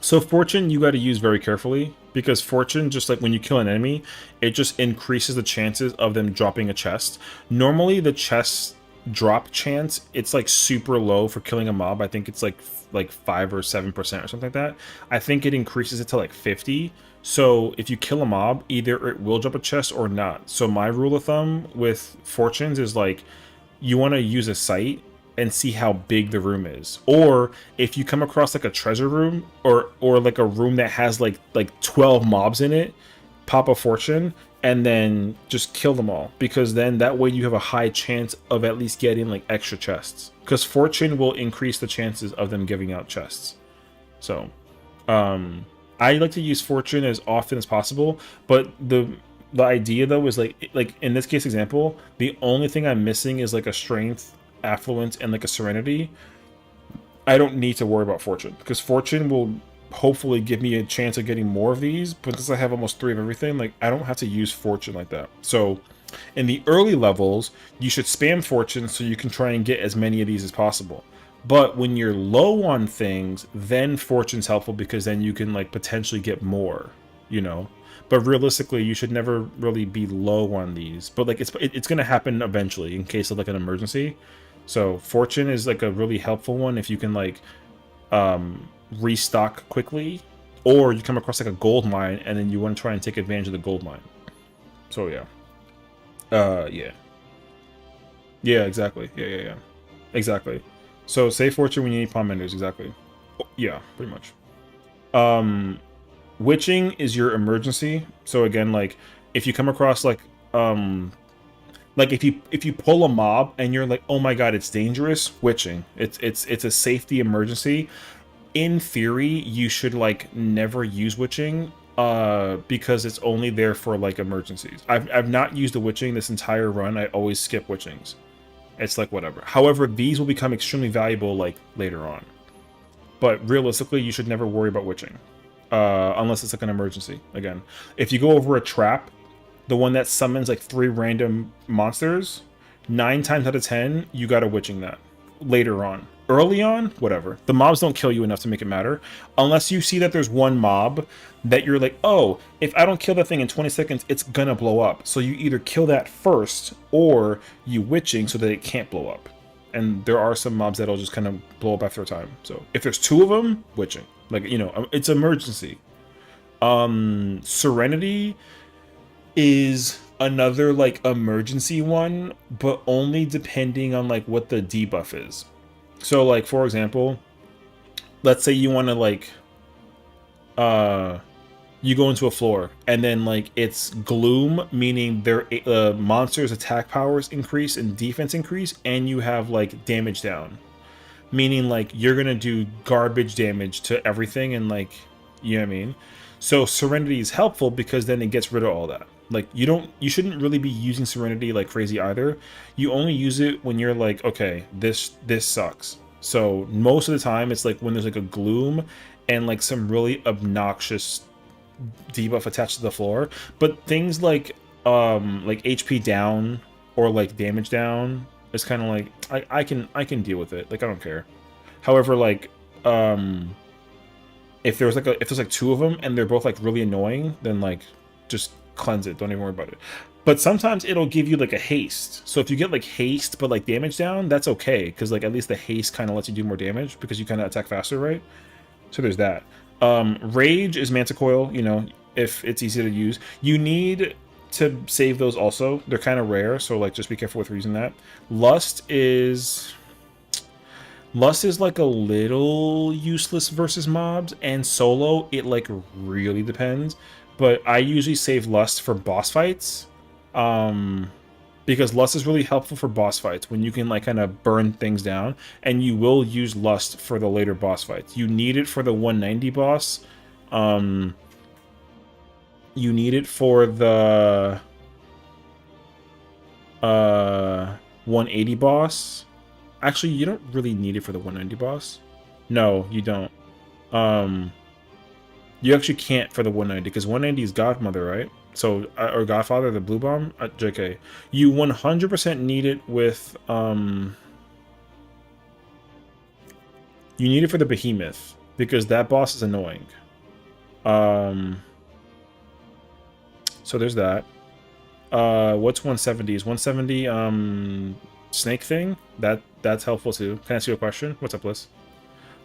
So Fortune, you got to use very carefully, because Fortune, just like when you kill an enemy, it just increases the chances of them dropping a chest. Normally, the chest drop chance, it's like super low for killing a mob. I think it's like 5 or 7% or something like that. I think it increases it to like 50. So if you kill a mob, either it will drop a chest or not. So my rule of thumb with Fortunes is like, you want to use a site and see how big the room is. Or if you come across like a treasure room or like a room that has like 12 mobs in it, pop a Fortune and then just kill them all, because then that way you have a high chance of at least getting like extra chests, because Fortune will increase the chances of them giving out chests. So I like to use Fortune as often as possible, but the idea though is like in this case example, the only thing I'm missing is like a strength, affluence, and like a serenity. I don't need to worry about Fortune, because Fortune will hopefully give me a chance of getting more of these, but since I have almost 3 of everything, like I don't have to use Fortune like that. So in the early levels, you should spam Fortune so you can try and get as many of these as possible. But when you're low on things, then Fortune's helpful, because then you can like potentially get more, you know. But realistically, you should never really be low on these. But like it's gonna happen eventually in case of like an emergency. So Fortune is like a really helpful one if you can like restock quickly, or you come across like a gold mine and then you want to try and take advantage of the gold mine. So yeah. Yeah, exactly. Yeah. Exactly. So save Fortune when you need Pommanders, exactly. Yeah, pretty much. Witching is your emergency. So again, like if you come across like if you pull a mob and you're like, oh my god, it's dangerous, witching. It's a safety emergency. In theory, you should like never use witching, because it's only there for like emergencies. I've not used the witching this entire run. I always skip witchings. It's like whatever. However, these will become extremely valuable like later on. But realistically, you should never worry about witching, unless it's like an emergency. Again, if you go over a trap, the one that summons like 3 random monsters, 9 times out of 10, you got a witching that later on. Early on, whatever. The mobs don't kill you enough to make it matter. Unless you see that there's one mob that you're like, oh, if I don't kill that thing in 20 seconds, it's gonna blow up. So you either kill that first, or you witching so that it can't blow up. And there are some mobs that'll just kind of blow up after a time. So if there's 2 of them, witching. Like, you know, it's emergency. Serenity is another like emergency one, but only depending on like what the debuff is. So like for example, let's say you want to like you go into a floor and then like it's gloom, meaning their monsters attack powers increase and defense increase, and you have like damage down, meaning like you're gonna do garbage damage to everything, and like, you know what I mean. So Serenity is helpful because then it gets rid of all that. Like you shouldn't really be using Serenity like crazy either. You only use it when you're like, okay, this sucks. So most of the time it's like when there's like a gloom and like some really obnoxious debuff attached to the floor. But things like HP down or like damage down is kind of like I can deal with it. Like I don't care. However, like if there's like two of them and they're both like really annoying, then like just cleanse it. Don't even worry about it. But sometimes it'll give you like a haste. So if you get like haste but like damage down, that's okay, because like at least the haste kind of lets you do more damage because you kind of attack faster, right? So there's that. Rage is Manticoil, you know, if it's easy to use. You need to save those also. They're kind of rare, so like just be careful with using that. Lust is like a little useless versus mobs, and solo it like really depends. But I usually save Lust for boss fights. Because Lust is really helpful for boss fights when you can like kind of burn things down, and you will use Lust for the later boss fights. You need it for the 190 boss. You need it for the 180 boss. Actually, you don't really need it for the 190 boss. No, you don't. You actually can't for the 190 because 190 is Godmother, right? So, or Godfather, the Blue Bomb? JK. You 100% need it with, you need it for the Behemoth, because that boss is annoying. So there's that. What's 170? Is 170, Snake Thing? That's helpful too. Can I ask you a question? What's up, Liz?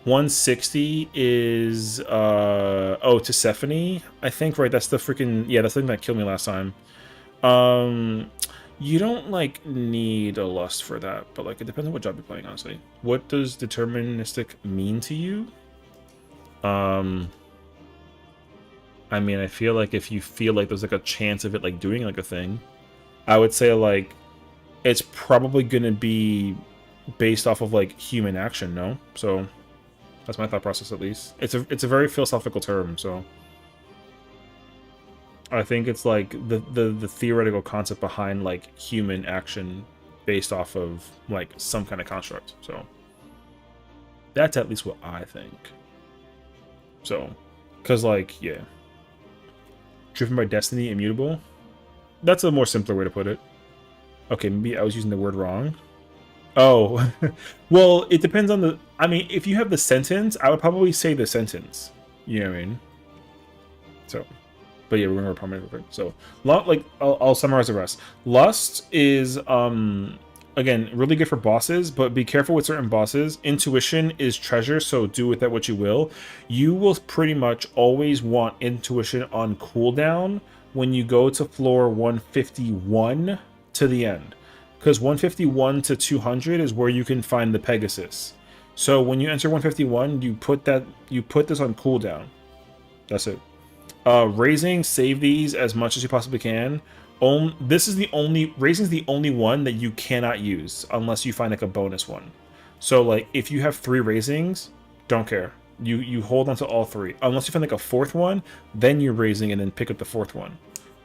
160 is Tsephone, I think, right? That's the freaking, yeah, that's the thing that killed me last time. You don't like need a lust for that, but like it depends on what job you're playing, honestly. What does deterministic mean to you? I mean, I feel like if you feel like there's like a chance of it like doing like a thing, I would say like it's probably gonna be based off of like human action, no? So that's my thought process, at least. It's a very philosophical term, so I think it's like the theoretical concept behind like human action based off of like some kind of construct. So that's at least what I think. So, because like, yeah, driven by destiny, immutable. That's a more simpler way to put it. Okay, maybe I was using the word wrong. Oh, well, it depends on the... I mean, if you have the sentence, I would probably say the sentence. You know what I mean? So, but yeah, we're going to prominent real quick. So, like, I'll summarize the rest. Lust is, again, really good for bosses, but be careful with certain bosses. Intuition is treasure, so do with that what you will. You will pretty much always want intuition on cooldown when you go to floor 151 to the end. Because 151 to 200 is where you can find the Pegasus. So when you enter 151, you put this on cooldown. That's it. Raising, save these as much as you possibly can. Raising's the only one that you cannot use unless you find like a bonus one. So like if you have 3 raisings, don't care. You hold on to all 3. Unless you find like a 4th one, then you're raising and then pick up the 4th one.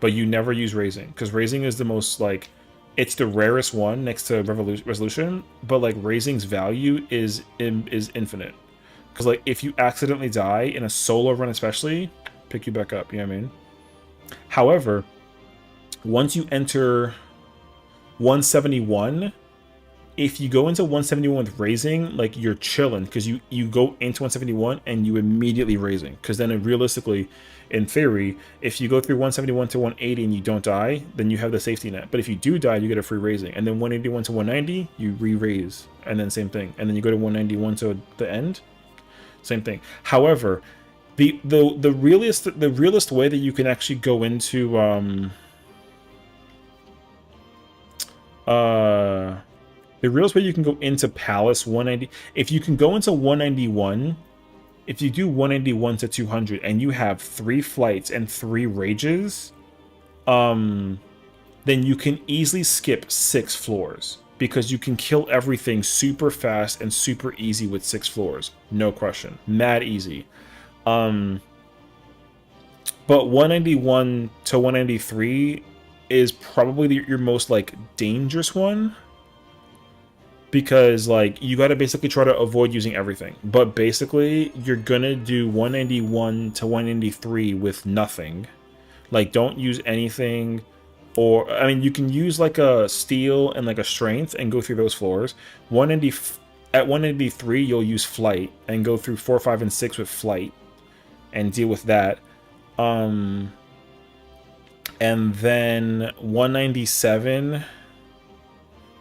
But you never use raising, because raising is the most like... It's the rarest one next to resolution, but like raising's value is infinite. Because like if you accidentally die in a solo run, especially, pick you back up. You know what I mean? However, once you enter 171, if you go into 171 with raising, like you're chilling, because you go into 171 and you immediately raising. Because then realistically, in theory, if you go through 171 to 180 and you don't die, then you have the safety net. But if you do die, you get a free raising. And then 181 to 190, you re-raise. And then same thing. And then you go to 191 to the end, same thing. However, the realest way that you can actually go into The realest way you can go into Palace 190. If you can go into 191, if you do 191 to 200 and you have 3 flights and 3 rages, then you can easily skip 6 floors because you can kill everything super fast and super easy with 6 floors. No question. Mad easy. But 191 to 193 is probably your most like dangerous one, because like you got to basically try to avoid using everything. But basically you're gonna do 191 to 193 with nothing. Like don't use anything, or I mean you can use like a steel and like a strength and go through those floors. 190 at 193 you'll use flight and go through 4, 5, and 6 with flight and deal with that. And then 197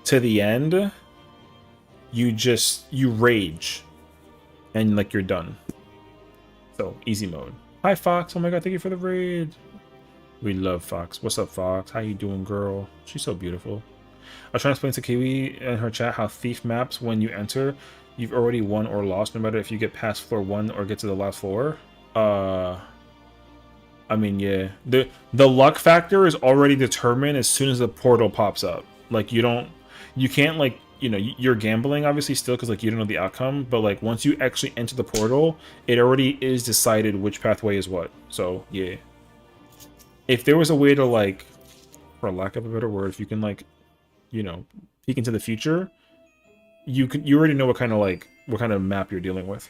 to the end, you rage and like you're done. So easy mode. Hi Fox, oh my god, thank you for the raid. We love Fox. What's up, Fox? How you doing, girl? She's so beautiful. I was trying to explain to Kiwi in her chat how thief maps, when you enter, you've already won or lost no matter if you get past floor 1 or get to the last floor. I mean, yeah. The luck factor is already determined as soon as the portal pops up. Like, you can't, like, you know, you're gambling, obviously, still, because, like, you don't know the outcome. But, like, once you actually enter the portal, it already is decided which pathway is what. So, yeah. If there was a way to, like, for lack of a better word, if you can, like, you know, peek into the future, you already know what kind of map you're dealing with.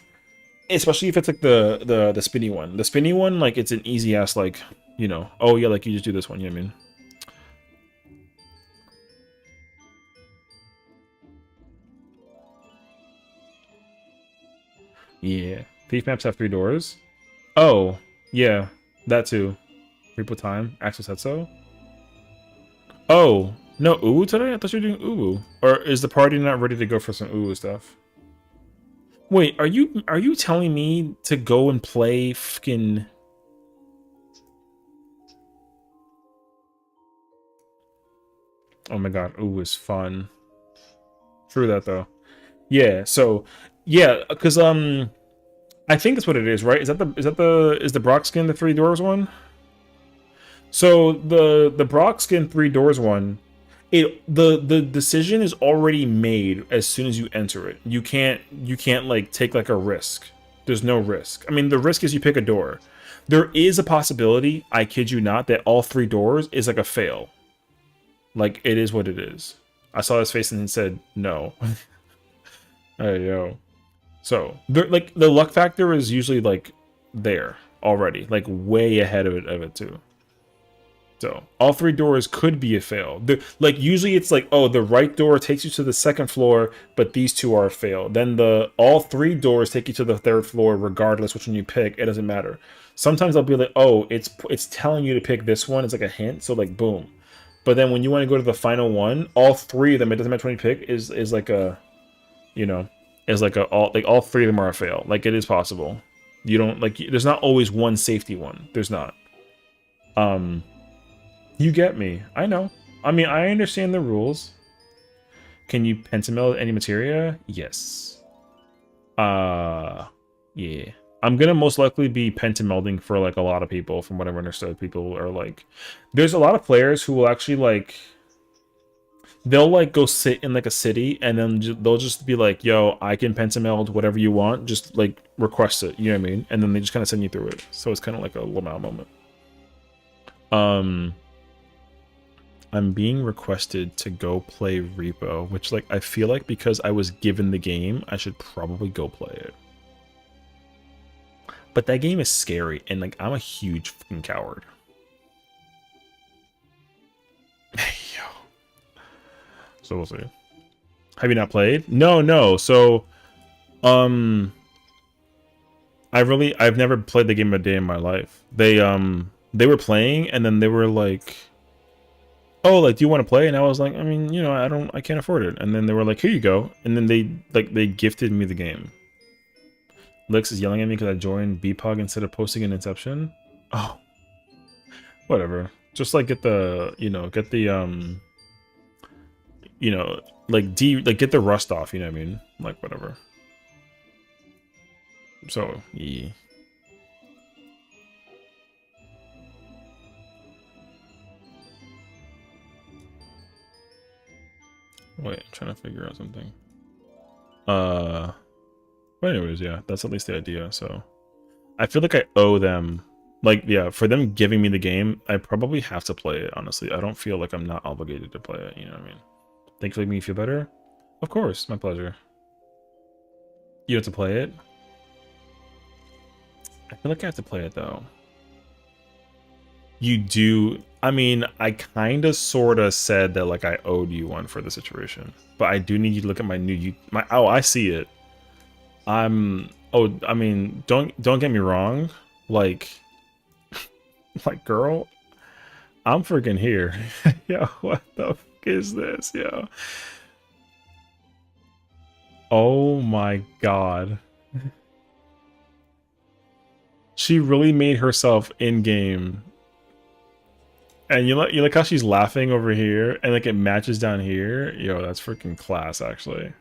Especially if it's like the spinny one. The spinny one, like it's an easy ass, like, you know, oh yeah, like you just do this one, you know what I mean? Yeah. Thief maps have 3 doors. Oh, yeah, that too. Repo time. Axel said so. Oh, no uwu today? I thought you were doing uwu. Or is the party not ready to go for some uwu stuff? Wait, are you telling me to go and play fucking... Oh my god, ooh, is fun. True that though. Yeah, so yeah, because I think that's what it is, right? Is the Brock skin the 3 doors one? So the Brock skin 3 doors one, the decision is already made as soon as you enter it. You can't like take like a risk. There's no risk. I mean, the risk is you pick a door. There is a possibility, I kid you not, that all 3 doors is like a fail. Like, it is what it is. I saw his face and he said no. Hey yo. So like the luck factor is usually like there already, like way ahead of it too. So all 3 doors could be a fail. Like usually it's like, oh, the right door takes you to the 2nd floor, but these 2 are a fail. Then all 3 doors take you to the 3rd floor, regardless which one you pick. It doesn't matter. Sometimes I'll be like, oh, it's telling you to pick this one. It's like a hint. So like, boom. But then when you want to go to the final one, all 3 of them, it doesn't matter when you pick, is like a, you know, is like all 3 of them are a fail. Like, it is possible. You don't, like, there's not always one safety one. There's not. You get me. I know. I mean, I understand the rules. Can you pentameld any materia? Yes. Yeah. I'm gonna most likely be pentamelding for like a lot of people, from what I've understood. People are like, there's a lot of players who will actually like, they'll like go sit in like a city and then they'll just be like, yo, I can pentameld whatever you want, just like request it, you know what I mean? And then they just kind of send you through it. So it's kind of like a Lamau moment. I'm being requested to go play Repo, which like I feel like because I was given the game, I should probably go play it. But that game is scary, and like I'm a huge fucking coward. Yo. So we'll see. Have you not played? No. So, I've never played the game a day in my life. They were playing, and then they were like, oh, like, do you want to play? And I was like, I mean, you know, I can't afford it. And then they were like, here you go. And then they gifted me the game. Lix is yelling at me because I joined BPOG instead of posting an Inception. Oh, whatever. Just like get the, you know, you know, like get the rust off, you know what I mean? Like whatever. So yeah. Wait, I'm trying to figure out something. But anyways, yeah, that's at least the idea. So I feel like I owe them, like, yeah, for them giving me the game, I probably have to play it, honestly. I don't feel like I'm not obligated to play it, you know what I mean? Thanks for making me feel better. Of course, my pleasure. You have to play it? I feel like I have to play it, though. You do. I mean, I kind of sort of said that, like, I owed you one for the situation. But I do need you to look at my new... Oh, I see it. Oh, I mean, don't get me wrong. Like, like, girl, I'm freaking here. Yo, what the fuck is this, yo? Oh my god. She really made herself in-game. And you like how she's laughing over here, and like it matches down here? Yo, that's freaking class, actually.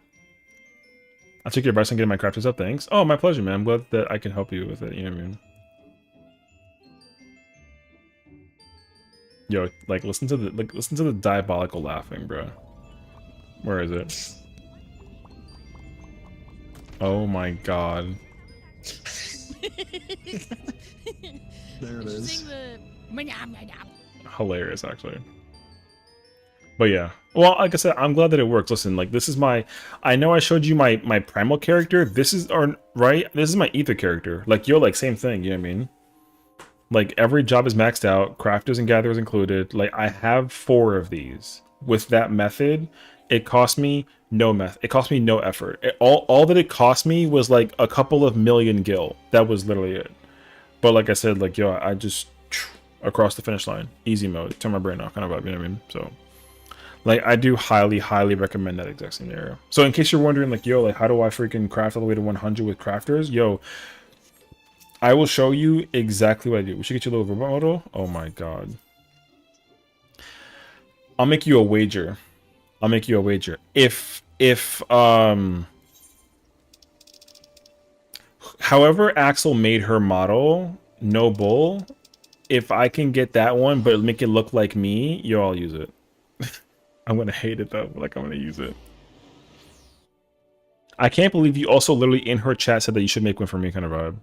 I took your advice on getting my crafters up, thanks. Oh, my pleasure, man. I'm glad that I can help you with it, you know what I mean? Yo, like listen to the diabolical laughing, bro. Where is it? Oh my god. There it is. Hilarious, actually. But yeah. Well, like I said, I'm glad that it works. Listen, like this is my... I know I showed you my primal character. This is right? This is my ether character. Like, yo, like same thing, you know what I mean? Like every job is maxed out, crafters and gatherers included. Like I have 4 of these. With that method, it cost me no effort. All that it cost me was like a couple of million gil. That was literally it. But like I said, like yo, I just across the finish line, easy mode, turn my brain off, kind of vibe, you know what I mean? So like I do highly recommend that exact scenario. So in case you're wondering, like yo, like how do I freaking craft all the way to 100 with crafters? Yo, I will show you exactly what I do. We should get you a little remote model. Oh my god. I'll make you a wager. If however Axel made her model, no bull, if I can get that one but make it look like me, yo, I'll use it. I'm gonna hate it though, but like I'm gonna use it. I can't believe you also literally in her chat said that you should make one for me, kind of vibe.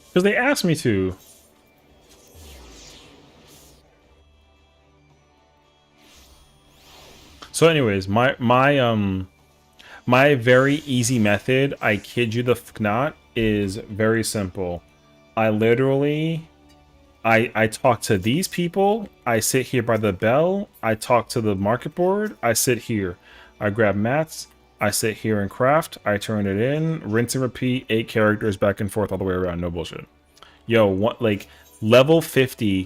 Because they asked me to. So anyways, my very easy method, I kid you the f not, is very simple. I literally I talk to these people, I sit here by the bell, I talk to the market board, I sit here. I grab mats, I sit here and craft, I turn it in, rinse and repeat, 8 characters back and forth all the way around, no bullshit. Yo, what, like level 50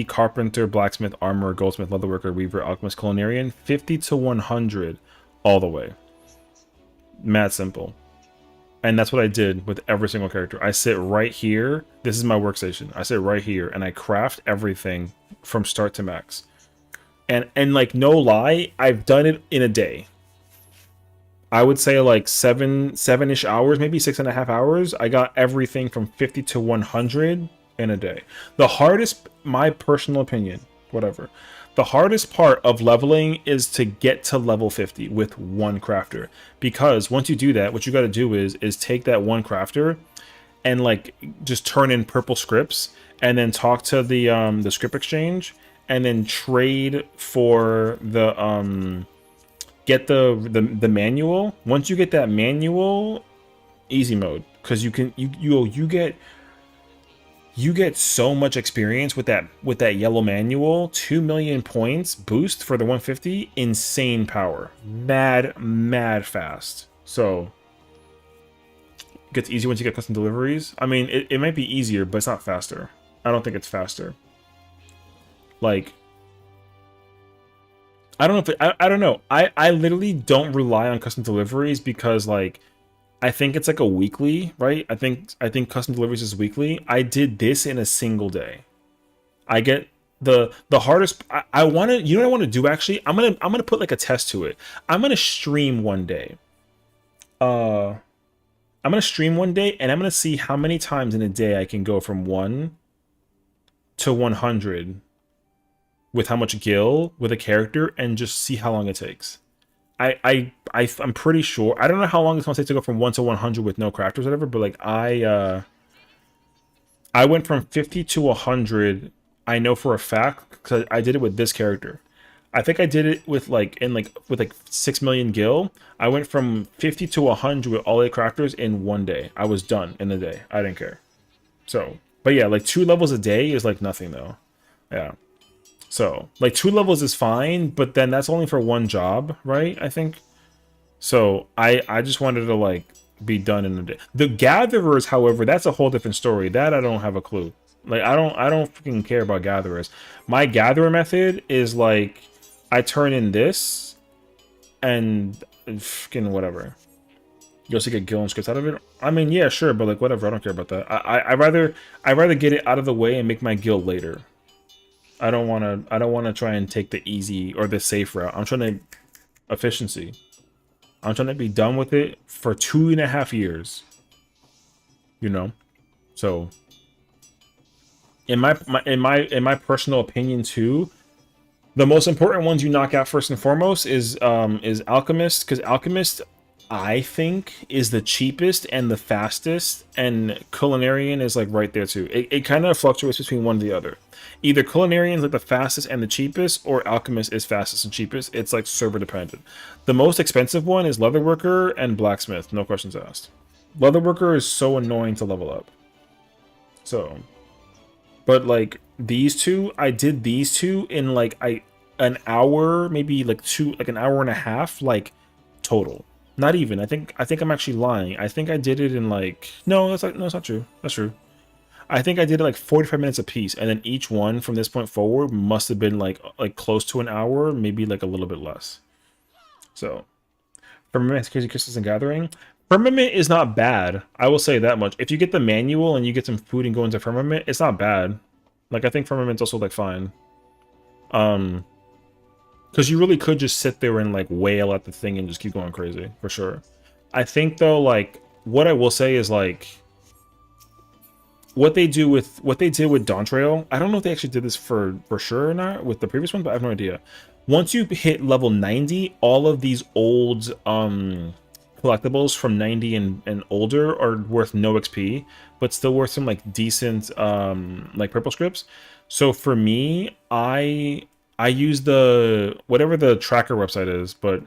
carpenter, blacksmith, armorer, goldsmith, leatherworker, weaver, alchemist, culinarian, 50 to 100 all the way. Mad simple. And that's what I did with every single character. I sit right here. This is my workstation. I sit right here and I craft everything from start to max. And like no lie, I've done it in a day. I would say like seven-ish hours, maybe 6.5 hours. I got everything from 50 to 100 in a day. The hardest, my personal opinion, whatever. The hardest part of leveling is to get to level 50 with one crafter. Because once you do that, what you got to do is take that one crafter and like just turn in purple scripts and then talk to the script exchange and then trade for the get the manual. Once you get that manual, easy mode, because you get so much experience with that yellow manual. 2 million points boost for the 150, insane power, mad fast. So gets easier once you get custom deliveries. I mean, it might be easier, but it's not faster. I don't think it's faster. Like, I don't know if I don't know. I literally don't rely on custom deliveries because like I think it's like a weekly, right? I think custom deliveries is weekly. I did this in a single day. I get the hardest. I want to. You know what I want to do actually? I'm gonna put like a test to it. I'm gonna stream one day. I'm gonna stream one day and I'm gonna see how many times in a day I can go from 1 to 100 with how much gil with a character and just see how long it takes. I'm pretty sure. I don't know how long it's gonna take to go from 1 to 100 with no crafters or whatever, but like I went from 50 to 100. I know for a fact because I did it with this character. I think I did it with like with 6 million gil. I went from 50 to 100 with all 8 crafters in one day. I was done in the day. I didn't care. So, but yeah, like 2 levels a day is like nothing though. Yeah. So, like 2 levels is fine, but then that's only for one job, right? I think. So, I just wanted to like be done in a day. The gatherers, however, that's a whole different story. That I don't have a clue. Like I don't freaking care about gatherers. My gatherer method is like I turn in this and freaking whatever. You also get gil and scripts out of it. I mean, yeah, sure, but like whatever. I don't care about that. I rather get it out of the way and make my gil later. I don't wanna try and take the easy or the safe route. I'm trying to efficiency. I'm trying to be done with it for 2.5 years. You know, so in my personal opinion too, the most important ones you knock out first and foremost is Alchemist, because Alchemist I think is the cheapest and the fastest, and Culinarian is like right there too. It kind of fluctuates between one or the other. Either Culinarian is like the fastest and the cheapest, or Alchemist is fastest and cheapest. It's like server dependent. The most expensive one is Leatherworker and Blacksmith, no questions asked. Leatherworker is so annoying to level up. So, but like these two, I did these two in like an hour, maybe like an hour and a half, like total. Not even. I think I'm actually lying. I think I did it in like no, it's not true. That's true. I think I did it like 45 minutes a piece, and then each one from this point forward must have been like close to an hour, maybe like a little bit less. So, Firmament, Crazy Crystals and Gathering. Firmament is not bad. I will say that much. If you get the manual and you get some food and go into Firmament, it's not bad. Like I think Firmament's also like fine. Because you really could just sit there and like wail at the thing and just keep going crazy for sure. I think though, like what I will say is like what they did with Dawn Trail. I don't know if they actually did this for sure or not with the previous one, but I have no idea. Once you hit level 90, all of these old collectibles from 90 and older are worth no XP, but still worth some like decent like purple scripts. So for me, I use the whatever the tracker website is, but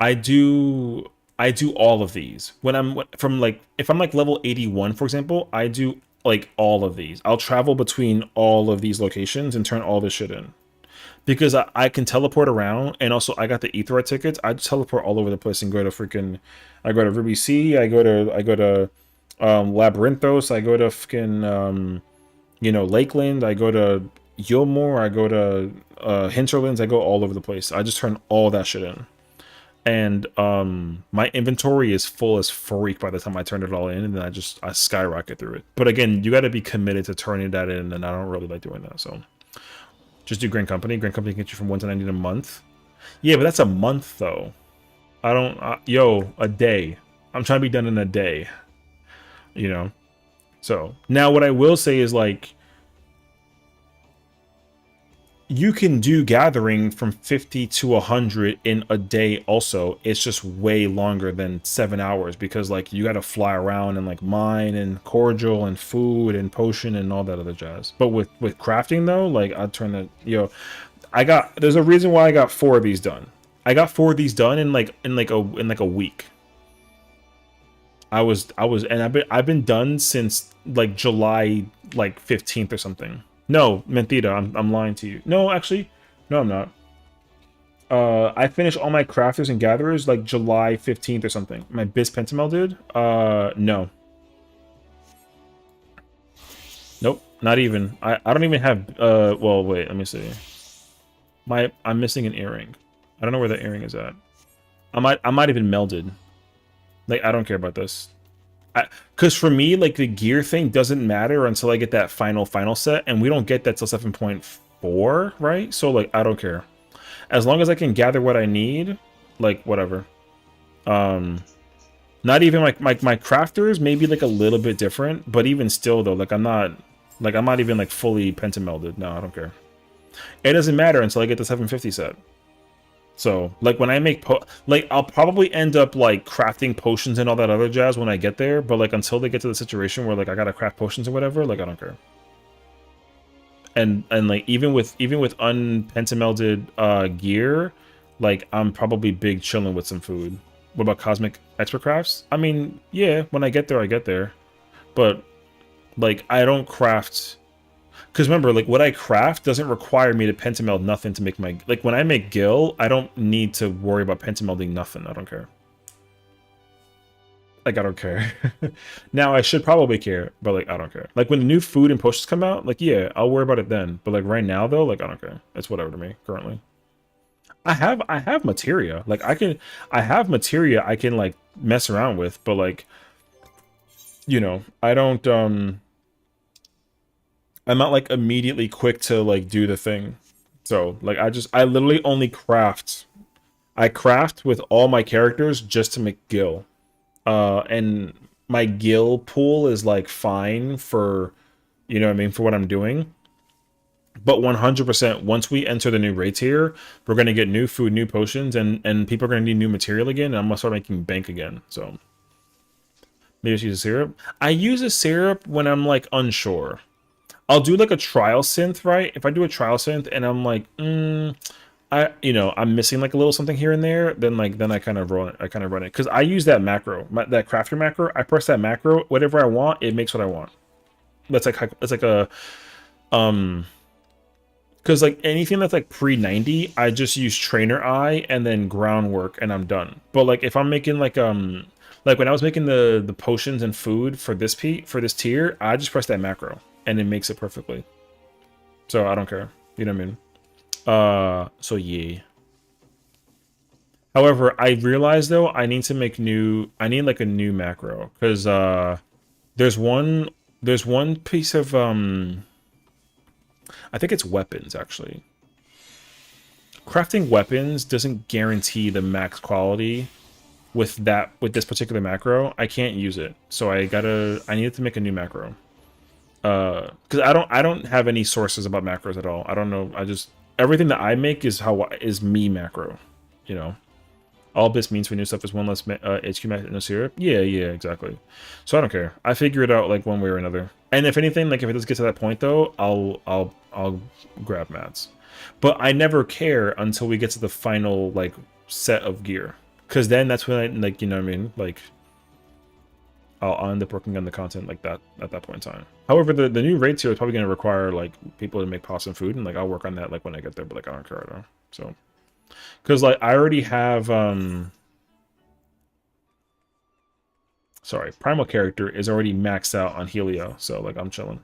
I do all of these when I'm from like if I'm like level 81 for example, I do like all of these. I'll travel between all of these locations and turn all this shit in because I can teleport around, and also I got the Aetheryte tickets. I just teleport all over the place and go to freaking I go to Ruby Sea, I go to Labyrinthos, I go to freaking you know, Lakeland, I go to Yilmore, I go to Hinterlands, I go all over the place. I just turn all that shit in. And my inventory is full as freak by the time I turn it all in, and then I skyrocket through it. But again, you got to be committed to turning that in, and I don't really like doing that. So just do Grand Company. Grand Company can get you from 1 to 90 in a month. Yeah, but that's a month though. I don't. Yo, a day. I'm trying to be done in a day. You know. So now, what I will say is like, you can do gathering from 50 to 100 in a day also. It's just way longer than 7 hours because like you got to fly around and like mine and cordial and food and potion and all that other jazz. But with crafting though, like I turn the there's a reason why I got 4 of these done. I got 4 of these done in a week. I've been done since like July like 15th or something. No, mentira, I'm lying to you. No, actually, no, I'm not. I finished all my crafters and gatherers like July 15th or something. My Bis Pentamel did? No. Nope, not even. I don't even have, well, wait, let me see. I'm missing an earring. I don't know where the earring is at. I might even melded. Like, I don't care about this. Because for me, like, the gear thing doesn't matter until I get that final set, and we don't get that till 7.4, right? So, like, I don't care. As long as I can gather what I need, like, whatever. Not even, like, my crafters may be, like, a little bit different, but even still, though, like, I'm not even, like, fully pentamelded. No, I don't care. It doesn't matter until I get the 750 set. So, like, when I make like, I'll probably end up, like, crafting potions and all that other jazz when I get there, but, like, until they get to the situation where, like, I gotta craft potions or whatever, like, I don't care. And like, even with unpentamelded gear, like, I'm probably big chilling with some food. What about cosmic expert crafts? I mean, yeah, when I get there, I get there. But, like, I don't craft... Because remember, like, what I craft doesn't require me to pentameld nothing to make my... Like, when I make Gil, I don't need to worry about pentamelding nothing. I don't care. Like, I don't care. Now, I should probably care, but, like, I don't care. Like, when the new food and potions come out, like, yeah, I'll worry about it then. But, like, right now, though, like, I don't care. It's whatever to me, currently. I have materia. Like, I have materia I can, like, mess around with, but, like, you know, I don't, I'm not, like, immediately quick to, like, do the thing. So, like, I literally only craft. I craft with all my characters just to make Gil. And my Gil pool is, like, fine for, you know what I mean, for what I'm doing. But 100%, once we enter the new raid tier, we're going to get new food, new potions, and people are going to need new material again, and I'm going to start making bank again, so. Maybe I should use a syrup. I use a syrup when I'm, like, unsure. I'll do, like, a trial synth, right? If I do a trial synth and I'm like, I'm missing, like, a little something here and there, then I kind of run it. Because I use that macro, that crafter macro. I press that macro, whatever I want, it makes what I want. That's like a, because, like, anything that's, like, pre-90, I just use trainer eye and then groundwork and I'm done. But, like, if I'm making, like when I was making the potions and food for this tier, I just press that macro and it makes it perfectly. So I don't care. You know what I mean? So yeah. However, I realized though I need to make I need like a new macro because there's one piece of I think it's weapons actually. Crafting weapons doesn't guarantee the max quality with this particular macro. I can't use it. So I needed to make a new macro. Because I don't have any sources about macros at all. I don't know. Everything that I make is me macro, you know. All this means for new stuff is one less HQ max no syrup. Yeah, exactly. So I don't care. I figure it out like one way or another. And if anything, like if it does get to that point though, I'll grab mats. But I never care until we get to the final like set of gear, because then that's when I like, you know what I mean, like I'll end up working on the content like that at that point in time. However, the new raid tier is probably going to require like people to make pasta and food, and like I'll work on that like when I get there. But like I don't care at all. So. Because, like, I already have, sorry, Primal character is already maxed out on Helio, so, like, I'm chilling.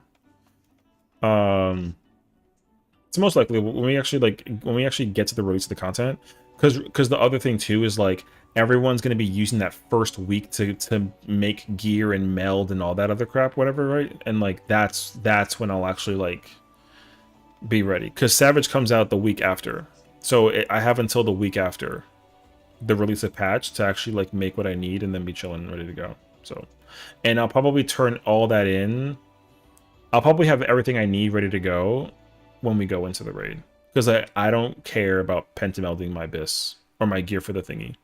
It's most likely when we actually get to the release of the content, because the other thing, too, is, like, everyone's going to be using that first week to make gear and meld and all that other crap, whatever, right? And, like, that's when I'll actually, like, be ready. Because Savage comes out the week after. So I have until the week after the release of patch to actually like make what I need and then be chilling and ready to go. So, and I'll probably turn all that in. I'll probably have everything I need ready to go when we go into the raid, because I don't care about pentamelding my bis or my gear for the thingy.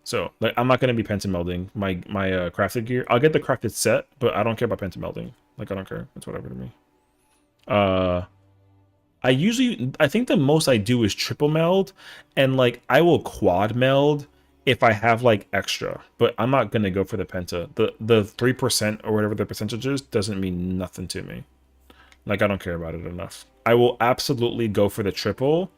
So like I'm not gonna be pentamelding my crafted gear. I'll get the crafted set, but I don't care about pentamelding. Like I don't care. It's whatever to me. I think the most I do is triple meld, and like I will quad meld if I have like extra, but I'm not gonna go for the penta. The 3% or whatever the percentage is doesn't mean nothing to me. Like I don't care about it enough. I will absolutely go for the triple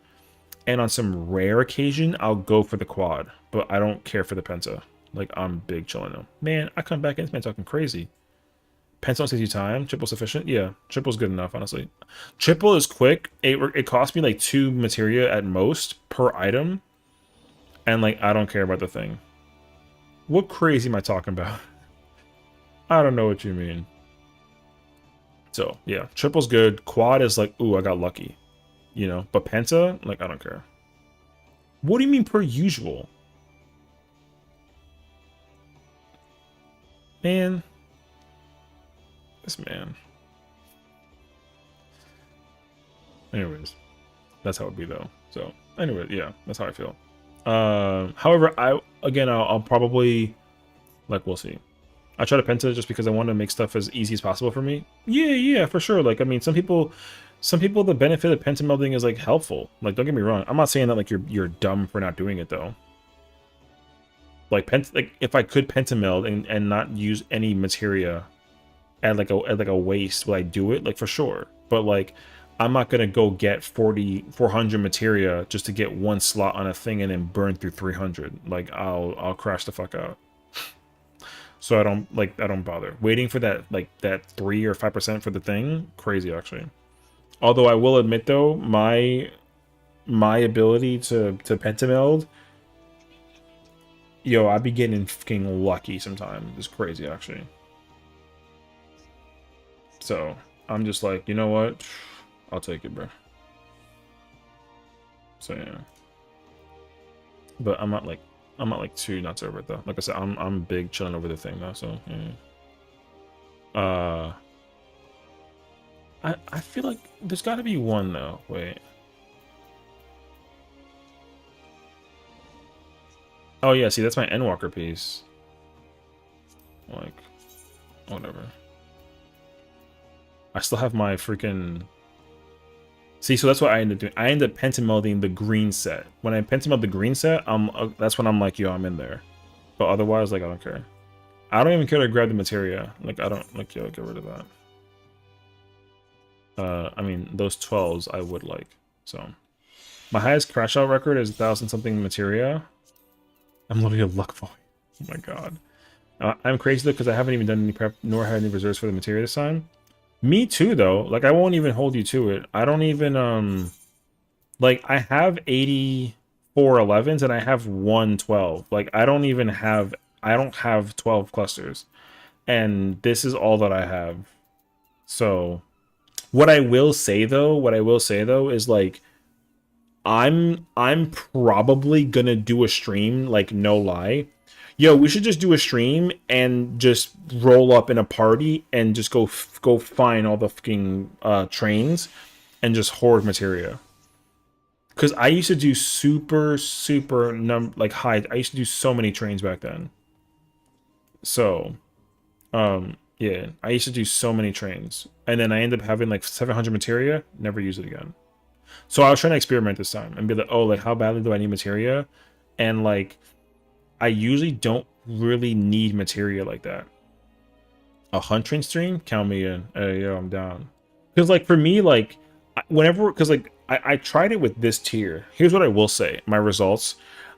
And on some rare occasion, I'll go for the quad, but I don't care for the penta. Like, I'm big chillin' now. Man, I come back in, this man talking crazy. Penta on 60 time, triple sufficient? Yeah, triple's good enough, honestly. Triple is quick. It costs me like 2 materia at most per item. And like, I don't care about the thing. What crazy am I talking about? I don't know what you mean. So, yeah, triple's good. Quad is like, ooh, I got lucky. You know, but penta, like, I don't care. What do you mean per usual? Man. This man. Anyways, that's how it be though. So, anyway, yeah, that's how I feel. However, I'll probably, like, we'll see. I try to penta just because I want to make stuff as easy as possible for me. Yeah, for sure. Like, I mean, some people, the benefit of penta melding is like helpful. Like, don't get me wrong. I'm not saying that like you're dumb for not doing it though. Like if I could penta meld and not use any materia at like a waste, will I do it? Like, for sure. But like, I'm not gonna go get 400 materia just to get one slot on a thing and then burn through 300. Like, I'll crash the fuck out. So I don't bother waiting for that, like that 3 or 5% for the thing. Crazy, actually. Although I will admit though, my ability to pentameld, yo, I be getting fucking lucky sometimes. It's crazy, actually. So I'm just like, you know what? I'll take it, bro. So yeah. But I'm not like too nuts over it though. Like I said, I'm big chilling over the thing though. So yeah. I feel like there's got to be one though. Wait. Oh yeah, see that's my Endwalker piece. Like, whatever. I still have my freaking. See, so that's what I ended up doing. I ended up pentamelding the green set. When I pentameld the green set, that's when I'm like, yo, I'm in there. But otherwise, like, I don't care. I don't even care to grab the materia. Like, I don't, like, yo, get rid of that. I mean, those 12s I would like. So, my highest crash out record is 1,000 something materia. I'm literally a luck boy. Oh my god. I'm crazy though because I haven't even done any prep nor had any reserves for the materia this time. Me too, though. Like, I won't even hold you to it. I don't even, like, I have 84 11s and I have 112. Like, I don't have 12 clusters. And this is all that I have. So, what I will say, though, is, like, I'm probably gonna do a stream, like, no lie. Yo, we should just do a stream and just roll up in a party and just go find all the fucking trains and just hoard materia. Because I used to do super high. I used to do so many trains back then. So, yeah, I used to do so many trains, and then I ended up having like 700 materia. Never use it again. So I was trying to experiment this time and be like, oh, like how badly do I need materia? And like, I usually don't really need materia like that. A hunt train stream? Count me in. Hey, yo, I'm down. Because, like, for me, like, whenever... Because, like, I tried it with this tier. Here's what I will say. My results.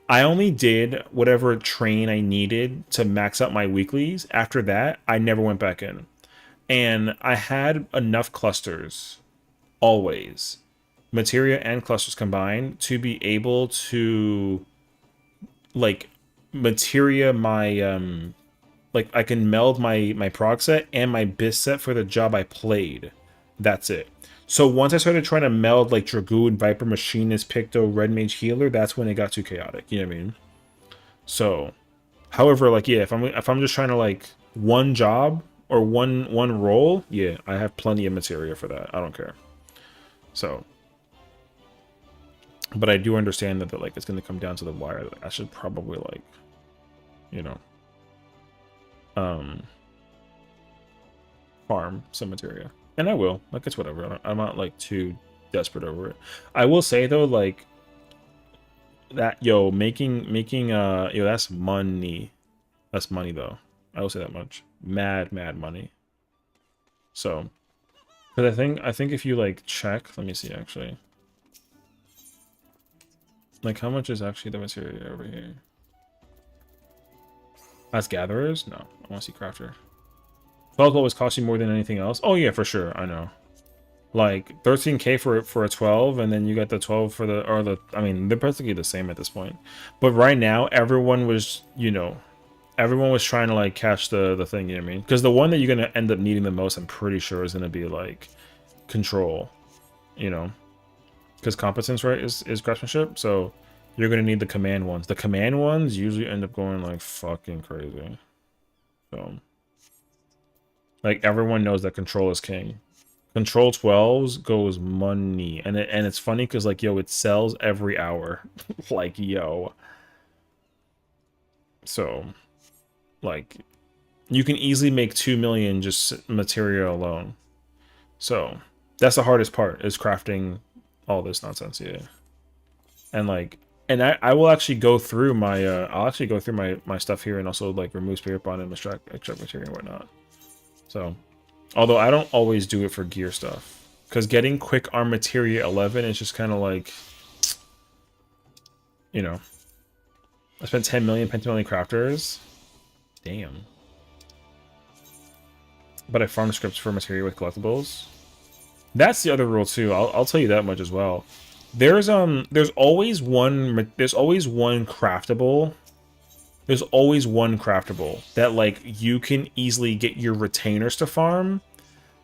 I only did whatever train I needed to max out my weeklies. After that, I never went back in. And I had enough clusters, always, materia and clusters combined, to be able to, like, materia my like I can meld my prog set and my bis set for the job I played. That's it. So once I started trying to meld like Dragoon, Viper, Machinist, Picto, Red Mage, Healer, that's when it got too chaotic. You know what I mean? So, however, like, yeah, if I'm just trying to like one job or one role, yeah, I have plenty of materia for that. I don't care. So, but I do understand that like it's gonna come down to the wire. Like, I should probably like, you know, farm some materia, and I will. Like, it's whatever. I'm not like too desperate over it. I will say though, like that, yo, making yo, that's money. That's money though. I will say that much. Mad money. So, because I think if you like check, let me see actually. Like, how much is actually the materia over here? As gatherers? No, I want to see crafter. 12 always costs you more than anything else. Oh yeah, for sure. I know. Like 13k for a 12, and then you got the 12 for the I mean, they're basically the same at this point. But right now, everyone was, you know, everyone was trying to like catch the thing. You know what I mean? Because the one that you're gonna end up needing the most, I'm pretty sure, is gonna be like control. You know, because competence, right, is craftsmanship. So you're gonna need the command ones. The command ones usually end up going like fucking crazy. So like everyone knows that control is king. Control 12s goes money, and it's funny because like yo, it sells every hour, like yo. So, like, you can easily make 2 million just material alone. So that's the hardest part, is crafting all this nonsense, yeah. And like, and I will actually go through my I'll actually go through my stuff here and also like remove spirit bond and extract material and whatnot. So, although I don't always do it for gear stuff. Because getting quick arm materia 11 is just kind of like, you know, I spent 10 million pentamillion crafters. Damn. But I farm scripts for materia with collectibles. That's the other rule too. I'll tell you that much as well. There's always one craftable. There's always one craftable that like you can easily get your retainers to farm,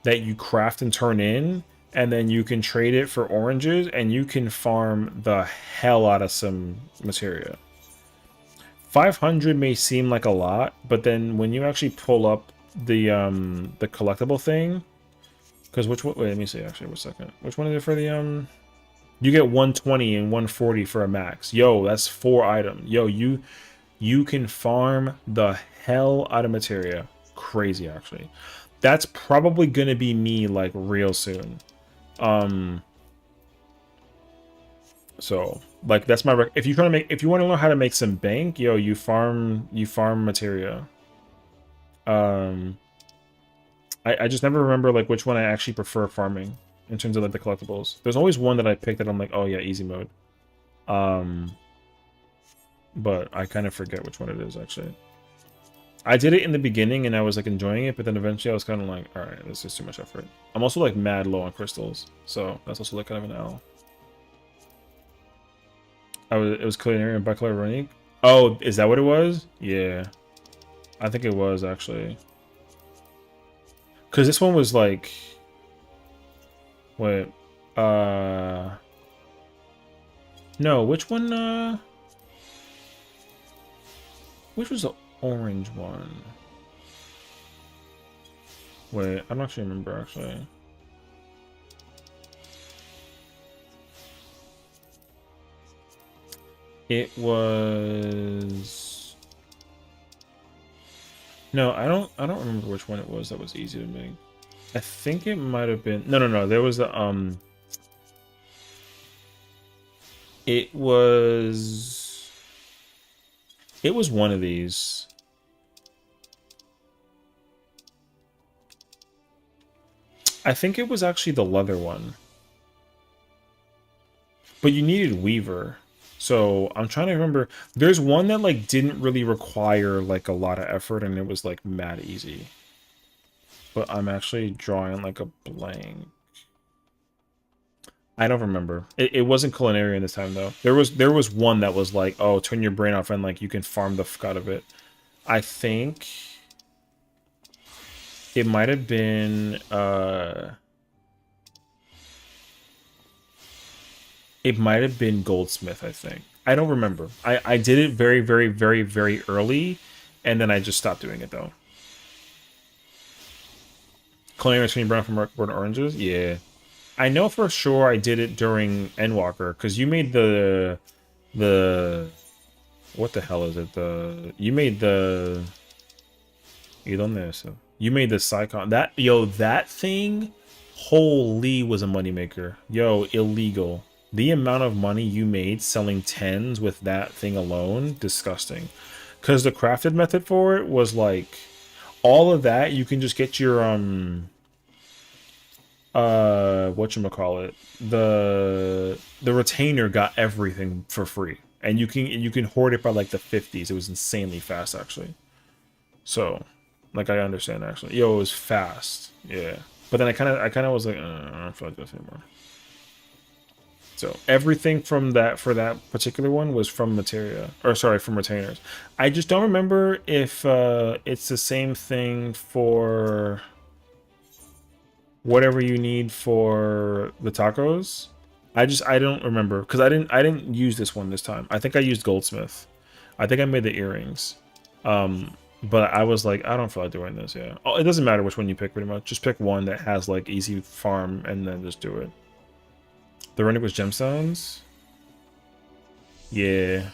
that you craft and turn in, and then you can trade it for oranges, and you can farm the hell out of some materia. 500 may seem like a lot, but then when you actually pull up the collectible thing, because which one? Wait, let me see. Actually, one second. Which one is it for the You get 120 and 140 for a max. Yo, that's 4 items. Yo, you can farm the hell out of materia. Crazy, actually. That's probably gonna be me like real soon. So like that's my if you want to learn how to make some bank, yo, you farm materia. I just never remember like which one I actually prefer farming in terms of like the collectibles. There's always one that I picked that I'm like, oh yeah, easy mode. But I kind of forget which one it is actually. I did it in the beginning and I was like enjoying it, but then eventually I was kind of like, all right, this is too much effort. I'm also like mad low on crystals, so that's also like kind of an L. It was culinary and Buckler Runique. Oh, is that what it was? Yeah, I think it was actually. Because this one was like, wait, no, which one? Which was the orange one? Wait, I don't actually remember actually. It was... No, I don't remember which one it was that was easy to make. I think it might have been... No. There was the, It was one of these. I think it was actually the leather one. But you needed Weaver. So I'm trying to remember. There's one that like didn't really require like a lot of effort and it was like mad easy. But I'm actually drawing like a blank. I don't remember. It wasn't culinary this time though. There was one that was like, oh, turn your brain off and like you can farm the fuck out of it. I think it might have been Goldsmith, I think. I don't remember. I did it very, very, very, very early, and then I just stopped doing it though. Culinary turn your brain off from burn oranges? Yeah. I know for sure I did it during Endwalker, because you made the what the hell is it? You made the Psychon. That thing, holy, was a moneymaker. Yo, illegal. The amount of money you made selling 10s with that thing alone, disgusting. Because the crafted method for it was like all of that. You can just get your whatchamacallit, the retainer got everything for free, and you can hoard it by like the 50s. It was insanely fast actually. So like I understand actually. Yo, it was fast. Yeah. But then I kind of was like, I don't feel like this anymore. So everything from that for that particular one was from materia, or sorry, from retainers. I just don't remember if it's the same thing for whatever you need for the tacos. I don't remember because I didn't use this one this time. I think I used goldsmith. I think I made the earrings. But I was like, I don't feel like doing this. Yeah. Oh, it doesn't matter which one you pick pretty much. Just pick one that has like easy farm and then just do it. The runic was gemstones. Yeah.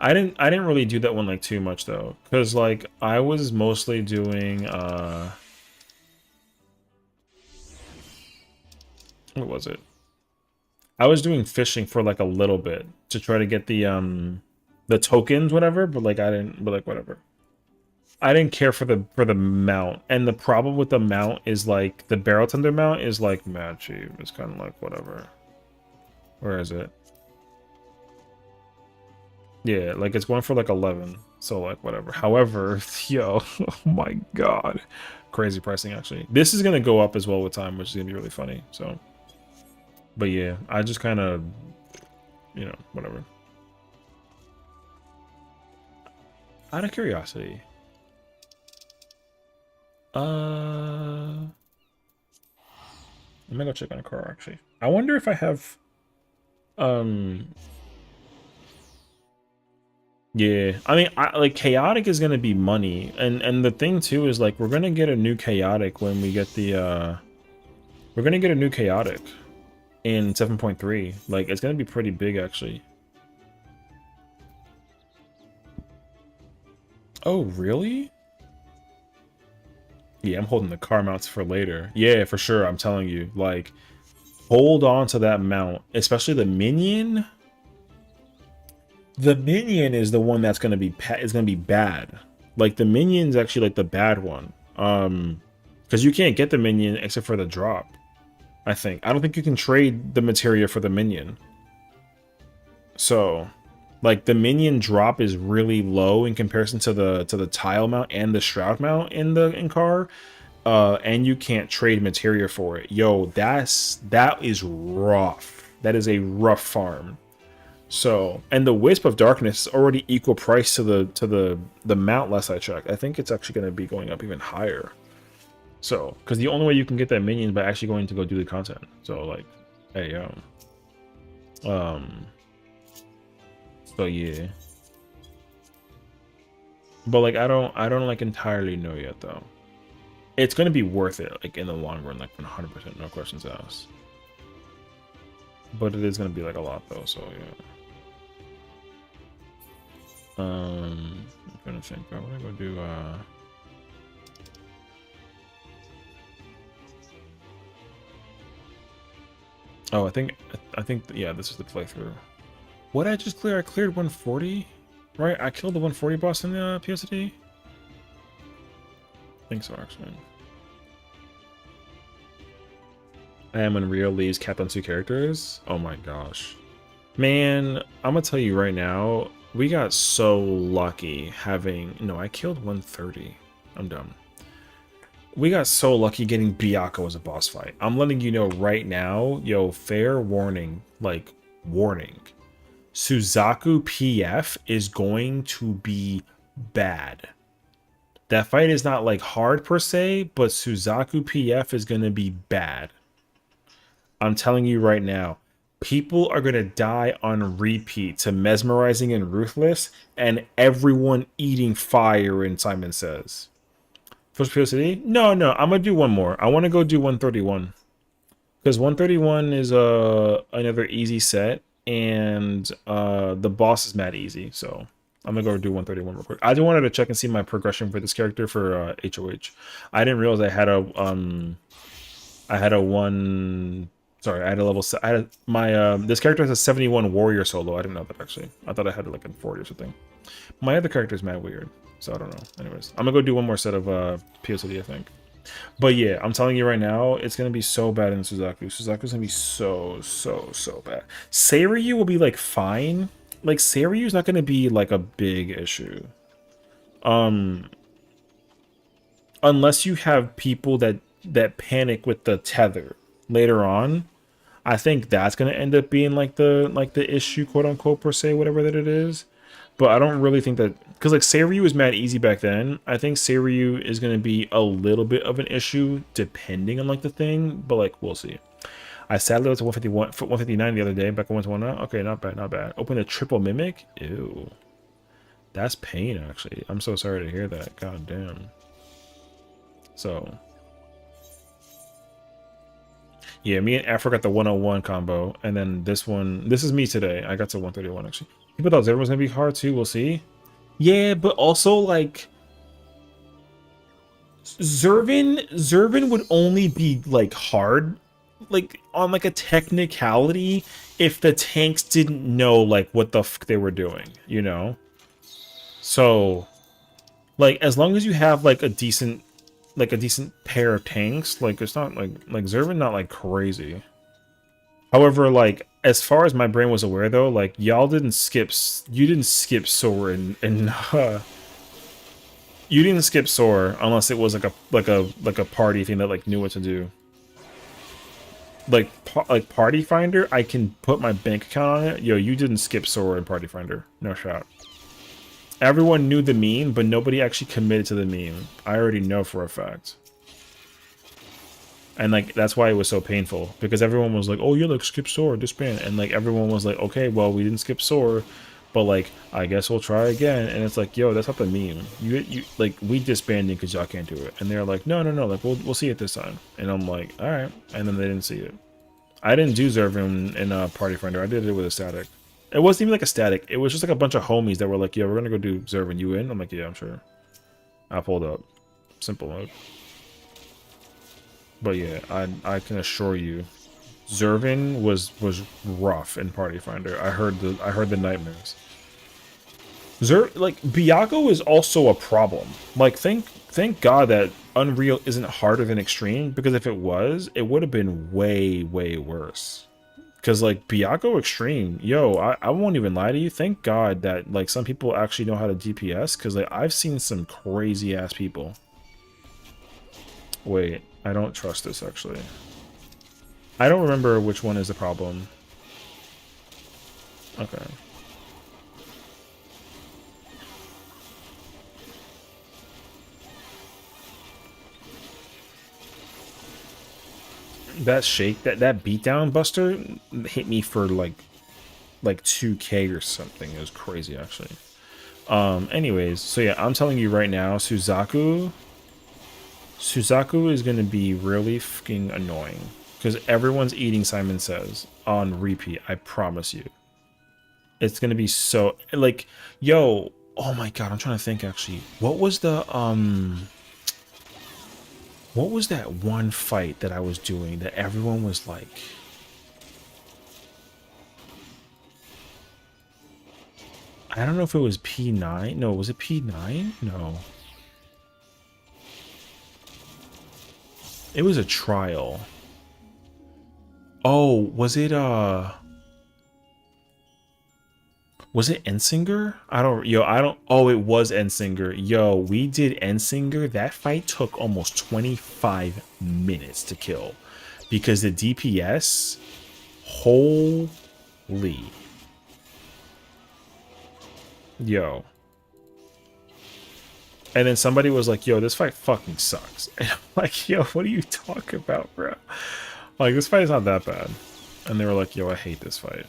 I didn't really do that one like too much though, because like I was mostly doing what was it? I was doing fishing for like a little bit to try to get the tokens, whatever, but like I didn't, but like whatever. I didn't care for the mount, and the problem with the mount is like the barrel tender mount is like mad cheap. It's kind of like whatever. Where is it? Yeah, like it's going for like 11, so like whatever. However, yo, oh my god, crazy pricing actually. This is gonna go up as well with time, which is gonna be really funny. So, but yeah, I just kind of, you know, whatever. Out of curiosity. I'm gonna go check on a car actually. I wonder if I have yeah, I mean like chaotic is gonna be money, and the thing too is like we're gonna get a new chaotic when we get the we're gonna get a new chaotic in 7.3. Like it's gonna be pretty big actually. Oh really? Yeah, I'm holding the car mounts for later. Yeah, for sure. I'm telling you, like, hold on to that mount, especially the minion. The minion is the one that's gonna be bad. Like the minion's actually like the bad one. Because you can't get the minion except for the drop. I think I don't think you can trade the materia for the minion. So, like the minion drop is really low in comparison to the tile mount and the shroud mount in car. And you can't trade materia for it. Yo, that is rough. That is a rough farm. So, and the Wisp of Darkness is already equal price to the mount last I checked. I think it's actually going to be going up even higher. So, because the only way you can get that minion is by actually going to go do the content. So, like, hey, yo. So yeah. But like I don't like entirely know yet though. It's gonna be worth it, like in the long run, like 100%, no questions asked. But it is gonna be like a lot though, so yeah. I'm trying to think. What am I gonna do? Oh, I think yeah, this is the playthrough. What did I just clear? I cleared 140, right? I killed the 140 boss in the POTD. I think so, actually. I am Unreal leaves capped on 2 characters. Oh my gosh, man! I'm gonna tell you right now, we got so lucky having. No, I killed 130. I'm dumb. We got so lucky getting Byakko as a boss fight. I'm letting you know right now, yo, fair warning, like warning. Suzaku PF is going to be bad. That fight is not like hard per se, but Suzaku PF is going to be bad. I'm telling you right now, people are going to die on repeat to Mesmerizing and Ruthless, and everyone eating fire in Simon Says. First POCD? No, I'm going to do one more. I want to go do 131. Because 131 is another easy set. And the boss is mad easy, so I'm gonna go do 131 real quick. I just wanted to check and see my progression for this character for HOH. I didn't realize I had a level I had my this character has a 71 warrior solo. I didn't know that actually. I thought I had like a 40 or something. My other character is mad weird, so I don't know. Anyways, I'm gonna go do one more set of POCD, I think. But yeah, I'm telling you right now, it's gonna be so bad in Suzaku. Suzaku's gonna be so bad. Seiryu will be like fine. Like Seiryu's not gonna be like a big issue. Unless you have people that panic with the tether later on. I think that's gonna end up being like the issue, quote unquote, per se, whatever that it is. But I don't really think that, because like Seiryu was mad easy back then. I think Seiryu is gonna be a little bit of an issue depending on like the thing, but like we'll see. I sadly went to 151 159 the other day, back on 121. Okay, not bad, not bad. Open a triple mimic. Ew, that's pain actually. I'm so sorry to hear that. God damn. So yeah, me and Afro got the 101 combo, and then this one, this is me today. I got to 131 actually. People thought Zervan was gonna be hard too. We'll see. Yeah, but also like Zervan would only be like hard, like on like a technicality, if the tanks didn't know like what the fuck they were doing, you know. So, like as long as you have like a decent pair of tanks, like it's not like Zervan not like crazy. However, like as far as my brain was aware though, like y'all didn't skip Soar and you didn't skip Soar unless it was like a party thing that like knew what to do. Like Party Finder, I can put my bank account on it. Yo, you didn't skip Soar and Party Finder. No shot. Everyone knew the meme, but nobody actually committed to the meme. I already know for a fact. And like that's why it was so painful, because everyone was like, "Oh, you like skip Soar, disband," and like everyone was like, "Okay, well we didn't skip Soar, but like I guess we'll try again." And it's like, "Yo, that's not the meme. You like we disbanding because y'all can't do it." And they're like, "No, like we'll see it this time." And I'm like, "All right," and then they didn't see it. I didn't do Zervan in Party Finder. I did it with a static. It wasn't even like a static. It was just like a bunch of homies that were like, "Yeah, we're gonna go do Zervan. You in?" I'm like, "Yeah, I'm sure." I pulled up. Simple mode. But yeah, I can assure you, Zervan was rough in Party Finder. I heard the nightmares. Like Byaku is also a problem. Like thank God that Unreal isn't harder than Extreme, because if it was, it would have been way worse. Because like Byaku Extreme, yo, I won't even lie to you. Thank God that like some people actually know how to DPS, because like I've seen some crazy ass people. Wait, I don't trust this actually. I don't remember which one is the problem. Okay. That shake, that beatdown buster hit me for like 2K or something. It was crazy actually. Anyways, so yeah, I'm telling you right now, Suzaku is gonna be really fucking annoying, because everyone's eating Simon Says on repeat. I promise you, it's gonna be so like, yo, oh my god, I'm trying to think actually. What was that one fight that I was doing that everyone was like, I don't know if it was P9. No, was it P9? No. It was a trial. Oh, was it Ensinger? Oh, it was Ensinger. Yo, we did Ensinger. That fight took almost 25 minutes to kill, because the DPS, holy. Yo. And then somebody was like, yo, this fight fucking sucks. And I'm like, yo, what are you talking about, bro? Like, this fight is not that bad. And they were like, yo, I hate this fight.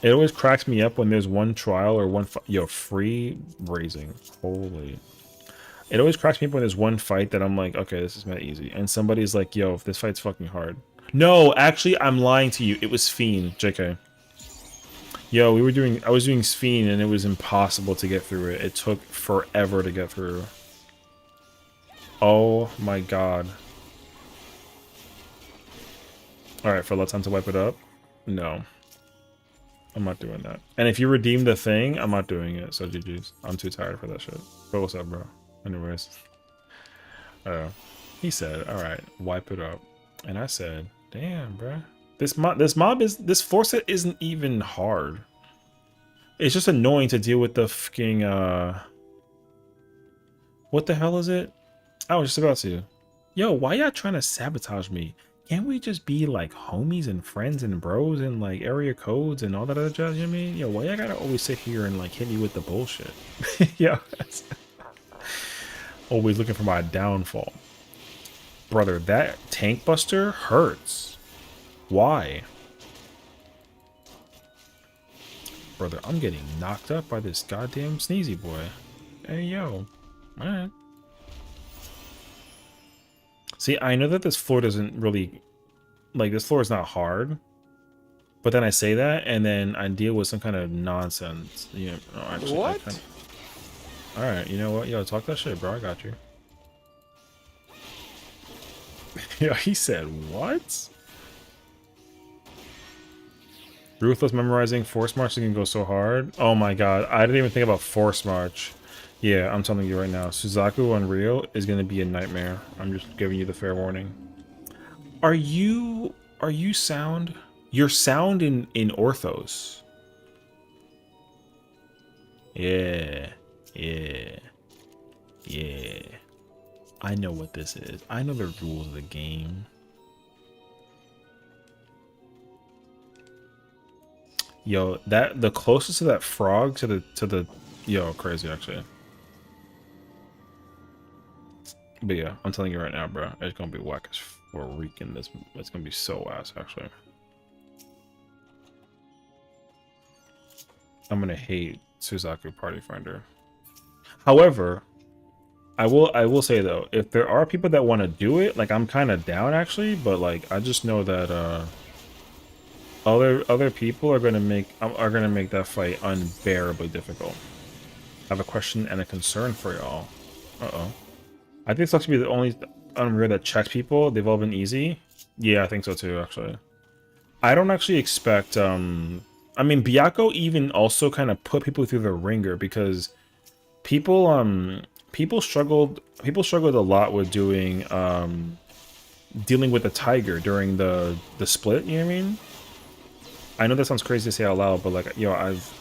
It always cracks me up when there's one trial or one yo, free raising. Holy. It always cracks me up when there's one fight that I'm like, okay, this is not easy. And somebody's like, yo, this fight's fucking hard. No, actually, I'm lying to you. It was Fiend, JK. Yo, I was doing Fiend and it was impossible to get through it. It took forever to get through. Oh my god. Alright, for let's time to wipe it up? No. I'm not doing that. And if you redeem the thing, I'm not doing it, so GG's. I'm too tired for that shit. But what's up, bro? Anyways. He said, "All right, wipe it up," and I said, "Damn, bruh. This force set isn't even hard. It's just annoying to deal with the fucking what the hell is it? I was just about to. Yo, why y'all trying to sabotage me? Can't we just be like homies and friends and bros and like area codes and all that other jazz? You know what I mean? Yo, why y'all gotta always sit here and like hit me with the bullshit? Yo, always looking for my downfall. Brother, that tank buster hurts. Why? Brother, I'm getting knocked up by this goddamn sneezy boy. Hey, yo. Alright. See, I know that this floor doesn't really... Like, this floor is not hard. But then I say that, and then I deal with some kind of nonsense. You know, actually, What? Alright, you know what? Yo, talk that shit, bro. I got you. Yo, he said, what? Ruthless memorizing force march can go so hard. Oh my god, I didn't even think about force march. Yeah, I'm telling you right now, Suzaku Unreal is gonna be a nightmare. I'm just giving you the fair warning. Are you sound? You're sound in Orthos. Yeah. I know what this is. I know the rules of the game. Yo, the closest to that frog to the yo, crazy actually. But yeah, I'm telling you right now, bro, it's gonna be whack as freak in this. It's gonna be so ass actually. I'm gonna hate Suzaku Party Finder. However, I will say though, if there are people that want to do it, like I'm kind of down actually, but like I just know that other people are gonna make that fight unbearably difficult. I have a question and a concern for y'all. Uh-oh. I think it's supposed to be the only Unreal that checks people. They've all been easy. Yeah, I think so too, actually. I don't actually expect I mean Byakko even also kind of put people through the ringer because people struggled a lot with doing dealing with the tiger during the split, you know what I mean? I know that sounds crazy to say out loud, but like yo,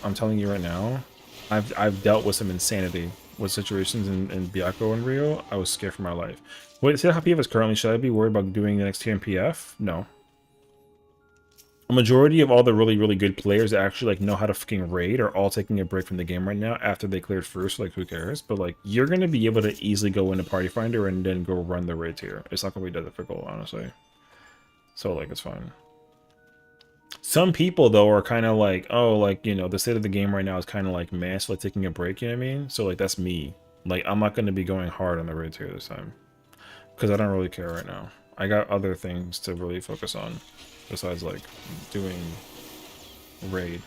I'm telling you right now, I've dealt with some insanity with situations in Byakko and Rio. I was scared for my life. Wait, see how PF is currently, should I be worried about doing the next tier in PF? No. A majority of all the really good players that actually like know how to fucking raid are all taking a break from the game right now after they cleared first, so, like who cares? But like you're gonna be able to easily go into Party Finder and then go run the raid tier. It's not gonna be that difficult, honestly. So like it's fine. Some people though are kind of like, oh, like you know, the state of the game right now is kind of like meh, so like taking a break, you know what I mean? So like that's me. Like I'm not gonna be going hard on the raid tier this time because I don't really care right now. I got other things to really focus on besides like doing raid.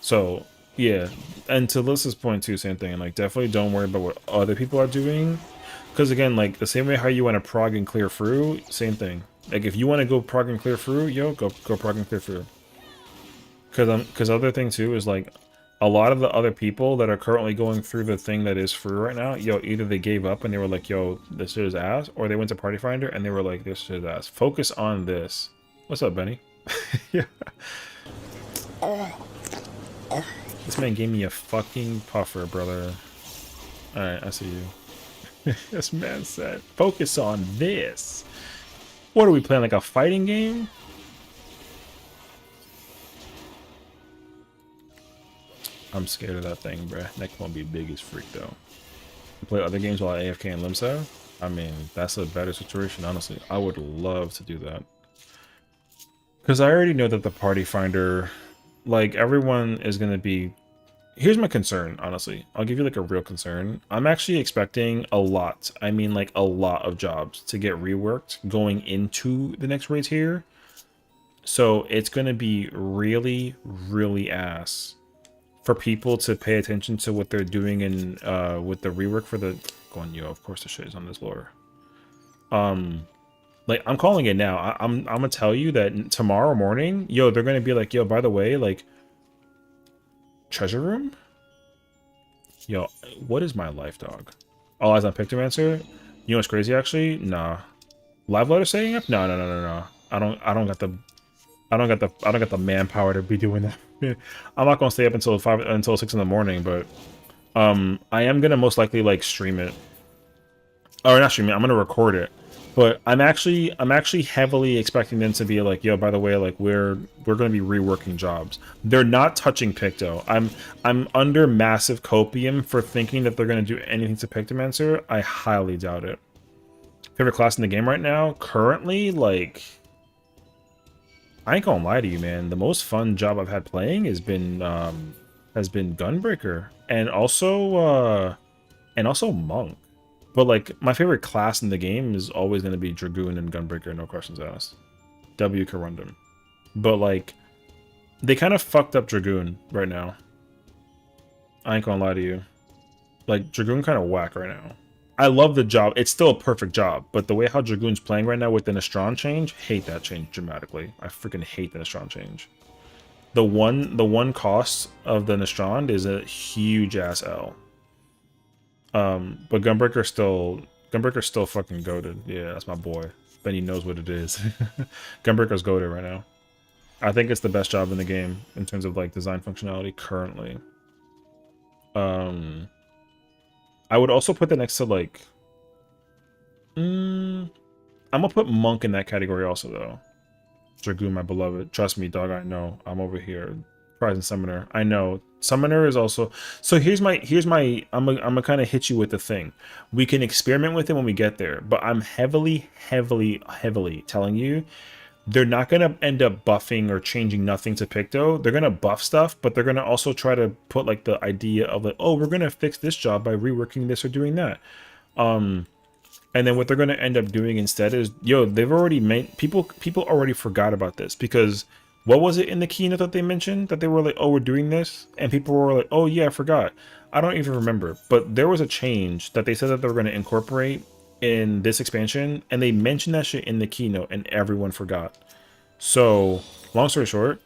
So yeah, and to Lys's point too, same thing. Like definitely don't worry about what other people are doing, because again, like the same way how you want to prog and clear through, same thing. Like if you want to go prog and clear through, yo, go prog and clear through. Because other thing too is like a lot of the other people that are currently going through the thing that is free right now, yo, either they gave up and they were like, yo, this shit is ass, or they went to Party Finder and they were like, this shit is ass. Focus on this. What's up, Benny? Yeah. This man gave me a fucking puffer, brother. Alright, I see you. This man said, focus on this. What are we playing, like a fighting game? I'm scared of that thing, bruh. That won't be big as freak, though. Play other games while AFK and Limsa? I mean, that's a better situation, honestly. I would love to do that. Because I already know that the Party Finder, like, everyone is going to be... Here's my concern, honestly. I'll give you, like, a real concern. I'm actually expecting a lot, I mean, like, a lot of jobs to get reworked going into the next raid here. So it's going to be really, really ass for people to pay attention to what they're doing in with the rework for the yo, of course the shit is on this lore. Like I'm calling it now. I'm gonna tell you that tomorrow morning, yo, they're gonna be like, yo, by the way, like treasure room? Yo, what is my life, dog? Oh, as on Pictomancer? You know what's crazy actually? Nah. Live letter setting up? No, no, no, no, no. I don't got the manpower to be doing that. I'm not gonna stay up until 6 in the morning, but I am gonna most likely like stream it. Or not stream it, I'm gonna record it. But I'm actually heavily expecting them to be like, yo, by the way, like we're gonna be reworking jobs. They're not touching Picto. I'm under massive copium for thinking that they're gonna do anything to Pictomancer. I highly doubt it. Favorite class in the game right now? Currently, like, I ain't gonna lie to you, man. The most fun job I've had playing has been Gunbreaker. And also Monk. But like my favorite class in the game is always gonna be Dragoon and Gunbreaker, no questions asked. W Corundum. But like they kind of fucked up Dragoon right now. I ain't gonna lie to you. Like Dragoon kind of whack right now. I love the job. It's still a perfect job, but the way how Dragoon's playing right now with the Nestron change, hate that change dramatically. I freaking hate the Nestron change. The one cost of the Nestron is a huge ass L. But Gunbreaker's still fucking goated. Yeah, that's my boy. Benny knows what it is. Gunbreaker's goated right now. I think it's the best job in the game in terms of like design functionality currently. I would also put that next to like I'm gonna put Monk in that category also though. Dragoon, my beloved. Trust me, dog, I know. I'm over here. Prize and Summoner. I know. Summoner is also... So here's my... I'm gonna kind of hit you with the thing. We can experiment with it when we get there, but I'm heavily telling you they're not going to end up buffing or changing nothing to Picto. They're going to buff stuff, but they're going to also try to put like the idea of like, oh, we're going to fix this job by reworking this or doing that. And then what they're going to end up doing instead is, yo, they've already made... People already forgot about this because... What was it in the keynote that they mentioned? That they were like, oh, we're doing this? And people were like, oh, yeah, I forgot. I don't even remember. But there was a change that they said that they were going to incorporate in this expansion. And they mentioned that shit in the keynote and everyone forgot. So, long story short,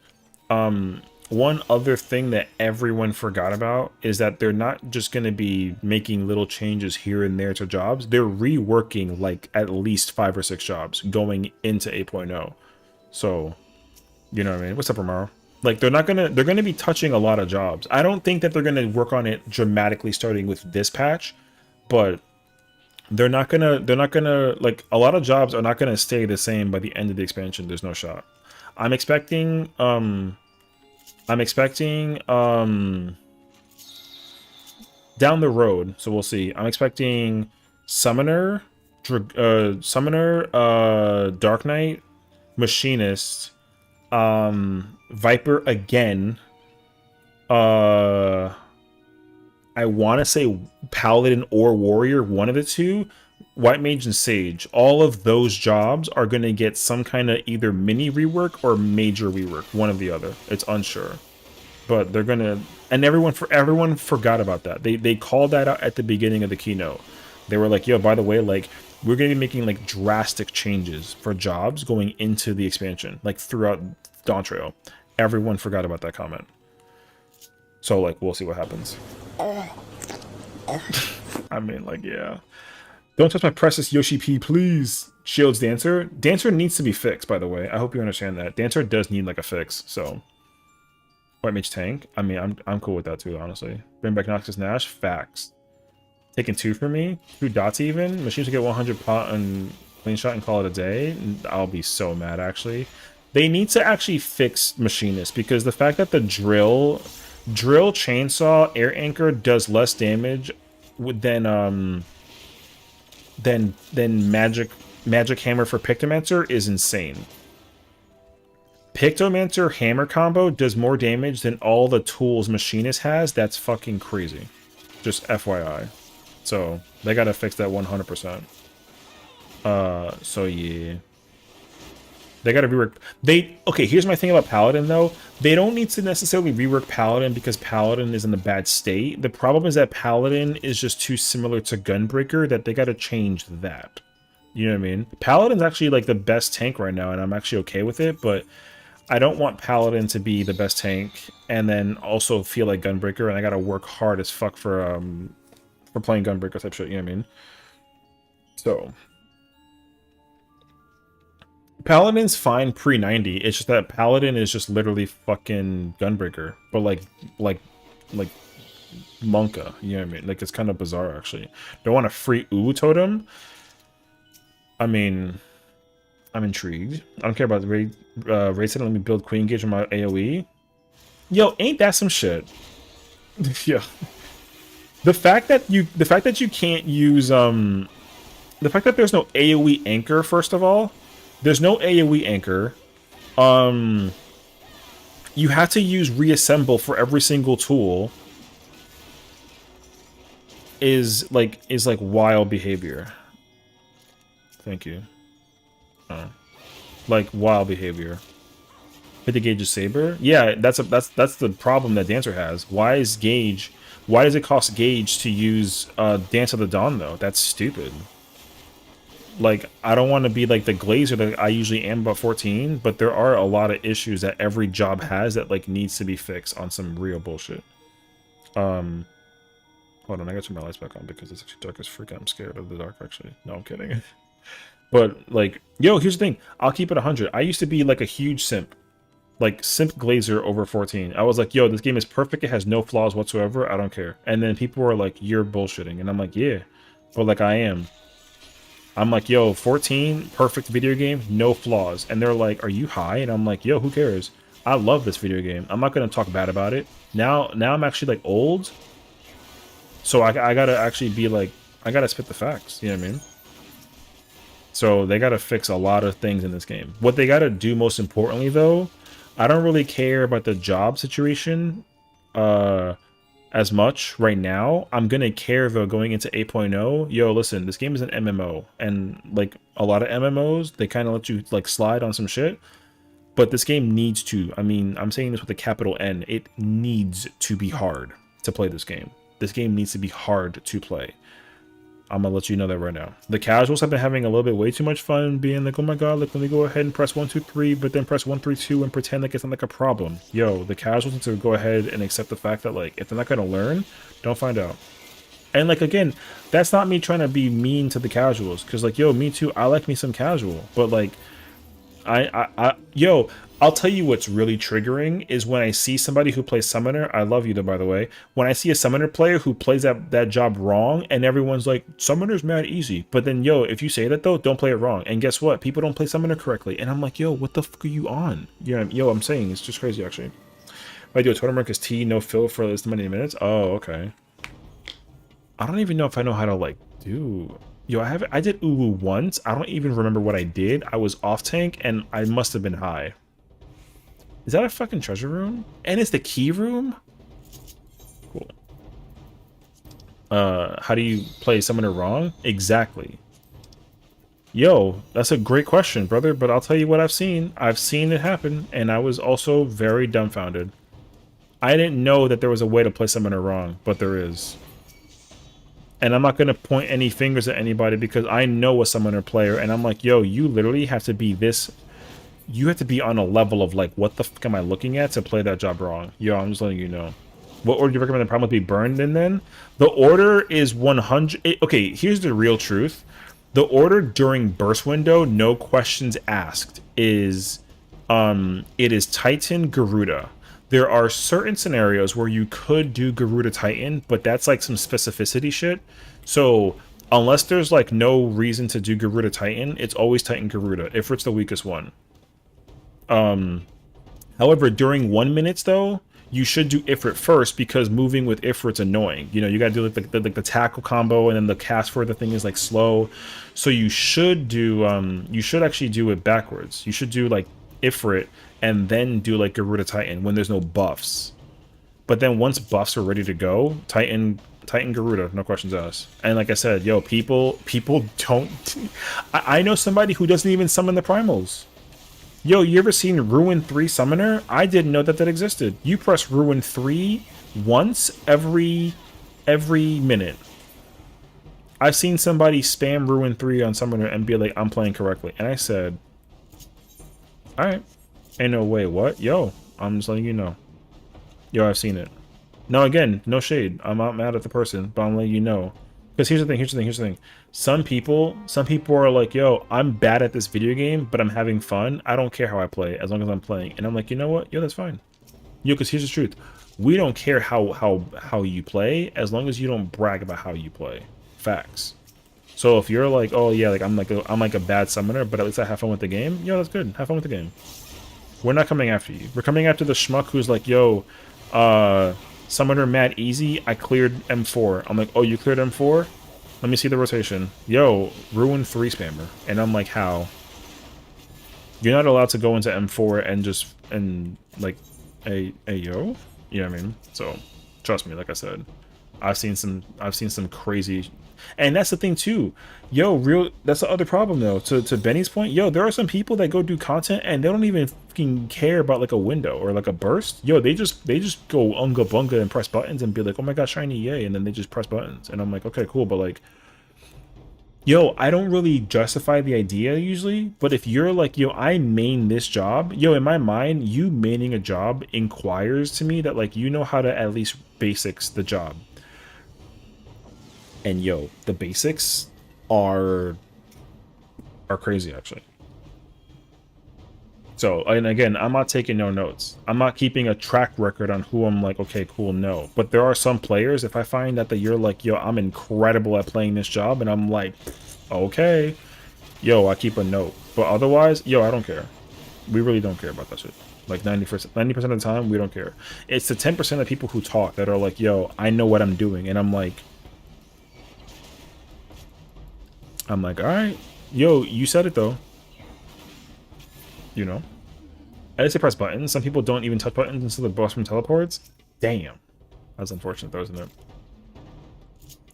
one other thing that everyone forgot about is that they're not just going to be making little changes here and there to jobs. They're reworking like at least 5 or 6 jobs going into 8.0. So... You know what I mean? What's up, Romero? Like they're gonna be touching a lot of jobs. I don't think that they're gonna work on it dramatically starting with this patch, but they're not gonna like a lot of jobs are not gonna stay the same by the end of the expansion. There's no shot. I'm expecting down the road, so we'll see. I'm expecting Summoner, Dark Knight, Machinist, Viper again. I want to say Paladin or Warrior, one of the two. White Mage and Sage. All of those jobs are going to get some kind of either mini rework or major rework. One of the other. It's unsure. But they're going to... And everyone forgot about that. They called that out at the beginning of the keynote. They were like, yo, by the way, like... We're going to be making like drastic changes for jobs going into the expansion, like throughout Dawntrail. Everyone forgot about that comment. So like, we'll see what happens. I mean, like, yeah. Don't touch my precious Yoshi P, please. Shields Dancer. Dancer needs to be fixed, by the way. I hope you understand that. Dancer does need like a fix, so. White Mage Tank. I mean, I'm cool with that too, honestly. Bring back Noxus Nash. Facts. Taking 2 for me, 2 dots even. Machines will get 100 pot and clean shot and call it a day. I'll be so mad actually. They need to actually fix Machinist because the fact that the drill chainsaw air anchor does less damage than magic hammer for Pictomancer is insane. Pictomancer hammer combo does more damage than all the tools Machinist has. That's fucking crazy. Just FYI. So they gotta fix that 100%. So yeah, they gotta rework. Okay. Here's my thing about Paladin though. They don't need to necessarily rework Paladin because Paladin is in a bad state. The problem is that Paladin is just too similar to Gunbreaker that they gotta change that. You know what I mean? Paladin's actually like the best tank right now, and I'm actually okay with it. But I don't want Paladin to be the best tank and then also feel like Gunbreaker, and I gotta work hard as fuck for playing Gunbreaker type shit, you know what I mean? So Paladin's fine pre-90. It's just that Paladin is just literally fucking Gunbreaker, but like like Monka. You know what I mean? Like it's kind of bizarre actually. Don't want a free Uwu totem. I mean, I'm intrigued. I don't care about the raid. Raid said let me build Queen Gauge on my AOE. Yo, ain't that some shit? Yeah. The fact that you can't use the fact that there's no AoE anchor, first of all. There's no AoE anchor. You have to use reassemble for every single tool. Is like wild behavior. Thank you. Oh. Like wild behavior. Hit the Gage's Saber? Yeah, that's the problem that Dancer has. Why does it cost Gage to use Dance of the Dawn though? That's stupid. Like, I don't want to be like the Glazer that I usually am about 14, but there are a lot of issues that every job has that like needs to be fixed on some real bullshit. Hold on, I gotta turn my lights back on because it's actually dark as freak. I'm scared of the dark actually. No, I'm kidding. But like, yo, here's the thing. I'll keep it 100. I used to be like a huge simp. Like, simp Glazer over 14. I was like, yo, this game is perfect. It has no flaws whatsoever. I don't care. And then people were like, you're bullshitting. And I'm like, yeah. But like, I am. I'm like, yo, 14, perfect video game, no flaws. And they're like, are you high? And I'm like, yo, who cares? I love this video game. I'm not going to talk bad about it. Now I'm actually like old. So I gotta actually be like, I gotta spit the facts. You know what I mean? So they gotta fix a lot of things in this game. What they gotta do most importantly though, I don't really care about the job situation as much right now. I'm gonna care though going into 8.0. Yo, listen, this game is an MMO, and like a lot of MMOs, they kind of let you like slide on some shit. But this game needs to, I mean, I'm saying this with a capital N, it needs to be hard to play this game. This game needs to be hard to play. I'm gonna let you know that right now. The casuals have been having a little bit way too much fun being like, oh my god, like, let me go ahead and press 1, 2, 3, but then press 1, 3, 2 and pretend like it's not like a problem. Yo, the casuals need to go ahead and accept the fact that like, if they're not gonna learn, don't find out. And like, again, that's not me trying to be mean to the casuals, because like, yo, me too, I like me some casual, but like, yo, I'll tell you what's really triggering is when I see somebody who plays Summoner. I love you though, by the way. When I see a Summoner player who plays that job wrong and everyone's like, Summoner's mad easy. But then, yo, if you say that though, don't play it wrong. And guess what? People don't play Summoner correctly. And I'm like, yo, what the fuck are you on? Yeah, yo, I'm saying it's just crazy actually. If I do a totem mark as T, no fill for this many minutes. Oh, okay. I don't even know if I know how to like do... Yo, I did Uwu once. I don't even remember what I did. I was off tank and I must have been high. Is that a fucking treasure room? And it's the key room? Cool. How do you play Summoner wrong? Exactly. Yo, that's a great question, brother, but I'll tell you what I've seen. I've seen it happen, and I was also very dumbfounded. I didn't know that there was a way to play Summoner wrong, but there is. And I'm not going to point any fingers at anybody because I know a Summoner player, and I'm like, yo, you literally have to be this... You have to be on a level of like, what the fuck am I looking at to play that job wrong? Yo, I'm just letting you know. What order do you recommend the problem be burned in then? The order is 100... Okay, here's the real truth. The order during burst window, no questions asked, is... it is Titan Garuda. There are certain scenarios where you could do Garuda Titan, but that's like some specificity shit. So, unless there's like no reason to do Garuda Titan, it's always Titan Garuda, if it's the weakest one. However, during 1 minute though, you should do Ifrit first because moving with Ifrit's annoying. You know, you gotta do like the tackle combo, and then the cast for the thing is like slow. So you should do you should actually do it backwards. You should do like Ifrit and then do like Garuda Titan when there's no buffs. But then once buffs are ready to go, Titan Garuda, no questions asked. And like I said, yo, people don't. I know somebody who doesn't even summon the primals. Yo, you ever seen Ruin 3 Summoner? I didn't know that existed. You press Ruin 3 once every minute. I've seen somebody spam Ruin 3 on Summoner and be like, I'm playing correctly. And I said, alright. Ain't no way, what? Yo, I'm just letting you know. Yo, I've seen it. No, again, no shade. I'm not mad at the person, but I'm letting you know. Because here's the thing. Some people are like, yo, I'm bad at this video game, but I'm having fun. I don't care how I play as long as I'm playing. And I'm like, you know what? Yo, that's fine. Yo, because here's the truth. We don't care how you play as long as you don't brag about how you play. Facts. So if you're like, oh yeah, like I'm like a bad summoner, but at least I have fun with the game. Yo, that's good. Have fun with the game. We're not coming after you. We're coming after the schmuck who's like, yo, summoner mad easy. I cleared M4. I'm like, oh, you cleared M4? Let me see the rotation. Yo, ruin 3 spammer. And I'm like, how? You're not allowed to go into M4 and like, yo? You know what I mean? So, trust me, like I said, I've seen some crazy. And that's the thing too. Yo, that's the other problem though. To Benny's point, yo, there are some people that go do content and they don't even fucking care about like a window or like a burst. Yo, they just go unga bunga and press buttons and be like, oh my god, shiny, yay, and then they just press buttons. And I'm like, okay, cool, but like, yo, I don't really justify the idea usually, but if you're like, yo, I main this job, yo, in my mind, you maining a job inquires to me that like you know how to at least basics the job. And yo, the basics are crazy actually. So, and again, I'm not taking no notes. I'm not keeping a track record on who I'm like, okay, cool, no. But there are some players, if I find that you're like, yo, I'm incredible at playing this job, and I'm like, okay, yo, I keep a note. But otherwise, yo, I don't care. We really don't care about that shit. Like 90% of the time, we don't care. It's the 10% of people who talk that are like, yo, I know what I'm doing, and I'm like, all right, yo, you said it though. You know, I just say press buttons. Some people don't even touch buttons until the boss room teleports. Damn, that's unfortunate though, isn't it?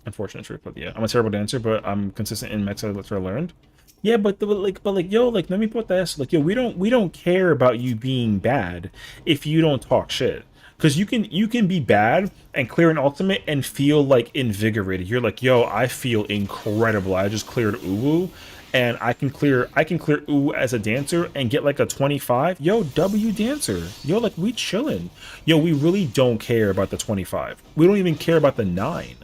Unfortunate truth, but yeah, I'm a terrible dancer, but I'm consistent in mechs. That's what I learned. Yeah, but yo, like, let me put that. Like, yo, we don't care about you being bad if you don't talk shit. Because you can be bad and clear an ultimate and feel like invigorated. You're like, yo, I feel incredible. I just cleared Uwu, and I can clear Uwu as a dancer and get like a 25. Yo, W dancer. Yo, like, we chillin'. Yo, we really don't care about the 25. We don't even care about the 9.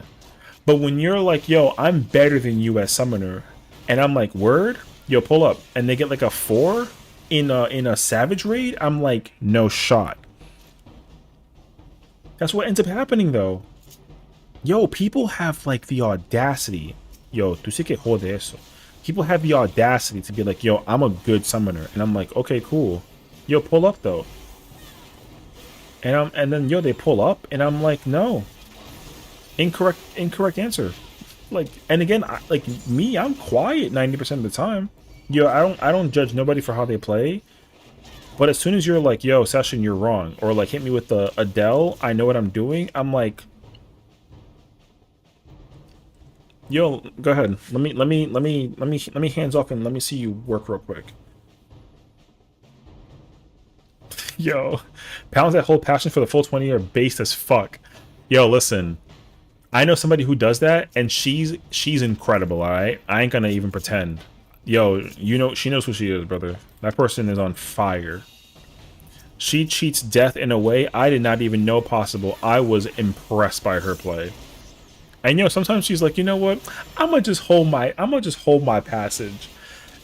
But when you're like, yo, I'm better than you as summoner, and I'm like, word, yo, pull up, and they get like a 4 in a savage raid, I'm like, no shot. That's what ends up happening, though. Yo, people have, like, the audacity. Yo, tú sí que jode eso. People have the audacity to be like, yo, I'm a good summoner. And I'm like, okay, cool. Yo, pull up, though. And then, yo, they pull up, and I'm like, no. Incorrect answer. Like, and again, I'm quiet 90% of the time. Yo, I don't judge nobody for how they play. But as soon as you're like, yo, Sessiion, you're wrong, or like hit me with the Adele, I know what I'm doing, I'm like, yo, go ahead. Let me hands off and let me see you work real quick. Yo, pounds that hold passion for the full 20 are based as fuck. Yo, listen. I know somebody who does that, and she's incredible, alright? I ain't gonna even pretend. Yo, you know, she knows who she is, brother. That person is on fire. She cheats death in a way I did not even know possible. I was impressed by her play. And you know, sometimes she's like, you know what? I'm gonna just hold my passage.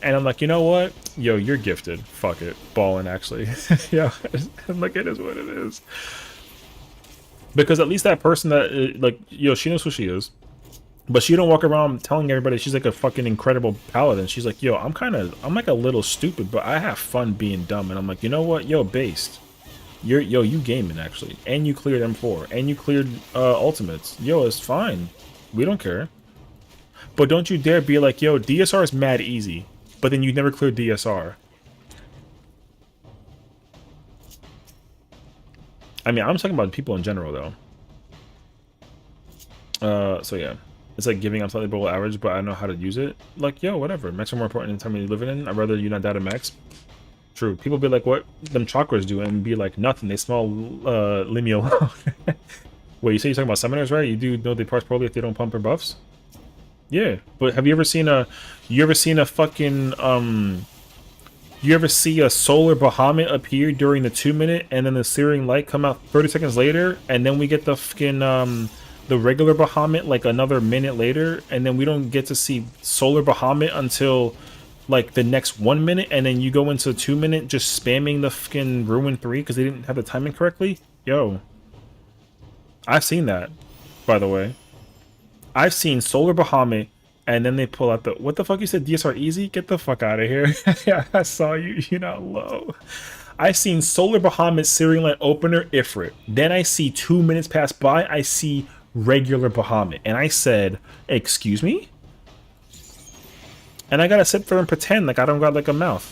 And I'm like, you know what? Yo, you're gifted. Fuck it. Ballin', actually. Yeah, I'm like, it is what it is. Because at least that person that, like, yo, she knows who she is. But she don't walk around telling everybody she's like a fucking incredible paladin. She's like, yo, I'm like a little stupid, but I have fun being dumb. And I'm like, you know what? Yo, based. You gaming, actually. And you cleared M4. And you cleared ultimates. Yo, it's fine. We don't care. But don't you dare be like, yo, DSR is mad easy. But then you never cleared DSR. I mean, I'm talking about people in general, though. So yeah. It's like giving up slightly below average, but I know how to use it. Like, yo, whatever. Mechs are more important in the time you're living in. I'd rather you not die to mechs. True. People be like, what them chakras do? And be like, nothing. They smell lineal. Wait, you say you're talking about summoners, right? You do know they parse poorly if they don't pump their buffs? Yeah. But have you ever seen a fucking, you ever see a solar Bahamut appear during the 2-minute and then the searing light come out 30 seconds later? And then we get the fucking, the regular Bahamut like another minute later, and then we don't get to see Solar Bahamut until like the next 1 minute, and then you go into 2 minute just spamming the fucking Ruin 3 because they didn't have the timing correctly. Yo, I've seen that, by the way. I've seen Solar Bahamut, and then they pull out the what the fuck you said DSR easy? Get the fuck out of here. Yeah, I saw you. You're not low. I seen Solar Bahamut Searing Light Opener Ifrit. Then I see 2 minutes pass by. I see regular Bahamut, and I said, "Excuse me." And I gotta sit there and pretend like I don't got like a mouth.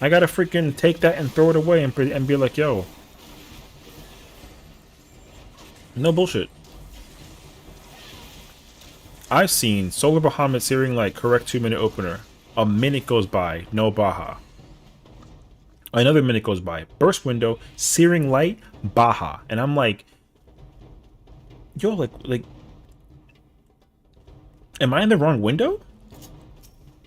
I gotta freaking take that and throw it away and be like, "Yo, no bullshit." I've seen Solar Bahamut Searing Light correct 2 minute opener. A minute goes by, no Baha. Another minute goes by, burst window, Searing Light, Baha, and I'm like, yo, like, am I in the wrong window?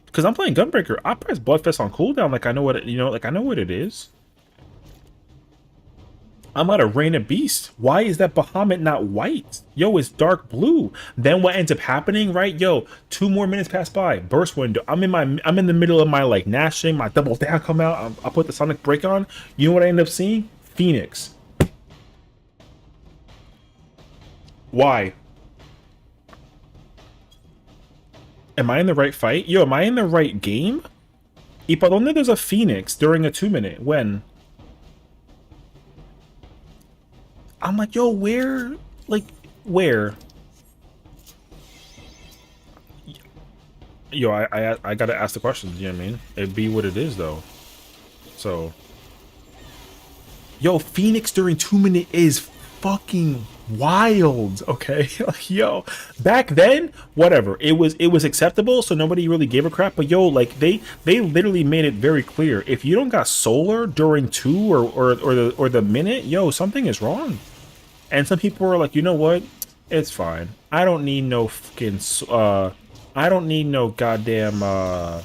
Because I'm playing Gunbreaker. I press Bloodfest on cooldown, like I know what it, like I know what it is. I'm out of Rain of Beast. Why is that Bahamut not white? Yo, it's dark blue. Then what ends up happening, right? Yo, 2 more minutes pass by. Burst window. I'm in the middle of my like gnashing. My double down come out. I put the Sonic Break on. You know what I end up seeing? Phoenix. Why? Am I in the right fight? Yo, am I in the right game? ¿Y para dónde there's a Phoenix during a 2 minute? When? I'm like, yo, where? Like, where? Yo, I gotta ask the questions, you know what I mean? It'd be what it is, though. So. Yo, Phoenix during 2 minute is fucking wild, okay? Like, yo, back then, whatever. It was acceptable, so nobody really gave a crap. But yo, like, they literally made it very clear. If you don't got solar during 2 or the minute, yo, something is wrong. And some people were like, you know what? It's fine. I don't need no fucking, I don't need no goddamn, I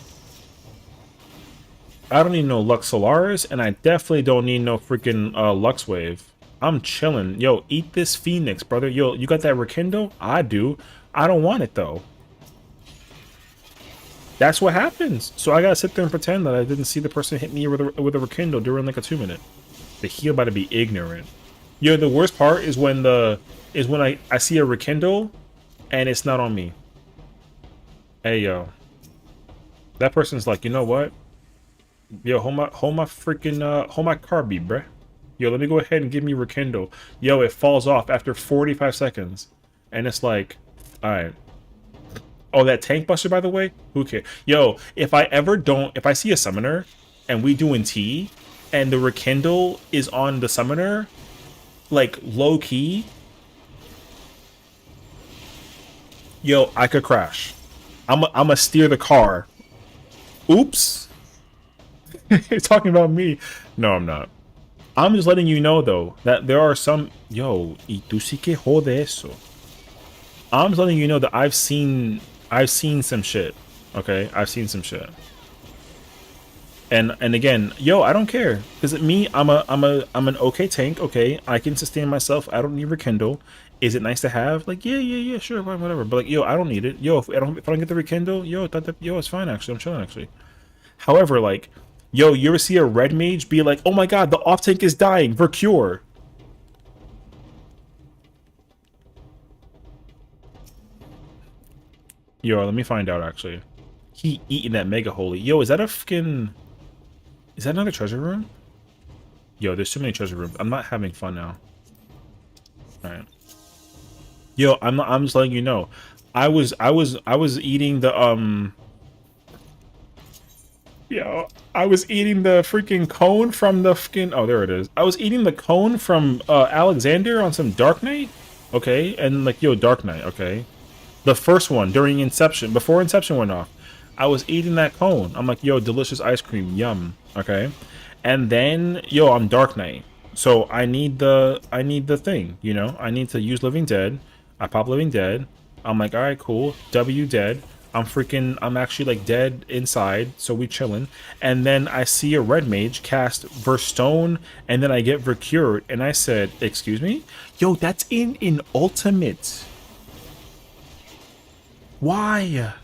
don't need no Lux Solaris, and I definitely don't need no freaking, Lux Wave. I'm chilling. Yo, eat this Phoenix, brother. Yo, you got that Rekindle? I do. I don't want it, though. That's what happens. So I gotta sit there and pretend that I didn't see the person hit me with a Rekindle during like a 2 minute. The heel about to be ignorant. Yo, the worst part is when I see a Rekindle and it's not on me. Hey, yo. That person's like, you know what? Yo, hold my freaking hold my Carby, bruh. Yo, let me go ahead and give me Rekindle. Yo, it falls off after 45 seconds. And it's like, alright. Oh, that tank buster, by the way? Who cares? Yo, if I see a summoner and we doing T and the Rekindle is on the summoner, like low key, yo, I could crash. I'ma steer the car. Oops. You're talking about me. No, I'm not. I'm just letting you know though that there are some, yo, y tú sí que jode eso. I'm just letting you know that I've seen some shit. Okay, I've seen some shit. And again, yo, I don't care because me, I'm an okay tank. Okay, I can sustain myself. I don't need Rekindle. Is it nice to have? Like, yeah, sure, whatever. But like, yo, I don't need it. Yo, if I don't get the Rekindle, yo, it's fine actually. I'm chilling actually. However, like, yo, you ever see a red mage be like, oh my god, the off tank is dying, Vercure. Yo, let me find out actually. He eating that mega holy. Yo, is that a fucking, is that another treasure room? Yo, there's too many treasure rooms. I'm not having fun now. Alright. Yo, I'm just letting you know. I was eating the yo, I was eating the freaking cone from the fucking, oh, there it is. I was eating the cone from Alexander on some Dark Knight. Okay, and like, yo, Dark Knight, okay. The first one during Inception, before Inception went off. I was eating that cone. I'm like, yo, delicious ice cream, yum. Okay. And then, yo, I'm Dark Knight. So I need the thing, you know? I need to use Living Dead. I pop Living Dead. I'm like, alright, cool. W dead. I'm actually like dead inside, so we chilling. And then I see a red mage cast Verstone, and then I get Vercured, and I said, excuse me? Yo, that's in ultimate. Why?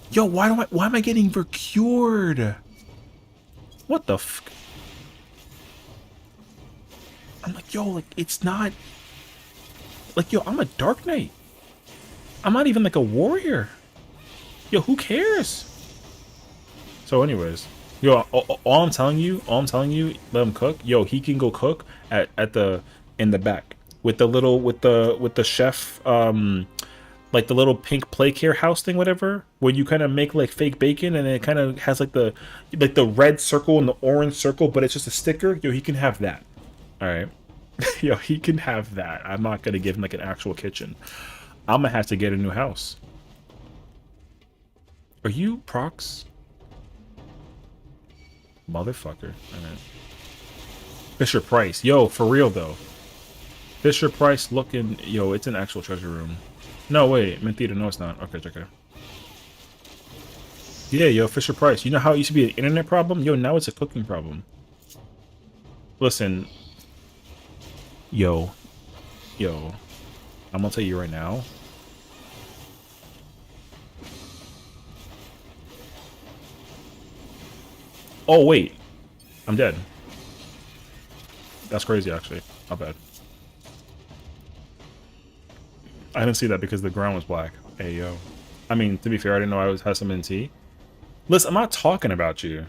Yo, why am I getting Vercured? What the fuck? I'm like, yo, like, it's not... Like, yo, I'm a Dark Knight. I'm not even like a warrior. Yo, who cares? So anyways, yo, all I'm telling you, let him cook. Yo, he can go cook in the back with the chef, like the little pink play care house thing, whatever, where you kind of make like fake bacon and it kind of has like the red circle and the orange circle, but it's just a sticker. Yo, he can have that. All right. Yo, he can have that. I'm not gonna give him like an actual kitchen. I'm gonna have to get a new house. Are you Prox? Motherfucker. Alright. Fisher Price. Yo, for real though. Fisher Price looking... Yo, it's an actual treasure room. No, wait. Mentira. No, it's not. Okay, okay. Yeah, yo, Fisher Price. You know how it used to be an internet problem? Yo, now it's a cooking problem. Listen. Yo. I'm gonna tell you right now. Oh, wait. I'm dead. That's crazy, actually. Not bad. I didn't see that because the ground was black. Hey, yo. I mean, to be fair, I didn't know I had some NT. Listen, I'm not talking about you.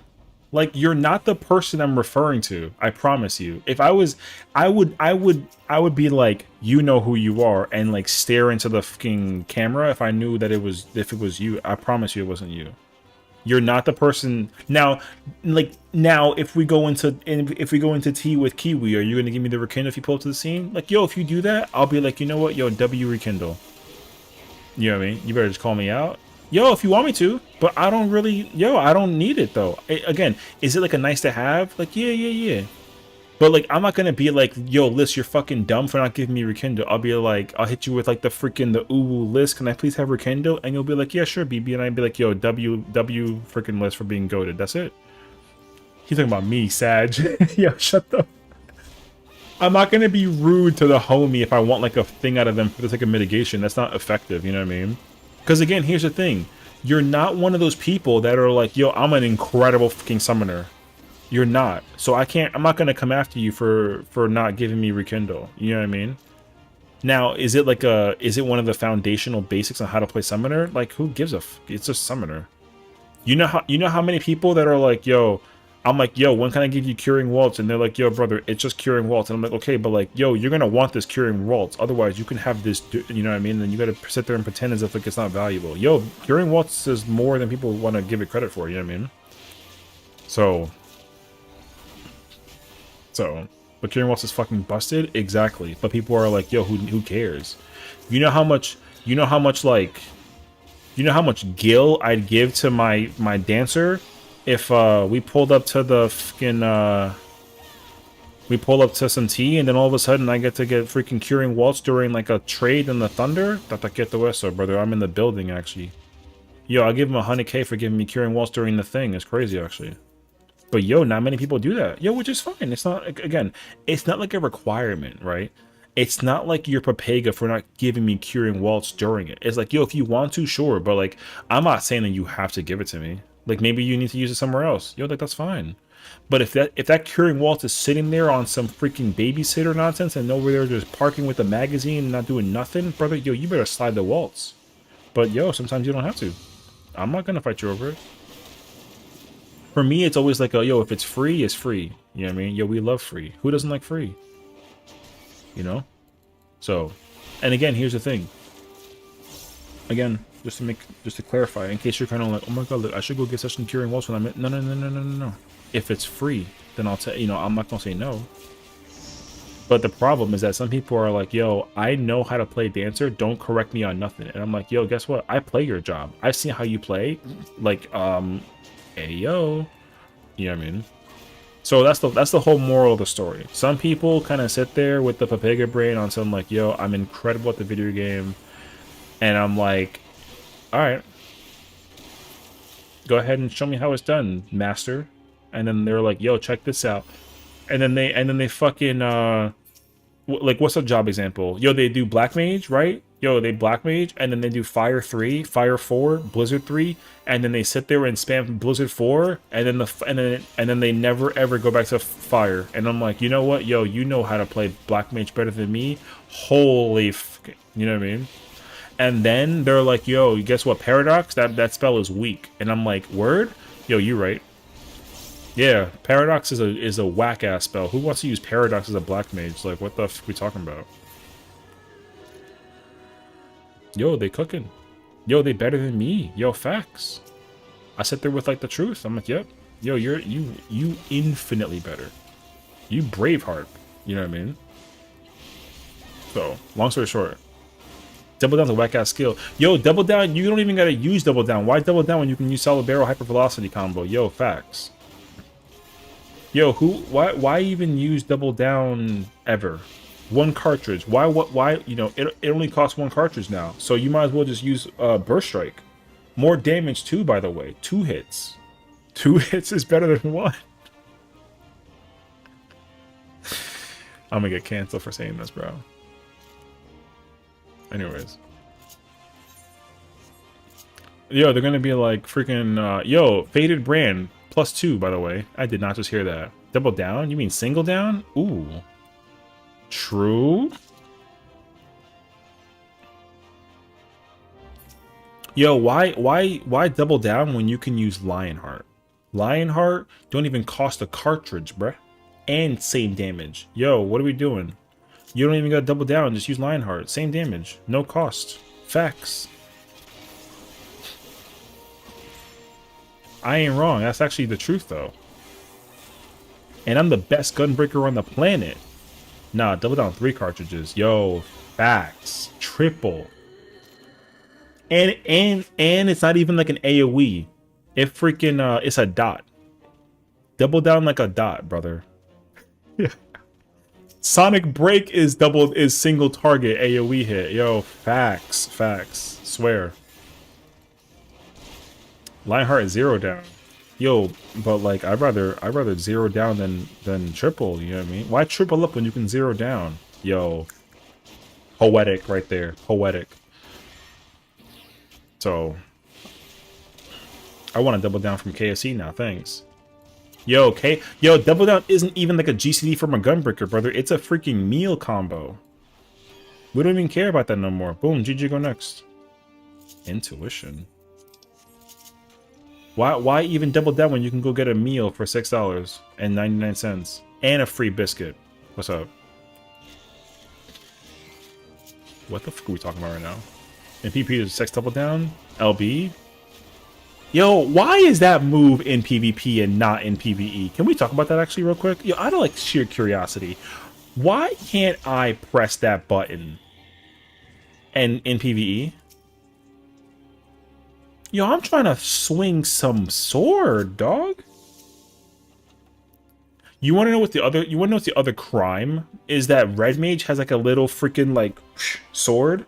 Like, you're not the person I'm referring to. I promise you. If I was, I would be like, you know who you are, and like stare into the fucking camera if I knew that if it was you. I promise you it wasn't you. You're not the person. Now, if we go into tea with Kiwi, are you gonna give me the rekindle if you pull up to the scene? Like, yo, if you do that, I'll be like, you know what, yo, W rekindle. You know what I mean? You better just call me out. Yo, if you want me to, but I don't really, I don't need it though. Again, is it like a nice to have? Like, yeah. But like, I'm not gonna be like, yo, Liz, you're fucking dumb for not giving me rekindle. I'll be like, I'll hit you with like the uwu Liz, can I please have rekindle? And you'll be like, yeah, sure, BB. And I'd be like, yo, W freaking Liz for being goated. That's it. He's talking about me, Sag. Yo, shut the. I'm not gonna be rude to the homie if I want like a thing out of them for the sake of mitigation. That's not effective. You know what I mean? Because again, here's the thing. You're not one of those people that are like, yo, I'm an incredible fucking summoner. You're not. So I'm not going to come after you for not giving me rekindle. You know what I mean? Now, is it one of the foundational basics on how to play summoner? Like, who gives a it's just summoner. You know how many people that are like, yo, I'm like, yo, when can I give you curing waltz? And they're like, yo, brother, it's just curing waltz. And I'm like, okay, but like, yo, you're going to want this curing waltz. Otherwise, you can have this, you know what I mean? And then you got to sit there and pretend as if like it's not valuable. Yo, curing waltz is more than people want to give it credit for. You know what I mean? So, but curing waltz is fucking busted? Exactly. But people are like, yo, who cares? You know how much gil I'd give to my dancer if we pulled up to the fucking we pull up to some tea and then all of a sudden I get freaking curing waltz during like a trade in the thunder? Tataketo eso, brother. I'm in the building actually. Yo, I'll give him 100k for giving me curing waltz during the thing. It's crazy actually. But yo, not many people do that. Yo, which is fine. It's not, again, it's not like a requirement, right? It's not like you're Papega for not giving me curing waltz during it. It's like, yo, if you want to, sure. But like, I'm not saying that you have to give it to me. Like, maybe you need to use it somewhere else. Yo, like, that's fine. But if that curing waltz is sitting there on some freaking babysitter nonsense and over there just parking with a magazine and not doing nothing, brother, yo, you better slide the waltz. But yo, sometimes you don't have to. I'm not gonna fight you over it. For me, it's always like, yo, if it's free, it's free. You know what I mean? Yo, we love free. Who doesn't like free? You know? So, and again, here's the thing. Again, just to clarify, in case you're kind of like, oh my god, I should go get Sessiion curing waltz when I'm in. No. If it's free, then I'll tell you know, I'm not gonna say no. But the problem is that some people are like, yo, I know how to play dancer, don't correct me on nothing. And I'm like, yo, guess what? I play your job. I've seen how you play. Like, hey, yo. You know what I mean? So that's the whole moral of the story. Some people kind of sit there with the Papega brain on some like, yo, I'm incredible at the video game. And I'm like, Alright. Go ahead and show me how it's done, master. And then they're like, yo, check this out. And then they fucking like, what's a job example? Yo, they do Black Mage, right? Yo, they Black Mage, and then they do Fire 3, Fire 4, Blizzard 3, and then they sit there and spam Blizzard 4, and then they never ever go back to Fire. And I'm like, you know what? Yo, you know how to play Black Mage better than me? Holy fucking, you know what I mean? And then they're like, yo, guess what? Paradox? That spell is weak. And I'm like, word? Yo, you right. Yeah, Paradox is a whack-ass spell. Who wants to use Paradox as a Black Mage? Like, what the f are we talking about? Yo, they cooking. Yo, they better than me. Yo, facts. I sit there with, like, the truth. I'm like, yep. Yo, you infinitely better. You Braveheart. You know what I mean? So, long story short. Double down's a whack-ass skill. Yo, double down, you don't even gotta use double down. Why double down when you can use solid barrel hyper velocity combo? Yo, facts. Yo, why even use double down ever? One cartridge. Why, you know, it only costs one cartridge now. So you might as well just use Burst Strike. More damage too, by the way. 2 hits. 2 hits is better than 1. I'm gonna get canceled for saying this, bro. Anyways. Yo, they're gonna be like freaking, yo, Faded Brand. +2, by the way. I did not just hear that. Double down? You mean single down? Ooh. True. Yo, why double down when you can use Lionheart? Lionheart don't even cost a cartridge, bruh. And same damage. Yo, what are we doing? You don't even gotta double down, just use Lionheart. Same damage. No cost. Facts. I ain't wrong. That's actually the truth, though. And I'm the best gunbreaker on the planet. Nah, double down 3 cartridges. Yo, facts. Triple. And it's not even like an AoE. It freaking it's a dot. Double down like a dot, brother. Yeah. Sonic Break is single target AoE hit. Yo, facts. Swear. Lionheart is 0 down. Yo, but like I'd rather 0 down than triple, you know what I mean? Why triple up when you can 0 down? Yo. Poetic right there. Poetic. So I want to double down from KFC now, thanks. Yo, double down isn't even like a GCD from a gunbreaker, brother. It's a freaking meal combo. We don't even care about that no more. Boom, GG, go next. Intuition. Why even double down when you can go get a meal for $6.99 and a free biscuit? What's up? What the fuck are we talking about right now? In PvP is 6 double down? LB? Yo, why is that move in PvP and not in PvE? Can we talk about that actually real quick? Yo, out of like sheer curiosity, why can't I press that button and in PvE? Yo, I'm trying to swing some sword, dog. You want to know what the other crime is? That Red Mage has like a little freaking like sword,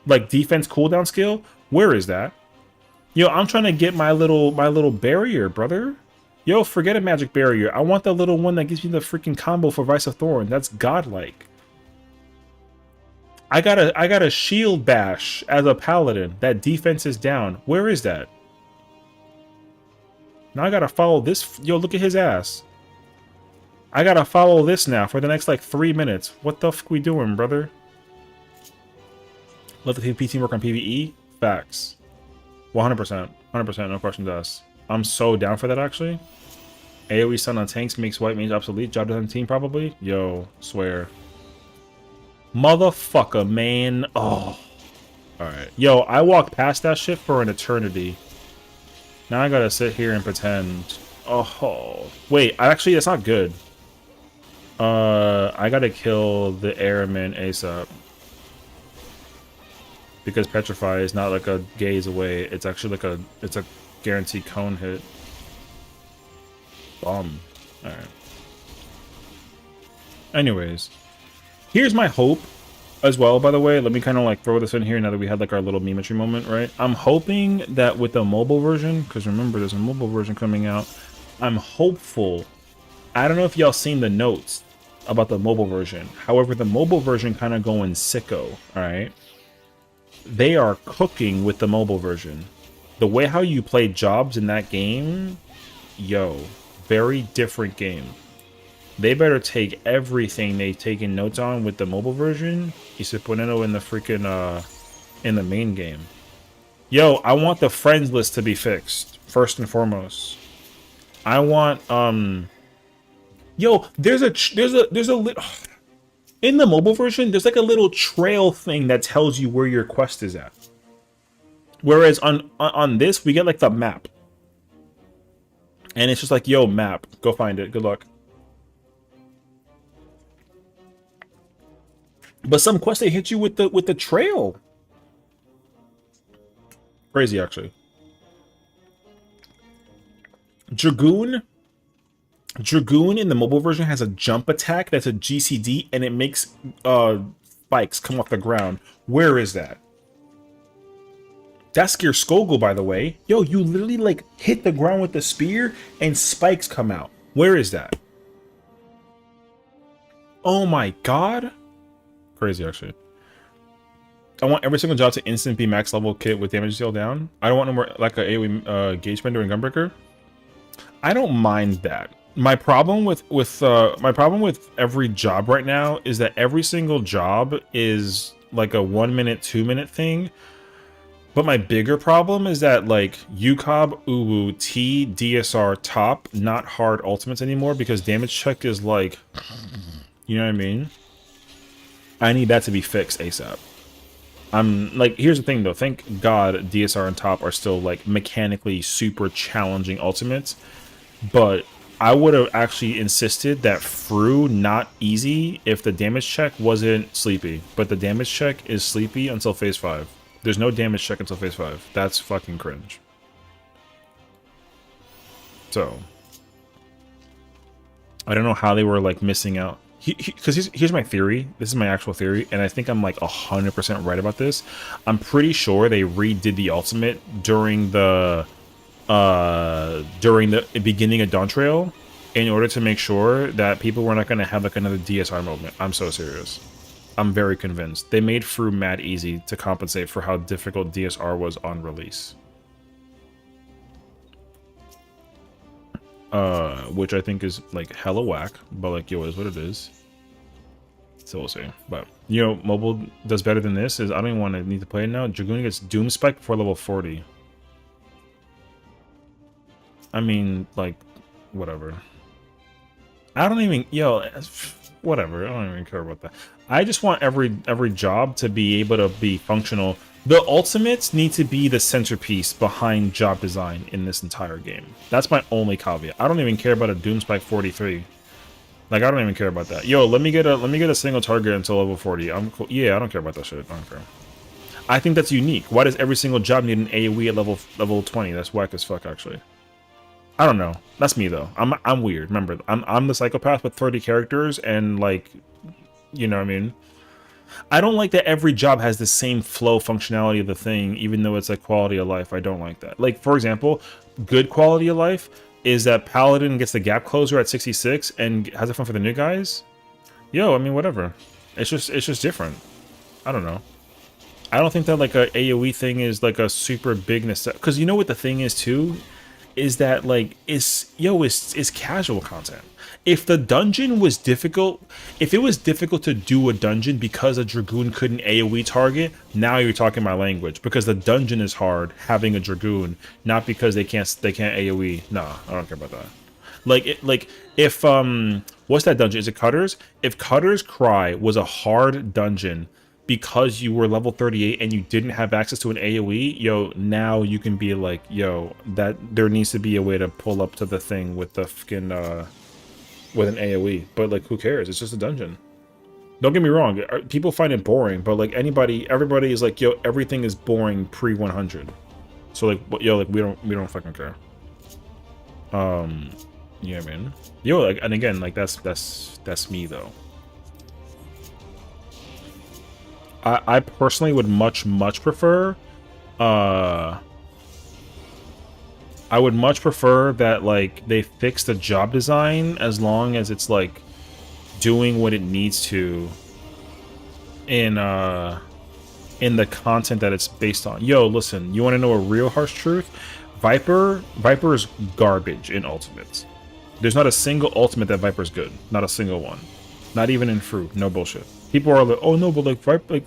like defense cooldown skill. Where is that? Yo, I'm trying to get my little barrier, brother. Yo, forget a magic barrier. I want the little one that gives me the freaking combo for Vice of Thorn. That's godlike. I got a shield bash as a paladin. That defense is down. Where is that? Now I gotta follow this. Yo, look at his ass. I gotta follow this now for the next like 3 minutes. What the fuck we doing, brother? Let the PvP team work on PvE. Facts. 100%. 100%. No questions asked. I'm so down for that actually. AoE stun on tanks makes white mage obsolete. Job done on team probably. Yo, swear. Motherfucker, man. Oh. Alright. Yo, I walked past that shit for an eternity. Now I gotta sit here and pretend. Oh. Wait, actually, that's not good. I gotta kill the airman ASAP. Because Petrify is not like a gaze away. It's actually like it's a guaranteed cone hit. Bomb. Alright. Anyways. Here's my hope as well, by the way, let me kind of like throw this in here now that we had like our little memetry moment, right? I'm hoping that with the mobile version, because remember there's a mobile version coming out, I'm hopeful. I don't know if y'all seen the notes about the mobile version. However, the mobile version kind of going sicko, all right? They are cooking with the mobile version. The way how you play jobs in that game, yo, very different game. They better take everything they've taken notes on with the mobile version y se ponerlo in the freaking, in the main game. Yo, I want the friends list to be fixed, first and foremost. I want, yo, there's a little, in the mobile version, there's like a little trail thing that tells you where your quest is at. Whereas on this, we get like the map. And it's just like, yo, map, go find it, good luck. But some quests they hit you with the trail. Crazy, actually. Dragoon in the mobile version has a jump attack that's a GCD, and it makes spikes come off the ground. Where is that? That's Gear Skogul, by the way. Yo, you literally like hit the ground with the spear and spikes come out. Where is that? Oh my god. Crazy, actually. I want every single job to instant be max level kit with damage scale down. I don't want no more like a AoE gauge spender and gunbreaker. I don't mind that. My problem with every job right now is that every single job is like a 1 minute, 2 minute thing. But my bigger problem is that like UCOB, Uwu, T, DSR, top, not hard ultimates anymore because damage check is like, you know what I mean? I need that to be fixed ASAP. I'm like, here's the thing though. Thank God DSR and top are still like mechanically super challenging ultimates. But I would have actually insisted that Fru not easy if the damage check wasn't sleepy. But the damage check is sleepy until phase 5. There's no damage check until phase 5. That's fucking cringe. So I don't know how they were like missing out. Because here's my theory. This is my actual theory, and I think I'm like 100% right about this. I'm pretty sure they redid the ultimate during the beginning of Dawn Trail in order to make sure that people were not going to have like another DSR moment. I'm so serious. I'm very convinced. They made Fru mad easy to compensate for how difficult DSR was on release. Which I think is like hella whack, but like, yo, it is what it is. So we'll see. But you know, mobile does better than this. Is I don't even want to need to play it now. Dragoon gets Doom Spike before level 40. I mean, like, whatever. I don't even, yo, whatever. I don't even care about that. I just want every job to be able to be functional. The ultimates need to be the centerpiece behind job design in this entire game. That's my only caveat. I don't even care about a Doom Spike 43. Like, I don't even care about that. Yo, let me get a single target until level 40. I'm cool. Yeah, I don't care about that shit. I don't care. I think that's unique. Why does every single job need an AoE at level 20? That's whack as fuck, actually. I don't know. That's me though. I'm weird. Remember, I'm the psychopath with 30 characters and like, you know what I mean? I don't like that every job has the same flow functionality of the thing, even though it's like quality of life. I don't like that. Like, for example, good quality of life is that Paladin gets the gap closer at 66 and has it fun for the new guys. Yo, I mean, whatever. It's just different. I don't know. I don't think that like a AoE thing is like a super big necessity. Because you know what the thing is too? Is that like it's casual content. If the dungeon was difficult, if it was difficult to do a dungeon because a Dragoon couldn't AoE target, now you're talking my language. Because the dungeon is hard having a Dragoon, not because they can't AoE. Nah, I don't care about that. Like if what's that dungeon? Is it Cutter's? If Cutter's Cry was a hard dungeon because you were level 38 and you didn't have access to an AoE, yo, now you can be like, yo, that there needs to be a way to pull up to the thing with the fucking with an AoE. But like, who cares? It's just a dungeon. Don't get me wrong, people find it boring, but like everybody is like, yo, everything is boring pre 100. So like, yo, like we don't fucking care. Yeah, man. Yo, like, and again, like that's me though. I personally would much prefer I would much prefer that like they fix the job design as long as it's like doing what it needs to in the content that it's based on. Yo, listen, you want to know a real harsh truth? Viper is garbage in ultimates. There's not a single ultimate that Viper's good. Not a single one. Not even in Fruit. No bullshit. People are like, oh no, but like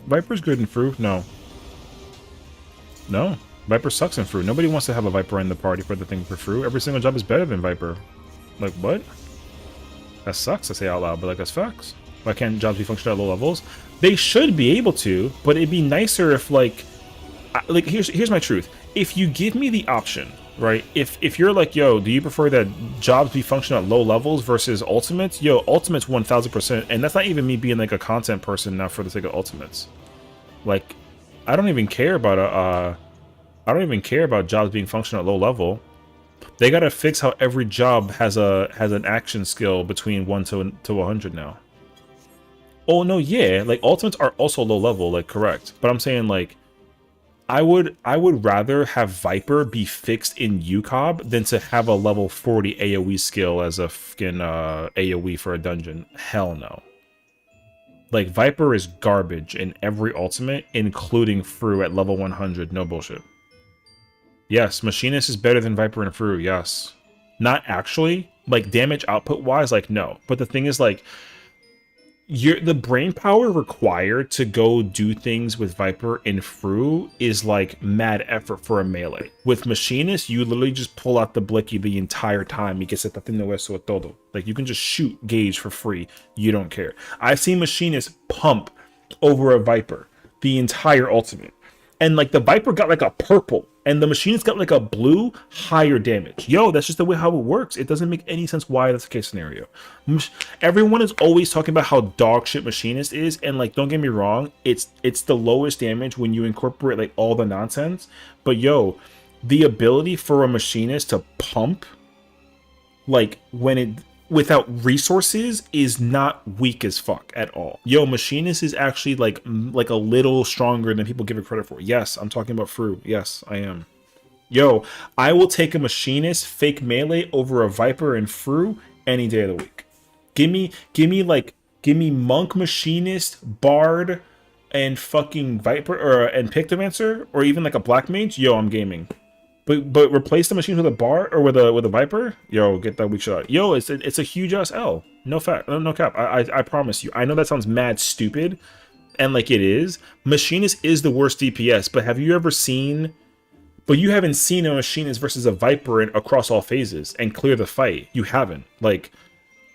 Viper's good in Fruit. No. No. Viper sucks in Fruit. Nobody wants to have a Viper in the party for the thing for Fruit. Every single job is better than Viper. Like, what? That sucks to say out loud, but like, that's facts. Why can't jobs be functional at low levels? They should be able to, but it'd be nicer if like here's my truth. If you give me the option, right? If you're like, yo, do you prefer that jobs be functional at low levels versus ultimates? Yo, ultimates 1000%, and that's not even me being like a content person now for the sake of ultimates. Like, I don't even care about jobs being functional at low level. They gotta fix how every job has an action skill between 1 to 100 now. Oh no, yeah, like ultimates are also low level, like correct. But I'm saying like I would rather have Viper be fixed in UCOB than to have a level 40 AoE skill as a fucking AoE for a dungeon. Hell no. Like Viper is garbage in every ultimate, including Fru at level 100. No bullshit. Yes, Machinist is better than Viper and Fru, yes. Not actually. Like damage output wise, like no. But the thing is like the brain power required to go do things with Viper and Fru is like mad effort for a melee. With Machinist, you literally just pull out the blicky the entire time. Y que se está haciendo eso todo. Like you can just shoot gauge for free. You don't care. I've seen Machinist pump over a Viper the entire ultimate. And like the Viper got like a purple and the Machinist got like a blue higher damage. Yo, that's just the way how it works. It doesn't make any sense why that's the case scenario. Everyone is always talking about how dog shit Machinist is, and like don't get me wrong, it's the lowest damage when you incorporate like all the nonsense. But yo, the ability for a Machinist to pump like when it without resources is not weak as fuck at all. Yo, Machinist is actually like a little stronger than people give it credit for. Yes, I'm talking about Fru. Yes, I am. Yo, I will take a Machinist fake melee over a Viper and Fru any day of the week. Give me Monk, Machinist, Bard, and fucking Viper and Pictomancer, or even like a Black Mage. Yo, I'm gaming. But replace the machine with a bar or with a Viper. Yo, get that weak shot. Yo, it's a huge ass L. No cap. I promise you. I know that sounds mad stupid, and like it is. Machinist is the worst DPS. But have you ever seen? But you haven't seen a Machinist versus a Viper across all phases and clear the fight. You haven't. Like,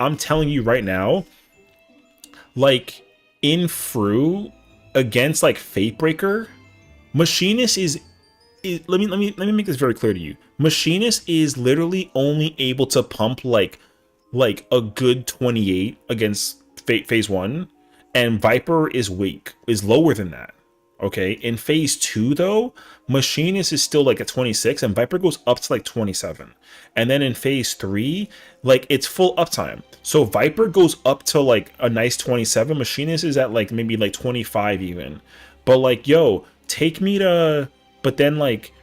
I'm telling you right now. Like in Fru against like Fatebreaker, Machinist is. Let me make this very clear to you. Machinist is literally only able to pump like a good 28 against phase 1, and Viper is lower than that. Okay, in phase 2 though, Machinist is still like at 26 and Viper goes up to like 27. And then in phase 3, like it's full uptime. So Viper goes up to like a nice 27, Machinist is at like maybe like 25 even. But like, yo, take me to. But then, like,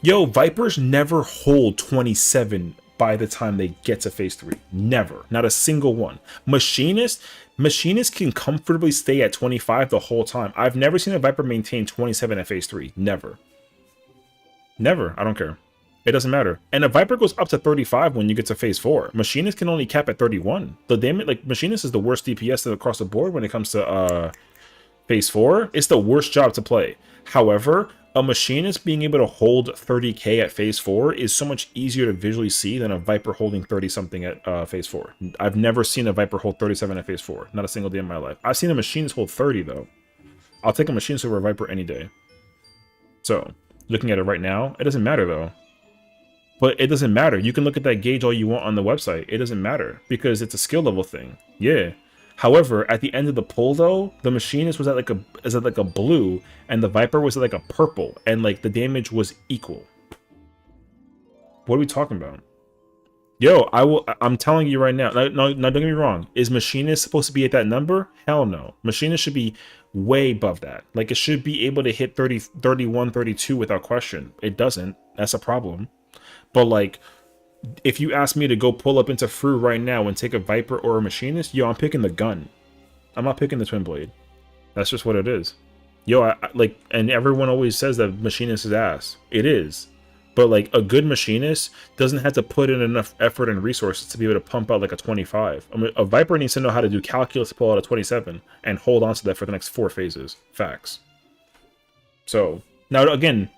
yo, Vipers never hold 27 by the time they get to phase 3. Never. Not a single one. Machinist can comfortably stay at 25 the whole time. I've never seen a Viper maintain 27 at phase 3. Never. Never. I don't care. It doesn't matter. And a Viper goes up to 35 when you get to phase 4. Machinist can only cap at 31. The damage, like, Machinist is the worst DPS across the board when it comes to phase 4. It's the worst job to play. However, a Machinist being able to hold 30k at phase 4 is so much easier to visually see than a Viper holding 30 something at phase 4. I've never seen a Viper hold 37 at phase 4. Not a single day in my life. I've seen a Machinist hold 30 though. I'll take a Machinist over a Viper any day. So, looking at it right now, it doesn't matter though. But it doesn't matter. You can look at that gauge all you want on the website. It doesn't matter because it's a skill level thing. Yeah. However, at the end of the pull though, the Machinist was at like a blue and the Viper was at like a purple, and like the damage was equal. What are we talking about? Yo, I'm telling you right now. No, no, no, don't get me wrong. Is Machinist supposed to be at that number? Hell no. Machinist should be way above that. Like, it should be able to hit 30, 31, 32 without question. It doesn't. That's a problem. But, like, if you ask me to go pull up into Fru right now and take a Viper or a Machinist, yo, I'm picking the gun. I'm not picking the Twin Blade. That's just what it is. Yo, like, and everyone always says that Machinist is ass. It is. But, like, a good machinist doesn't have to put in enough effort and resources to be able to pump out, like, a 25. I mean, a Viper needs to know how to do calculus to pull out a 27 and hold on to that for the next 4 phases. Facts. So, now, again,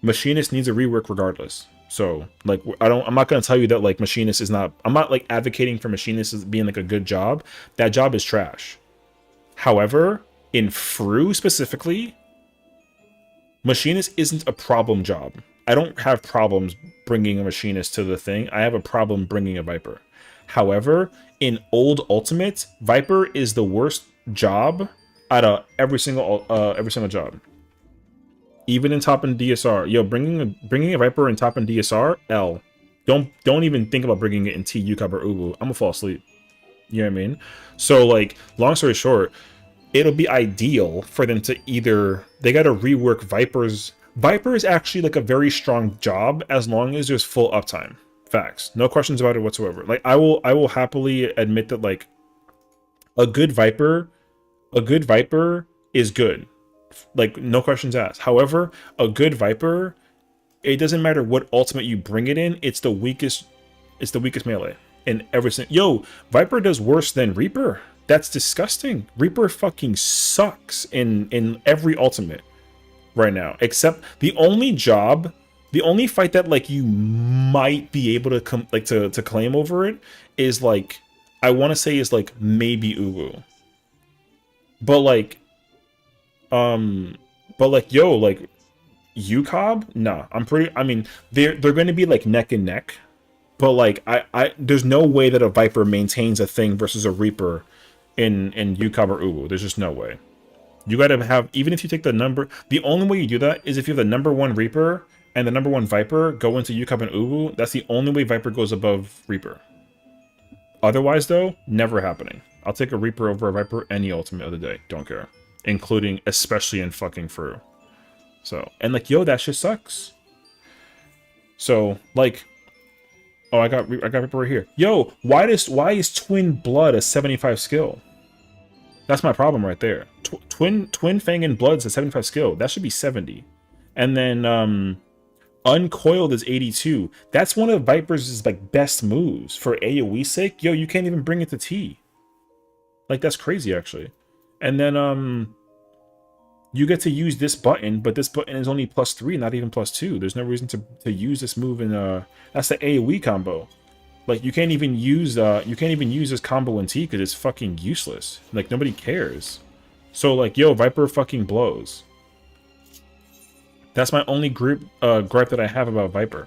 machinist needs a rework regardless. So, like, I'm not going to tell you that, like, machinist is not... I'm not, like, advocating for machinist as being, like, a good job. That job is trash. However, in Fru specifically... Machinist isn't a problem job. I don't have problems bringing a machinist to the thing. I have a problem bringing a Viper. However, in old Ultimate, Viper is the worst job out of every single job. Even in top and DSR, yo, bringing a Viper in top and DSR, L. Don't even think about bringing it in T, UCOB, or Ubu. I'm gonna fall asleep. You know what I mean? So, like, long story short, it'll be ideal for them to either... They got to rework Vipers. Viper is actually, like, a very strong job as long as there's full uptime. Facts. No questions about it whatsoever. Like, I will happily admit that, like, a good Viper is good. Like, no questions asked. However, a good Viper, it doesn't matter what ultimate you bring it in, it's the weakest melee in every single... Yo, Viper does worse than Reaper. That's disgusting. Reaper fucking sucks in every ultimate right now. Except the only fight that, like, you might be able to to claim over it is, like, I want to say is, like, maybe Uwu. But yo, like, UCOB? Nah, I mean, they're going to be, like, neck and neck. But, like, there's no way that a Viper maintains a thing versus a Reaper in UCOB or Uwu. There's just no way. You gotta have, even if you take the number, the only way you do that is if you have the number 1 Reaper and the number 1 Viper go into UCOB and Uwu. That's the only way Viper goes above Reaper. Otherwise, though, never happening. I'll take a Reaper over a Viper any ultimate of the day. Don't care. Including, especially in fucking Fru. So, and, like, yo, that shit sucks. So, like... Oh, I got Reaper right here. Yo, why is Twin Blood a 75 skill? That's my problem right there. Twin Fang and Blood's a 75 skill. That should be 70. And then Uncoiled is 82. That's one of Viper's, like, best moves for AoE sake. Yo, you can't even bring it to T. Like, that's crazy, actually. And then you get to use this button, but this button is only +3, not even +2. There's no reason to use this move in that's the AoE combo. Like, you can't even use this combo in T because it's fucking useless. Like, nobody cares. So, like, yo, Viper fucking blows. That's my only gripe that I have about Viper.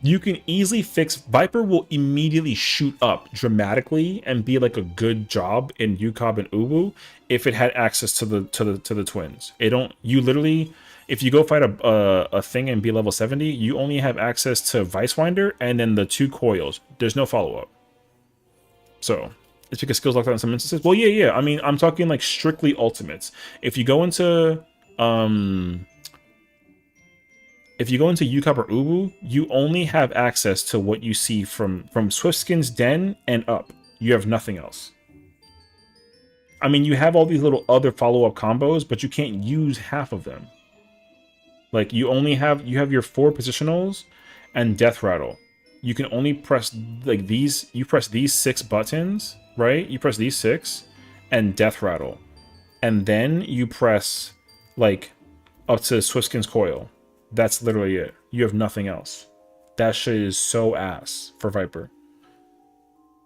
You can easily fix... Viper will immediately shoot up dramatically and be, like, a good job in UCOB and Uwu if it had access to the twins. It don't... You literally... If you go fight a thing and be level 70, you only have access to Vicewinder and then the 2 coils. There's no follow-up. So, it's because skills locked out in some instances. Well, yeah. I mean, I'm talking, like, strictly ultimates. If you go into... If you go into UCOB or Uwu, you only have access to what you see from Swiftskin's Den and up. You have nothing else. I mean, you have all these little other follow-up combos, but you can't use half of them. Like, you have your 4 positionals and Death Rattle. You can only press, like, these... You press these 6 buttons, right? You press these 6 and Death Rattle. And then you press, like, up to Swiftskin's Coil. That's literally it. You have nothing else. That shit is so ass for Viper.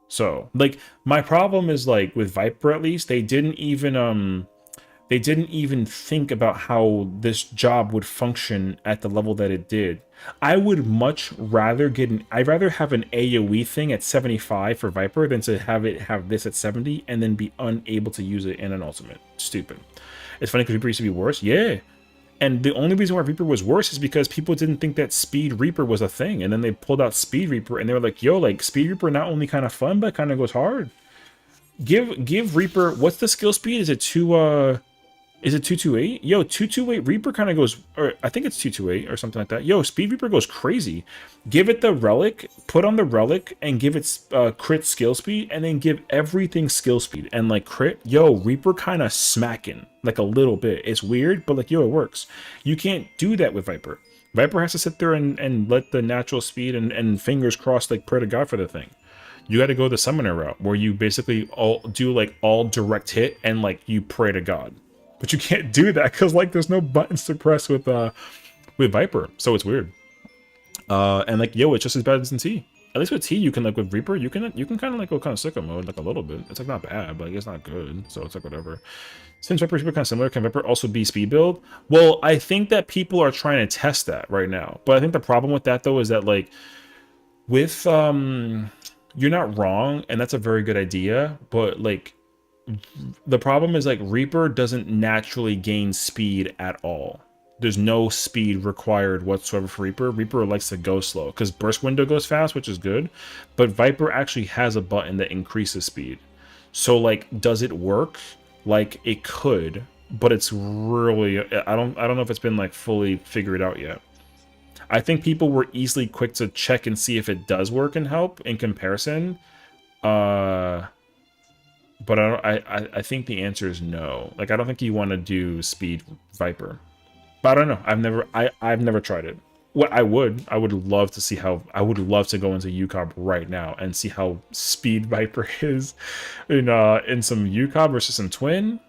So, like, my problem is, like, with Viper at least, they didn't even think about how this job would function at the level that it did. I would much rather I'd rather have an AoE thing at 75 for Viper than to have this at 70 and then be unable to use it in an ultimate. Stupid. It's funny because Reaper used to be worse. Yeah. And the only reason why Reaper was worse is because people didn't think that Speed Reaper was a thing. And then they pulled out Speed Reaper and they were like, yo, like Speed Reaper not only kind of fun, but kind of goes hard. Give Reaper, what's the skill speed? Is it 228? Yo, 228 Reaper kind of goes, or I think it's 228 or something like that. Yo, Speed Reaper goes crazy. Give it the relic, put on the relic, and give it crit skill speed, and then give everything skill speed and like crit. Yo, Reaper kind of smacking like a little bit. It's weird, but like, yo, it works. You can't do that with Viper. Viper has to sit there and let the natural speed and fingers crossed like pray to God for the thing. You got to go the summoner route where you basically all direct hit and like you pray to God. But you can't do that because like there's no buttons to press with Viper, so it's weird. And like yo, it's just as bad as in T. At least with T, you can like with Reaper, you can kind of like go kind of sicko mode like a little bit. It's like not bad, but like, it's not good. So it's like whatever. Since Viper kind of similar, can Viper also be speed build? Well, I think that people are trying to test that right now. But I think the problem with that though is that like with you're not wrong, and that's a very good idea, but like the problem is like Reaper doesn't naturally gain speed at all. There's no speed required whatsoever for Reaper. Reaper likes to go slow because burst window goes fast, which is good, but Viper actually has a button that increases speed. So like, does it work? Like it could, but it's really, I don't know if it's been like fully figured out yet. I think people were easily quick to check and see if it does work and help in comparison. But I think the answer is no. Like I don't think you want to do speed Viper. But I don't know. I've never tried it. What I would love to see how I would love to go into UCOB right now and see how speed Viper is in some UCOB versus some Twin.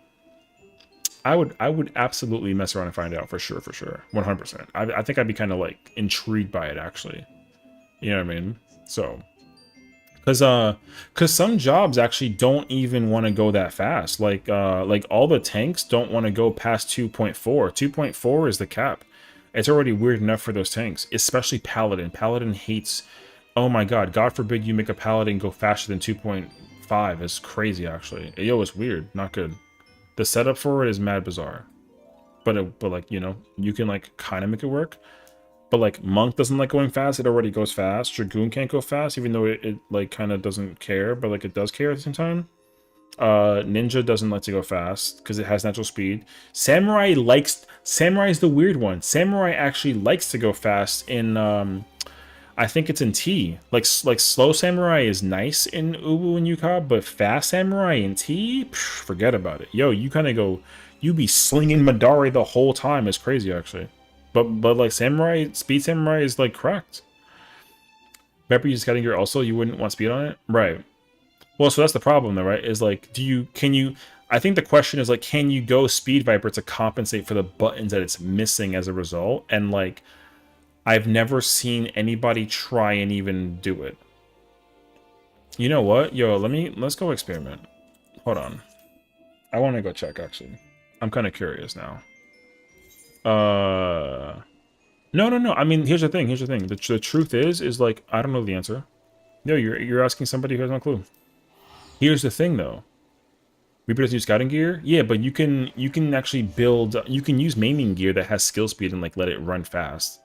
I would absolutely mess around and find out for sure, 100%. I think I'd be kind of like intrigued by it actually. You know what I mean? So. Cause some jobs actually don't even want to go that fast. Like all the tanks don't want to go past 2.4. 2.4 is the cap. It's already weird enough for those tanks, especially Paladin. Paladin hates. Oh my God! God forbid you make a Paladin go faster than 2.5. It's crazy actually. Yo, it's weird. Not good. The setup for it is mad bizarre. But like you can like kind of make it work. But like Monk doesn't like going fast, it already goes fast. Dragoon can't go fast, even though it like kind of doesn't care, but like it does care at the same time. Ninja doesn't like to go fast because it has natural speed. Samurai is the weird one. Samurai actually likes to go fast in I think it's in T. Like slow Samurai is nice in Ubu and Yukab, but fast Samurai in T, forget about it. Yo, you kind of go, you be slinging Madari the whole time. It's crazy actually. But like Samurai, Speed Samurai is like cracked. Remember you just getting gear also, you wouldn't want speed on it? Right. Well, so that's the problem though, right? Is like, can you, I think the question is like, can you go Speed Viper to compensate for the buttons that it's missing as a result? And like, I've never seen anybody try and even do it. You know what? Yo, let's go experiment. Hold on. I want to go check actually. I'm kind of curious now. No. I mean, here's the thing. The truth is like, I don't know the answer. No, you're asking somebody who has no clue. Here's the thing, though. Reaper doesn't use scouting gear? Yeah, but you can actually build, you can use maiming gear that has skill speed and like let it run fast.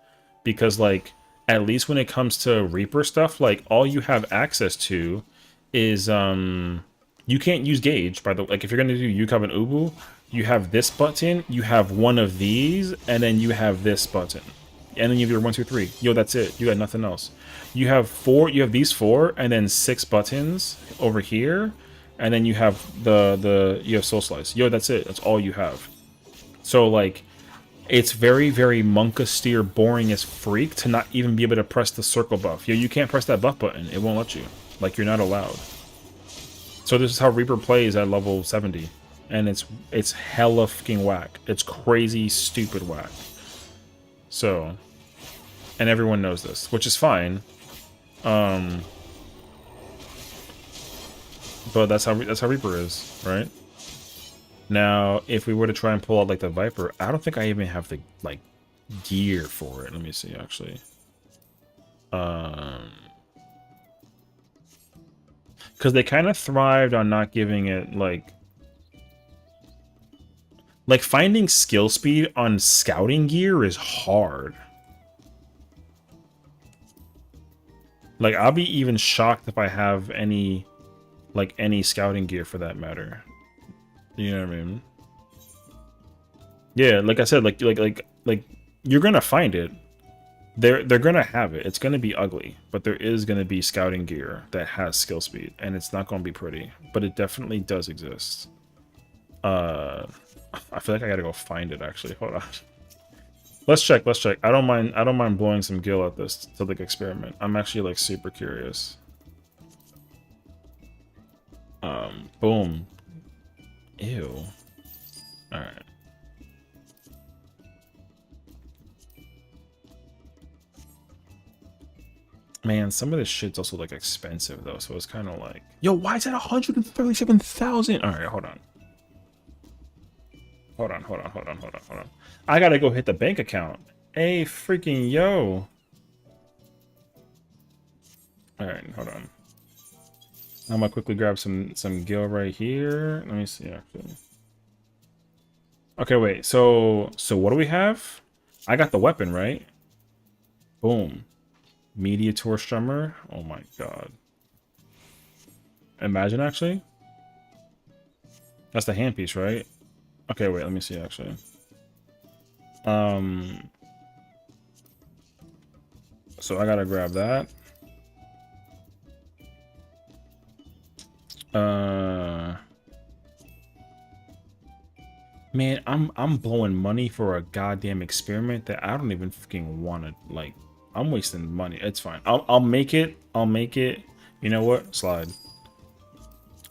Because like, at least when it comes to Reaper stuff, like all you have access to is, you can't use gauge, by the way. Like if you're gonna do Yukab and Ubu, you have this button, you have one of these, and then you have this button. And then you have your 1, 2, 3. Yo, that's it. You got nothing else. You have these 4, and then 6 buttons over here. And then you have you have Soul Slice. Yo, that's it. That's all you have. So like, it's very, very Monkasteer boring as freak to not even be able to press the circle buff. Yo, you can't press that buff button. It won't let you. Like, you're not allowed. So this is how Reaper plays at level 70. And it's hella fucking whack. It's crazy, stupid whack. So, and everyone knows this, which is fine. But that's how Reaper is, right? Now, if we were to try and pull out like the Viper, I don't think I even have the like gear for it. Let me see actually. Because they kind of thrived on not giving it like Like, finding skill speed on scouting gear is hard. Like, I'll be even shocked if I have any, like, any scouting gear for that matter. You know what I mean? Yeah, like I said, like you're gonna find it. They're gonna have it. It's gonna be ugly, but there is gonna be scouting gear that has skill speed, and it's not gonna be pretty, but it definitely does exist. I feel like I gotta go find it actually. Hold on. Let's check. I don't mind blowing some gil at this to like experiment. I'm actually like super curious. Boom. Ew. Alright. Man, some of this shit's also like expensive though, so it's kind of like, yo, why is that 137,000? All right, hold on. I gotta go hit the bank account. Hey, freaking yo. All right, hold on. I'm gonna quickly grab some gil right here. Let me see actually. Okay, wait. So what do we have? I got the weapon, right? Boom. Mediator Strummer. Oh my god. Imagine actually. That's the handpiece, right? Okay, wait, let me see actually. So I gotta grab that. Man, I'm blowing money for a goddamn experiment that I don't even fucking want to, like, I'm wasting money. It's fine. I'll make it. I'll make it. You know what? Slide.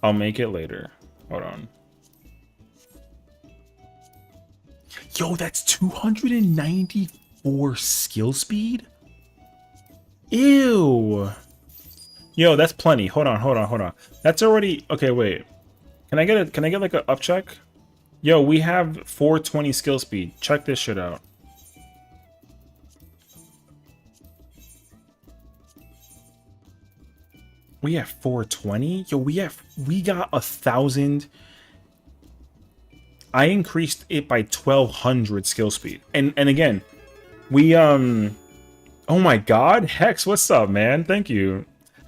I'll make it later. Hold on. Yo, that's 294 skill speed? Ew. Yo, that's plenty. Hold on. That's already okay, wait. Can I get like a up check? Yo, we have 420 skill speed. Check this shit out. We have 420? Yo, we got 1,000. I increased it by 1,200 skill speed. And again, we oh my god, Hex, what's up, man? Thank you.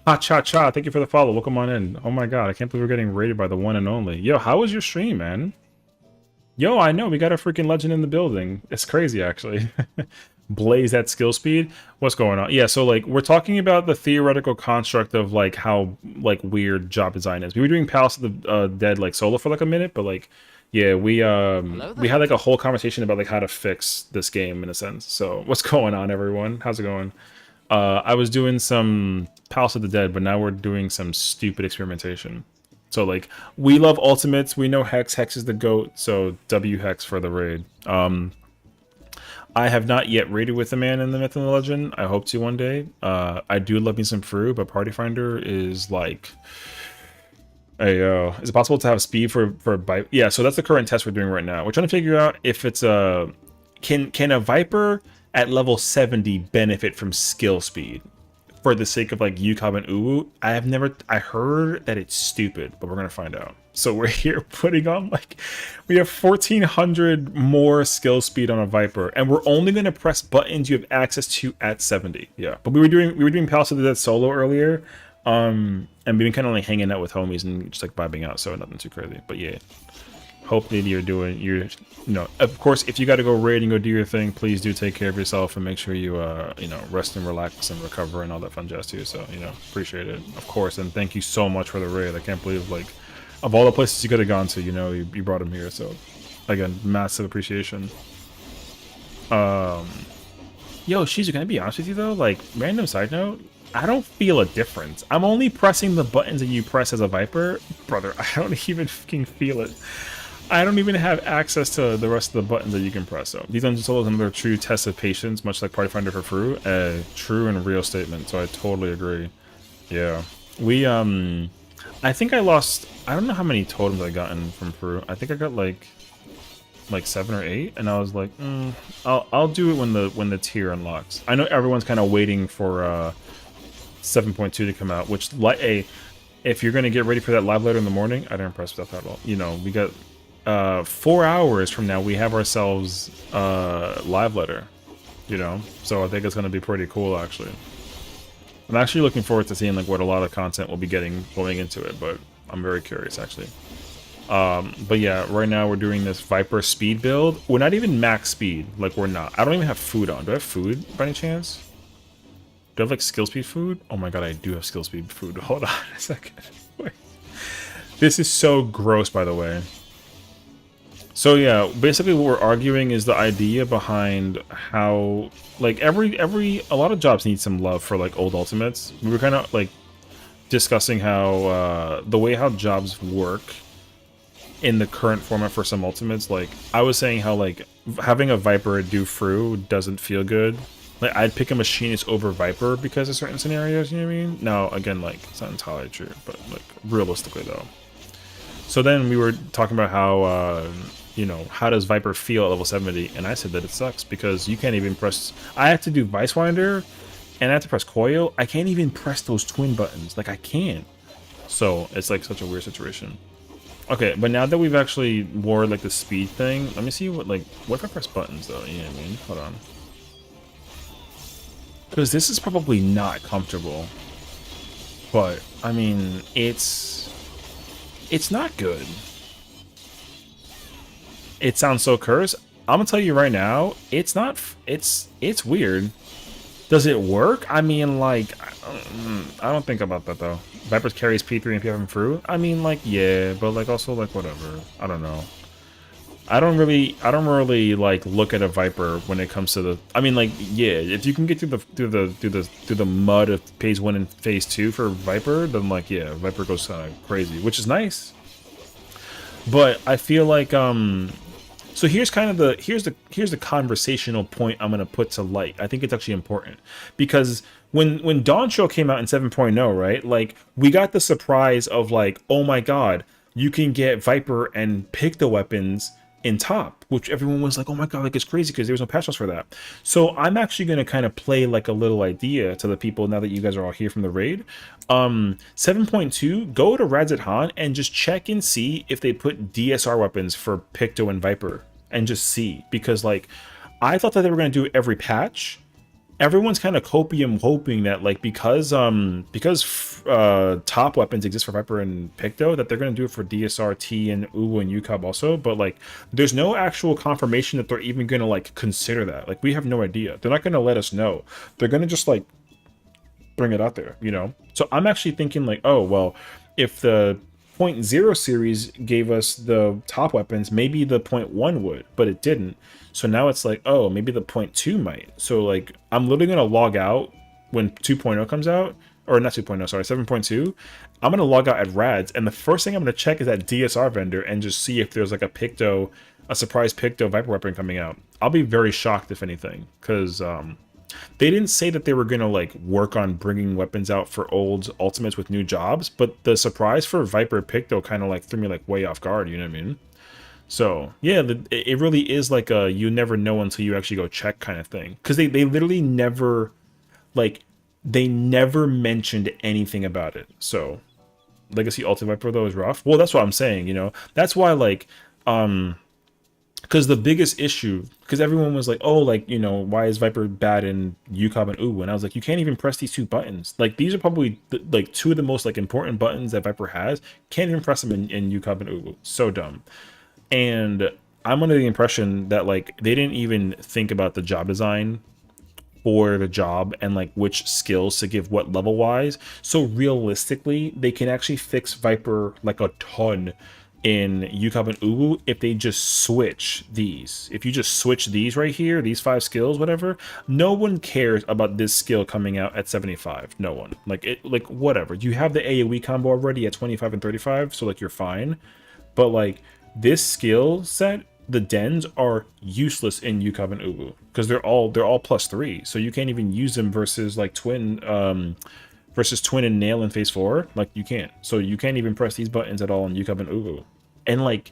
Ha cha cha, thank you for the follow. Welcome on in. Oh my god, I can't believe we're getting rated by the one and only. Yo, how was your stream, man? Yo, I know, we got a freaking legend in the building. It's crazy, actually. Blaze that skill speed. What's going on? Yeah, so like we're talking about the theoretical construct of like how like weird job design is. We were doing Palace of the Dead like solo for like a minute, but like yeah, we had like a whole conversation about like how to fix this game in a sense. So what's going on, everyone? How's it going? I was doing some Palace of the Dead, but now we're doing some stupid experimentation. So like we love ultimates. We know Hex. Hex is the GOAT. So W Hex for the raid. I have not yet raided with the man in the myth and the legend. I hope to one day. I do love me some Fru, but Party Finder is like, hey yo, is it possible to have speed for Viper? Yeah, so that's the current test we're doing right now. We're trying to figure out if it's a can a Viper at level 70 benefit from skill speed for the sake of like UCOB and Uwu. I heard that it's stupid, but we're gonna find out. So we're here putting on like, we have 1,400 more skill speed on a Viper, and we're only gonna press buttons you have access to at 70. Yeah, but we were doing Palace of the Dead solo earlier, and we've been kind of like hanging out with homies and just like vibing out, so nothing too crazy. But yeah, hopefully you know, of course, if you got to go raid and go do your thing, please do take care of yourself and make sure you you know, rest and relax and recover and all that fun jazz too. So you know, appreciate it, of course, and thank you so much for the raid. I can't believe like, of all the places you could have gone to, you know, you brought him here. So again, massive appreciation. Yo, Shizu, can I be honest with you though? Like, random side note, I don't feel a difference. I'm only pressing the buttons that you press as a Viper. Brother, I don't even fucking feel it. I don't even have access to the rest of the buttons that you can press. So these dungeon solos are another true test of patience, much like Party Finder for Fru. A true and real statement, so I totally agree. Yeah. We, I think I lost, I don't know how many totems I gotten from Fru. I think I got like 7 or 8, and I was like, I'll do it when the tier unlocks. I know everyone's kind of waiting for 7.2 to come out, which if you're gonna get ready for that live later in the morning, I didn't press stuff at all. You know, we got 4 hours from now we have ourselves live letter, you know. So I think it's going to be pretty cool, actually. I'm actually looking forward to seeing like what a lot of content we'll be getting going into it, but I'm very curious, actually. But yeah, right now we're doing this Viper speed build. We're not even max speed, like we're not. I don't even have food on. Do I have food by any chance? Do I have like skill speed food? Oh my god, I do have skill speed food. Hold on a second. Wait. This is so gross, by the way. So yeah, basically what we're arguing is the idea behind how like a lot of jobs need some love for like old ultimates. We were kind of like discussing how the way how jobs work in the current format for some ultimates. Like I was saying how like having a Viper do Fru doesn't feel good. Like I'd pick a machinist over Viper because of certain scenarios, you know what I mean? Now again, like it's not entirely true, but like realistically though. So then we were talking about how you know, how does Viper feel at level 70? And I said that it sucks because you can't even press. I have to do Vice Winder and I have to press Coil. I can't even press those twin buttons. Like I can't. So it's like such a weird situation. Okay, but now that we've actually wore like the speed thing, let me see what if I press buttons though? You know what I mean? Hold on. Because this is probably not comfortable. But I mean, it's not good. It sounds so cursed. I'm gonna tell you right now, it's not. It's weird. Does it work? I mean, like, I don't think about that though. Vipers carries P3 and PF through. I mean, like, yeah, but like also like whatever. I don't know. I don't really like look at a Viper when it comes to the. I mean, like, yeah, if you can get through the mud of phase 1 and phase 2 for Viper, then like, yeah, Viper goes kind of crazy, which is nice. But I feel like so here's kind of the conversational point I'm gonna put to light. I think it's actually important because when Dawn Show came out in 7.0, right? Like we got the surprise of like, oh my god, you can get Viper and pick the weapons in top, which everyone was like, oh my god, like it's crazy because there was no patch notes for that. So I'm actually gonna kind of play like a little idea to the people now that you guys are all here from the raid. 7.2, go to Radzit Han and just check and see if they put DSR weapons for Picto and Viper and just see, because like I thought that they were going to do every patch. Everyone's kind of hoping that like because top weapons exist for Viper and Picto, that they're going to do it for DSR, T, and Uwu and UCOB also, but like there's no actual confirmation that they're even going to like consider that. Like we have no idea. They're not going to let us know. They're going to just like bring it out there, you know? So I'm actually thinking like, oh, well, if the 0.0 series gave us the top weapons, maybe the 0.1 would, but it didn't. So now it's like, oh, maybe the 0.2 might. So like, I'm literally going to log out when 2.0 comes out, or not 2.0, sorry, 7.2. I'm going to log out at Rads, and the first thing I'm going to check is that DSR vendor and just see if there's like a surprise Picto Viper weapon coming out. I'll be very shocked if anything, because they didn't say that they were going to like work on bringing weapons out for old ultimates with new jobs, but the surprise for Viper Picto kind of like threw me like way off guard, you know what I mean? So yeah, it really is like a you never know until you actually go check kind of thing, because they literally never they never mentioned anything about it. So Legacy Ulti Viper though is rough. Well, that's what I'm saying, you know. That's why like because the biggest issue, because everyone was like, oh, like, you know, why is Viper bad in UCOB and Uwu? And I was like, you can't even press these two buttons. Like, these are probably like two of the most like important buttons that Viper has. Can't even press them in UCOB and Uwu. So dumb. And I'm under the impression that like they didn't even think about the job design for the job and like which skills to give what level wise. So realistically, they can actually fix Viper like a ton in UCOB and Uwu if they just switch these. If you just switch these right here, these 5 skills, whatever, no one cares about this skill coming out at 75. No one. Like it, like whatever. You have the AoE combo already at 25 and 35, so like you're fine. But like this skill set, the dens are useless in UCOB and Uwu because they're all +3, so you can't even use them versus like twin and nail in phase 4. Like you can't. So you can't even press these buttons at all in UCOB and Uwu. And like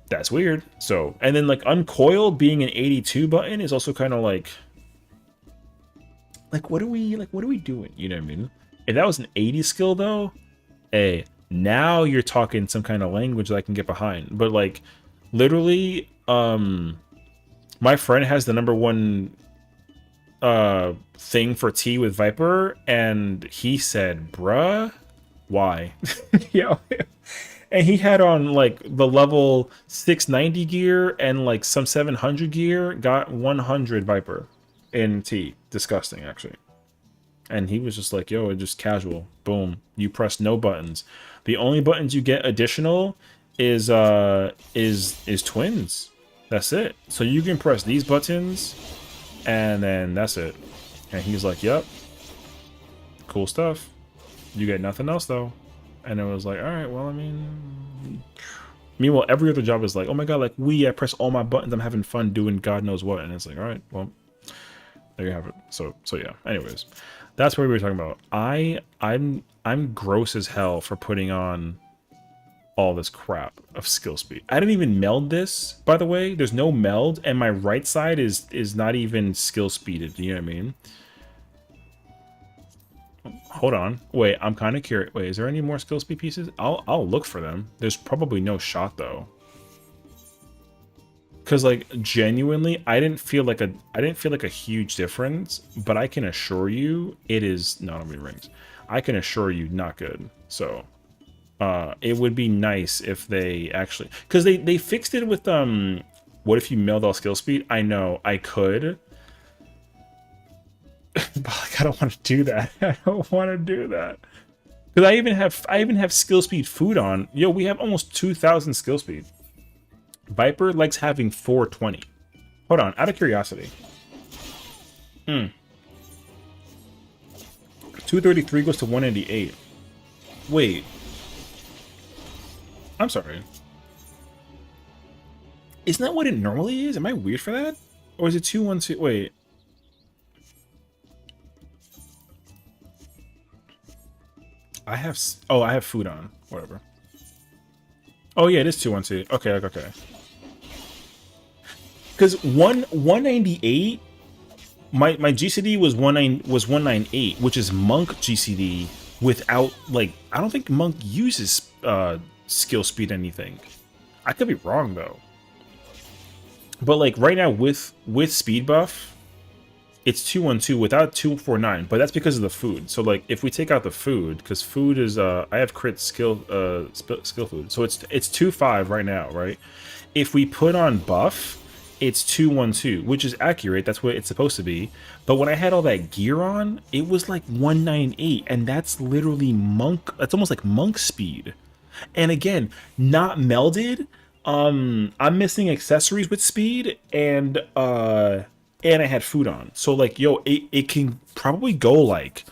that's weird. So, and then like uncoil being an 82 button is also kind of like what are we doing? You know what I mean? If that was an 80 skill though, hey, Now you're talking some kind of language that I can get behind. But like, literally, my friend has the #1 thing for tea with Viper, and he said, "Bruh, why?" Yeah. And he had on like the level 690 gear and like some 700 gear, got 100 Viper in T. Disgusting, actually. And he was just like, yo, it's just casual. Boom. You press no buttons. The only buttons you get additional is twins. That's it. So you can press these buttons and then that's it. And he's like, yep. Cool stuff. You get nothing else though. And it was like, all right, well, I mean, meanwhile, every other job is like, oh my god, like I press all my buttons, I'm having fun doing God knows what, and it's like, all right, well, there you have it. So yeah. Anyways, that's what we were talking about. I'm gross as hell for putting on all this crap of skill speed. I didn't even meld this, by the way. There's no meld, and my right side is not even skill speeded. You know what I mean? Hold on. Wait, I'm kind of curious. Wait, is there any more skill speed pieces? I'll look for them. There's probably no shot though. Cause like genuinely, I didn't feel like a huge difference, but I can assure you it is not many rings. I can assure you not good. So it would be nice if they actually, because they fixed it with what if you meld all skill speed? I know I could. But like, I don't want to do that. I don't want to do that. Because I even have skill speed food on. Yo, we have almost 2,000 skill speed. Viper likes having 420. Hold on, out of curiosity. 233 goes to 198. Wait. I'm sorry. Isn't that what it normally is? Am I weird for that? Or is it 212? Wait. I have food on. Whatever. Oh yeah, it is 212. Okay. Because 198, my GCD was 198, which is Monk GCD without like I don't think Monk uses skill speed anything. I could be wrong though. But like right now with speed buff, it's 212 without 249, but that's because of the food. So like if we take out the food, because food is I have crit skill food, so it's 2.5 right now, right? If we put on buff, it's 212, which is accurate. That's what it's supposed to be. But when I had all that gear on, it was like 198, and that's literally monk. That's almost like monk speed. And again, not melded. I'm missing accessories with speed, and I had food on. So like, yo, it can probably go like,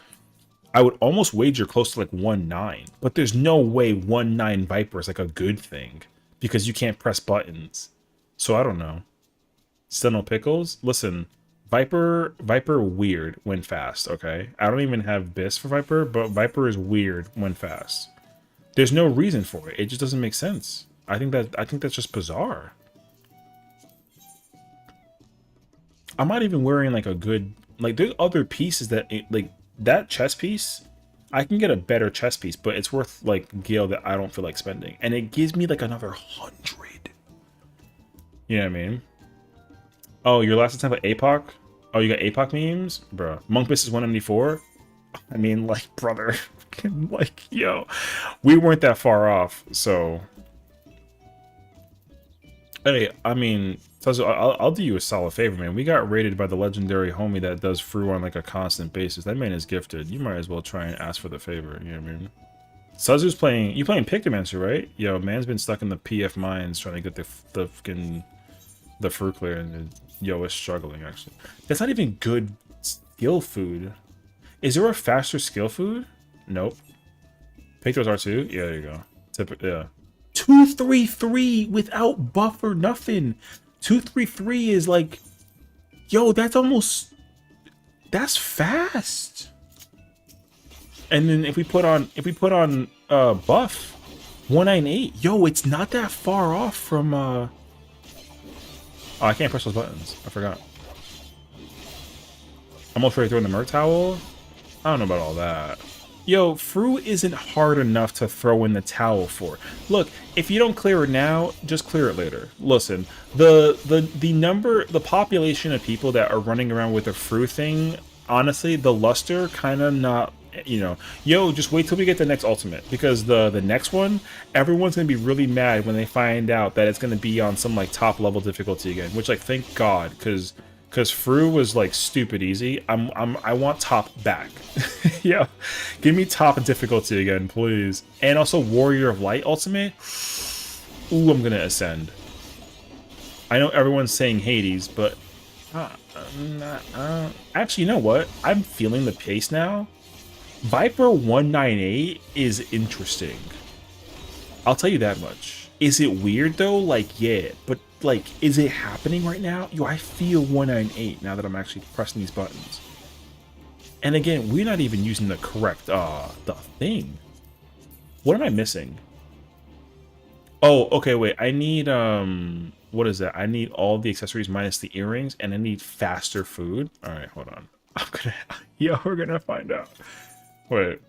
I would almost wager close to like 1.9, but there's no way 1.9 Viper is like a good thing because you can't press buttons. So I don't know. Still no pickles? Listen, Viper weird when fast, okay? I don't even have BIS for Viper, but Viper is weird when fast. There's no reason for it. It just doesn't make sense. I think that's just bizarre. I'm not even wearing like a good, like there's other pieces that like that chest piece, I can get a better chest piece, but it's worth like Gale that I don't feel like spending. And it gives me like another 100. You know what I mean? Oh, your last attempt at APOC? Oh, you got APOC memes? Bro. Monk Biss is 194? I mean, like, brother. Like, yo. We weren't that far off, so. Hey, I mean, I'll do you a solid favor, man. We got raided by the legendary homie that does Fru on like a constant basis. That man is gifted. You might as well try and ask for the favor, you know what I mean? Suzu's playing, you playing Pictomancer, right? Yo, man's been stuck in the PF mines trying to get the fucking the Fru clear, and yo, it's struggling actually. That's not even good skill food. Is there a faster skill food? Nope. Pictos R2? Yeah, there you go. Yeah. 233 without buff or nothing. 233 is like, yo, that's fast. And then if we put on buff 198, yo, it's not that far off from oh, I can't press those buttons. I forgot. I'm almost ready to throw in the Merc Towel. I don't know about all that. Yo, Fru isn't hard enough to throw in the towel for. Look, if you don't clear it now, just clear it later. Listen, the population of people that are running around with a Fru thing, honestly, the luster kind of not, you know. Yo, just wait till we get the next ultimate, because the next one, everyone's gonna be really mad when they find out that it's gonna be on some like top level difficulty again. Which, like, thank God, because Fru was like stupid easy. I want top back. Yeah, give me top difficulty again, please. And also Warrior of Light ultimate. Ooh, I'm gonna ascend. I know everyone's saying Hades, but actually, you know what? I'm feeling the pace now. Viper 198 is interesting. I'll tell you that much. Is it weird though? Like, yeah, but like, is it happening right now? Yo, I feel 198 now that I'm actually pressing these buttons. And again, we're not even using the correct the thing. What am I missing? Oh, okay, wait. I need what is that? I need all the accessories minus the earrings, and I need faster food. All right, hold on. I'm gonna yeah, we're gonna find out. Wait.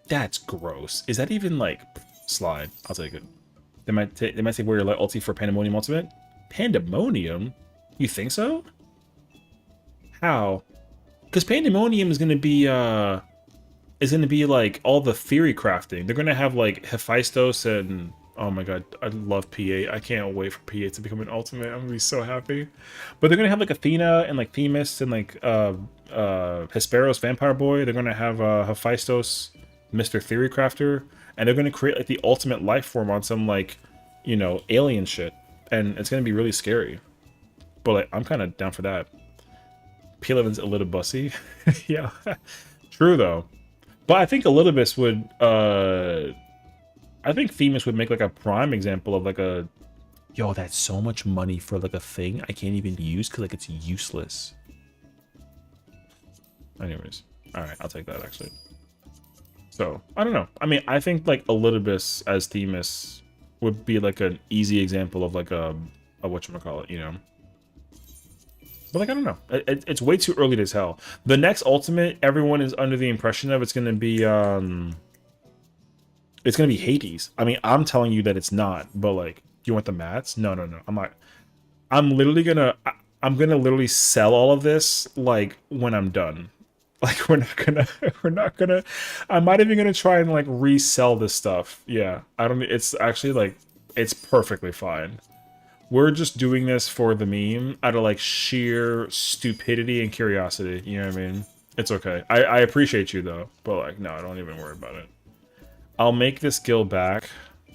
That's gross. Is that even like slide? I'll take it. They might say Warrior Light ulti for Pandemonium ultimate. Pandemonium? You think so? How? Because Pandemonium is gonna be like all the theory crafting. They're gonna have like Hephaestus and oh my god, I love P8. I can't wait for P8 to become an ultimate. I'm gonna be so happy. But they're gonna have like Athena and like Themis and like Hesperos Vampire Boy. They're gonna have Hephaestus, Mr. Theory Crafter, and they're gonna create like the ultimate life form on some like, you know, alien shit. And it's gonna be really scary. But like, I'm kind of down for that. P11's a little bussy. Yeah. True though. But I think Elidibus would I think Themis would make like a prime example of like a yo, that's so much money for like a thing I can't even use because like it's useless. Anyways. Alright, I'll take that actually. So, I don't know. I mean, I think like Elidibus as Themis would be like an easy example of like a whatchamacallit, you know? But like, I don't know. It's way too early to tell. The next ultimate, everyone is under the impression of it's gonna be Hades. I mean, I'm telling you that it's not, but like, do you want the mats? No. I'm not. I'm gonna literally sell all of this like when I'm done. Like we're not gonna I'm not even gonna try and like resell this stuff. Yeah. It's actually like it's perfectly fine. We're just doing this for the meme out of like sheer stupidity and curiosity. You know what I mean? It's okay. I appreciate you though, but like, no, don't even worry about it. I'll make this skill back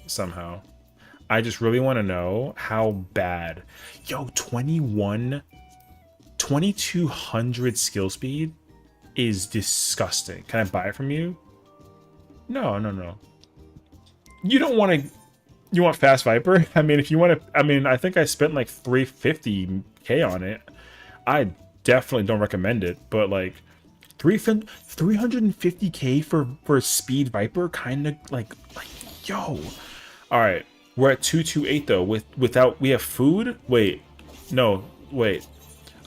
somehow. I just really want to know how bad. Yo, 2200 skill speed is disgusting. Can I buy it from you? No. You don't want to. You want Fast Viper? I mean, if you want to, I mean, I think I spent like 350k on it. I definitely don't recommend it, but like 350k for Speed Viper, kind of like yo. All right, we're at 228 though. Without we have food. Wait, no, wait.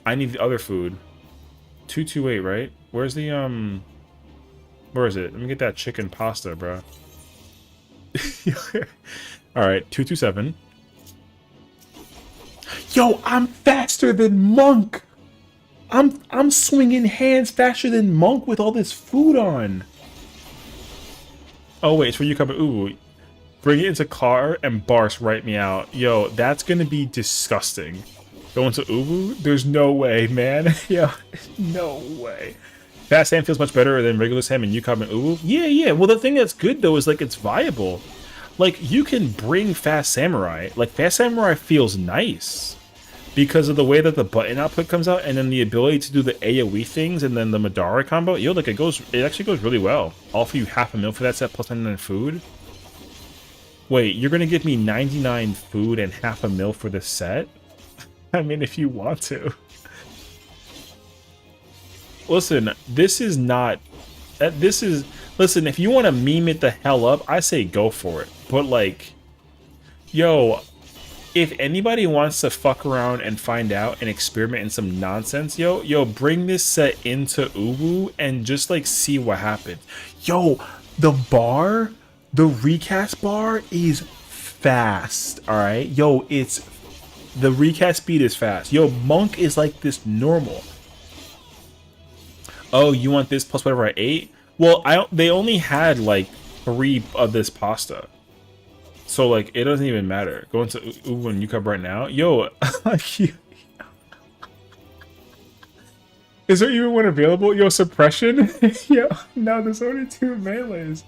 I need the other food. 228, right? Where's the Where is it? Let me get that chicken pasta, bro. All right, 227. Yo, I'm faster than Monk. I'm swinging hands faster than Monk with all this food on. Oh wait, it's where you come. Ooh, bring it into car and Bars write me out. Yo, that's gonna be disgusting. Going to Ubu? There's no way, man. Yo, no way. Fast Sam feels much better than regular Sam and Yukon and Ubu. Yeah. Well, the thing that's good though is like it's viable. Like, you can bring Fast Samurai. Like, Fast Samurai feels nice because of the way that the button output comes out and then the ability to do the AoE things and then the Madara combo. Yo, like, it actually goes really well. I'll offer you half a mil for that set plus 99 food. Wait, you're going to give me 99 food and half a mil for this set? I mean, if you want to. Listen, this is not... Listen, if you want to meme it the hell up, I say go for it. But like, yo, if anybody wants to fuck around and find out and experiment in some nonsense, yo, bring this set into Uwu and just like see what happens. Yo, the bar, the recast bar is fast. All right, yo, it's the recast speed is fast. Yo, Monk is like this normal. Oh, you want this plus whatever I ate? Well, they only had like 3 of this pasta. So, like, it doesn't even matter. Go into Uwu and Yukab right now. Yo, is there even one available? Yo, suppression? Yo, no, there's only 2 melees.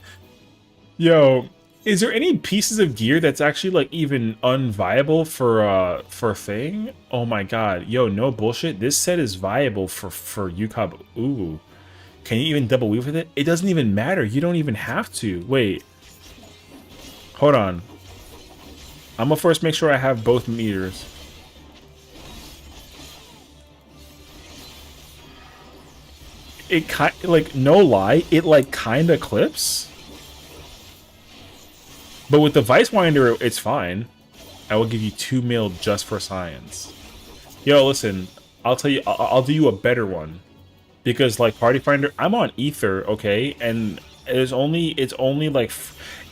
Yo, is there any pieces of gear that's actually, like, even unviable for thing? Oh my god. Yo, no bullshit. This set is viable for Yukab Uwu. Can you even double weave with it? It doesn't even matter. You don't even have to. Wait. Hold on. I'm gonna first make sure I have both meters. It like, no lie, it like kinda clips. But with the Vice Winder, it's fine. I will give you 2 mil just for science. Yo, listen, I'll tell you, I'll do you a better one. Because like Party Finder, I'm on Ether, okay? And it's only like,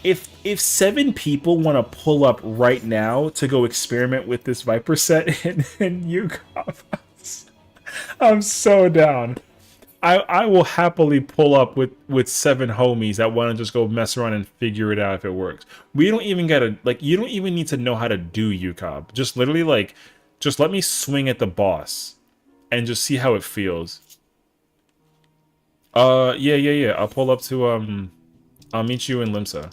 if 7 people want to pull up right now to go experiment with this Viper set and you got us, I'm so down. I will happily pull up with 7 homies that want to just go mess around and figure it out if it works. We don't even gotta, like, you don't even need to know how to do UCOB. Just literally, like, just let me swing at the boss and just see how it feels. Yeah. I'll pull up to, I'll meet you in Limsa.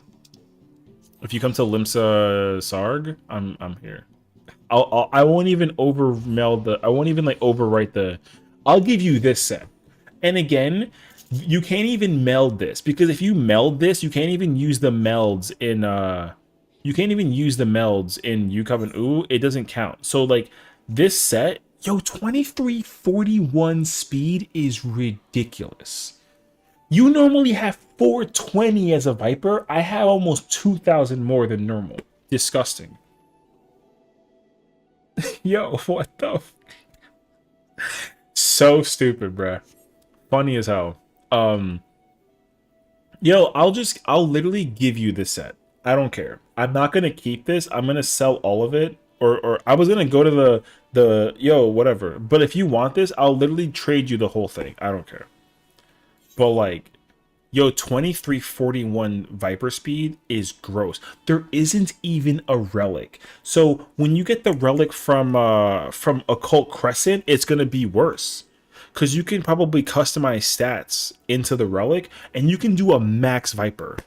If you come to Limsa Sarg, I'm here. I won't even I won't even like overwrite the, I'll give you this set. And again, you can't even meld this, because if you meld this, you can't even use the melds in UCOB and Uwu. It doesn't count. So like this set, yo, 2341 speed is ridiculous. You normally have 420 as a Viper. I have almost 2,000 more than normal. Disgusting. Yo, what the f, so stupid, bruh. Funny as hell. Yo, I'll literally give you this set. I don't care. I'm not gonna keep this. I'm gonna sell all of it. Or I was gonna go to the yo, whatever. But if you want this, I'll literally trade you the whole thing. I don't care. But like, yo, 2341 Viper speed is gross. There isn't even a relic. So when you get the relic from Occult Crescent, it's gonna be worse. Because you can probably customize stats into the relic, and you can do a max Viper.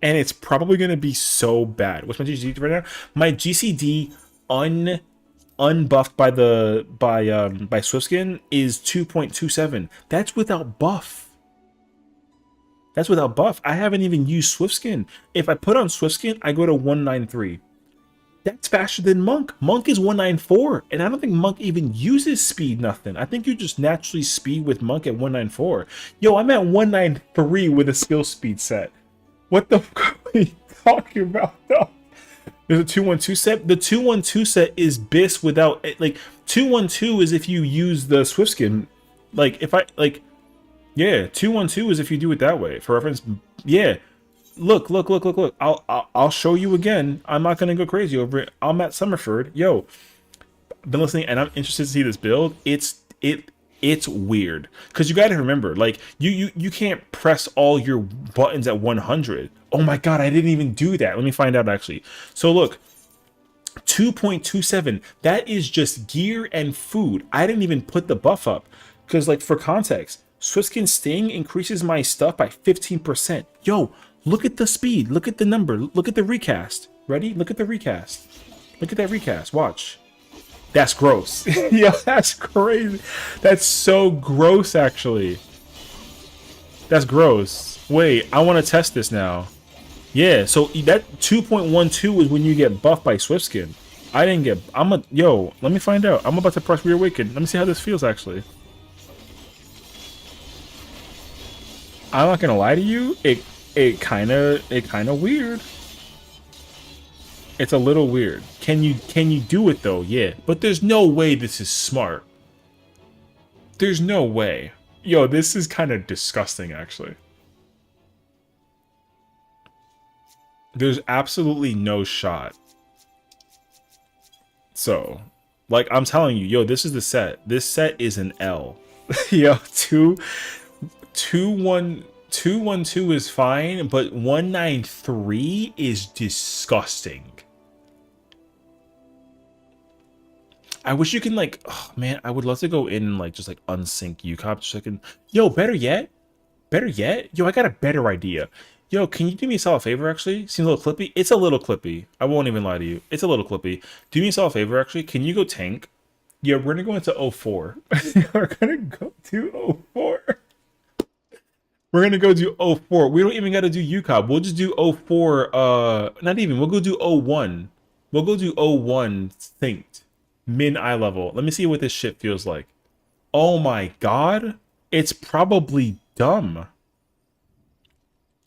And it's probably going to be so bad. What's my GCD right now? My GCD unbuffed by Swiftskin is 2.27. That's without buff. That's without buff. I haven't even used Swiftskin. If I put on Swiftskin, I go to 193. That's faster than Monk. Monk is 194, and I don't think Monk even uses speed nothing. I think you just naturally speed with Monk at 194. Yo, I'm at 193 with a skill speed set. What the fuck are you talking about, though? There's a 212 set. The 212 set is BIS without, like, 212 is if you use the Swiftskin. Like, if I, like, yeah, 212 is if you do it that way. For reference, yeah. Look. I'll show you again. I'm not gonna go crazy over it. I'm at Summerford. Yo, been listening, and I'm interested to see this build. It's weird, because you got to remember, like, you can't press all your buttons at 100. Oh my god, I didn't even do that. Let me find out actually. So look, 2.27. That is just gear and food. I didn't even put the buff up, because, like, for context, Swiftskin Sting increases my stuff by 15%. Yo. Look at the speed. Look at the number. Look at the recast. Ready? Look at the recast. Look at that recast. Watch. That's gross. Yo, that's crazy. That's so gross, actually. That's gross. Wait, I want to test this now. Yeah, so that 2.12 is when you get buffed by Swiftskin. I didn't get... Yo, let me find out. I'm about to press Reawaken. Let me see how this feels, actually. I'm not gonna lie to you. It kind of weird. It's a little weird. Can you do it though? Yeah. But there's no way this is smart. There's no way. Yo, this is kind of disgusting, actually. There's absolutely no shot. So, like, I'm telling you, yo, this is the set. This set is an L. Yo, 212 is fine, but 193 is disgusting. I wish you can, like, oh man, I would love to go in and like just like unsync UCOP so I can. Yo, better yet, yo, I got a better idea. Yo, can you do me a solid favor, actually? Seems a little clippy. It's a little clippy. I won't even lie to you. It's a little clippy. Do me a solid favor, actually. Can you go tank? Yeah, we're gonna go into 04. We're gonna go to 04. We're gonna go do 04. We don't even gotta do UCOP. We'll just do 04. Not even. We'll go do 01. We'll go do 01 synced. Min eye level. Let me see what this shit feels like. Oh my god. It's probably dumb.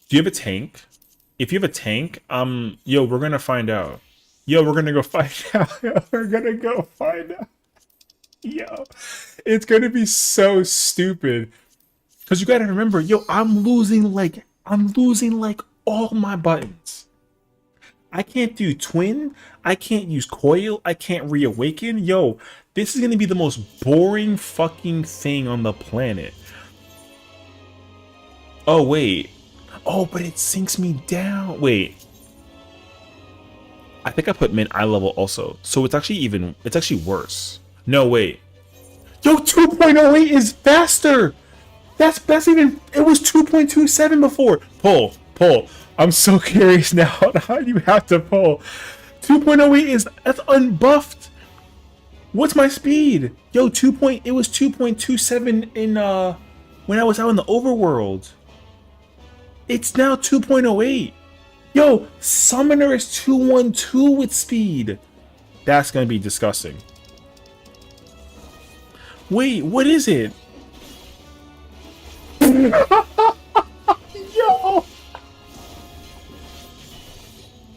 Do you have a tank? If you have a tank, yo, we're gonna find out. Yo, we're gonna go find out. We're gonna go find out. Yo, it's gonna be so stupid. Cause you gotta remember, yo, I'm losing like all my buttons. I can't do twin. I can't use coil. I can't reawaken. Yo, this is gonna be the most boring fucking thing on the planet. Oh wait. Oh, but it sinks me down. Wait. I think I put min eye level also. So it's actually worse. No, wait. Yo, 2.08 is faster. That's even, it was 2.27 before. Pull. I'm so curious now. How do you have to pull? 2.08 that's unbuffed. What's my speed? Yo, it was 2.27 in when I was out in the overworld. It's now 2.08. Yo, Summoner is 212 with speed. That's gonna be disgusting. Wait, what is it?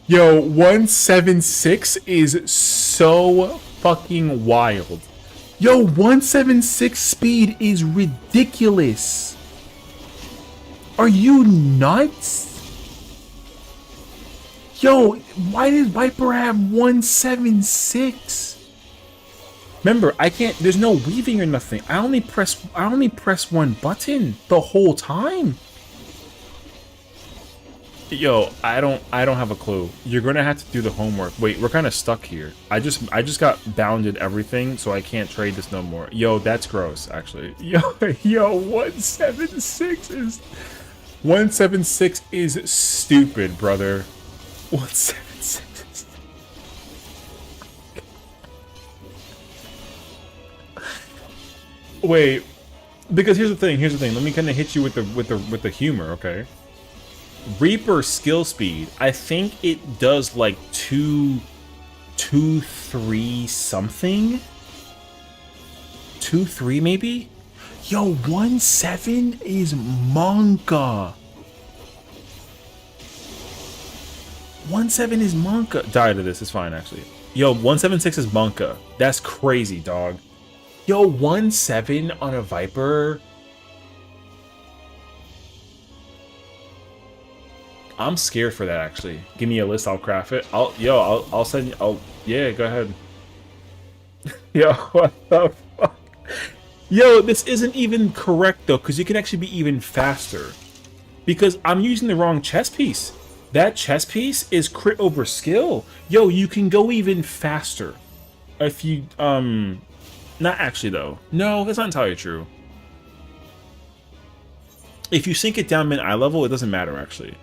Yo, 176 is so fucking wild. Yo, 176 speed is ridiculous. Are you nuts? Yo, why did Viper have 176? Remember, I can't, there's no weaving or nothing. I only press one button the whole time. Yo, I don't have a clue. You're gonna have to do the homework. Wait, we're kind of stuck here. I just got bounded everything, so I can't trade this no more. Yo, that's gross, actually. Yo, 176 is stupid, brother. 176. Wait, because here's the thing. Let me kind of hit you with the humor, okay? Reaper skill speed, I think it does like 2-3 something. 2-3 maybe? Yo, 1-7 is Monka. 1-7 is Monka. Die to this, it's fine actually. Yo, 176 is Monka. That's crazy, dog. Yo, 1-7 on a Viper. I'm scared for that actually. Give me a list, I'll craft it. I'll send you. Yeah, go ahead. Yo, what the fuck? Yo, this isn't even correct though, because you can actually be even faster. Because I'm using the wrong chess piece. That chess piece is crit over skill. Yo, you can go even faster. If you, not actually though. No, that's not entirely true. If you sink it down min eye level, it doesn't matter actually.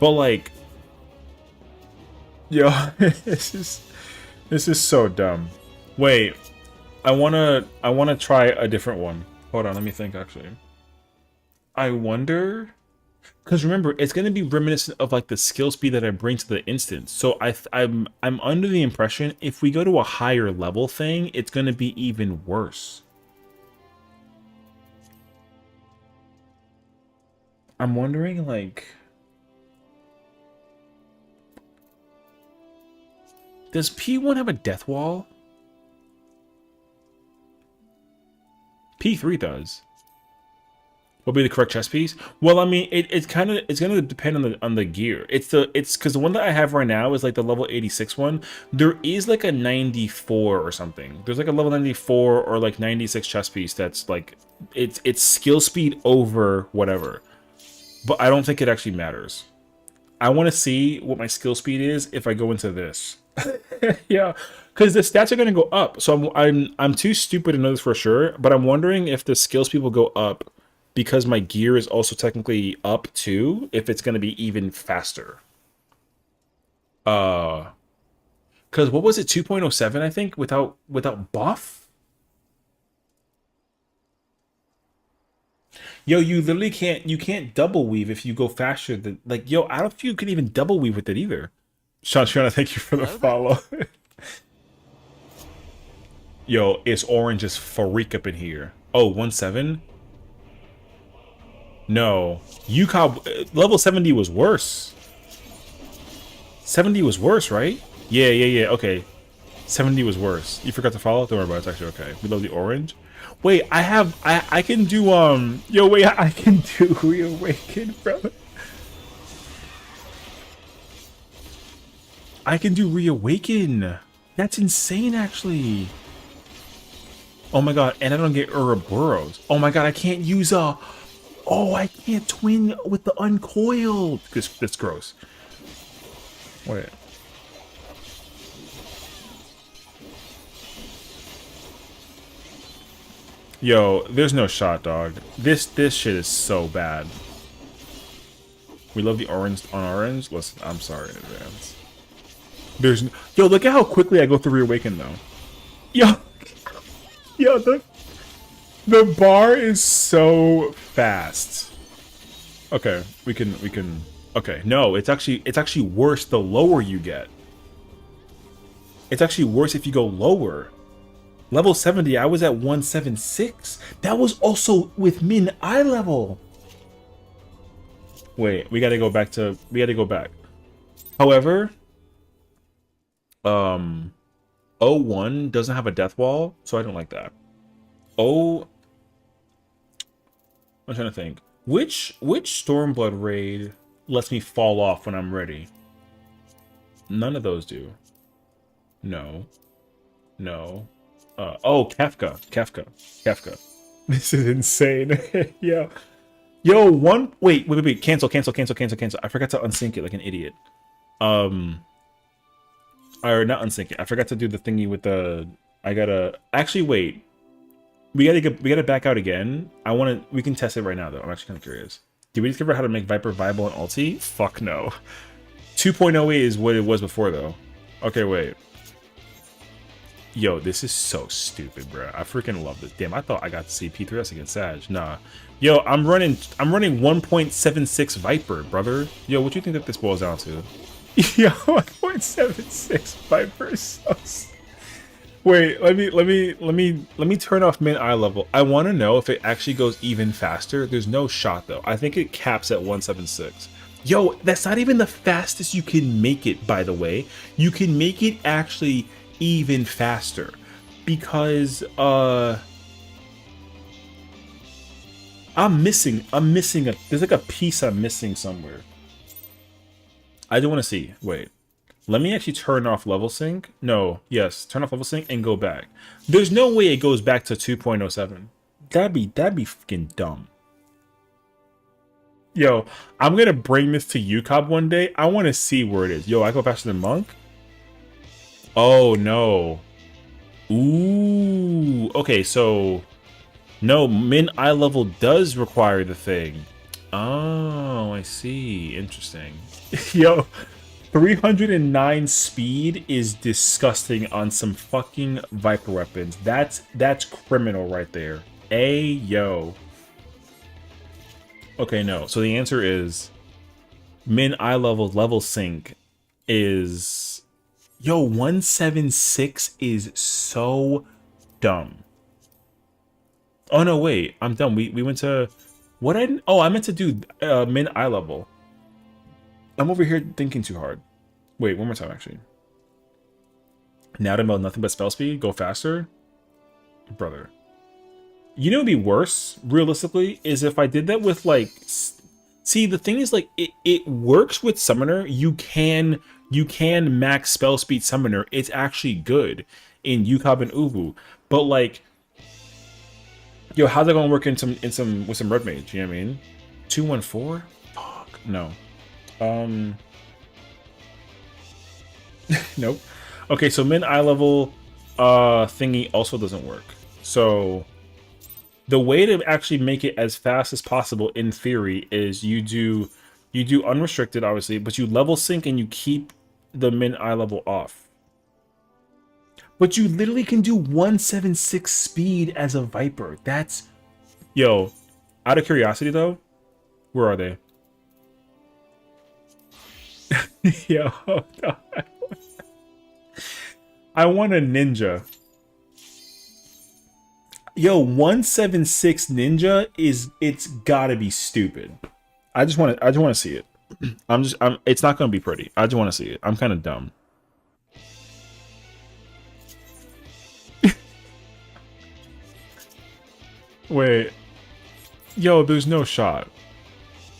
But like, yo, this is so dumb. Wait, I wanna try a different one. Hold on, let me think actually. I wonder, because remember, it's gonna be reminiscent of like the skill speed that I bring to the instance. So I'm under the impression if we go to a higher level thing, it's gonna be even worse. I'm wondering like. Does P1 have a death wall? P3 does. What would be the correct chest piece? Well, I mean, it's gonna depend on the gear. It's because the one that I have right now is like the level 86 one. There is like a 94 or something. There's like a level 94 or like 96 chest piece that's like it's skill speed over whatever. But I don't think it actually matters. I want to see what my skill speed is if I go into this. Yeah, because the stats are going to go up. So I'm too stupid to know this for sure. But I'm wondering if the skill speed will go up because my gear is also technically up too. If it's going to be even faster. Because what was it? 2.07, I think, without buff. Yo, you literally can't double weave if you go faster than like yo, I don't think you can even double weave with it either. Sean, thank you for the follow. Yo, it's orange as freak up in here. Oh, 1-7? No. UCOB level 70 was worse. 70 was worse, right? Yeah, okay. 70 was worse. You forgot to follow? Don't worry about it, it's actually okay. We love the orange. Wait, I can do yo wait, I can do Reawaken, brother. I can do Reawaken. That's insane actually. Oh my god, and I don't get Ouroboros. Oh my god, I can't use oh, I can't twin with the uncoiled. That's gross. Wait. Yo, there's no shot, dog. This shit is so bad. We love the orange on orange. Listen, I'm sorry in advance. There's yo, look at how quickly I go through Reawaken though. Yo, the bar is so fast. Okay, we can. Okay, no, it's actually worse the lower you get. It's actually worse if you go lower. Level 70, I was at 176. That was also with min eye level. Wait, we gotta go back. However, 01 doesn't have a death wall, so I don't like that. I'm trying to think. Which Stormblood raid lets me fall off when I'm ready? None of those do. No. Oh, Kafka. This is insane. Yeah. Yo, wait, cancel. I forgot to unsync it like an idiot. Or not unsync it. I forgot to do the thingy with the actually wait. We gotta back out again. We can test it right now though. I'm actually kinda curious. Did we discover how to make Viper viable in ulti? Fuck no. 2.08 is what it was before though. Okay, wait. Yo, this is so stupid, bro. I freaking love this. Damn, I thought I got to see P3S against Sag. Nah. Yo, I'm running 1.76 Viper, brother. Yo, what do you think that this boils down to? Yo, 1.76 Viper is so wait, let me turn off min eye level. I want to know if it actually goes even faster. There's no shot though. I think it caps at 176. Yo, that's not even the fastest you can make it, by the way. You can make it actually even faster because I'm missing there's like a piece I'm missing somewhere. I do want to see. Wait. Let me actually turn off level sync. No, yes, turn off level sync and go back. There's no way it goes back to 2.07. That'd be freaking dumb. Yo, I'm gonna bring this to UCOB one day. I want to see where it is. Yo, I go faster than Monk. Oh no. Ooh. Okay, so no, min eye level does require the thing. Oh, I see. Interesting. Yo, 309 speed is disgusting on some fucking Viper weapons. That's criminal right there. Yo. Okay, no. So the answer is min eye level sync is yo, 176 is so dumb. Oh no, wait, I'm dumb. We went to what I meant to do min eye level. I'm over here thinking too hard. Wait, one more time actually. Now to about nothing but spell speed, go faster, brother. You know, what'd be worse, realistically, is if I did that with like. See, the thing is, like, it works with Summoner. You can max spell speed Summoner. It's actually good in Yukab and Uvu, but like, yo, how's that gonna work in some with some Red Mage? You know what I mean? 214? Fuck no. Nope. Okay, so min eye level thingy also doesn't work. So the way to actually make it as fast as possible in theory is you do unrestricted, obviously, but you level sync and you keep the min eye level off. But you literally can do 176 speed as a Viper. That's, yo, out of curiosity though, where are they? Yo, God. I want a ninja. Yo, 176 ninja it's gotta be stupid. I just want to see it. It's not gonna be pretty. I just want to see it. I'm kind of dumb. Wait. Yo, there's no shot.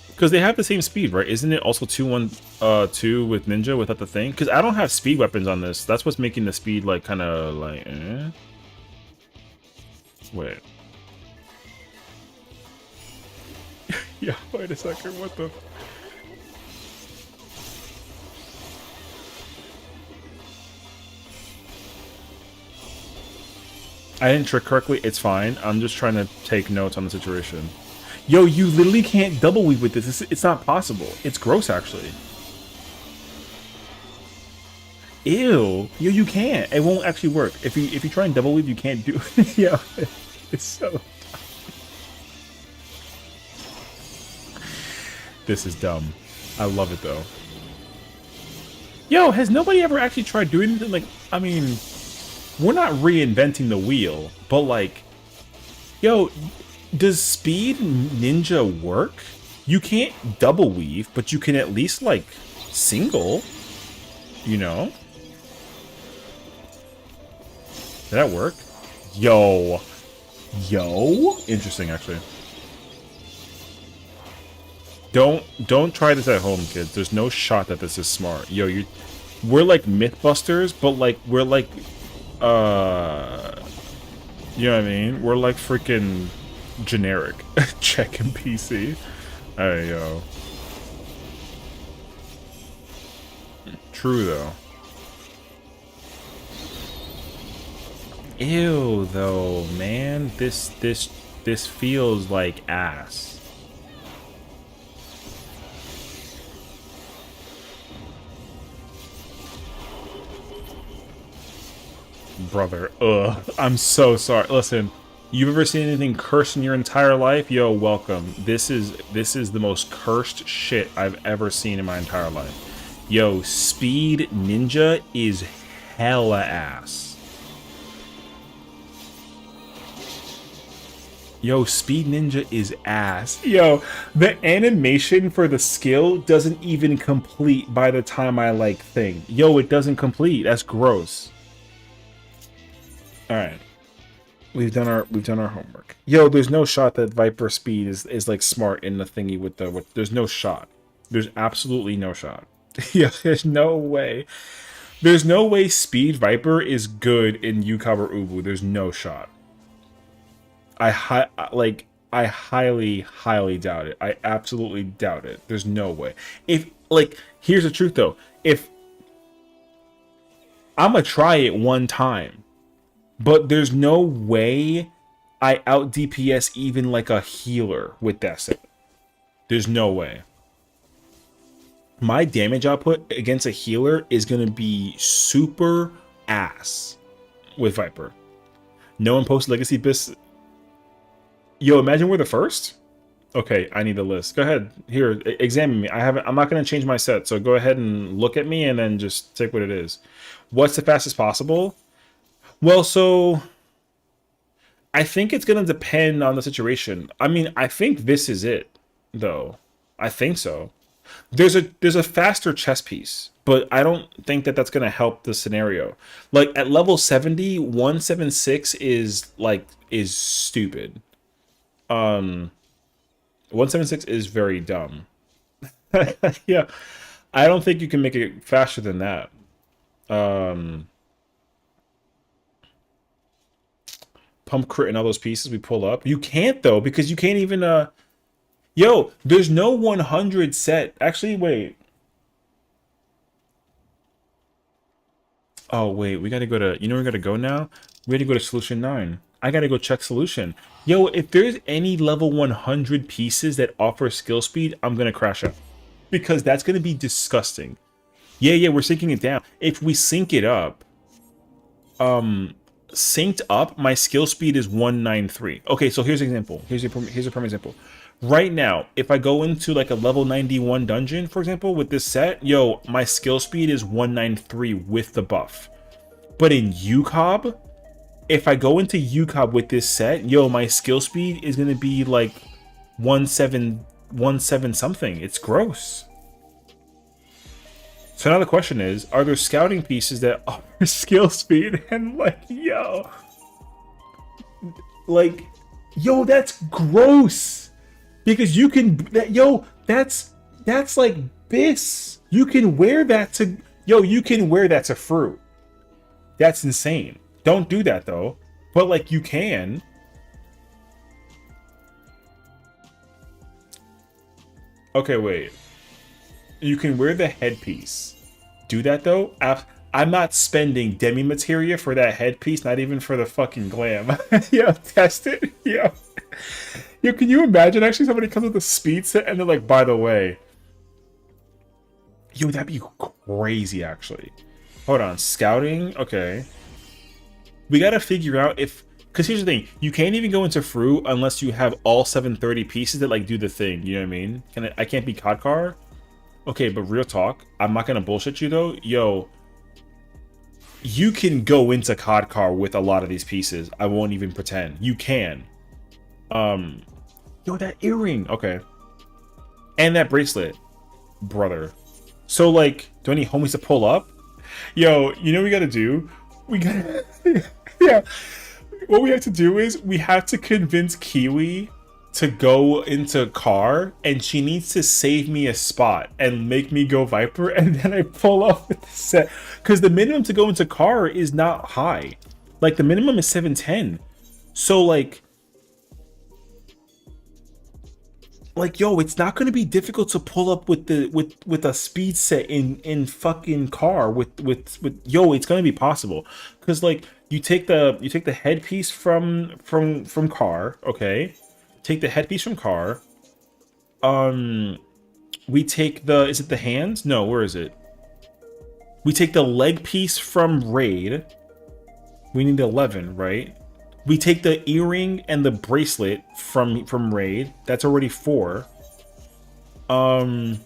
Because they have the same speed, right? Isn't it also 2-1-2 with ninja without the thing? Because I don't have speed weapons on this. That's what's making the speed like kind of like Wait. Yeah, wait a second. What the? I didn't trick correctly. It's fine. I'm just trying to take notes on the situation. Yo, you literally can't double weave with this. It's not possible. It's gross, actually. Ew. Yo, you can't. It won't actually work. If you try and double weave, you can't do it. Yeah, it's so dumb. This is dumb. I love it, though. Yo, has nobody ever actually tried doing anything? Like, I mean, we're not reinventing the wheel, but like, yo, does speed ninja work? You can't double weave, but you can at least like single, you know? Did that work? Yo. Interesting, actually. Don't try this at home, kids. There's no shot that this is smart. Yo, we're like Mythbusters, but like we're like you know what I mean? We're like freaking generic. Check and PC. Hey, yo. True, though. Ew, though, man. This feels like ass. Brother, ugh. I'm so sorry. Listen, you've ever seen anything cursed in your entire life? Yo, welcome. This is the most cursed shit I've ever seen in my entire life. Yo, Speed Ninja is hella ass. Yo, Speed Ninja is ass. Yo, the animation for the skill doesn't even complete by the time I like thing. Yo, it doesn't complete. That's gross. All right, we've done our homework. Yo, there's no shot that Viper speed is like smart in the thingy with the. There's no shot. There's absolutely no shot. Yeah, there's no way. There's no way Speed Viper is good in Yukab or Ubu. There's no shot. I highly doubt it. I absolutely doubt it. There's no way. If like, here's the truth though. If I'm gonna try it one time. But there's no way I out DPS even like a healer with that set. There's no way. My damage output against a healer is going to be super ass with Viper. No one post legacy bis. Yo, imagine we're the first? Okay, I need the list. Go ahead. Here, examine me. I'm not going to change my set, so go ahead and look at me and then just take what it is. What's the fastest possible? Well, so I think it's going to depend on the situation. I mean, I think this is it, though. I think so. There's a faster chess piece, but I don't think that that's gonna help the scenario. Like at level 70, 176 is stupid. 176 is very dumb. Yeah, I don't think you can make it faster than that. Pump crit and all those pieces we pull up. You can't though, because you can't even yo, there's no 100 set. Actually, wait. Oh, wait, we gotta go to, you know where we gotta go now? We gotta go to solution 9. I gotta go check solution. Yo, if there's any level 100 pieces that offer skill speed, I'm gonna crash out. Because that's gonna be disgusting. Yeah, we're syncing it down. If we sync it up, synced up, my skill speed is 193. Okay, so here's an example. Here's a prime example. Right now, if I go into like a level 91 dungeon, for example, with this set, yo, my skill speed is 193 with the buff. But in UCOB, if I go into UCOB with this set, yo, my skill speed is gonna be like 17 something. It's gross. So now the question is, are there scouting pieces that offer skill speed? And like, yo, that's gross. Because you can, that's like bis. You can wear that to, you can wear that to fruit. That's insane. Don't do that though. But like you can. Okay, wait. You can wear the headpiece. Do that though? I'm not spending demi materia for that headpiece, not even for the fucking glam. Yo, test it. Yo, can you imagine actually somebody comes with a speed set and they're like, by the way. Yo, that'd be crazy actually. Hold on, scouting, okay. We gotta figure out if, because here's the thing, you can't even go into fruit unless you have all 730 pieces that like do the thing, you know what I mean? I can't be Kodkar? Okay, but real talk, I'm not gonna bullshit you though. Yo, you can go into Kodkar with a lot of these pieces. I won't even pretend. You can. Yo, that earring. Okay. And that bracelet. Brother. So, like, do I need homies to pull up? Yo, you know what we gotta do? We gotta... yeah. What we have to do is, we have to convince Kiwi to go into car, and she needs to save me a spot and make me go Viper, and then I pull off with the set. Because the minimum to go into car is not high. Like, the minimum is 710. So, like, yo, it's not going to be difficult to pull up with the with a speed set in fucking car with yo, it's going to be possible. Because like you take the headpiece from car, okay? Take the headpiece from car. We take the, is it the hands? No, where is it? We take the leg piece from raid. We need 11, right? We take the earring and the bracelet from raid. That's already 4. I'm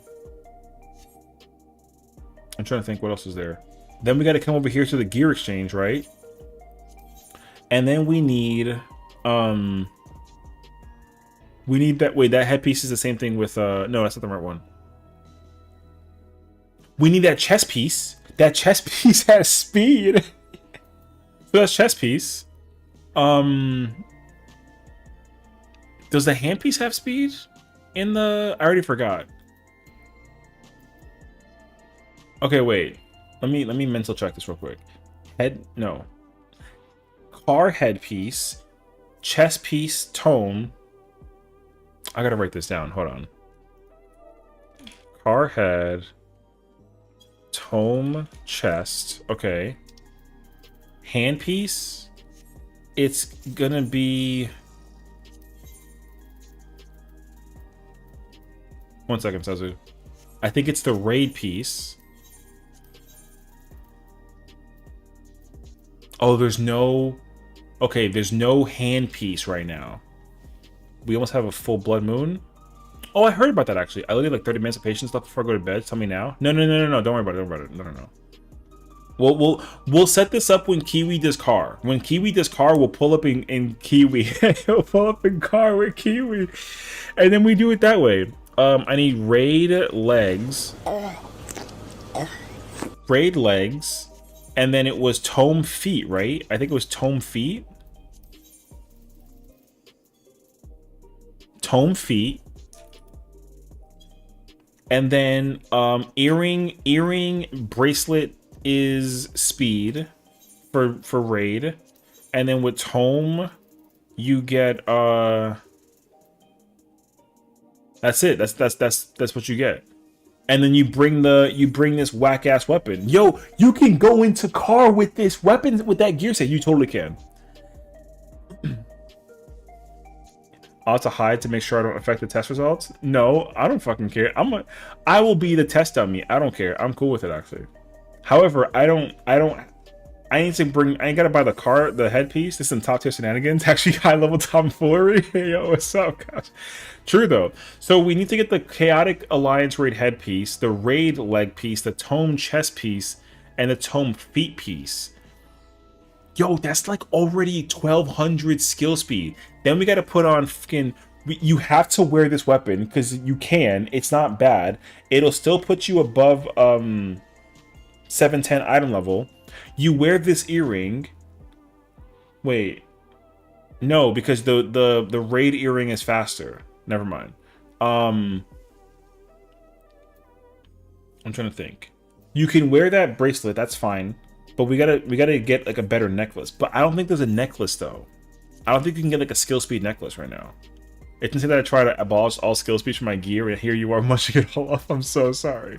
trying to think what else is there. Then we got to come over here to the gear exchange, right? And then we need that, wait, that headpiece is the same thing with no, that's not the right one. We need that chest piece. That chest piece has speed. So that's chest piece. Does the handpiece have speed in the, I already forgot. Okay, wait. Let me mental check this real quick. Car headpiece, chest piece, tome. I gotta write this down. Hold on. Car head, tome, chest. Okay. Handpiece. It's gonna be... One second, Sazu. I think it's the raid piece. Oh, there's no... Okay, there's no hand piece right now. We almost have a full blood moon. Oh, I heard about that actually. I literally like 30 minutes of patience left before I go to bed. Tell me now. No. Don't worry about it. Don't worry about it. No. We'll set this up when Kiwi does car. When Kiwi does car, we'll pull up in Kiwi. We'll pull up in car with Kiwi. And then we do it that way. I need raid legs. Raid legs. And then it was tome feet, right? I think it was tome feet. Tome feet. And then earring bracelet is speed for raid. And then with tome you get that's it. That's what you get. And then you bring this whack ass weapon. Yo, you can go into car with this weapon with that gear set. You totally can. I'll have to hide to make sure I don't affect the test results. No, I don't fucking care. I will be the test dummy. I don't care. I'm cool with it actually. However, I need to bring. I ain't gotta buy the headpiece. This is some top tier shenanigans. Actually, high level tomfoolery. Hey, yo, what's up, gosh? True though. So we need to get the Chaotic Alliance raid headpiece, the raid leg piece, the tome chest piece, and the tome feet piece. Yo, that's like already 1200 skill speed. Then we gotta put on fucking. You have to wear this weapon because you can. It's not bad. It'll still put you above 710 item level. You wear this earring. Wait. No, because the raid earring is faster. Never mind. I'm trying to think. You can wear that bracelet, that's fine. But we gotta get like a better necklace. But I don't think there's a necklace though. I don't think you can get like a skill speed necklace right now. It didn't say that I try to abolish all skill speeds from my gear, and here you are munching it all off. I'm so sorry.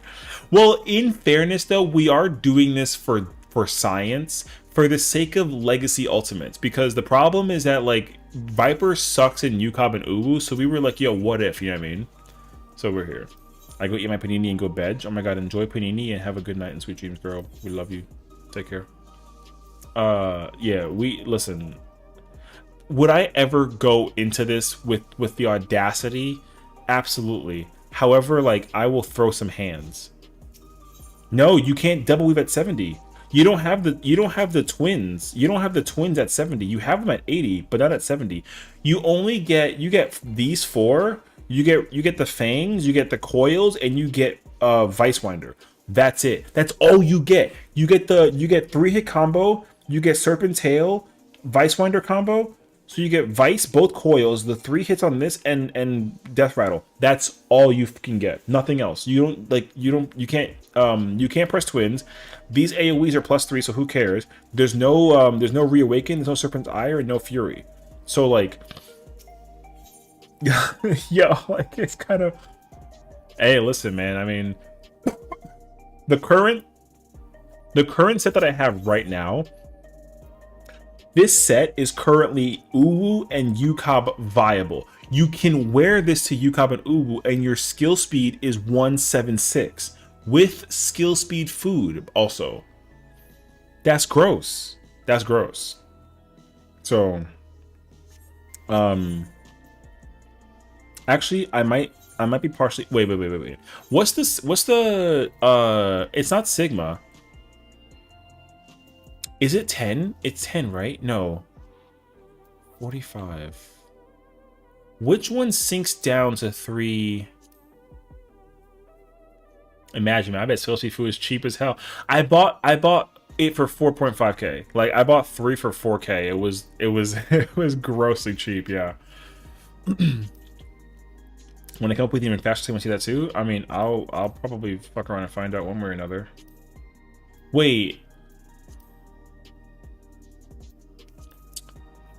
Well, in fairness though, we are doing this for science, for the sake of legacy ultimates, because the problem is that like Viper sucks in UCOB and Uwu, so we were like, yo, what if, you know what I mean? So we're here. I go eat my panini and go bed. Oh my god, enjoy panini and have a good night and sweet dreams, girl. We love you. Take care. Yeah, listen. Would I ever go into this with the audacity? Absolutely. However, like, I will throw some hands. No, you can't double weave at 70. You don't have the twins. You don't have the twins at 70. You have them at 80, but not at 70. You get these four. You get the fangs, you get the coils, and you get Vice Winder. That's it. That's all you get. You get 3-hit combo, you get Serpent Tail, Vice Winder combo. So you get Vice, both coils, the 3 hits on this, and Death Rattle. That's all you can get. Nothing else. You can't press twins. These AoEs are +3, so who cares? There's no Reawaken, there's no Serpent's Ire, and no Fury. So like, yo, like it's kind of. Hey, listen, man. I mean, the current set that I have right now. This set is currently Uwu and UCOB viable. You can wear this to UCOB and Uwu, and your skill speed is 176 with skill speed food. Also, that's gross. That's gross. So, actually, I might be partially. Wait. What's this? What's the? It's not Sigma. Is it 10? It's 10, right? No. 45. Which one sinks down to 3? Imagine, man, I bet Sessiion food is cheap as hell. I bought it for 4.5k. Like I bought 3 for 4k. It was grossly cheap, yeah. When I come up with even faster, want to see that too? I mean, I'll probably fuck around and find out one way or another. Wait.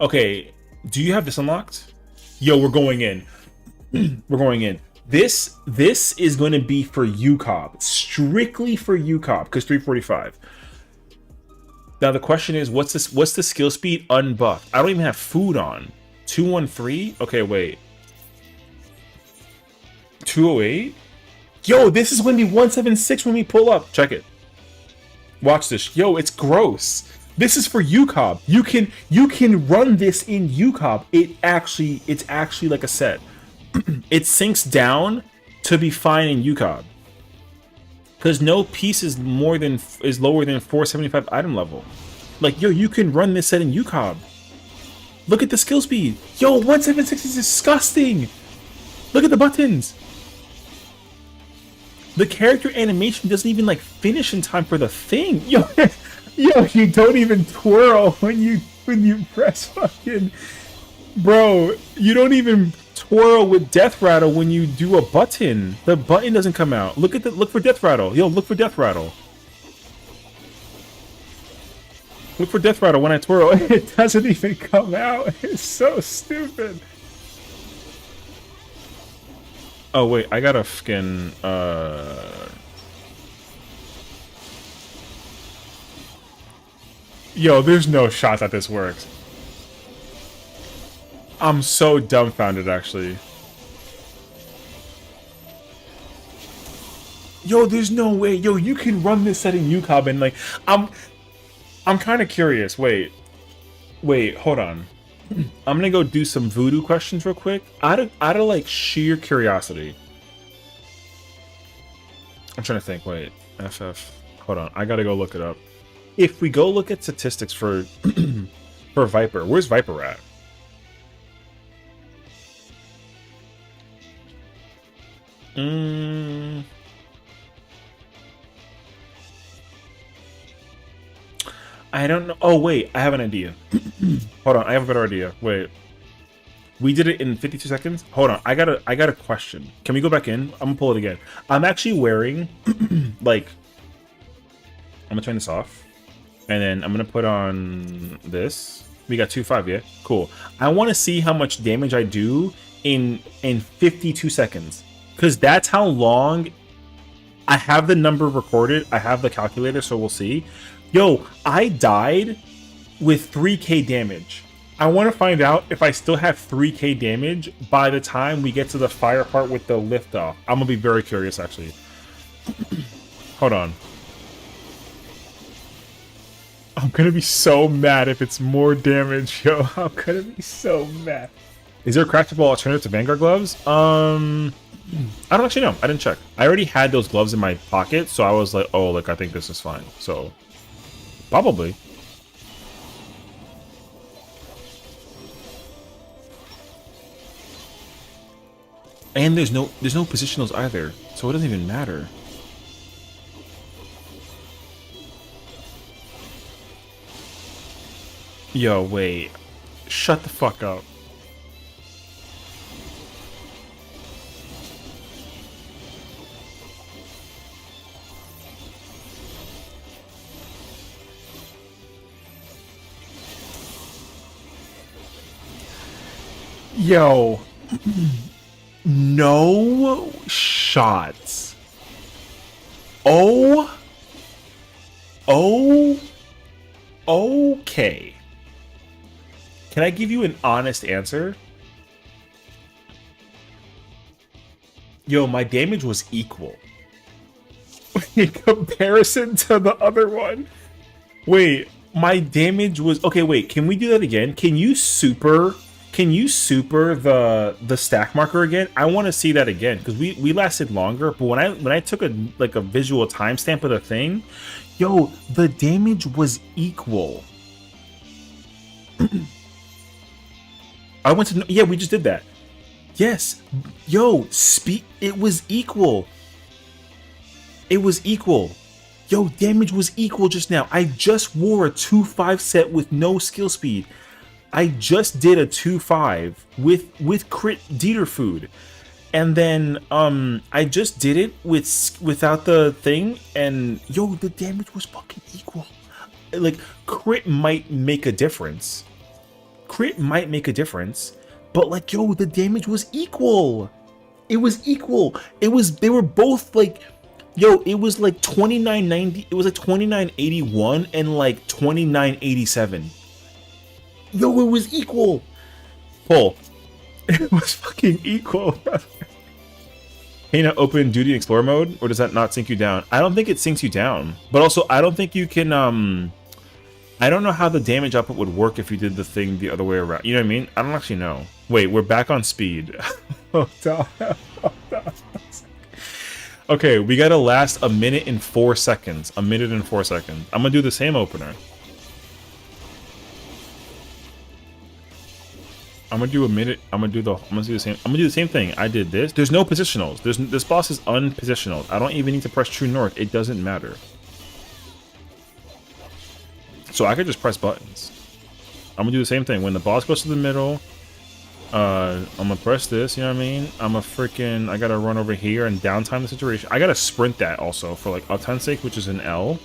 Okay, do you have this unlocked? Yo, we're going in. We're going in. This is going to be for UCOB, strictly for UCOB, because 345. Now the question is, what's the skill speed unbuffed? I don't even have food on. 213? Okay, wait. 208? Yo, this is going to be 176 when we pull up. Check it. Watch this. Yo, it's gross. This is for UCOB. You can run this in UCOB. It's actually like a set. It sinks down to be fine in UCOB. Because no piece is lower than 475 item level. Like, yo, you can run this set in UCOB. Look at the skill speed. Yo, 176 is disgusting. Look at the buttons. The character animation doesn't even like finish in time for the thing. Yo, yo, you don't even twirl when you press fucking. Bro, you don't even twirl with Death Rattle when you do a button. The button doesn't come out. Look for Death Rattle. Yo, look for Death Rattle. Look for Death Rattle when I twirl. It doesn't even come out. It's so stupid. Oh wait, I gotta fucking Yo, there's no shot that this works. I'm so dumbfounded actually. Yo, there's no way. Yo, you can run this setting UCOB and like I'm kind of curious. Wait, hold on. I'm gonna go do some voodoo questions real quick. Out of like sheer curiosity. I'm trying to think. Wait, FF. Hold on. I gotta go look it up. If we go look at statistics for for Viper, where's Viper at? I don't know. Oh wait, I have an idea. Hold on, I have a better idea. Wait, we did it in 52 seconds. Hold on, I got a question. Can we go back in? I'm gonna pull it again. I'm actually wearing like, I'm gonna turn this off, and then I'm gonna put on this. We got 2.5, yeah, cool. I want to see how much damage I do in 52 seconds, because that's how long. I have the number recorded. I have the calculator, so we'll see. Yo, I died with 3k damage. I want to find out if I still have 3k damage by the time we get to the fire part with the lift off. I'm gonna be very curious, actually. Hold on. I'm gonna be so mad if it's more damage, yo. I'm gonna be so mad. Is there a craftable alternative to Vanguard gloves? I don't actually know. I didn't check. I already had those gloves in my pocket, so I was like, oh, like I think this is fine. So probably. And there's no positionals either, so it doesn't even matter. Yo, wait. Shut the fuck up. Yo. No shots. Oh. Okay. Can I give you an honest answer? Yo, my damage was equal. In comparison to the other one. Wait, my damage was... Okay, wait, can we do that again? Can you super the stack marker again? I want to see that again, because we lasted longer, but when I took a visual timestamp of the thing, yo, the damage was equal. I went to... Yeah, we just did that. Yes. Yo, it was equal. It was equal. Yo, damage was equal just now. I just wore a 2-5 set with no skill speed. I just did a 2-5 with crit Dieter food. And then I just did it without the thing, and yo, the damage was fucking equal. Like, crit might make a difference. Crit might make a difference, but like, yo, the damage was equal. It was equal. They were both like, yo, it was like 2990, it was like 2981 and like 2987. Yo, it was equal. Pull. It was fucking equal. Can you not open duty and explore mode, or does that not sink you down? I don't think it sinks you down, but also I don't think you can I don't know how the damage output would work if you did the thing the other way around. You know what I mean? I don't actually know. Wait, we're back on speed. Hold on. Okay, we gotta last 1 minute and 4 seconds. 1 minute and 4 seconds. I'm gonna do the same opener. I'm gonna do a minute. I'm gonna do the same. I'm gonna do the same thing. I did this. There's no positionals. This boss is unpositionaled. I don't even need to press true north. It doesn't matter. So I could just press buttons. I'm gonna do the same thing. When the boss goes to the middle, I'm gonna press this. You know what I mean? I gotta run over here and downtime the situation. I gotta sprint that also for like uptime's sake, which is an L.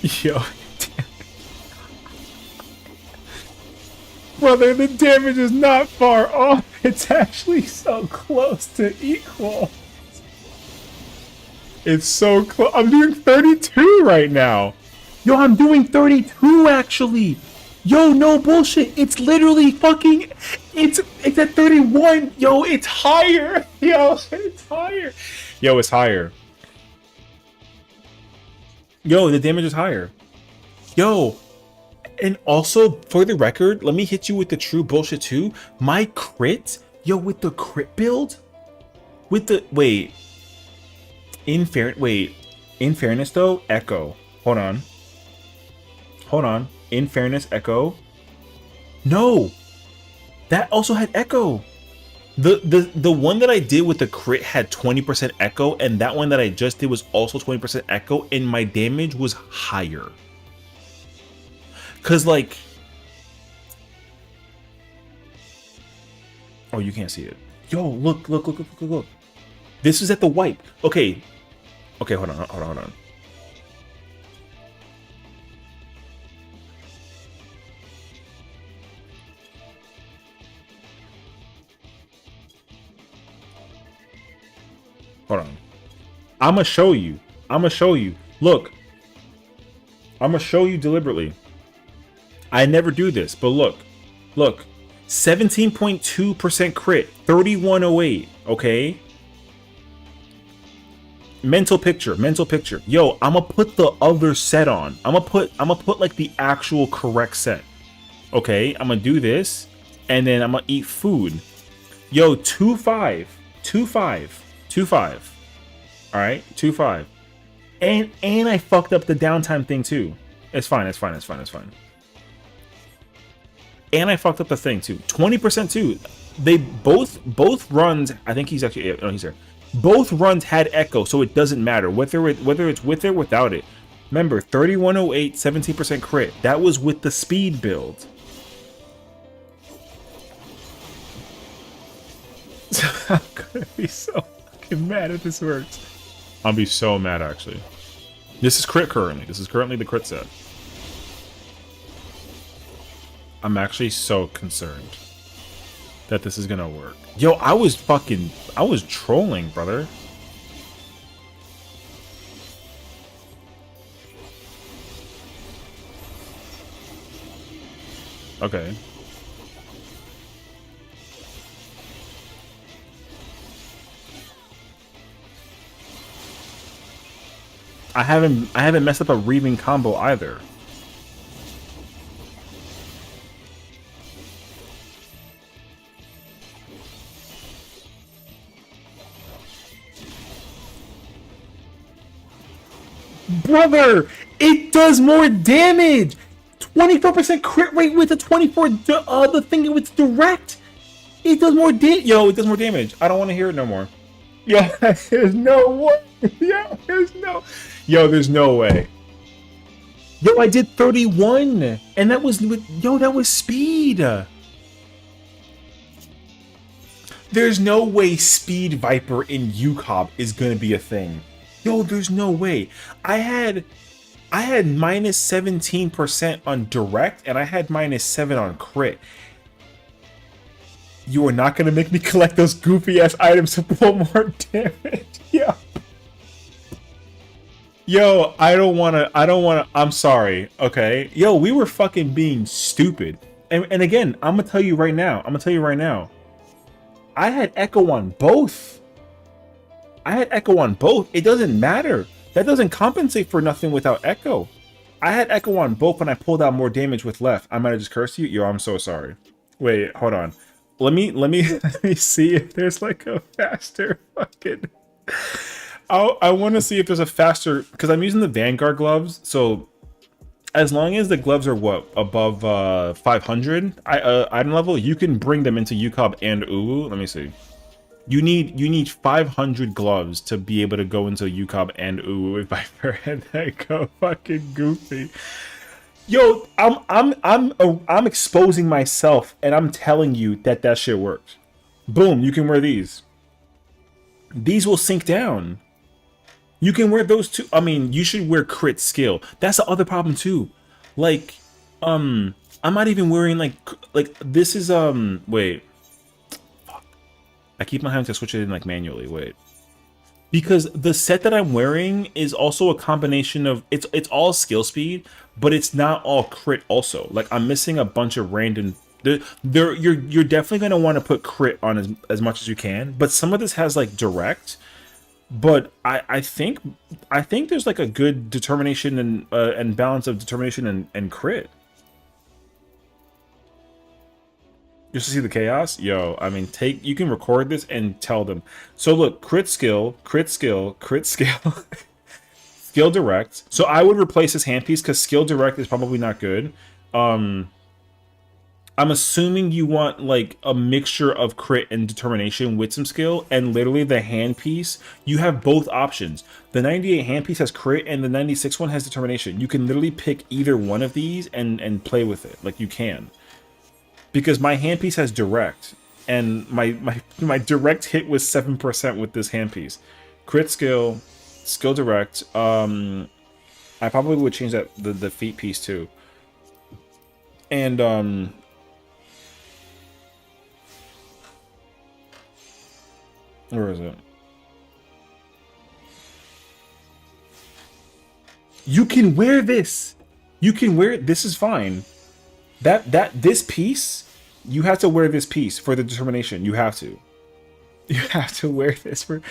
Yo. Brother, the damage is not far off. It's actually so close to equal. It's so close. I'm doing 32 right now. Yo, I'm doing 32 actually. Yo, no bullshit. It's literally fucking... It's at 31. Yo, it's higher. Yo, it's higher. Yo, it's higher. Yo, the damage is higher. Yo... And also, for the record, let me hit you with the true bullshit too. My crit, yo, with the crit build, with the in fairness though, Echo. Hold on. In fairness, Echo. No, that also had Echo. The one that I did with the crit had 20% Echo, and that one that I just did was also 20% Echo, and my damage was higher. Cause like, oh, you can't see it. Yo, look. This is at the wipe. Okay, hold on. Hold on. I'ma show you. Look. I'ma show you deliberately. I never do this, but look. 17.2% crit, 3108, okay? Mental picture. Yo, I'ma put the other set on. I'ma put like the actual correct set. Okay, I'm gonna do this, and then I'm gonna eat food. Yo, 2-5. Alright, 2-5. And I fucked up the downtime thing too. It's fine. And I fucked up the thing too. 20% too. They both runs. I think he's actually. No, he's there. Both runs had Echo, so it doesn't matter whether it's with or without it. Remember, 3108, 17% crit. That was with the speed build. I'm gonna be so fucking mad if this works. I'll be so mad actually. This is crit currently. This is currently the crit set. I'm actually so concerned that this is gonna work. Yo, I was trolling, brother. Okay. I haven't messed up a reaving combo either. Brother, it does more damage. 24% crit rate with a 24. The thing with direct. It does more damage. Yo, it does more damage. I don't want to hear it no more. Yo, there's no way. There's no way. Yo, I did 31, and that was with. Yo, that was speed. There's no way Speed Viper in UCOB is gonna be a thing. Yo, there's no way. I had minus 17% on direct, and I had minus 7 on crit. You are not gonna make me collect those goofy ass items to pull more damage. Yo, I don't wanna, I'm sorry, okay? Yo, we were fucking being stupid. And again, I'm gonna tell you right now, I had Echo on both. It doesn't matter. That doesn't compensate for nothing without Echo. I had Echo on both and I pulled out more damage with left. I might have just cursed you. Yo, I'm so sorry. Wait, hold on. Let me see if there's like a faster fucking... I want to see if there's a faster... Because I'm using the Vanguard gloves, so as long as the gloves are what above 500 item level, you can bring them into UCOB and Uwu. Let me see. You need 500 gloves to be able to go into UCOB and Uwu with Viper, and then go fucking goofy. Yo, I'm exposing myself, and I'm telling you that shit works. Boom, you can wear these. These will sink down. You can wear those too. I mean, you should wear crit skill. That's the other problem too. Like, I'm not even wearing like this is wait. Fuck. I keep on having to switch it in like manually. Wait. Because the set that I'm wearing is also a combination of it's all skill speed, but it's not all crit also. Like I'm missing a bunch of random you're definitely gonna want to put crit on as much as you can, but some of this has like direct. But I think there's like a good determination and balance of determination and crit. Just to see the chaos, yo. I mean, you can record this and tell them. So look, crit skill, skill direct. So I would replace this handpiece because skill direct is probably not good. I'm assuming you want like a mixture of crit and determination with some skill, and literally the handpiece, you have both options. The 98 handpiece has crit and the 96 one has determination. You can literally pick either one of these and play with it. Like you can. Because my handpiece has direct, and my direct hit was 7% with this handpiece. Crit skill, skill direct. I probably would change that the feet piece too. And where is it? You can wear this. You can wear it. This is fine. This piece, you have to wear this piece for the determination. You have to. You have to wear this for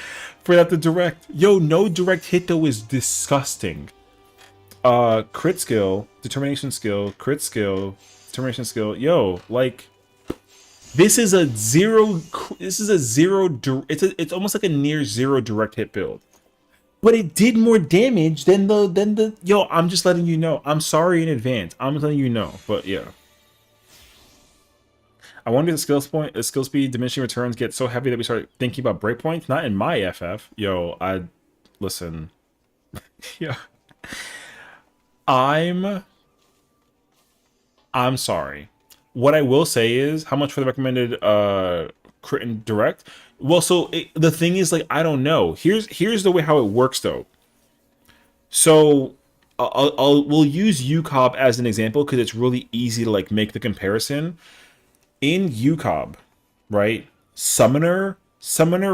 that the direct. Yo, no direct hit though is disgusting. Crit skill, determination skill, crit skill, determination skill. Yo, like this is a zero. This is a zero. It's almost like a near zero direct hit build. But it did more damage than the. Yo, I'm just letting you know. I'm sorry in advance. I'm letting you know. But yeah. I wonder if the skill speed diminishing returns get so heavy that we start thinking about breakpoints. Not in my FF. Yo, listen. Yeah. I'm sorry. What I will say is, how much for the recommended crit and direct? Well, so the thing is, like, I don't know. Here's the way how it works though. So we'll use UCOB as an example because it's really easy to like make the comparison. In UCOB, right? Summoner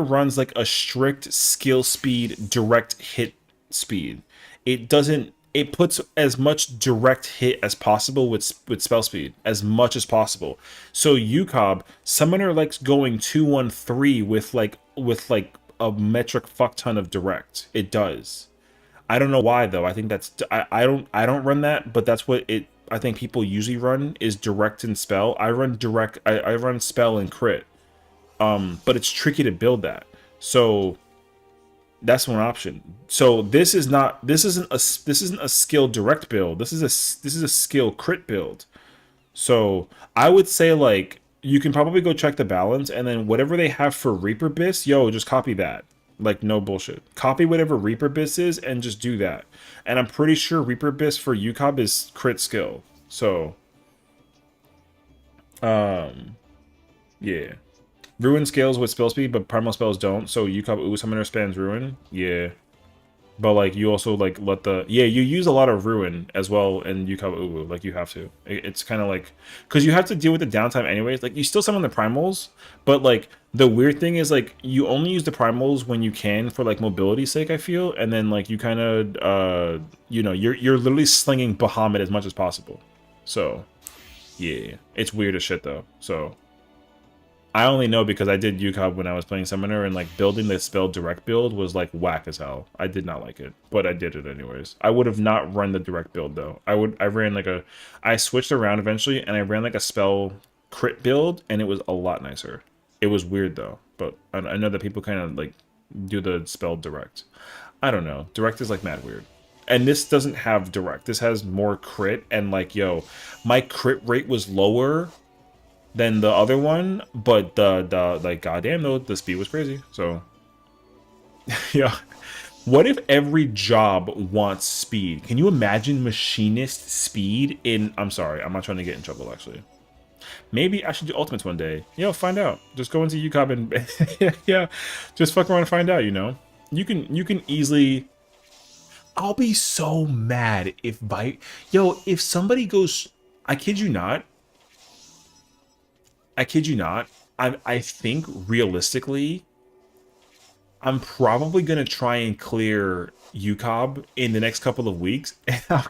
runs like a strict skill speed direct hit speed. It puts as much direct hit as possible with spell speed, as much as possible. So UCOB, Summoner likes going 2-1-3 with a metric fuck ton of direct. It does. I don't know why though. I think that's I don't run that, but that's what I think people usually run is direct and spell. I run direct. I run spell and crit. But it's tricky to build that. So that's one option. So this isn't a skill direct build. This is a skill crit build. So I would say like you can probably go check the balance, and then whatever they have for Reaper Bis, yo, just copy that. Like no bullshit. Copy whatever Reaper Bis is and just do that. And I'm pretty sure Reaper Bis for UCOB is crit skill. So yeah. Ruin scales with spell speed, but primal spells don't. So UCOB Uwu Summoner spans Ruin. Yeah. But like you also like you use a lot of Ruin as well in UCOB Uwu. Like you have to. It's kind of like because you have to deal with the downtime anyways. Like you still summon the primals, but like the weird thing is like you only use the primals when you can for like mobility's sake. I feel, and then like you kind of you're literally slinging Bahamut as much as possible. So yeah, it's weird as shit though. So. I only know because I did UCOB when I was playing Summoner, and like building the spell direct build was like whack as hell. I did not like it, but I did it anyways. I would have not run the direct build though. I switched around eventually, and I ran like a spell crit build, and it was a lot nicer. It was weird though, but I know that people kind of like do the spell direct. I don't know. Direct is like mad weird. and this doesn't have direct. This has more crit, and like, yo, my crit rate was lower than the other one, but the like, goddamn though, the speed was crazy. So, yeah. What if every job wants speed? Can you imagine machinist speed in? I'm sorry, I'm not trying to get in trouble actually. Maybe I should do ultimates one day. Yo, find out. Just go into UCOB and yeah, just fuck around and find out. You know, you can easily. I'll be so mad if if somebody goes. I kid you not. I kid you not. I think realistically, I'm probably gonna try and clear UCOB in the next couple of weeks, and I'm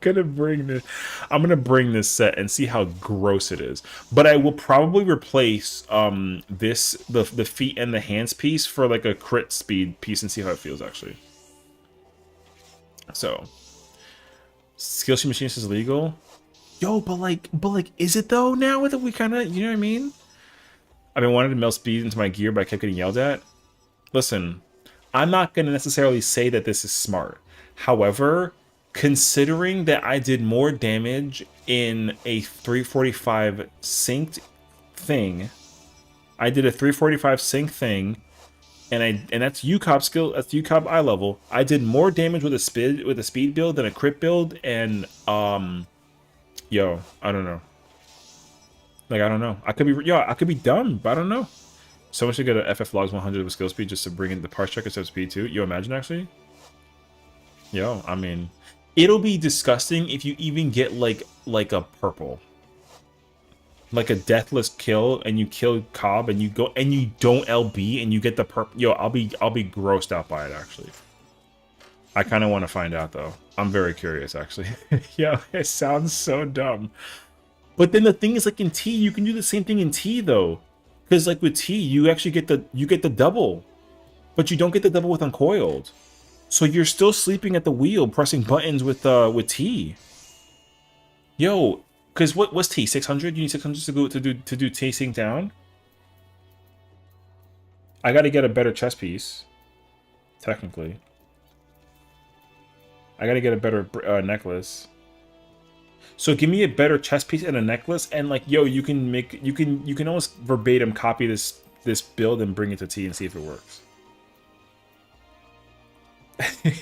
gonna bring this set and see how gross it is. But I will probably replace the feet and the hands piece for like a crit speed piece and see how it feels actually. So, Skillshare Machinist is legal. Yo, but like, is it though now that we kind of, you know what I mean? I've been wanting to melt speed into my gear, but I kept getting yelled at. Listen, I'm not going to necessarily say that this is smart. However, considering that I did more damage in a 345 synced thing, I did a 345 sync thing, and that's UCOB skill, that's UCOB eye level. I did more damage with a speed build than a crit build, and yo, I don't know. Like, I don't know. I could be dumb, but I don't know. Someone should get a FF logs 100 with skill speed just to bring in the parse check instead of speed too. You imagine actually? Yo, I mean, it'll be disgusting if you even get like a purple, like a deathless kill, and you kill Cobb and you go and you don't LB and you get the purple. Yo, I'll be grossed out by it actually. I kind of want to find out though. I'm very curious actually. Yo, it sounds so dumb. But then the thing is, like in T, you can do the same thing in T though. Because like with T, you actually get the double, but you don't get the double with uncoiled. So you're still sleeping at the wheel, pressing buttons with T. Yo, because what's T? 600? You need 600 to do T sync down. I got to get a better chest piece. Technically, I got to get a better necklace. So give me a better chest piece and a necklace, and like, yo, you can almost verbatim copy this build and bring it to T and see if it works.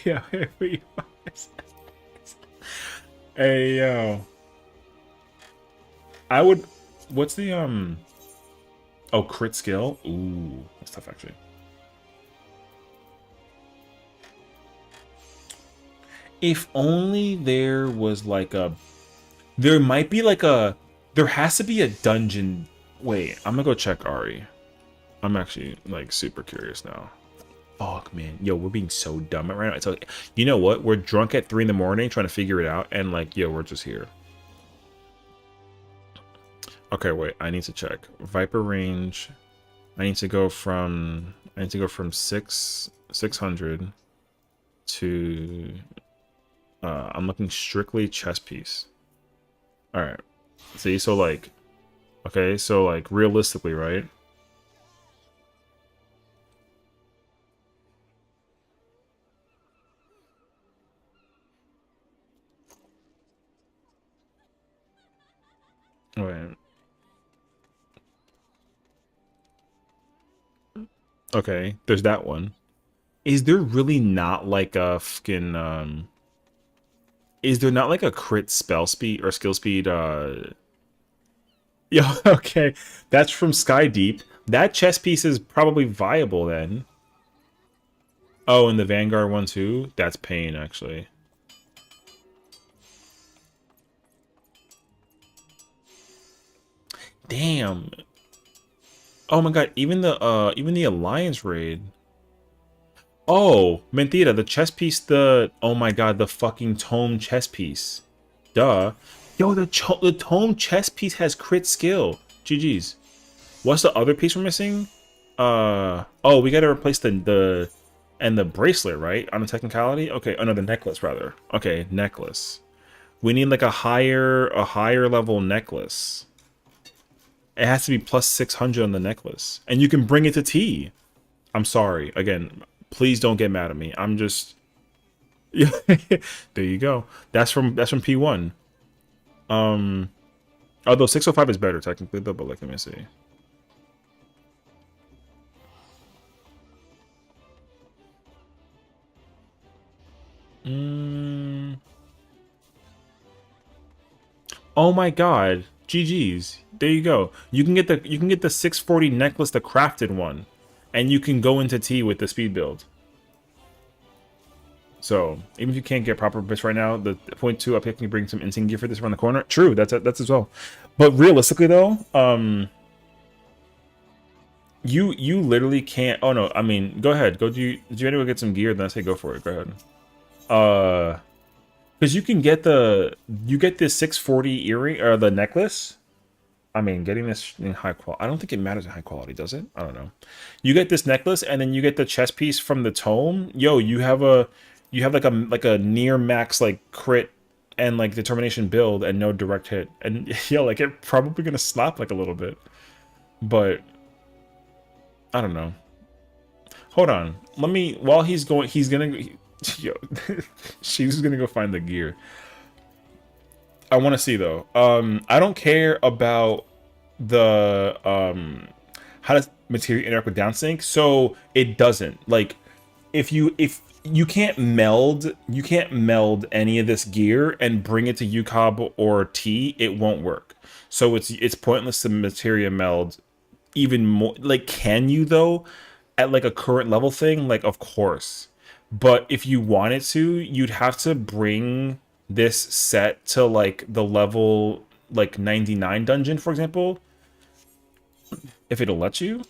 Yeah, hey yo, I would. What's the Oh, crit skill. Ooh, that's tough actually. If only there was like a. There might be like a... There has to be a dungeon... Wait, I'm gonna go check Ari. I'm actually, like, super curious now. Fuck, man. Yo, we're being so dumb right now. It's like, you know what? We're drunk at 3 in the morning trying to figure it out, and, like, yo, we're just here. Okay, wait. I need to check. Viper range. I need to go from 600 to... I'm looking strictly chest piece. Alright. See, so like... Okay, so like, realistically, right? Wait. Okay, there's that one. Is there really not like a fucking, Is there not like a crit spell speed or skill speed, Yeah, okay. That's from Sky Deep. That chess piece is probably viable then. Oh, and the Vanguard one too? That's pain, actually. Damn. Oh my god, even the Alliance raid. Oh, mentira, the chess piece, oh my god, the fucking tome chess piece. Duh. Yo, the tome chess piece has crit skill. GG's. What's the other piece we're missing? Oh, we gotta replace the bracelet, right? On a technicality? Okay, oh no, the necklace rather. Okay, necklace. We need like a higher level necklace. It has to be plus 600 on the necklace. And you can bring it to T. I'm sorry. Again, please don't get mad at me. I'm just... Yeah, there you go. That's from P1. Although 605 is better technically though, but like let me see. Mm. Oh my god. GG's. There you go. You can get the 640 necklace, the crafted one, and you can go into T with the speed build. So even if you can't get proper bits right now, the point two up here can bring some insane gear for this around the corner. True, that's as well. But realistically though, you literally can't. Oh no, I mean, go ahead. Do you want to go get some gear? Then I say go for it. Go ahead. Because you get this 640 earring or the necklace. I mean, getting this in high quality. I don't think it matters in high quality, does it? I don't know. You get this necklace, and then you get the chest piece from the tome. Yo, you have like a near max like crit and like determination build and no direct hit. And yeah, like it probably gonna slap like a little bit, but I don't know. Hold on. Let me. While he's going, he's gonna. Yo, she's gonna go find the gear. I want to see though. I don't care about the how does material interact with downsync. So it doesn't. Like if you can't meld any of this gear and bring it to UCOB or T, it won't work. So it's pointless to materia meld even more. Like, can you though at like a current level thing? Like, of course. But if you wanted to, you'd have to bring this set to like the level like 99 dungeon, for example, if it'll let you.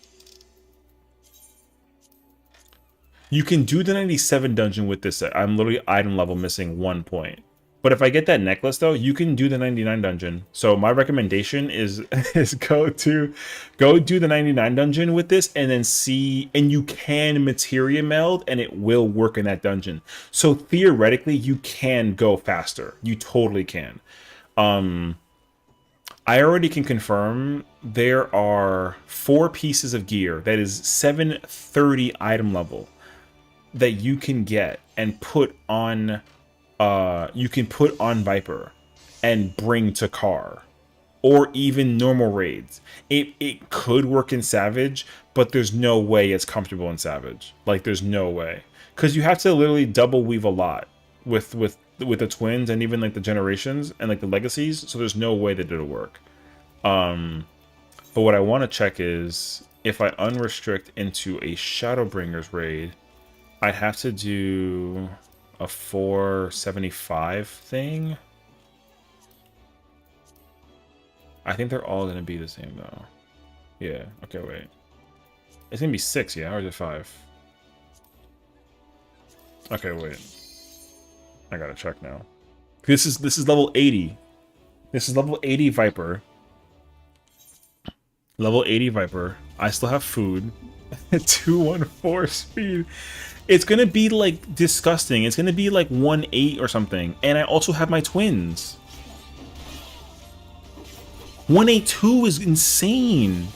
You can do the 97 dungeon with this set. I'm literally item level missing 1 point. But if I get that necklace though, you can do the 99 dungeon. So my recommendation is go do the 99 dungeon with this and then see, and you can materia meld and it will work in that dungeon. So theoretically you can go faster. You totally can. I already can confirm there are 4 pieces of gear that is 730 item level that you can get and put on Viper and bring to Car or even normal raids. It could work in Savage, but there's no way it's comfortable in Savage. Like there's no way. Cuz you have to literally double weave a lot with the twins and even like the generations and like the legacies, so there's no way that it'll work. But what I want to check is if I unrestrict into a Shadowbringers raid, I'd have to do a 475 thing. I think they're all going to be the same though. Yeah, okay, wait. It's going to be 6, yeah, or is it 5? Okay, wait. I got to check now. This is level 80. This is level 80 Viper. Level 80 Viper. I still have food. 214 speed. It's gonna be like disgusting. It's gonna be like 1-8 or something. And I also have my twins. 182 is insane.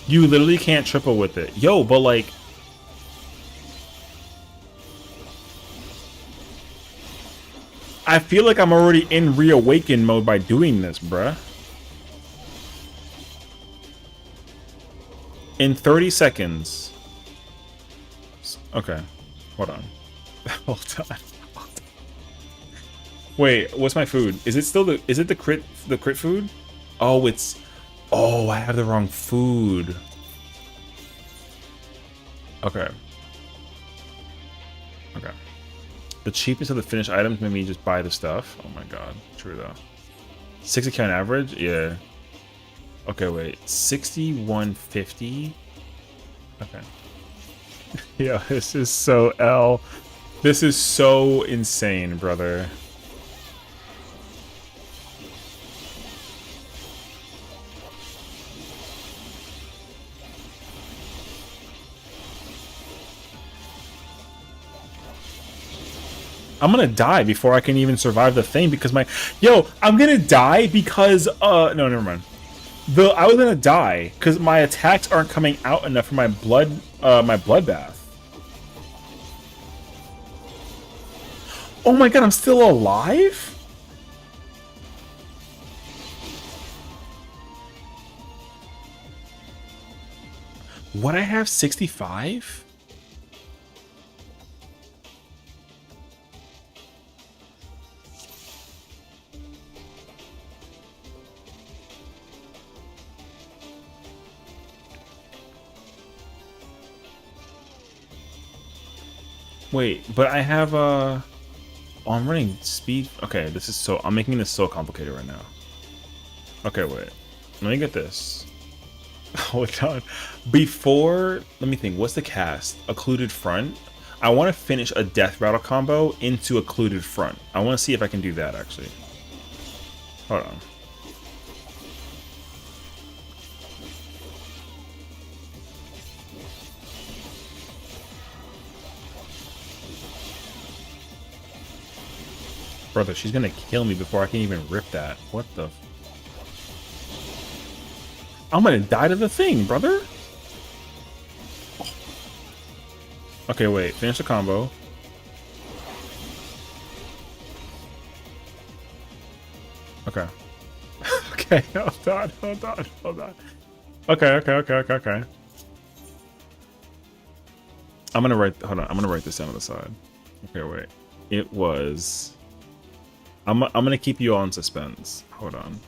You literally can't triple with it. Yo, but like I feel like I'm already in reawaken mode by doing this, bruh. In 30 seconds. Okay. Hold on. Hold on. Wait, what's my food? Is it still the crit food? Oh, oh, I have the wrong food. Okay. Okay. The cheapest of the finished items made me just buy the stuff. Oh my god. True though. 6 account average? Yeah. Okay, wait. 6150? Okay. Yeah, this is so L. This is so insane, brother. I'm gonna die before I can even survive the thing because my... Yo, I'm gonna die because... No, never mind. I was gonna die because my attacks aren't coming out enough for my bloodbath. Oh my god, I'm still alive? What, I have 65? Wait, but I have Oh, I'm running speed. Okay, this is so... I'm making this so complicated right now. Okay, wait. Let me get this. Oh god. Before... Let me think. What's the cast? Occluded front? I want to finish a death rattle combo into occluded front. I want to see if I can do that, actually. Hold on. Brother, she's gonna kill me before I can even rip that. What the... I'm gonna die to the thing, brother! Okay, wait. Finish the combo. Okay. Okay, hold on, hold on, hold on. Okay. I'm gonna write... Hold on, I'm gonna write this down on the side. Okay, wait. It was... I'm gonna keep you all in suspense. Hold on.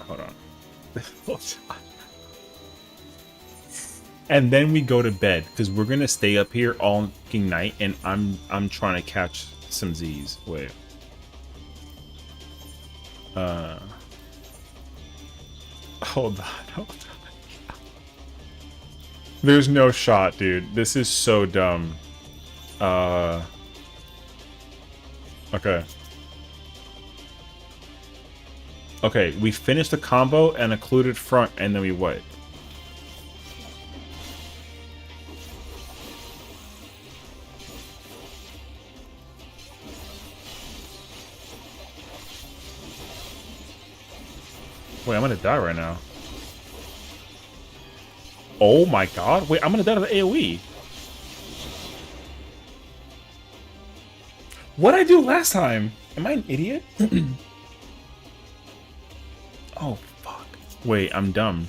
Hold on. And then we go to bed because we're gonna stay up here all fucking night, and I'm trying to catch some Z's. Wait. Hold on. There's no shot, dude. This is so dumb. Okay. Okay, we finished the combo and occluded front, and then we what? Wait, I'm gonna die right now. Oh my god. Wait, I'm gonna die to the AoE. What'd I do last time? Am I an idiot? Oh, fuck. Wait, I'm dumb.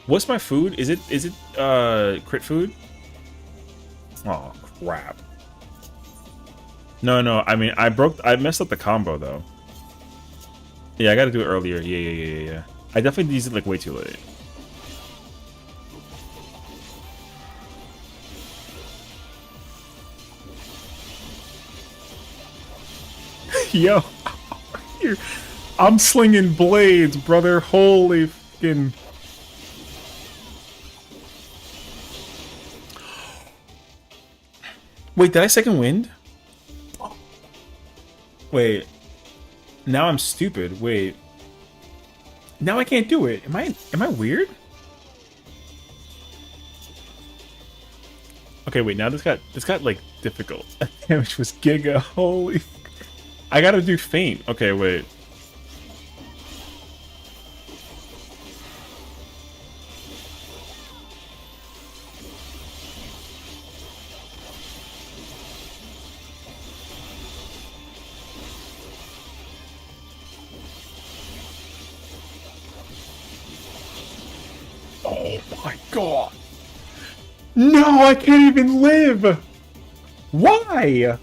What's my food? Is it crit food? Oh, crap. No, I mean, I messed up the combo, though. Yeah, I gotta do it earlier. Yeah. I definitely used it, like, way too late. Yo, I'm slinging blades, brother. Holy fucking... Wait, did I second wind? Wait. Now I'm stupid. Wait. Now I can't do it. Am I weird? Okay, wait, now this got like difficult. Damage was giga. Holy... I gotta do feint. Okay, wait. Oh my god. No, I can't even live. Why?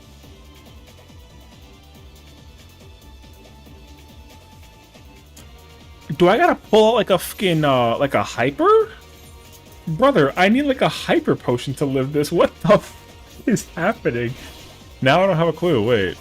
Do I gotta pull out like a fucking, like a hyper? Brother, I need like a hyper potion to live this. What the f is happening? Now I don't have a clue. Wait.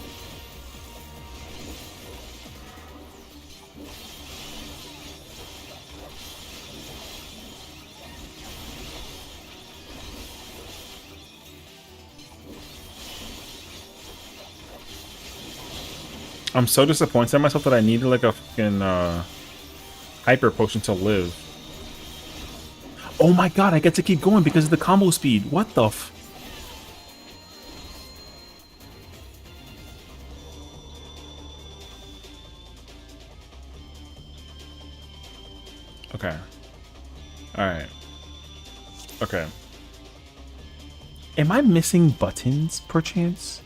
I'm so disappointed in myself that I needed like a fucking, hyper potion to live. Oh my god, I get to keep going because of the combo speed. What the f... Okay. Alright. Okay. Am I missing buttons, perchance?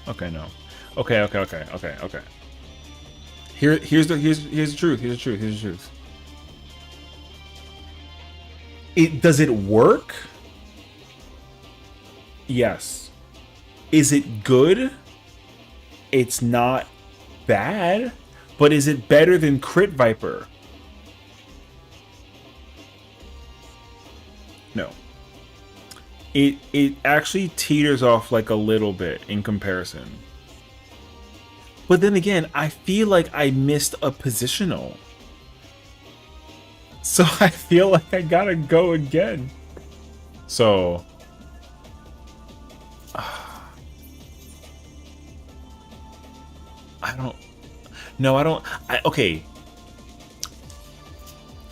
Okay, no. Okay. Here's the truth. Here's the truth. Does it work? Yes. Is it good? It's not bad, but is it better than Crit Viper? No. It actually teeters off like a little bit in comparison. But then again, I feel like I missed a positional. So I feel like I gotta go again. So... I don't... No, I don't... okay.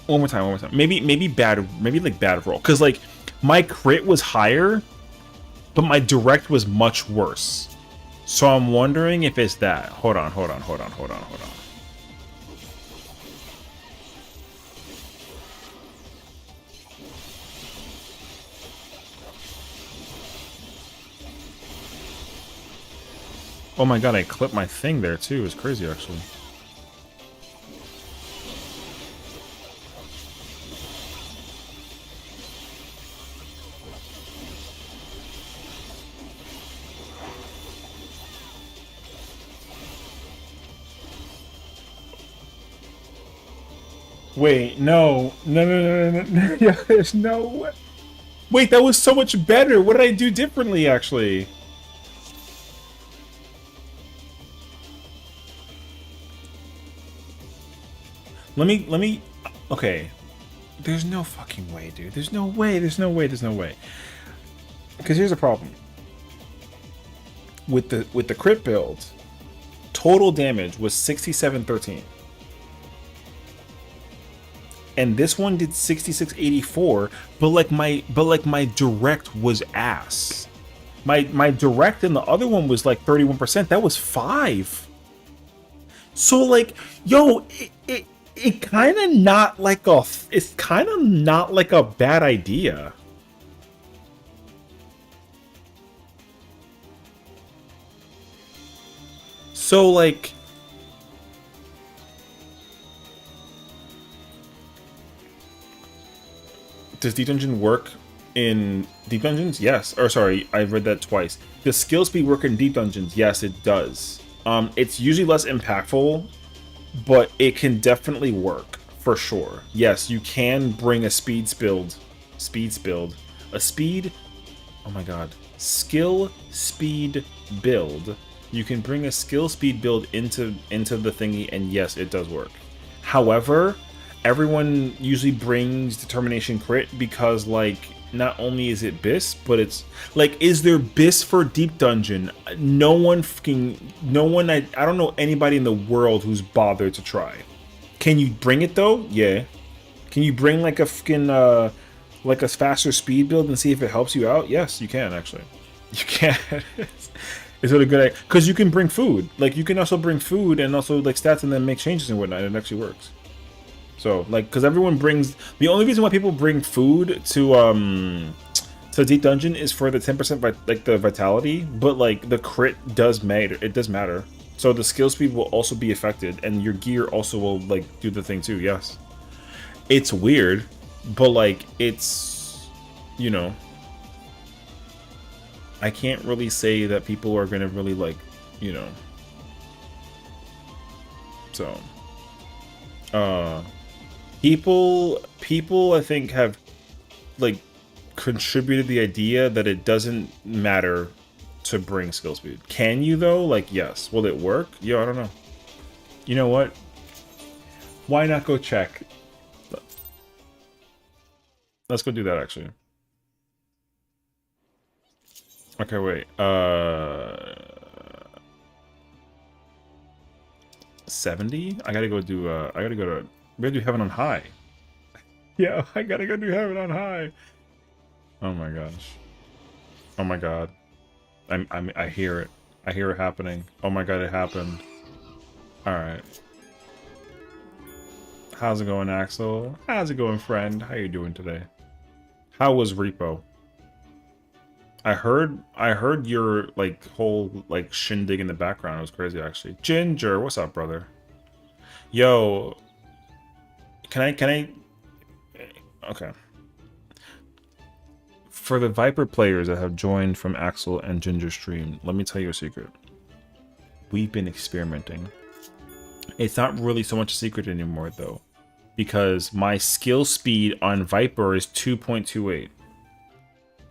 One more time. Maybe bad... Maybe like bad roll. Because like, my crit was higher, but my direct was much worse. So I'm wondering if it's that. Hold on. Oh my god, I clipped my thing there too. It's crazy, actually. Wait, no. Yeah, there's no way. Wait, that was so much better. What did I do differently, actually? Let me... Okay. There's no fucking way, dude. There's no way. Because here's the problem. With the crit build, total damage was 6713. And this one did 6684, but like my direct was ass. My direct and the other one was like 31%. That was 5. So like, yo, it kind of not like a... It's kind of not like a bad idea. So like... Does Deep Dungeon work in Deep Dungeons? Yes. Or sorry, I read that twice. Does skill speed work in Deep Dungeons? Yes, it does. It's usually less impactful, but it can definitely work for sure. Yes, you can bring a oh my god, skill speed build. You can bring a skill speed build into the thingy, and yes, it does work. However, everyone usually brings determination crit because like not only is it BIS, but it's like, is there BIS for Deep Dungeon? I don't know anybody in the world who's bothered to try. Can you bring it though? Yeah. Can you bring like a fucking like a faster speed build and see if it helps you out? Yes, you can actually. You can. Is it a good idea? Because you can bring food. Like you can also bring food and also like stats and then make changes and whatnot. It actually works. So like, because everyone brings, the only reason why people bring food to Deep Dungeon is for the 10% like the vitality, but like the crit does matter. It does matter. So the skill speed will also be affected, and your gear also will like do the thing too. Yes, it's weird, but like it's, you know, I can't really say that people are gonna really like, you know. So, people I think have like contributed the idea that it doesn't matter to bring skill speed. Can you though? Like, yes. Will it work? Yo, I don't know. You know what? Why not go check? Let's go do that actually. Okay, wait. 70? I gotta go do, we gotta do Heaven on High. Yeah, I gotta go do Heaven on High. Oh my gosh. Oh my god. I hear it. I hear it happening. Oh my god, it happened. Alright. How's it going, Axel? How's it going, friend? How you doing today? How was Repo? I heard your like whole like shindig in the background. It was crazy actually. Ginger, what's up, brother? Yo, can I okay. For the Viper players that have joined from Axel and Ginger stream, let me tell you a secret. We've been experimenting. It's not really so much a secret anymore though, because my skill speed on Viper is 2.28.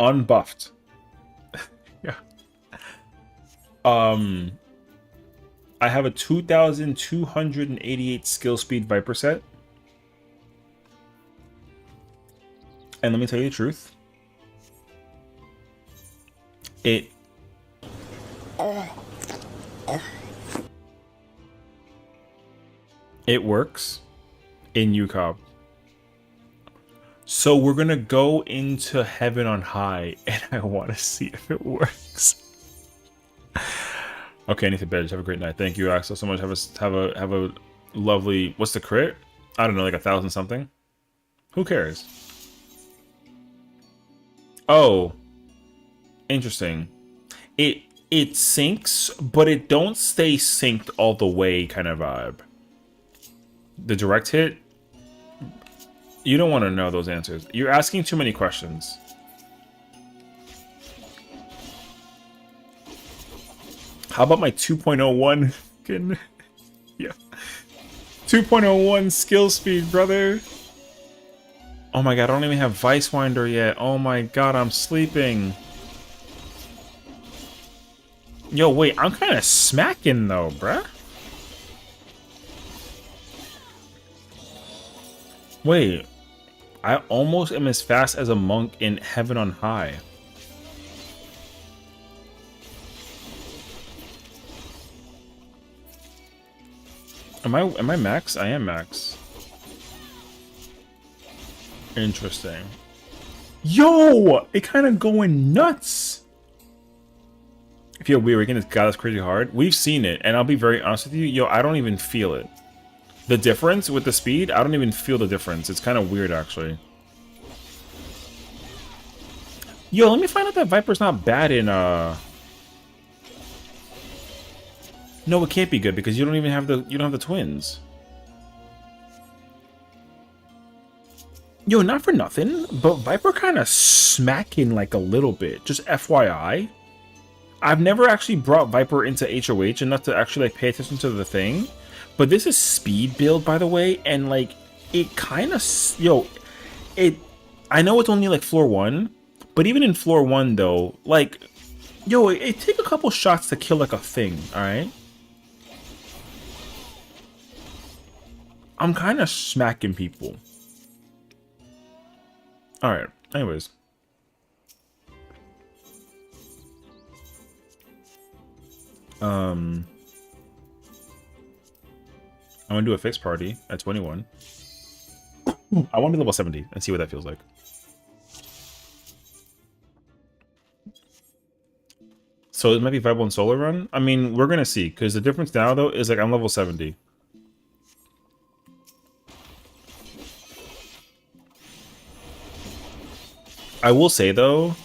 Unbuffed. Yeah. I have a 2,288 skill speed Viper set. And let me tell you the truth. It works in UCOB. So we're gonna go into Heaven on High, and I want to see if it works. Okay, I need to bed. Have a great night. Thank you, Axel, so much. Have a lovely. What's the crit? I don't know, like 1,000 something. Who cares? Oh, interesting. It syncs, but it don't stay synced all the way. Kind of vibe. The direct hit. You don't want to know those answers. You're asking too many questions. How about my 2.01? Yeah. 2.01 skill speed, brother. Oh my god, I don't even have Vice Winder yet. Oh my god, I'm sleeping. Yo, wait, I'm kind of smacking though, bruh. Wait. I almost am as fast as a monk in Heaven on High. Am I max? I am max. Interesting. Yo! It kind of going nuts! If you're weird, it's got us crazy hard. We've seen it, and I'll be very honest with you. Yo, I don't even feel it. The difference with the speed, I don't even feel the difference. It's kind of weird, actually. Yo, let me find out that Viper's not bad in, No, it can't be good because you don't even have the, you don't have the twins. Yo, not for nothing, but Viper kind of smacking like a little bit. Just FYI. I've never actually brought Viper into HOH enough to actually like pay attention to the thing. But this is speed build, by the way, and like it kind of, yo, it. I know it's only like floor 1, but even in floor 1 though, like, yo, it take a couple shots to kill like a thing. All right, I'm kind of smacking people. All right. Anyways. I'm gonna do a fixed party at 21. I want to be level 70 and see what that feels like. So it might be viable in solo run. I mean, we're gonna see, because the difference now though is like I'm level 70. I will say though,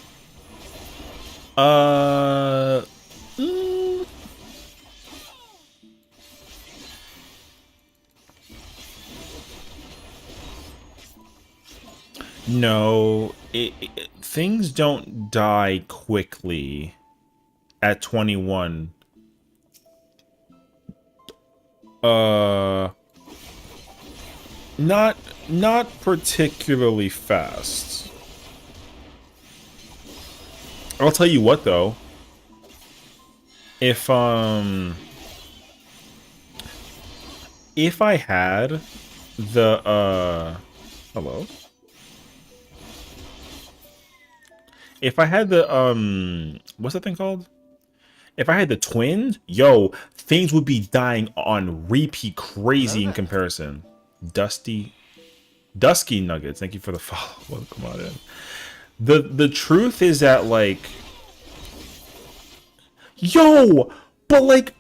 no, things don't die quickly at 21. Not particularly fast. I'll tell you what though. If I had the hello? If I had the what's that thing called? If I had the twins, yo, things would be dying on repeat crazy in comparison. Dusky Nuggets, thank you for the follow. Welcome on in. The truth is that, like, yo, but like,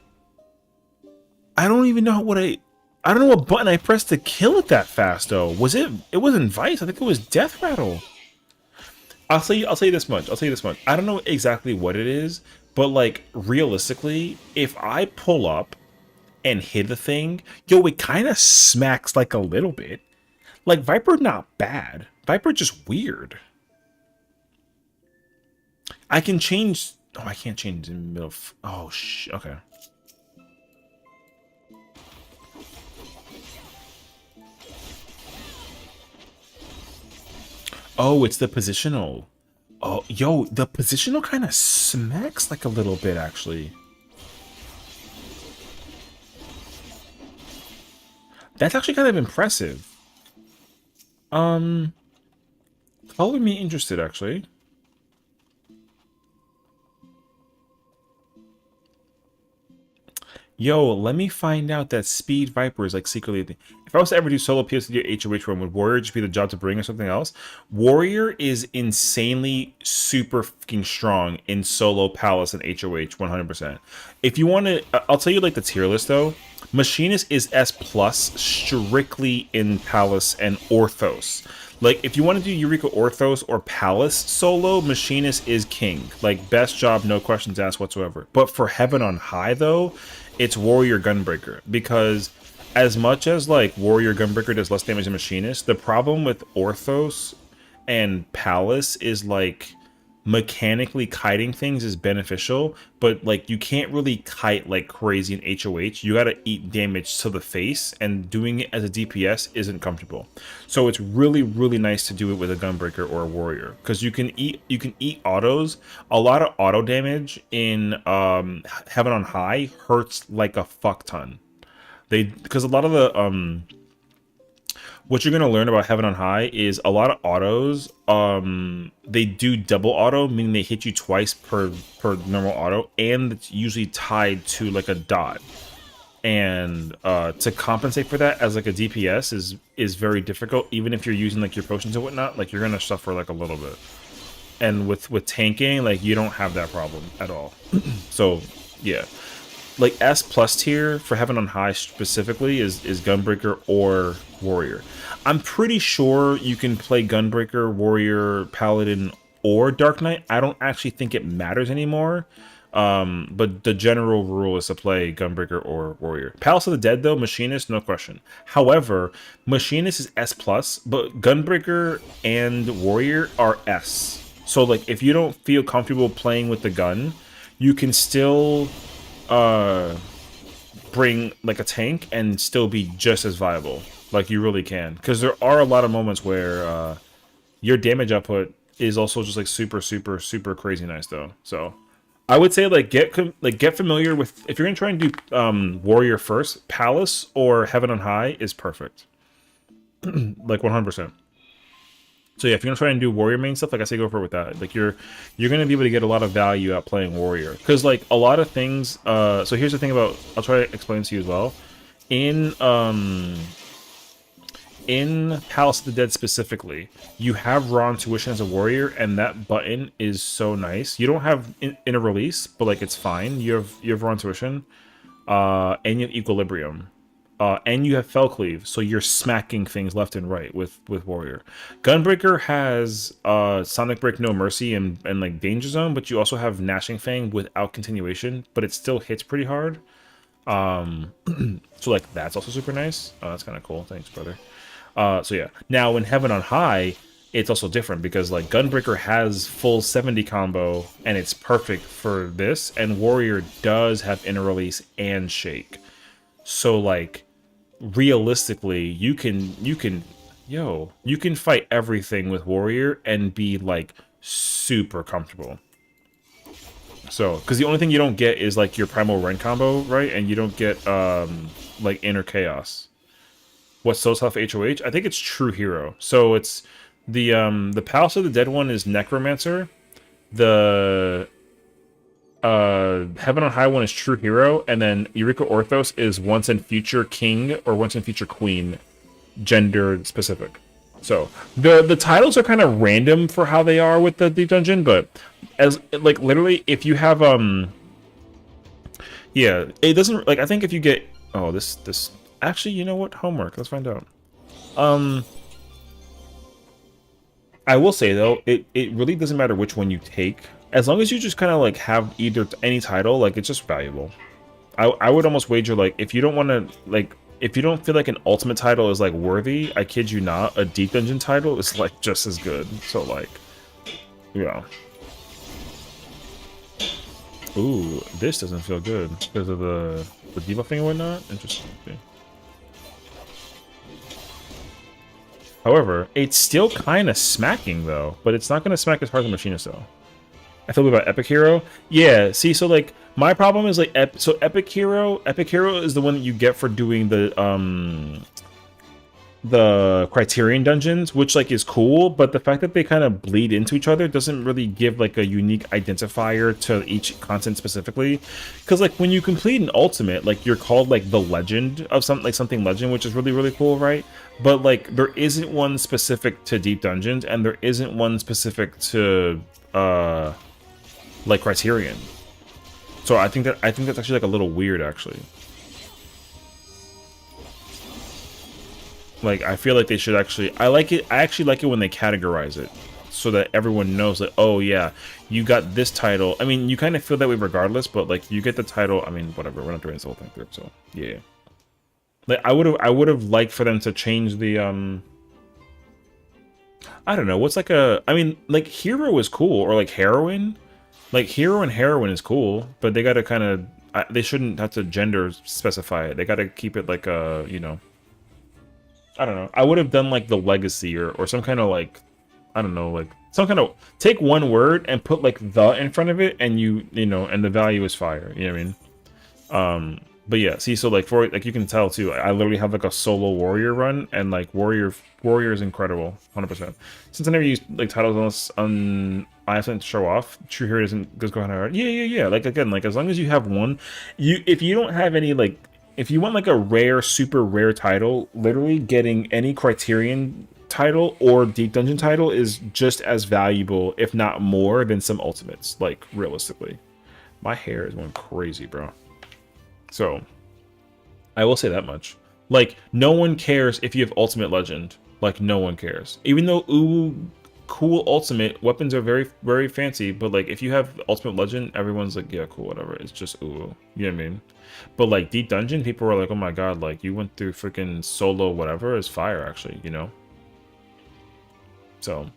I don't even know I don't know what button I pressed to kill it that fast though. Was it? It wasn't Vice. I think it was Death Rattle. I'll tell you this much. I don't know exactly what it is, but like realistically, if I pull up and hit the thing, yo, it kind of smacks like a little bit. Like Viper, not bad. Viper just weird. I can change. Oh, I can't change in the middle. Oh, okay. Oh, it's the positional. Oh, yo, the positional kind of smacks like a little bit, actually. That's actually kind of impressive. Color me interested, actually. Yo, let me find out that Speed Viper is like secretly. If I was to ever do solo POTD or HOH run, would Warrior just be the job to bring or something else? Warrior is insanely super fucking strong in solo Palace and HOH 100%. If you want to, I'll tell you like the tier list though. Machinist is S plus strictly in Palace and Orthos. Like, if you want to do Eureka Orthos or Palace solo, Machinist is king. Like, best job, no questions asked whatsoever. But for Heaven on High, though, it's Warrior Gunbreaker. Because as much as, like, Warrior Gunbreaker does less damage than Machinist, the problem with Orthos and Palace is, like, mechanically kiting things is beneficial, but like you can't really kite like crazy in HOH. You gotta eat damage to the face, and doing it as a DPS isn't comfortable. So it's really, really nice to do it with a Gunbreaker or a Warrior, because you can eat autos. A lot of auto damage in Heaven on High hurts like a fuck ton. Because a lot of the what you're going to learn about Heaven on High is a lot of autos, they do double auto, meaning they hit you twice per normal auto, and it's usually tied to like a dot. And to compensate for that as like a DPS is very difficult, even if you're using like your potions and whatnot. Like you're going to suffer like a little bit. And with tanking, like you don't have that problem at all. So yeah. Like S plus tier for Heaven on High specifically is Gunbreaker or Warrior. I'm pretty sure you can play Gunbreaker, Warrior, Paladin, or Dark Knight. I don't actually think it matters anymore. But the general rule is to play Gunbreaker or Warrior. Palace of the Dead though, Machinist, no question. However, Machinist is S plus, but Gunbreaker and Warrior are S. So like if you don't feel comfortable playing with the gun, you can still bring like a tank and still be just as viable. Like you really can, because there are a lot of moments where your damage output is also just like super crazy nice though. So I would say like get familiar with, if you're gonna try and do Warrior first, Palace or Heaven on High is perfect. Like 100%. So yeah, if you're gonna try and do Warrior main stuff, like I say, go for it with that. Like you're gonna be able to get a lot of value out playing Warrior, because like a lot of things. So here's the thing about, I'll try to explain to you as well. In Palace of the Dead specifically, you have Raw Intuition as a Warrior, and that button is so nice. You don't have Inner Release, but like it's fine. You have Raw Intuition, and you have Equilibrium. And you have Fell Cleave, so you're smacking things left and right with Warrior. Gunbreaker has Sonic Break, No Mercy, and like Danger Zone, but you also have Gnashing Fang without continuation, but it still hits pretty hard. So like that's also super nice. That's kind of cool. Thanks, brother. So yeah. Now in Heaven on High, it's also different because like Gunbreaker has full 70 combo, and it's perfect for this, and Warrior does have Inner Release and Shake. So like realistically, you can fight everything with Warrior and be like super comfortable. So because the only thing you don't get is like your Primal Rend combo, right? And you don't get like Inner Chaos. What's so tough HOH? I think it's True Hero. So it's the Palace of the Dead one is Necromancer. The Heaven on High one is True Hero, and then Eureka Orthos is once and future king or once and future queen, gender specific. So the titles are kind of random for how they are with the Deep Dungeon, but as like literally if you have yeah, it doesn't like I think if you get this actually, you know what, homework, let's find out. I will say though, it really doesn't matter which one you take. As long as you just kind of like have either any title, like it's just valuable. I would almost wager like if you don't want to like if you don't feel like an ultimate title is like worthy, I kid you not, a deep dungeon title is like just as good. So like, yeah. Ooh, this doesn't feel good because of the debuffing and whatnot. Interesting. Okay. However, it's still kind of smacking though, but it's not going to smack as hard as Machinist though. I feel about Epic Hero. Yeah, see, so like my problem is like Epic Hero is the one that you get for doing the Criterion dungeons, which like is cool, but the fact that they kind of bleed into each other doesn't really give like a unique identifier to each content specifically. Because like when you complete an ultimate, like you're called like the legend of something, like something legend, which is really really cool, right? But like there isn't one specific to Deep Dungeons, and there isn't one specific to like Criterion. So I think that's actually like a little weird actually. Like I feel like they should actually I actually like it when they categorize it so that everyone knows like, oh yeah, you got this title. I mean, you kind of feel that way regardless, but like you get the title. I mean, whatever, we're not doing this whole thing through, so yeah. Like I would have liked for them to change the I don't know, what's like a I mean, like hero is cool, or like heroine. Like hero and heroine is cool, but they gotta kind of they shouldn't have to gender specify it. They gotta keep it like a, you know, I don't know. I would have done like the legacy or some kind of like, I don't know, like some kind of take one word and put like the in front of it, and you know, and the value is fire. You know what I mean? But yeah, see, so like for like you can tell too, I literally have like a solo warrior run, and like warrior is incredible, 100%. Since I never use like titles on I have something to show off. True Hero doesn't just go hard. Yeah. Like again, like as long as you have one, if you don't have any like. If you want like a rare, super rare title, literally getting any Criterion title or Deep Dungeon title is just as valuable, if not more, than some ultimates. Like realistically, my hair is going crazy, bro. So I will say that much. Like no one cares if you have Ultimate Legend. Like no one cares. Even though cool ultimate weapons are very very fancy, but like if you have Ultimate Legend, everyone's like, yeah, cool, whatever. It's just ooh, you know what I mean? But like Deep Dungeon, people were like, oh my god, like you went through freaking solo whatever is fire actually, you know. So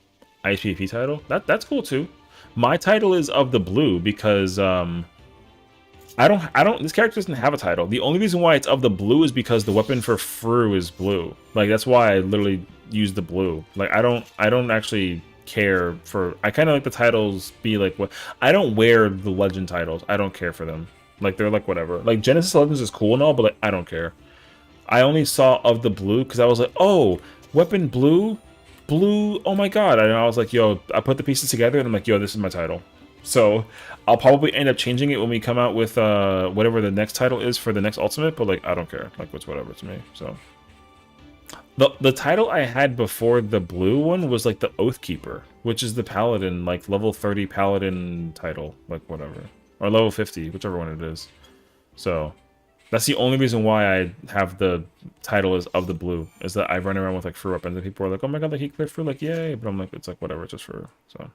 IHPP title, that's cool too. My title is of the blue because I don't this character doesn't have a title. The only reason why it's of the blue is because the weapon for Fru is blue. Like that's why I literally use the blue. Like I don't actually care for, I kind of like the titles be like what, I don't wear the legend titles. I don't care for them. Like they're like whatever. Like Genesis Legends is cool and all, but like I don't care. I only saw of the blue because I was like, oh, weapon blue, oh my god. And I was like, yo, I put the pieces together and I'm like, yo, this is my title. So I'll probably end up changing it when we come out with whatever the next title is for the next ultimate, but like I don't care. Like it's whatever to me. So the title I had before the blue one was like the Oathkeeper, which is the paladin, like level 30 paladin title, like whatever. Or level 50, whichever one it is. So that's the only reason why I have the title is of the blue, is that I run around with like free weapons and people are like, oh my god, like he cleared free, like yay, but I'm like, it's like whatever, it's just for so.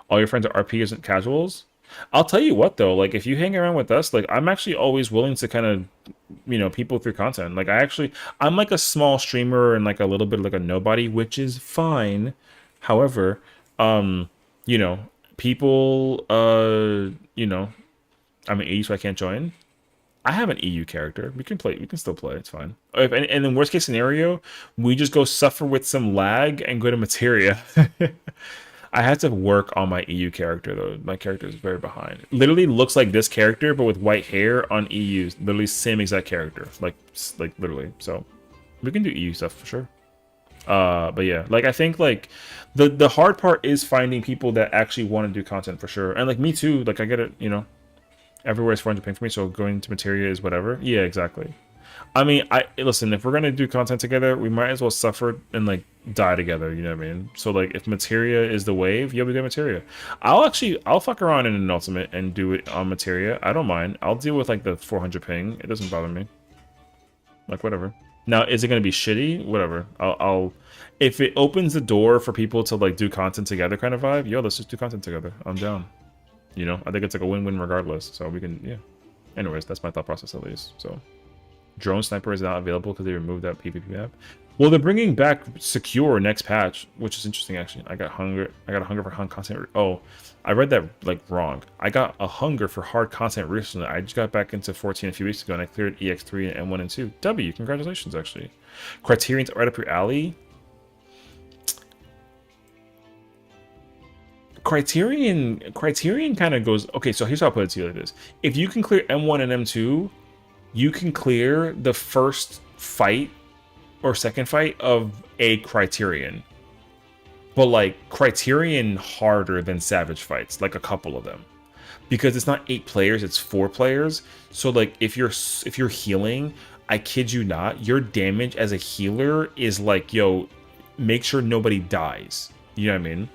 All your friends are RP isn't casuals. I'll tell you what though, like if you hang around with us, like I'm actually always willing to kind of, you know, people through content. Like I'm like a small streamer and like a little bit like a nobody, which is fine. However, you know, people, you know, I'm an EU, so I can't join. I have an EU character. We can still play. It's fine. And in worst case scenario, we just go suffer with some lag and go to materia. I had to work on my EU character though. My character is very behind. Literally looks like this character, but with white hair on EU. Literally same exact character. Like literally. So we can do EU stuff for sure. But yeah, like I think like the hard part is finding people that actually want to do content for sure. And like me too. Like I get it, you know. Everywhere is 400 ping for me, so going to materia is whatever. Yeah, exactly. I mean, I listen, if we're gonna do content together, we might as well suffer and like die together, you know what I mean? So like if materia is the wave, yeah, we do materia. I'll fuck around in an ultimate and do it on materia. I don't mind. I'll deal with like the 400 ping. It doesn't bother me. Like whatever. Now, is it gonna be shitty? Whatever. I'll if it opens the door for people to like do content together kind of vibe, yo, let's just do content together. I'm down. You know, I think it's like a win-win regardless. So we can, yeah. Anyways, that's my thought process at least. So drone sniper is not available because they removed that PvP map. Well, they're bringing back secure next patch, which is interesting actually. I got a hunger for hard content. Oh, I read that like wrong. I got a hunger for hard content recently. I just got back into 14 a few weeks ago and I cleared EX3 and M1 and 2. W, congratulations actually. Criterion's right up your alley. Criterion kind of goes, okay, so here's how I'll put it to you like this. If you can clear M1 and M2, you can clear the first fight or second fight of a Criterion. But like Criterion harder than Savage fights, like a couple of them. Because it's not 8 players, it's 4 players. So like if you're healing, I kid you not, your damage as a healer is like, yo, make sure nobody dies. You know what I mean?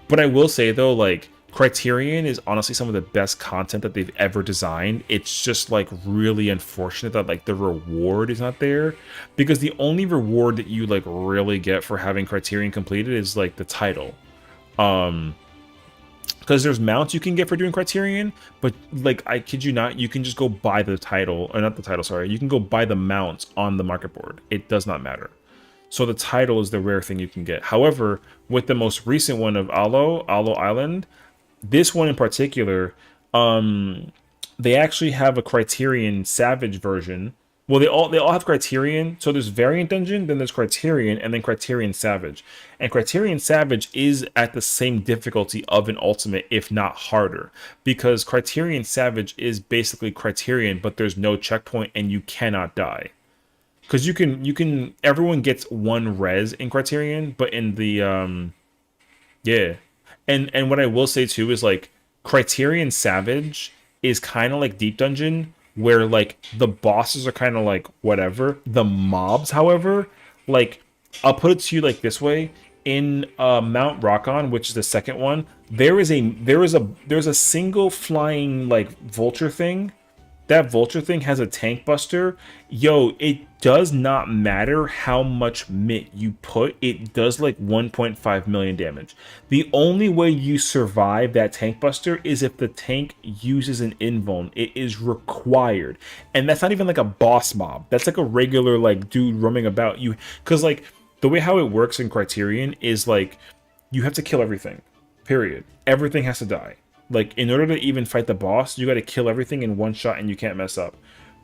But I will say though, like Criterion is honestly some of the best content that they've ever designed. It's just like really unfortunate that like the reward is not there, because the only reward that you like really get for having Criterion completed is like the title. Because there's mounts you can get for doing Criterion, but like I kid you not, you can just go buy the title, or not the title, sorry. You can go buy the mounts on the market board. It does not matter. So the title is the rare thing you can get. However, with the most recent one of Alo Island, this one in particular, they actually have a Criterion Savage version. Well, they all have Criterion. So there's Variant Dungeon, then there's Criterion, and then Criterion Savage. And Criterion Savage is at the same difficulty of an Ultimate, if not harder, because Criterion Savage is basically Criterion, but there's no checkpoint and you cannot die. Because you can everyone gets one res in Criterion, but in the yeah. And what I will say too is like Criterion Savage is kind of like Deep Dungeon, where like the bosses are kind of like whatever. The mobs, however, like I'll put it to you like this way: in Mount Rockon, which is the second one, there's a single flying like vulture thing. That vulture thing has a tank buster. Yo, it does not matter how much mint you put. It does like 1.5 million damage. The only way you survive that tank buster is if the tank uses an invuln. It is required. And that's not even like a boss mob. That's like a regular like dude roaming about you. Because like the way how it works in Criterion is like you have to kill everything. Period. Everything has to die. Like, in order to even fight the boss, you gotta kill everything in one shot and you can't mess up.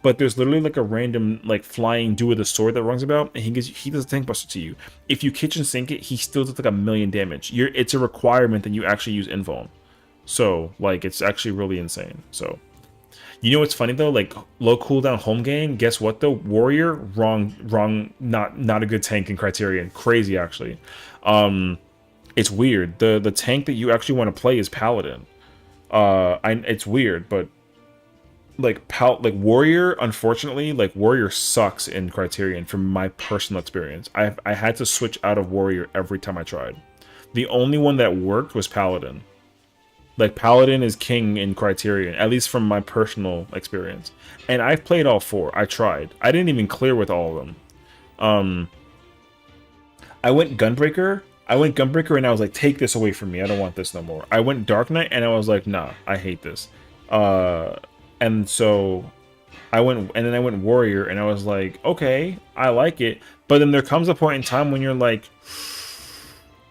But there's literally like a random, like, flying dude with a sword that runs about, and he does a tank buster to you. If you kitchen sink it, he still does like 1,000,000 damage. It's a requirement that you actually use invuln. So, like, it's actually really insane. So, you know what's funny though? Like, low cooldown home game, guess what though? Warrior, wrong, not a good tank in Criterion. Crazy, actually. It's weird. The tank that you actually want to play is Paladin. It's weird, but like Warrior, unfortunately, like Warrior sucks in Criterion from my personal experience. I had to switch out of Warrior every time I tried. The only one that worked was Paladin. Like Paladin is king in Criterion, at least from my personal experience. And I've played all 4. I tried. I didn't even clear with all of them. I went Gunbreaker and I was like, take this away from me. I don't want this no more. I went Dark Knight and I was like, nah, I hate this. And so I went Warrior and I was like, okay, I like it. But then there comes a point in time when you're like,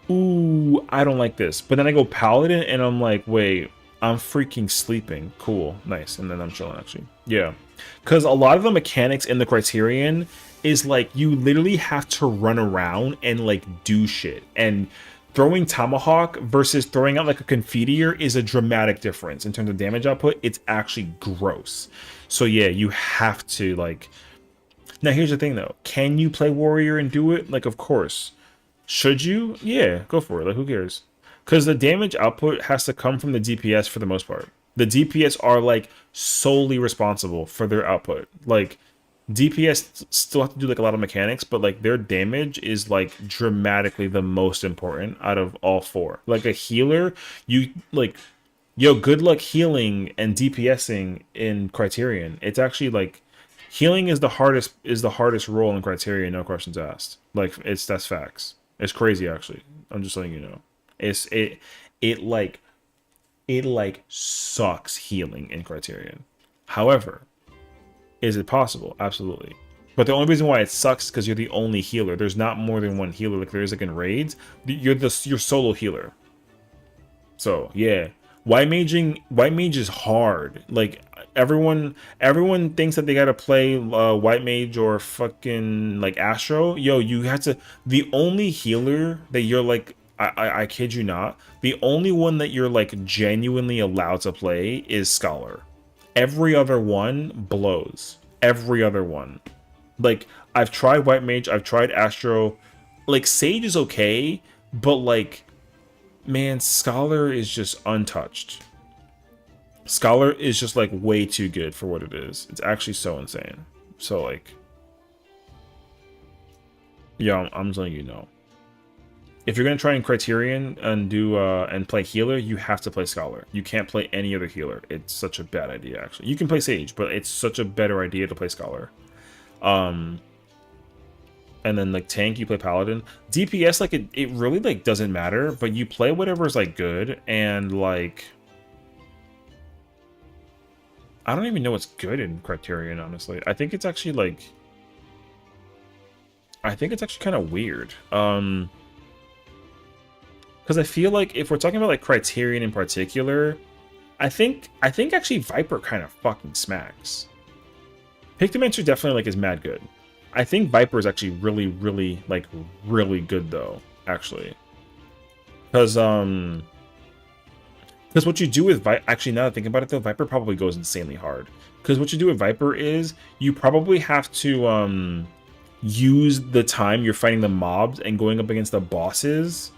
ooh, I don't like this. But then I go Paladin and I'm like, wait, I'm freaking sleeping. Cool, nice. And then I'm chilling actually. Yeah. Because a lot of the mechanics in the Criterion is like you literally have to run around and like do shit, and throwing tomahawk versus throwing out like a confiteor is a dramatic difference in terms of damage output. It's actually gross. So yeah, you have to like. Now here's the thing though, can you play Warrior and do it? Like, of course. Should you? Yeah, go for it. Like, who cares? Because the damage output has to come from the DPS for the most part. The DPS are like solely responsible for their output. Like DPS still have to do like a lot of mechanics, but like their damage is like dramatically the most important out of all four. Like a healer, you like, yo, good luck healing and DPSing in Criterion. It's actually like healing is the hardest role in Criterion, no questions asked. Like that's facts. It's crazy actually. I'm just letting you know. It like it like sucks healing in Criterion. However, is it possible? Absolutely. But the only reason why it sucks is because you're the only healer. There's not more than one healer like there is like in raids. You're solo healer. So yeah, white mage is hard. Like everyone thinks that they gotta play white mage or fucking like Astro. Yo, you have to. The only healer that you're like, I kid you not, the only one that you're like genuinely allowed to play is Scholar. Every other one blows. Every other one. Like I've tried white mage, I've tried Astro. Like Sage is okay, but like, man, Scholar is just untouched. Scholar is just like way too good for what it is. It's actually so insane. So like, yeah, I'm just letting you know. If you're gonna try in Criterion and do and play healer, you have to play Scholar. You can't play any other healer. It's such a bad idea, actually. You can play Sage, but it's such a better idea to play Scholar. And then like tank, you play Paladin. DPS, like it really like doesn't matter, but you play whatever's like good. And like, I don't even know what's good in Criterion, honestly. I think it's actually like, kind of weird. Because I feel like if we're talking about like Criterion in particular, I think actually Viper kind of fucking smacks. Pictomancer definitely like is mad good. I think Viper is actually really good though, actually. Because what you do with Viper, actually now that I think about it though, Viper probably goes insanely hard. Because what you do with Viper is you probably have to use the time you're fighting the mobs and going up against the bosses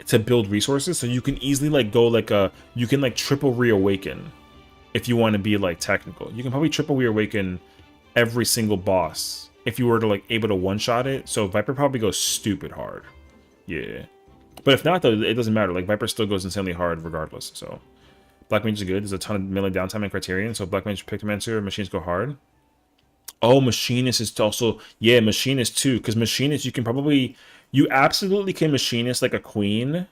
to build resources, so you can easily like go like you can like triple reawaken if you want to be like technical. You can probably triple reawaken every single boss if you were to like able to one-shot it. So Viper probably goes stupid hard. Yeah. But if not though, it doesn't matter. Like Viper still goes insanely hard regardless. So Black Mage is good. There's a ton of melee downtime in Criterion, so Black Mage, Pictomancer, Machines go hard. Oh, Machinist is also, yeah, Machinist too, because Machinist you absolutely can Machinist like a queen.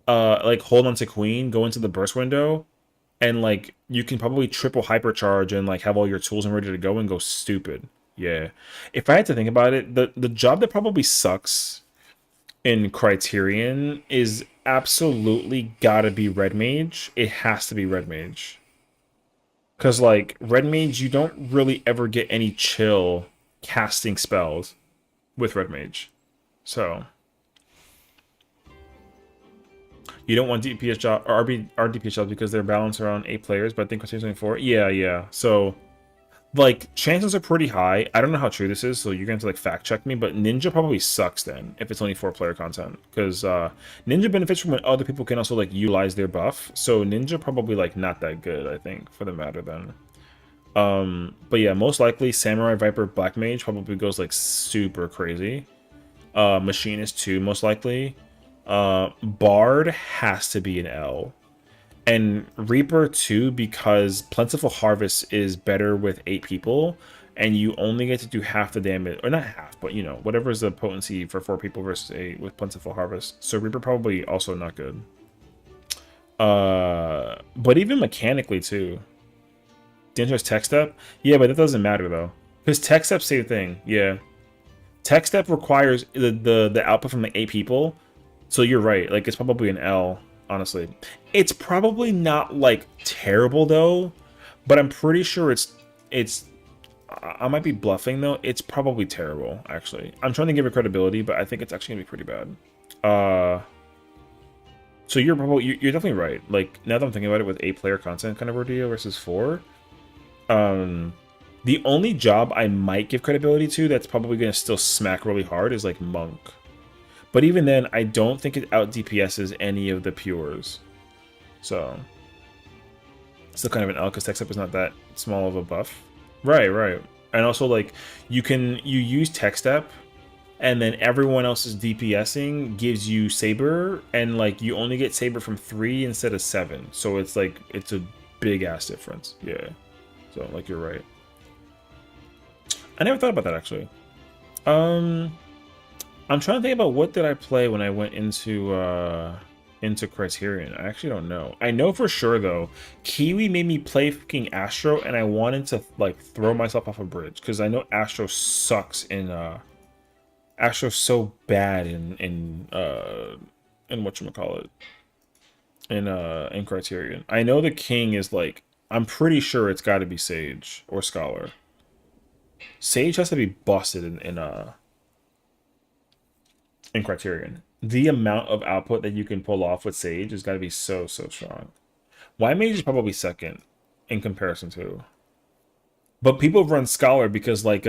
Like hold on to queen, go into the burst window, and like you can probably triple hypercharge and like have all your tools and ready to go and go stupid. Yeah. If I had to think about it, the job that probably sucks in Criterion is absolutely gotta be Red Mage. It has to be Red Mage. Because, like, Red Mage, you don't really ever get any chill casting spells with Red Mage. So, you don't want DPS job or DPS jobs because they're balanced around 8 players, but I think Criterion 24. Yeah. So, like, chances are pretty high. I don't know how true this is, so you're going to like fact check me, but Ninja probably sucks then if it's only 4-player content, because Ninja benefits from when other people can also like utilize their buff. So Ninja probably like not that good, I think, for the matter then. But yeah, most likely Samurai, Viper, Black Mage probably goes like super crazy. Machinist too, most likely. Bard has to be an L. And Reaper too, because Plentiful Harvest is better with 8 people, and you only get to do half the damage, or not half, but you know, whatever is the potency for 4 people versus 8 with Plentiful Harvest. So Reaper probably also not good. But even mechanically too. Dangerous Tech Step? Yeah, but that doesn't matter though. Because Tech Step's same thing, yeah. Tech Step requires the output from the 8 people. So you're right, like it's probably an L. Honestly, it's probably not like terrible though, but I'm pretty sure it's I might be bluffing though. It's probably terrible actually. I'm trying to give it credibility, but I think it's actually gonna be pretty bad. So you're definitely right. Like now that I'm thinking about it, with 8-player content kind of rodeo versus 4, the only job I might give credibility to that's probably gonna still smack really hard is like Monk. But even then, I don't think it out DPS's any of the pures. So, Still kind of an L because tech step is not that small of a buff. Right, right. And also like you use tech step and then everyone else's DPSing gives you Saber, and like you only get Saber from 3 instead of 7. So it's like it's a big ass difference. Yeah. So like you're right. I never thought about that actually. I'm trying to think about what did I play when I went into Criterion. I actually don't know. I know for sure though, Kiwi made me play fucking Astro, and I wanted to like throw myself off a bridge because I know Astro sucks in Astro's so bad in whatchamacallit, in Criterion. I know the king is like, I'm pretty sure it's got to be Sage or Scholar. Sage has to be busted in Criterion. The amount of output that you can pull off with Sage has got to be so strong. White Mage is probably second in comparison to, but people run Scholar because like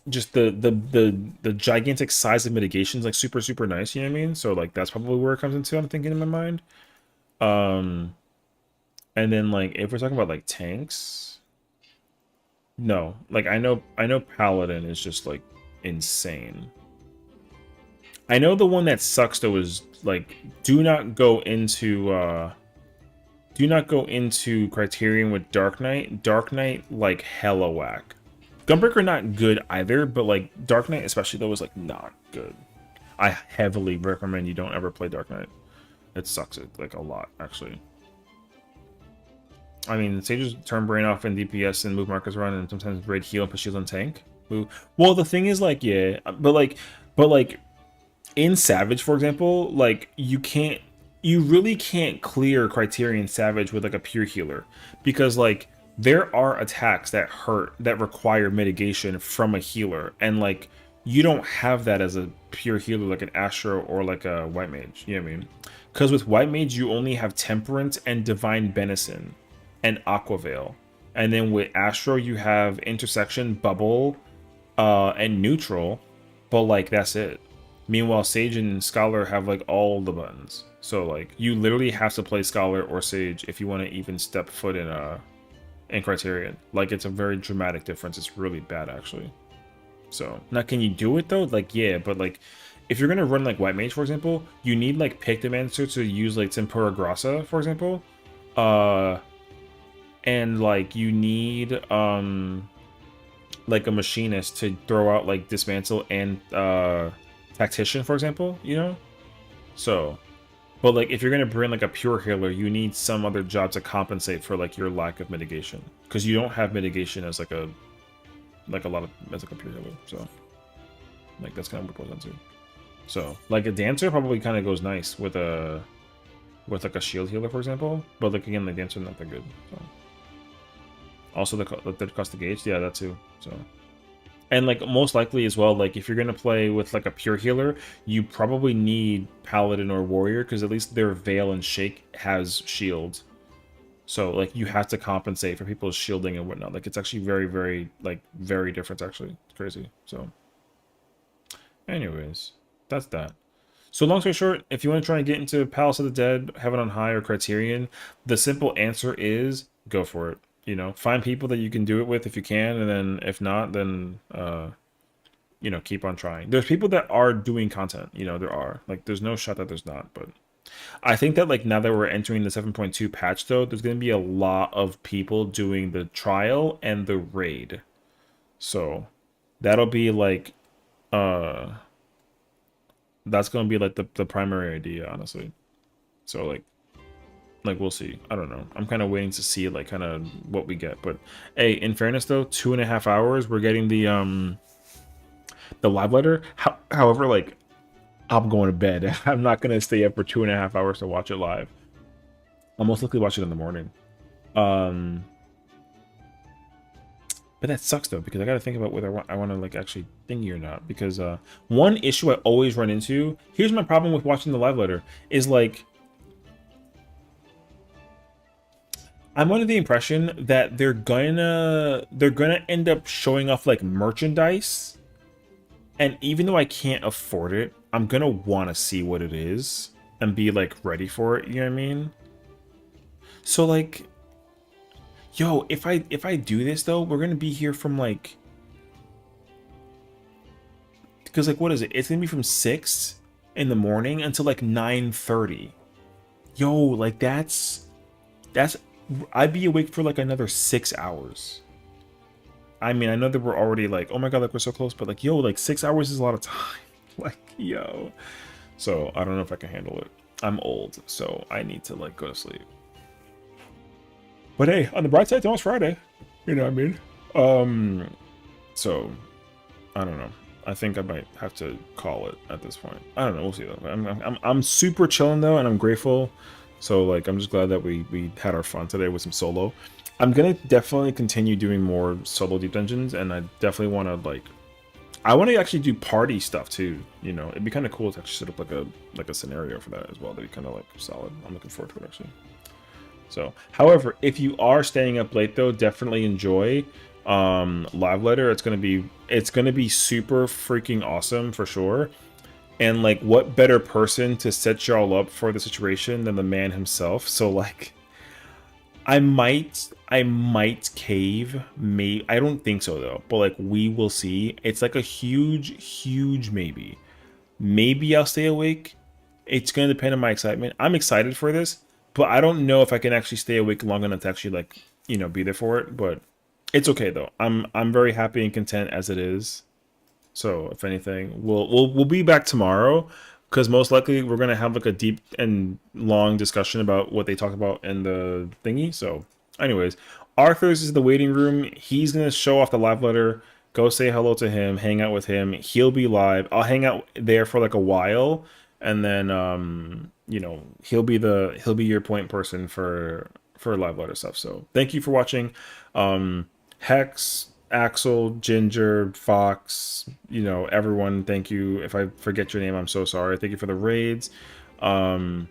just the gigantic size of mitigation is like super nice, you know what I mean? So like that's probably where it comes into, I'm thinking in my mind. And then like if we're talking about like tanks, no, like I know Paladin is just like insane. I know the one that sucks though is like do not go into Criterion with Dark Knight. Dark Knight like hella whack. Gunbreaker not good either, but like Dark Knight especially though is like not good. I heavily recommend you don't ever play Dark Knight. It sucks it like a lot actually. I mean, Sages turn brain off in DPS and move markers around, and sometimes raid heal and put shields on tank. Well, the thing is like yeah, but like in Savage for example, like you really can't clear Criterion Savage with like a pure healer because like there are attacks that hurt that require mitigation from a healer, and like you don't have that as a pure healer like an Astro or like a White Mage, you know what I mean? Because with White Mage you only have Temperance and Divine Benison and Aquaveil, and then with Astro you have Intersection, Bubble, and Neutral, but like that's it. Meanwhile Sage and Scholar have like all the buttons, so like you literally have to play Scholar or Sage if you want to even step foot in Criterion. Like it's a very dramatic difference. It's really bad actually. So now can you do it though? Like yeah, but like if you're gonna run like White Mage for example, you need like Pictomancer to use like Tempura Grassa for example, and like you need like a Machinist to throw out like Dismantle and Tactician for example, you know. So but like if you're gonna bring like a pure healer, you need some other job to compensate for like your lack of mitigation, because you don't have mitigation as like a lot of as like a pure healer. So like that's kind of what it goes into. So like a dancer probably kind of goes nice with like a shield healer for example, but like again the dancer not that good. So also the cost of gauge, yeah, that too. So and like most likely as well, like if you're gonna play with like a pure healer, you probably need Paladin or Warrior because at least their Veil and Shake has shield. So like you have to compensate for people's shielding and whatnot. Like it's actually very different actually. It's crazy. So anyways, that's that. So long story short, if you want to try and get into Palace of the Dead, Heaven on High, or Criterion, the simple answer is go for it. You know, find people that you can do it with if you can, and then if not, then you know, keep on trying. There's people that are doing content, you know, there are. Like there's no shot that there's not, but I think that like now that we're entering the 7.2 patch though, there's gonna be a lot of people doing the trial and the raid. So that'll be like that's gonna be like the primary idea, honestly. So like we'll see. I don't know. I'm kind of waiting to see like kind of what we get. But hey, in fairness though, 2.5 hours. We're getting the live letter. However, like I'm going to bed. I'm not gonna stay up for 2.5 hours to watch it live. I'll most likely watch it in the morning. But that sucks though, because I gotta think about whether I want to like actually thingy or not. Because one issue I always run into. Here's my problem with watching the live letter is like. I'm under the impression that they're gonna end up showing off like merchandise, and even though I can't afford it, I'm gonna want to see what it is and be like ready for it. You know what I mean? So like, Yo, if I do this though, we're gonna be here from like, because like what is it? It's gonna be from 6 in the morning until like 9:30. Yo, like that's I'd be awake for like another 6 hours. I mean, I know that we're already like, oh my god, like we're so close, but like, yo, like 6 hours is a lot of time. Like, yo. So I don't know if I can handle it. I'm old, so I need to like go to sleep. But hey, on the bright side, tomorrow's Friday. You know what I mean? So I don't know. I think I might have to call it at this point. I don't know. We'll see though. I'm super chilling though, and I'm grateful. So like, I'm just glad that we had our fun today with some solo. I'm gonna definitely continue doing more solo deep dungeons, and I definitely want to like, I want to actually do party stuff too. You know, it'd be kind of cool to actually set up like a scenario for that as well. That'd be kind of like solid. I'm looking forward to it actually. So, however, if you are staying up late though, definitely enjoy live letter. It's gonna be super freaking awesome for sure. And like, what better person to set y'all up for the situation than the man himself? So like, I might cave. I don't think so though, but like we will see. It's like a huge maybe. Maybe I'll stay awake. It's gonna depend on my excitement. I'm excited for this, but I don't know if I can actually stay awake long enough to actually like, you know, be there for it. But it's okay though. I'm very happy and content as it is. So if anything, we'll be back tomorrow, because most likely we're gonna have like a deep and long discussion about what they talk about in the thingy. So anyways, Arthur's is the waiting room. He's gonna show off the live letter. Go say hello to him, hang out with him. He'll be live. I'll hang out there for like a while, and then you know, he'll be your point person for live letter stuff. So thank you for watching. Hex, Axel, Ginger, Fox, you know, everyone, thank you. If I forget your name, I'm so sorry. Thank you for the raids. And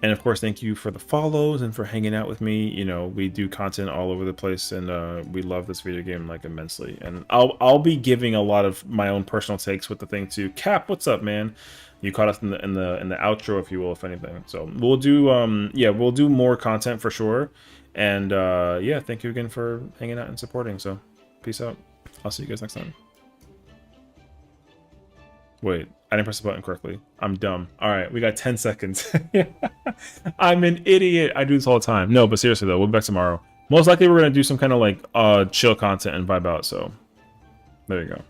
of course, thank you for the follows and for hanging out with me. You know, we do content all over the place, and we love this video game like immensely. And I'll be giving a lot of my own personal takes with the thing too. Cap, what's up, man? You caught us in the outro, if you will, if anything. So we'll do we'll do more content for sure. And yeah, thank you again for hanging out and supporting. So peace out. I'll see you guys next time. Wait, I didn't press the button correctly. I'm dumb. All right, we got 10 seconds. I'm an idiot. I do this all the time. No, but seriously though, we'll be back tomorrow. Most likely we're gonna do some kind of like chill content and vibe out. So there you go.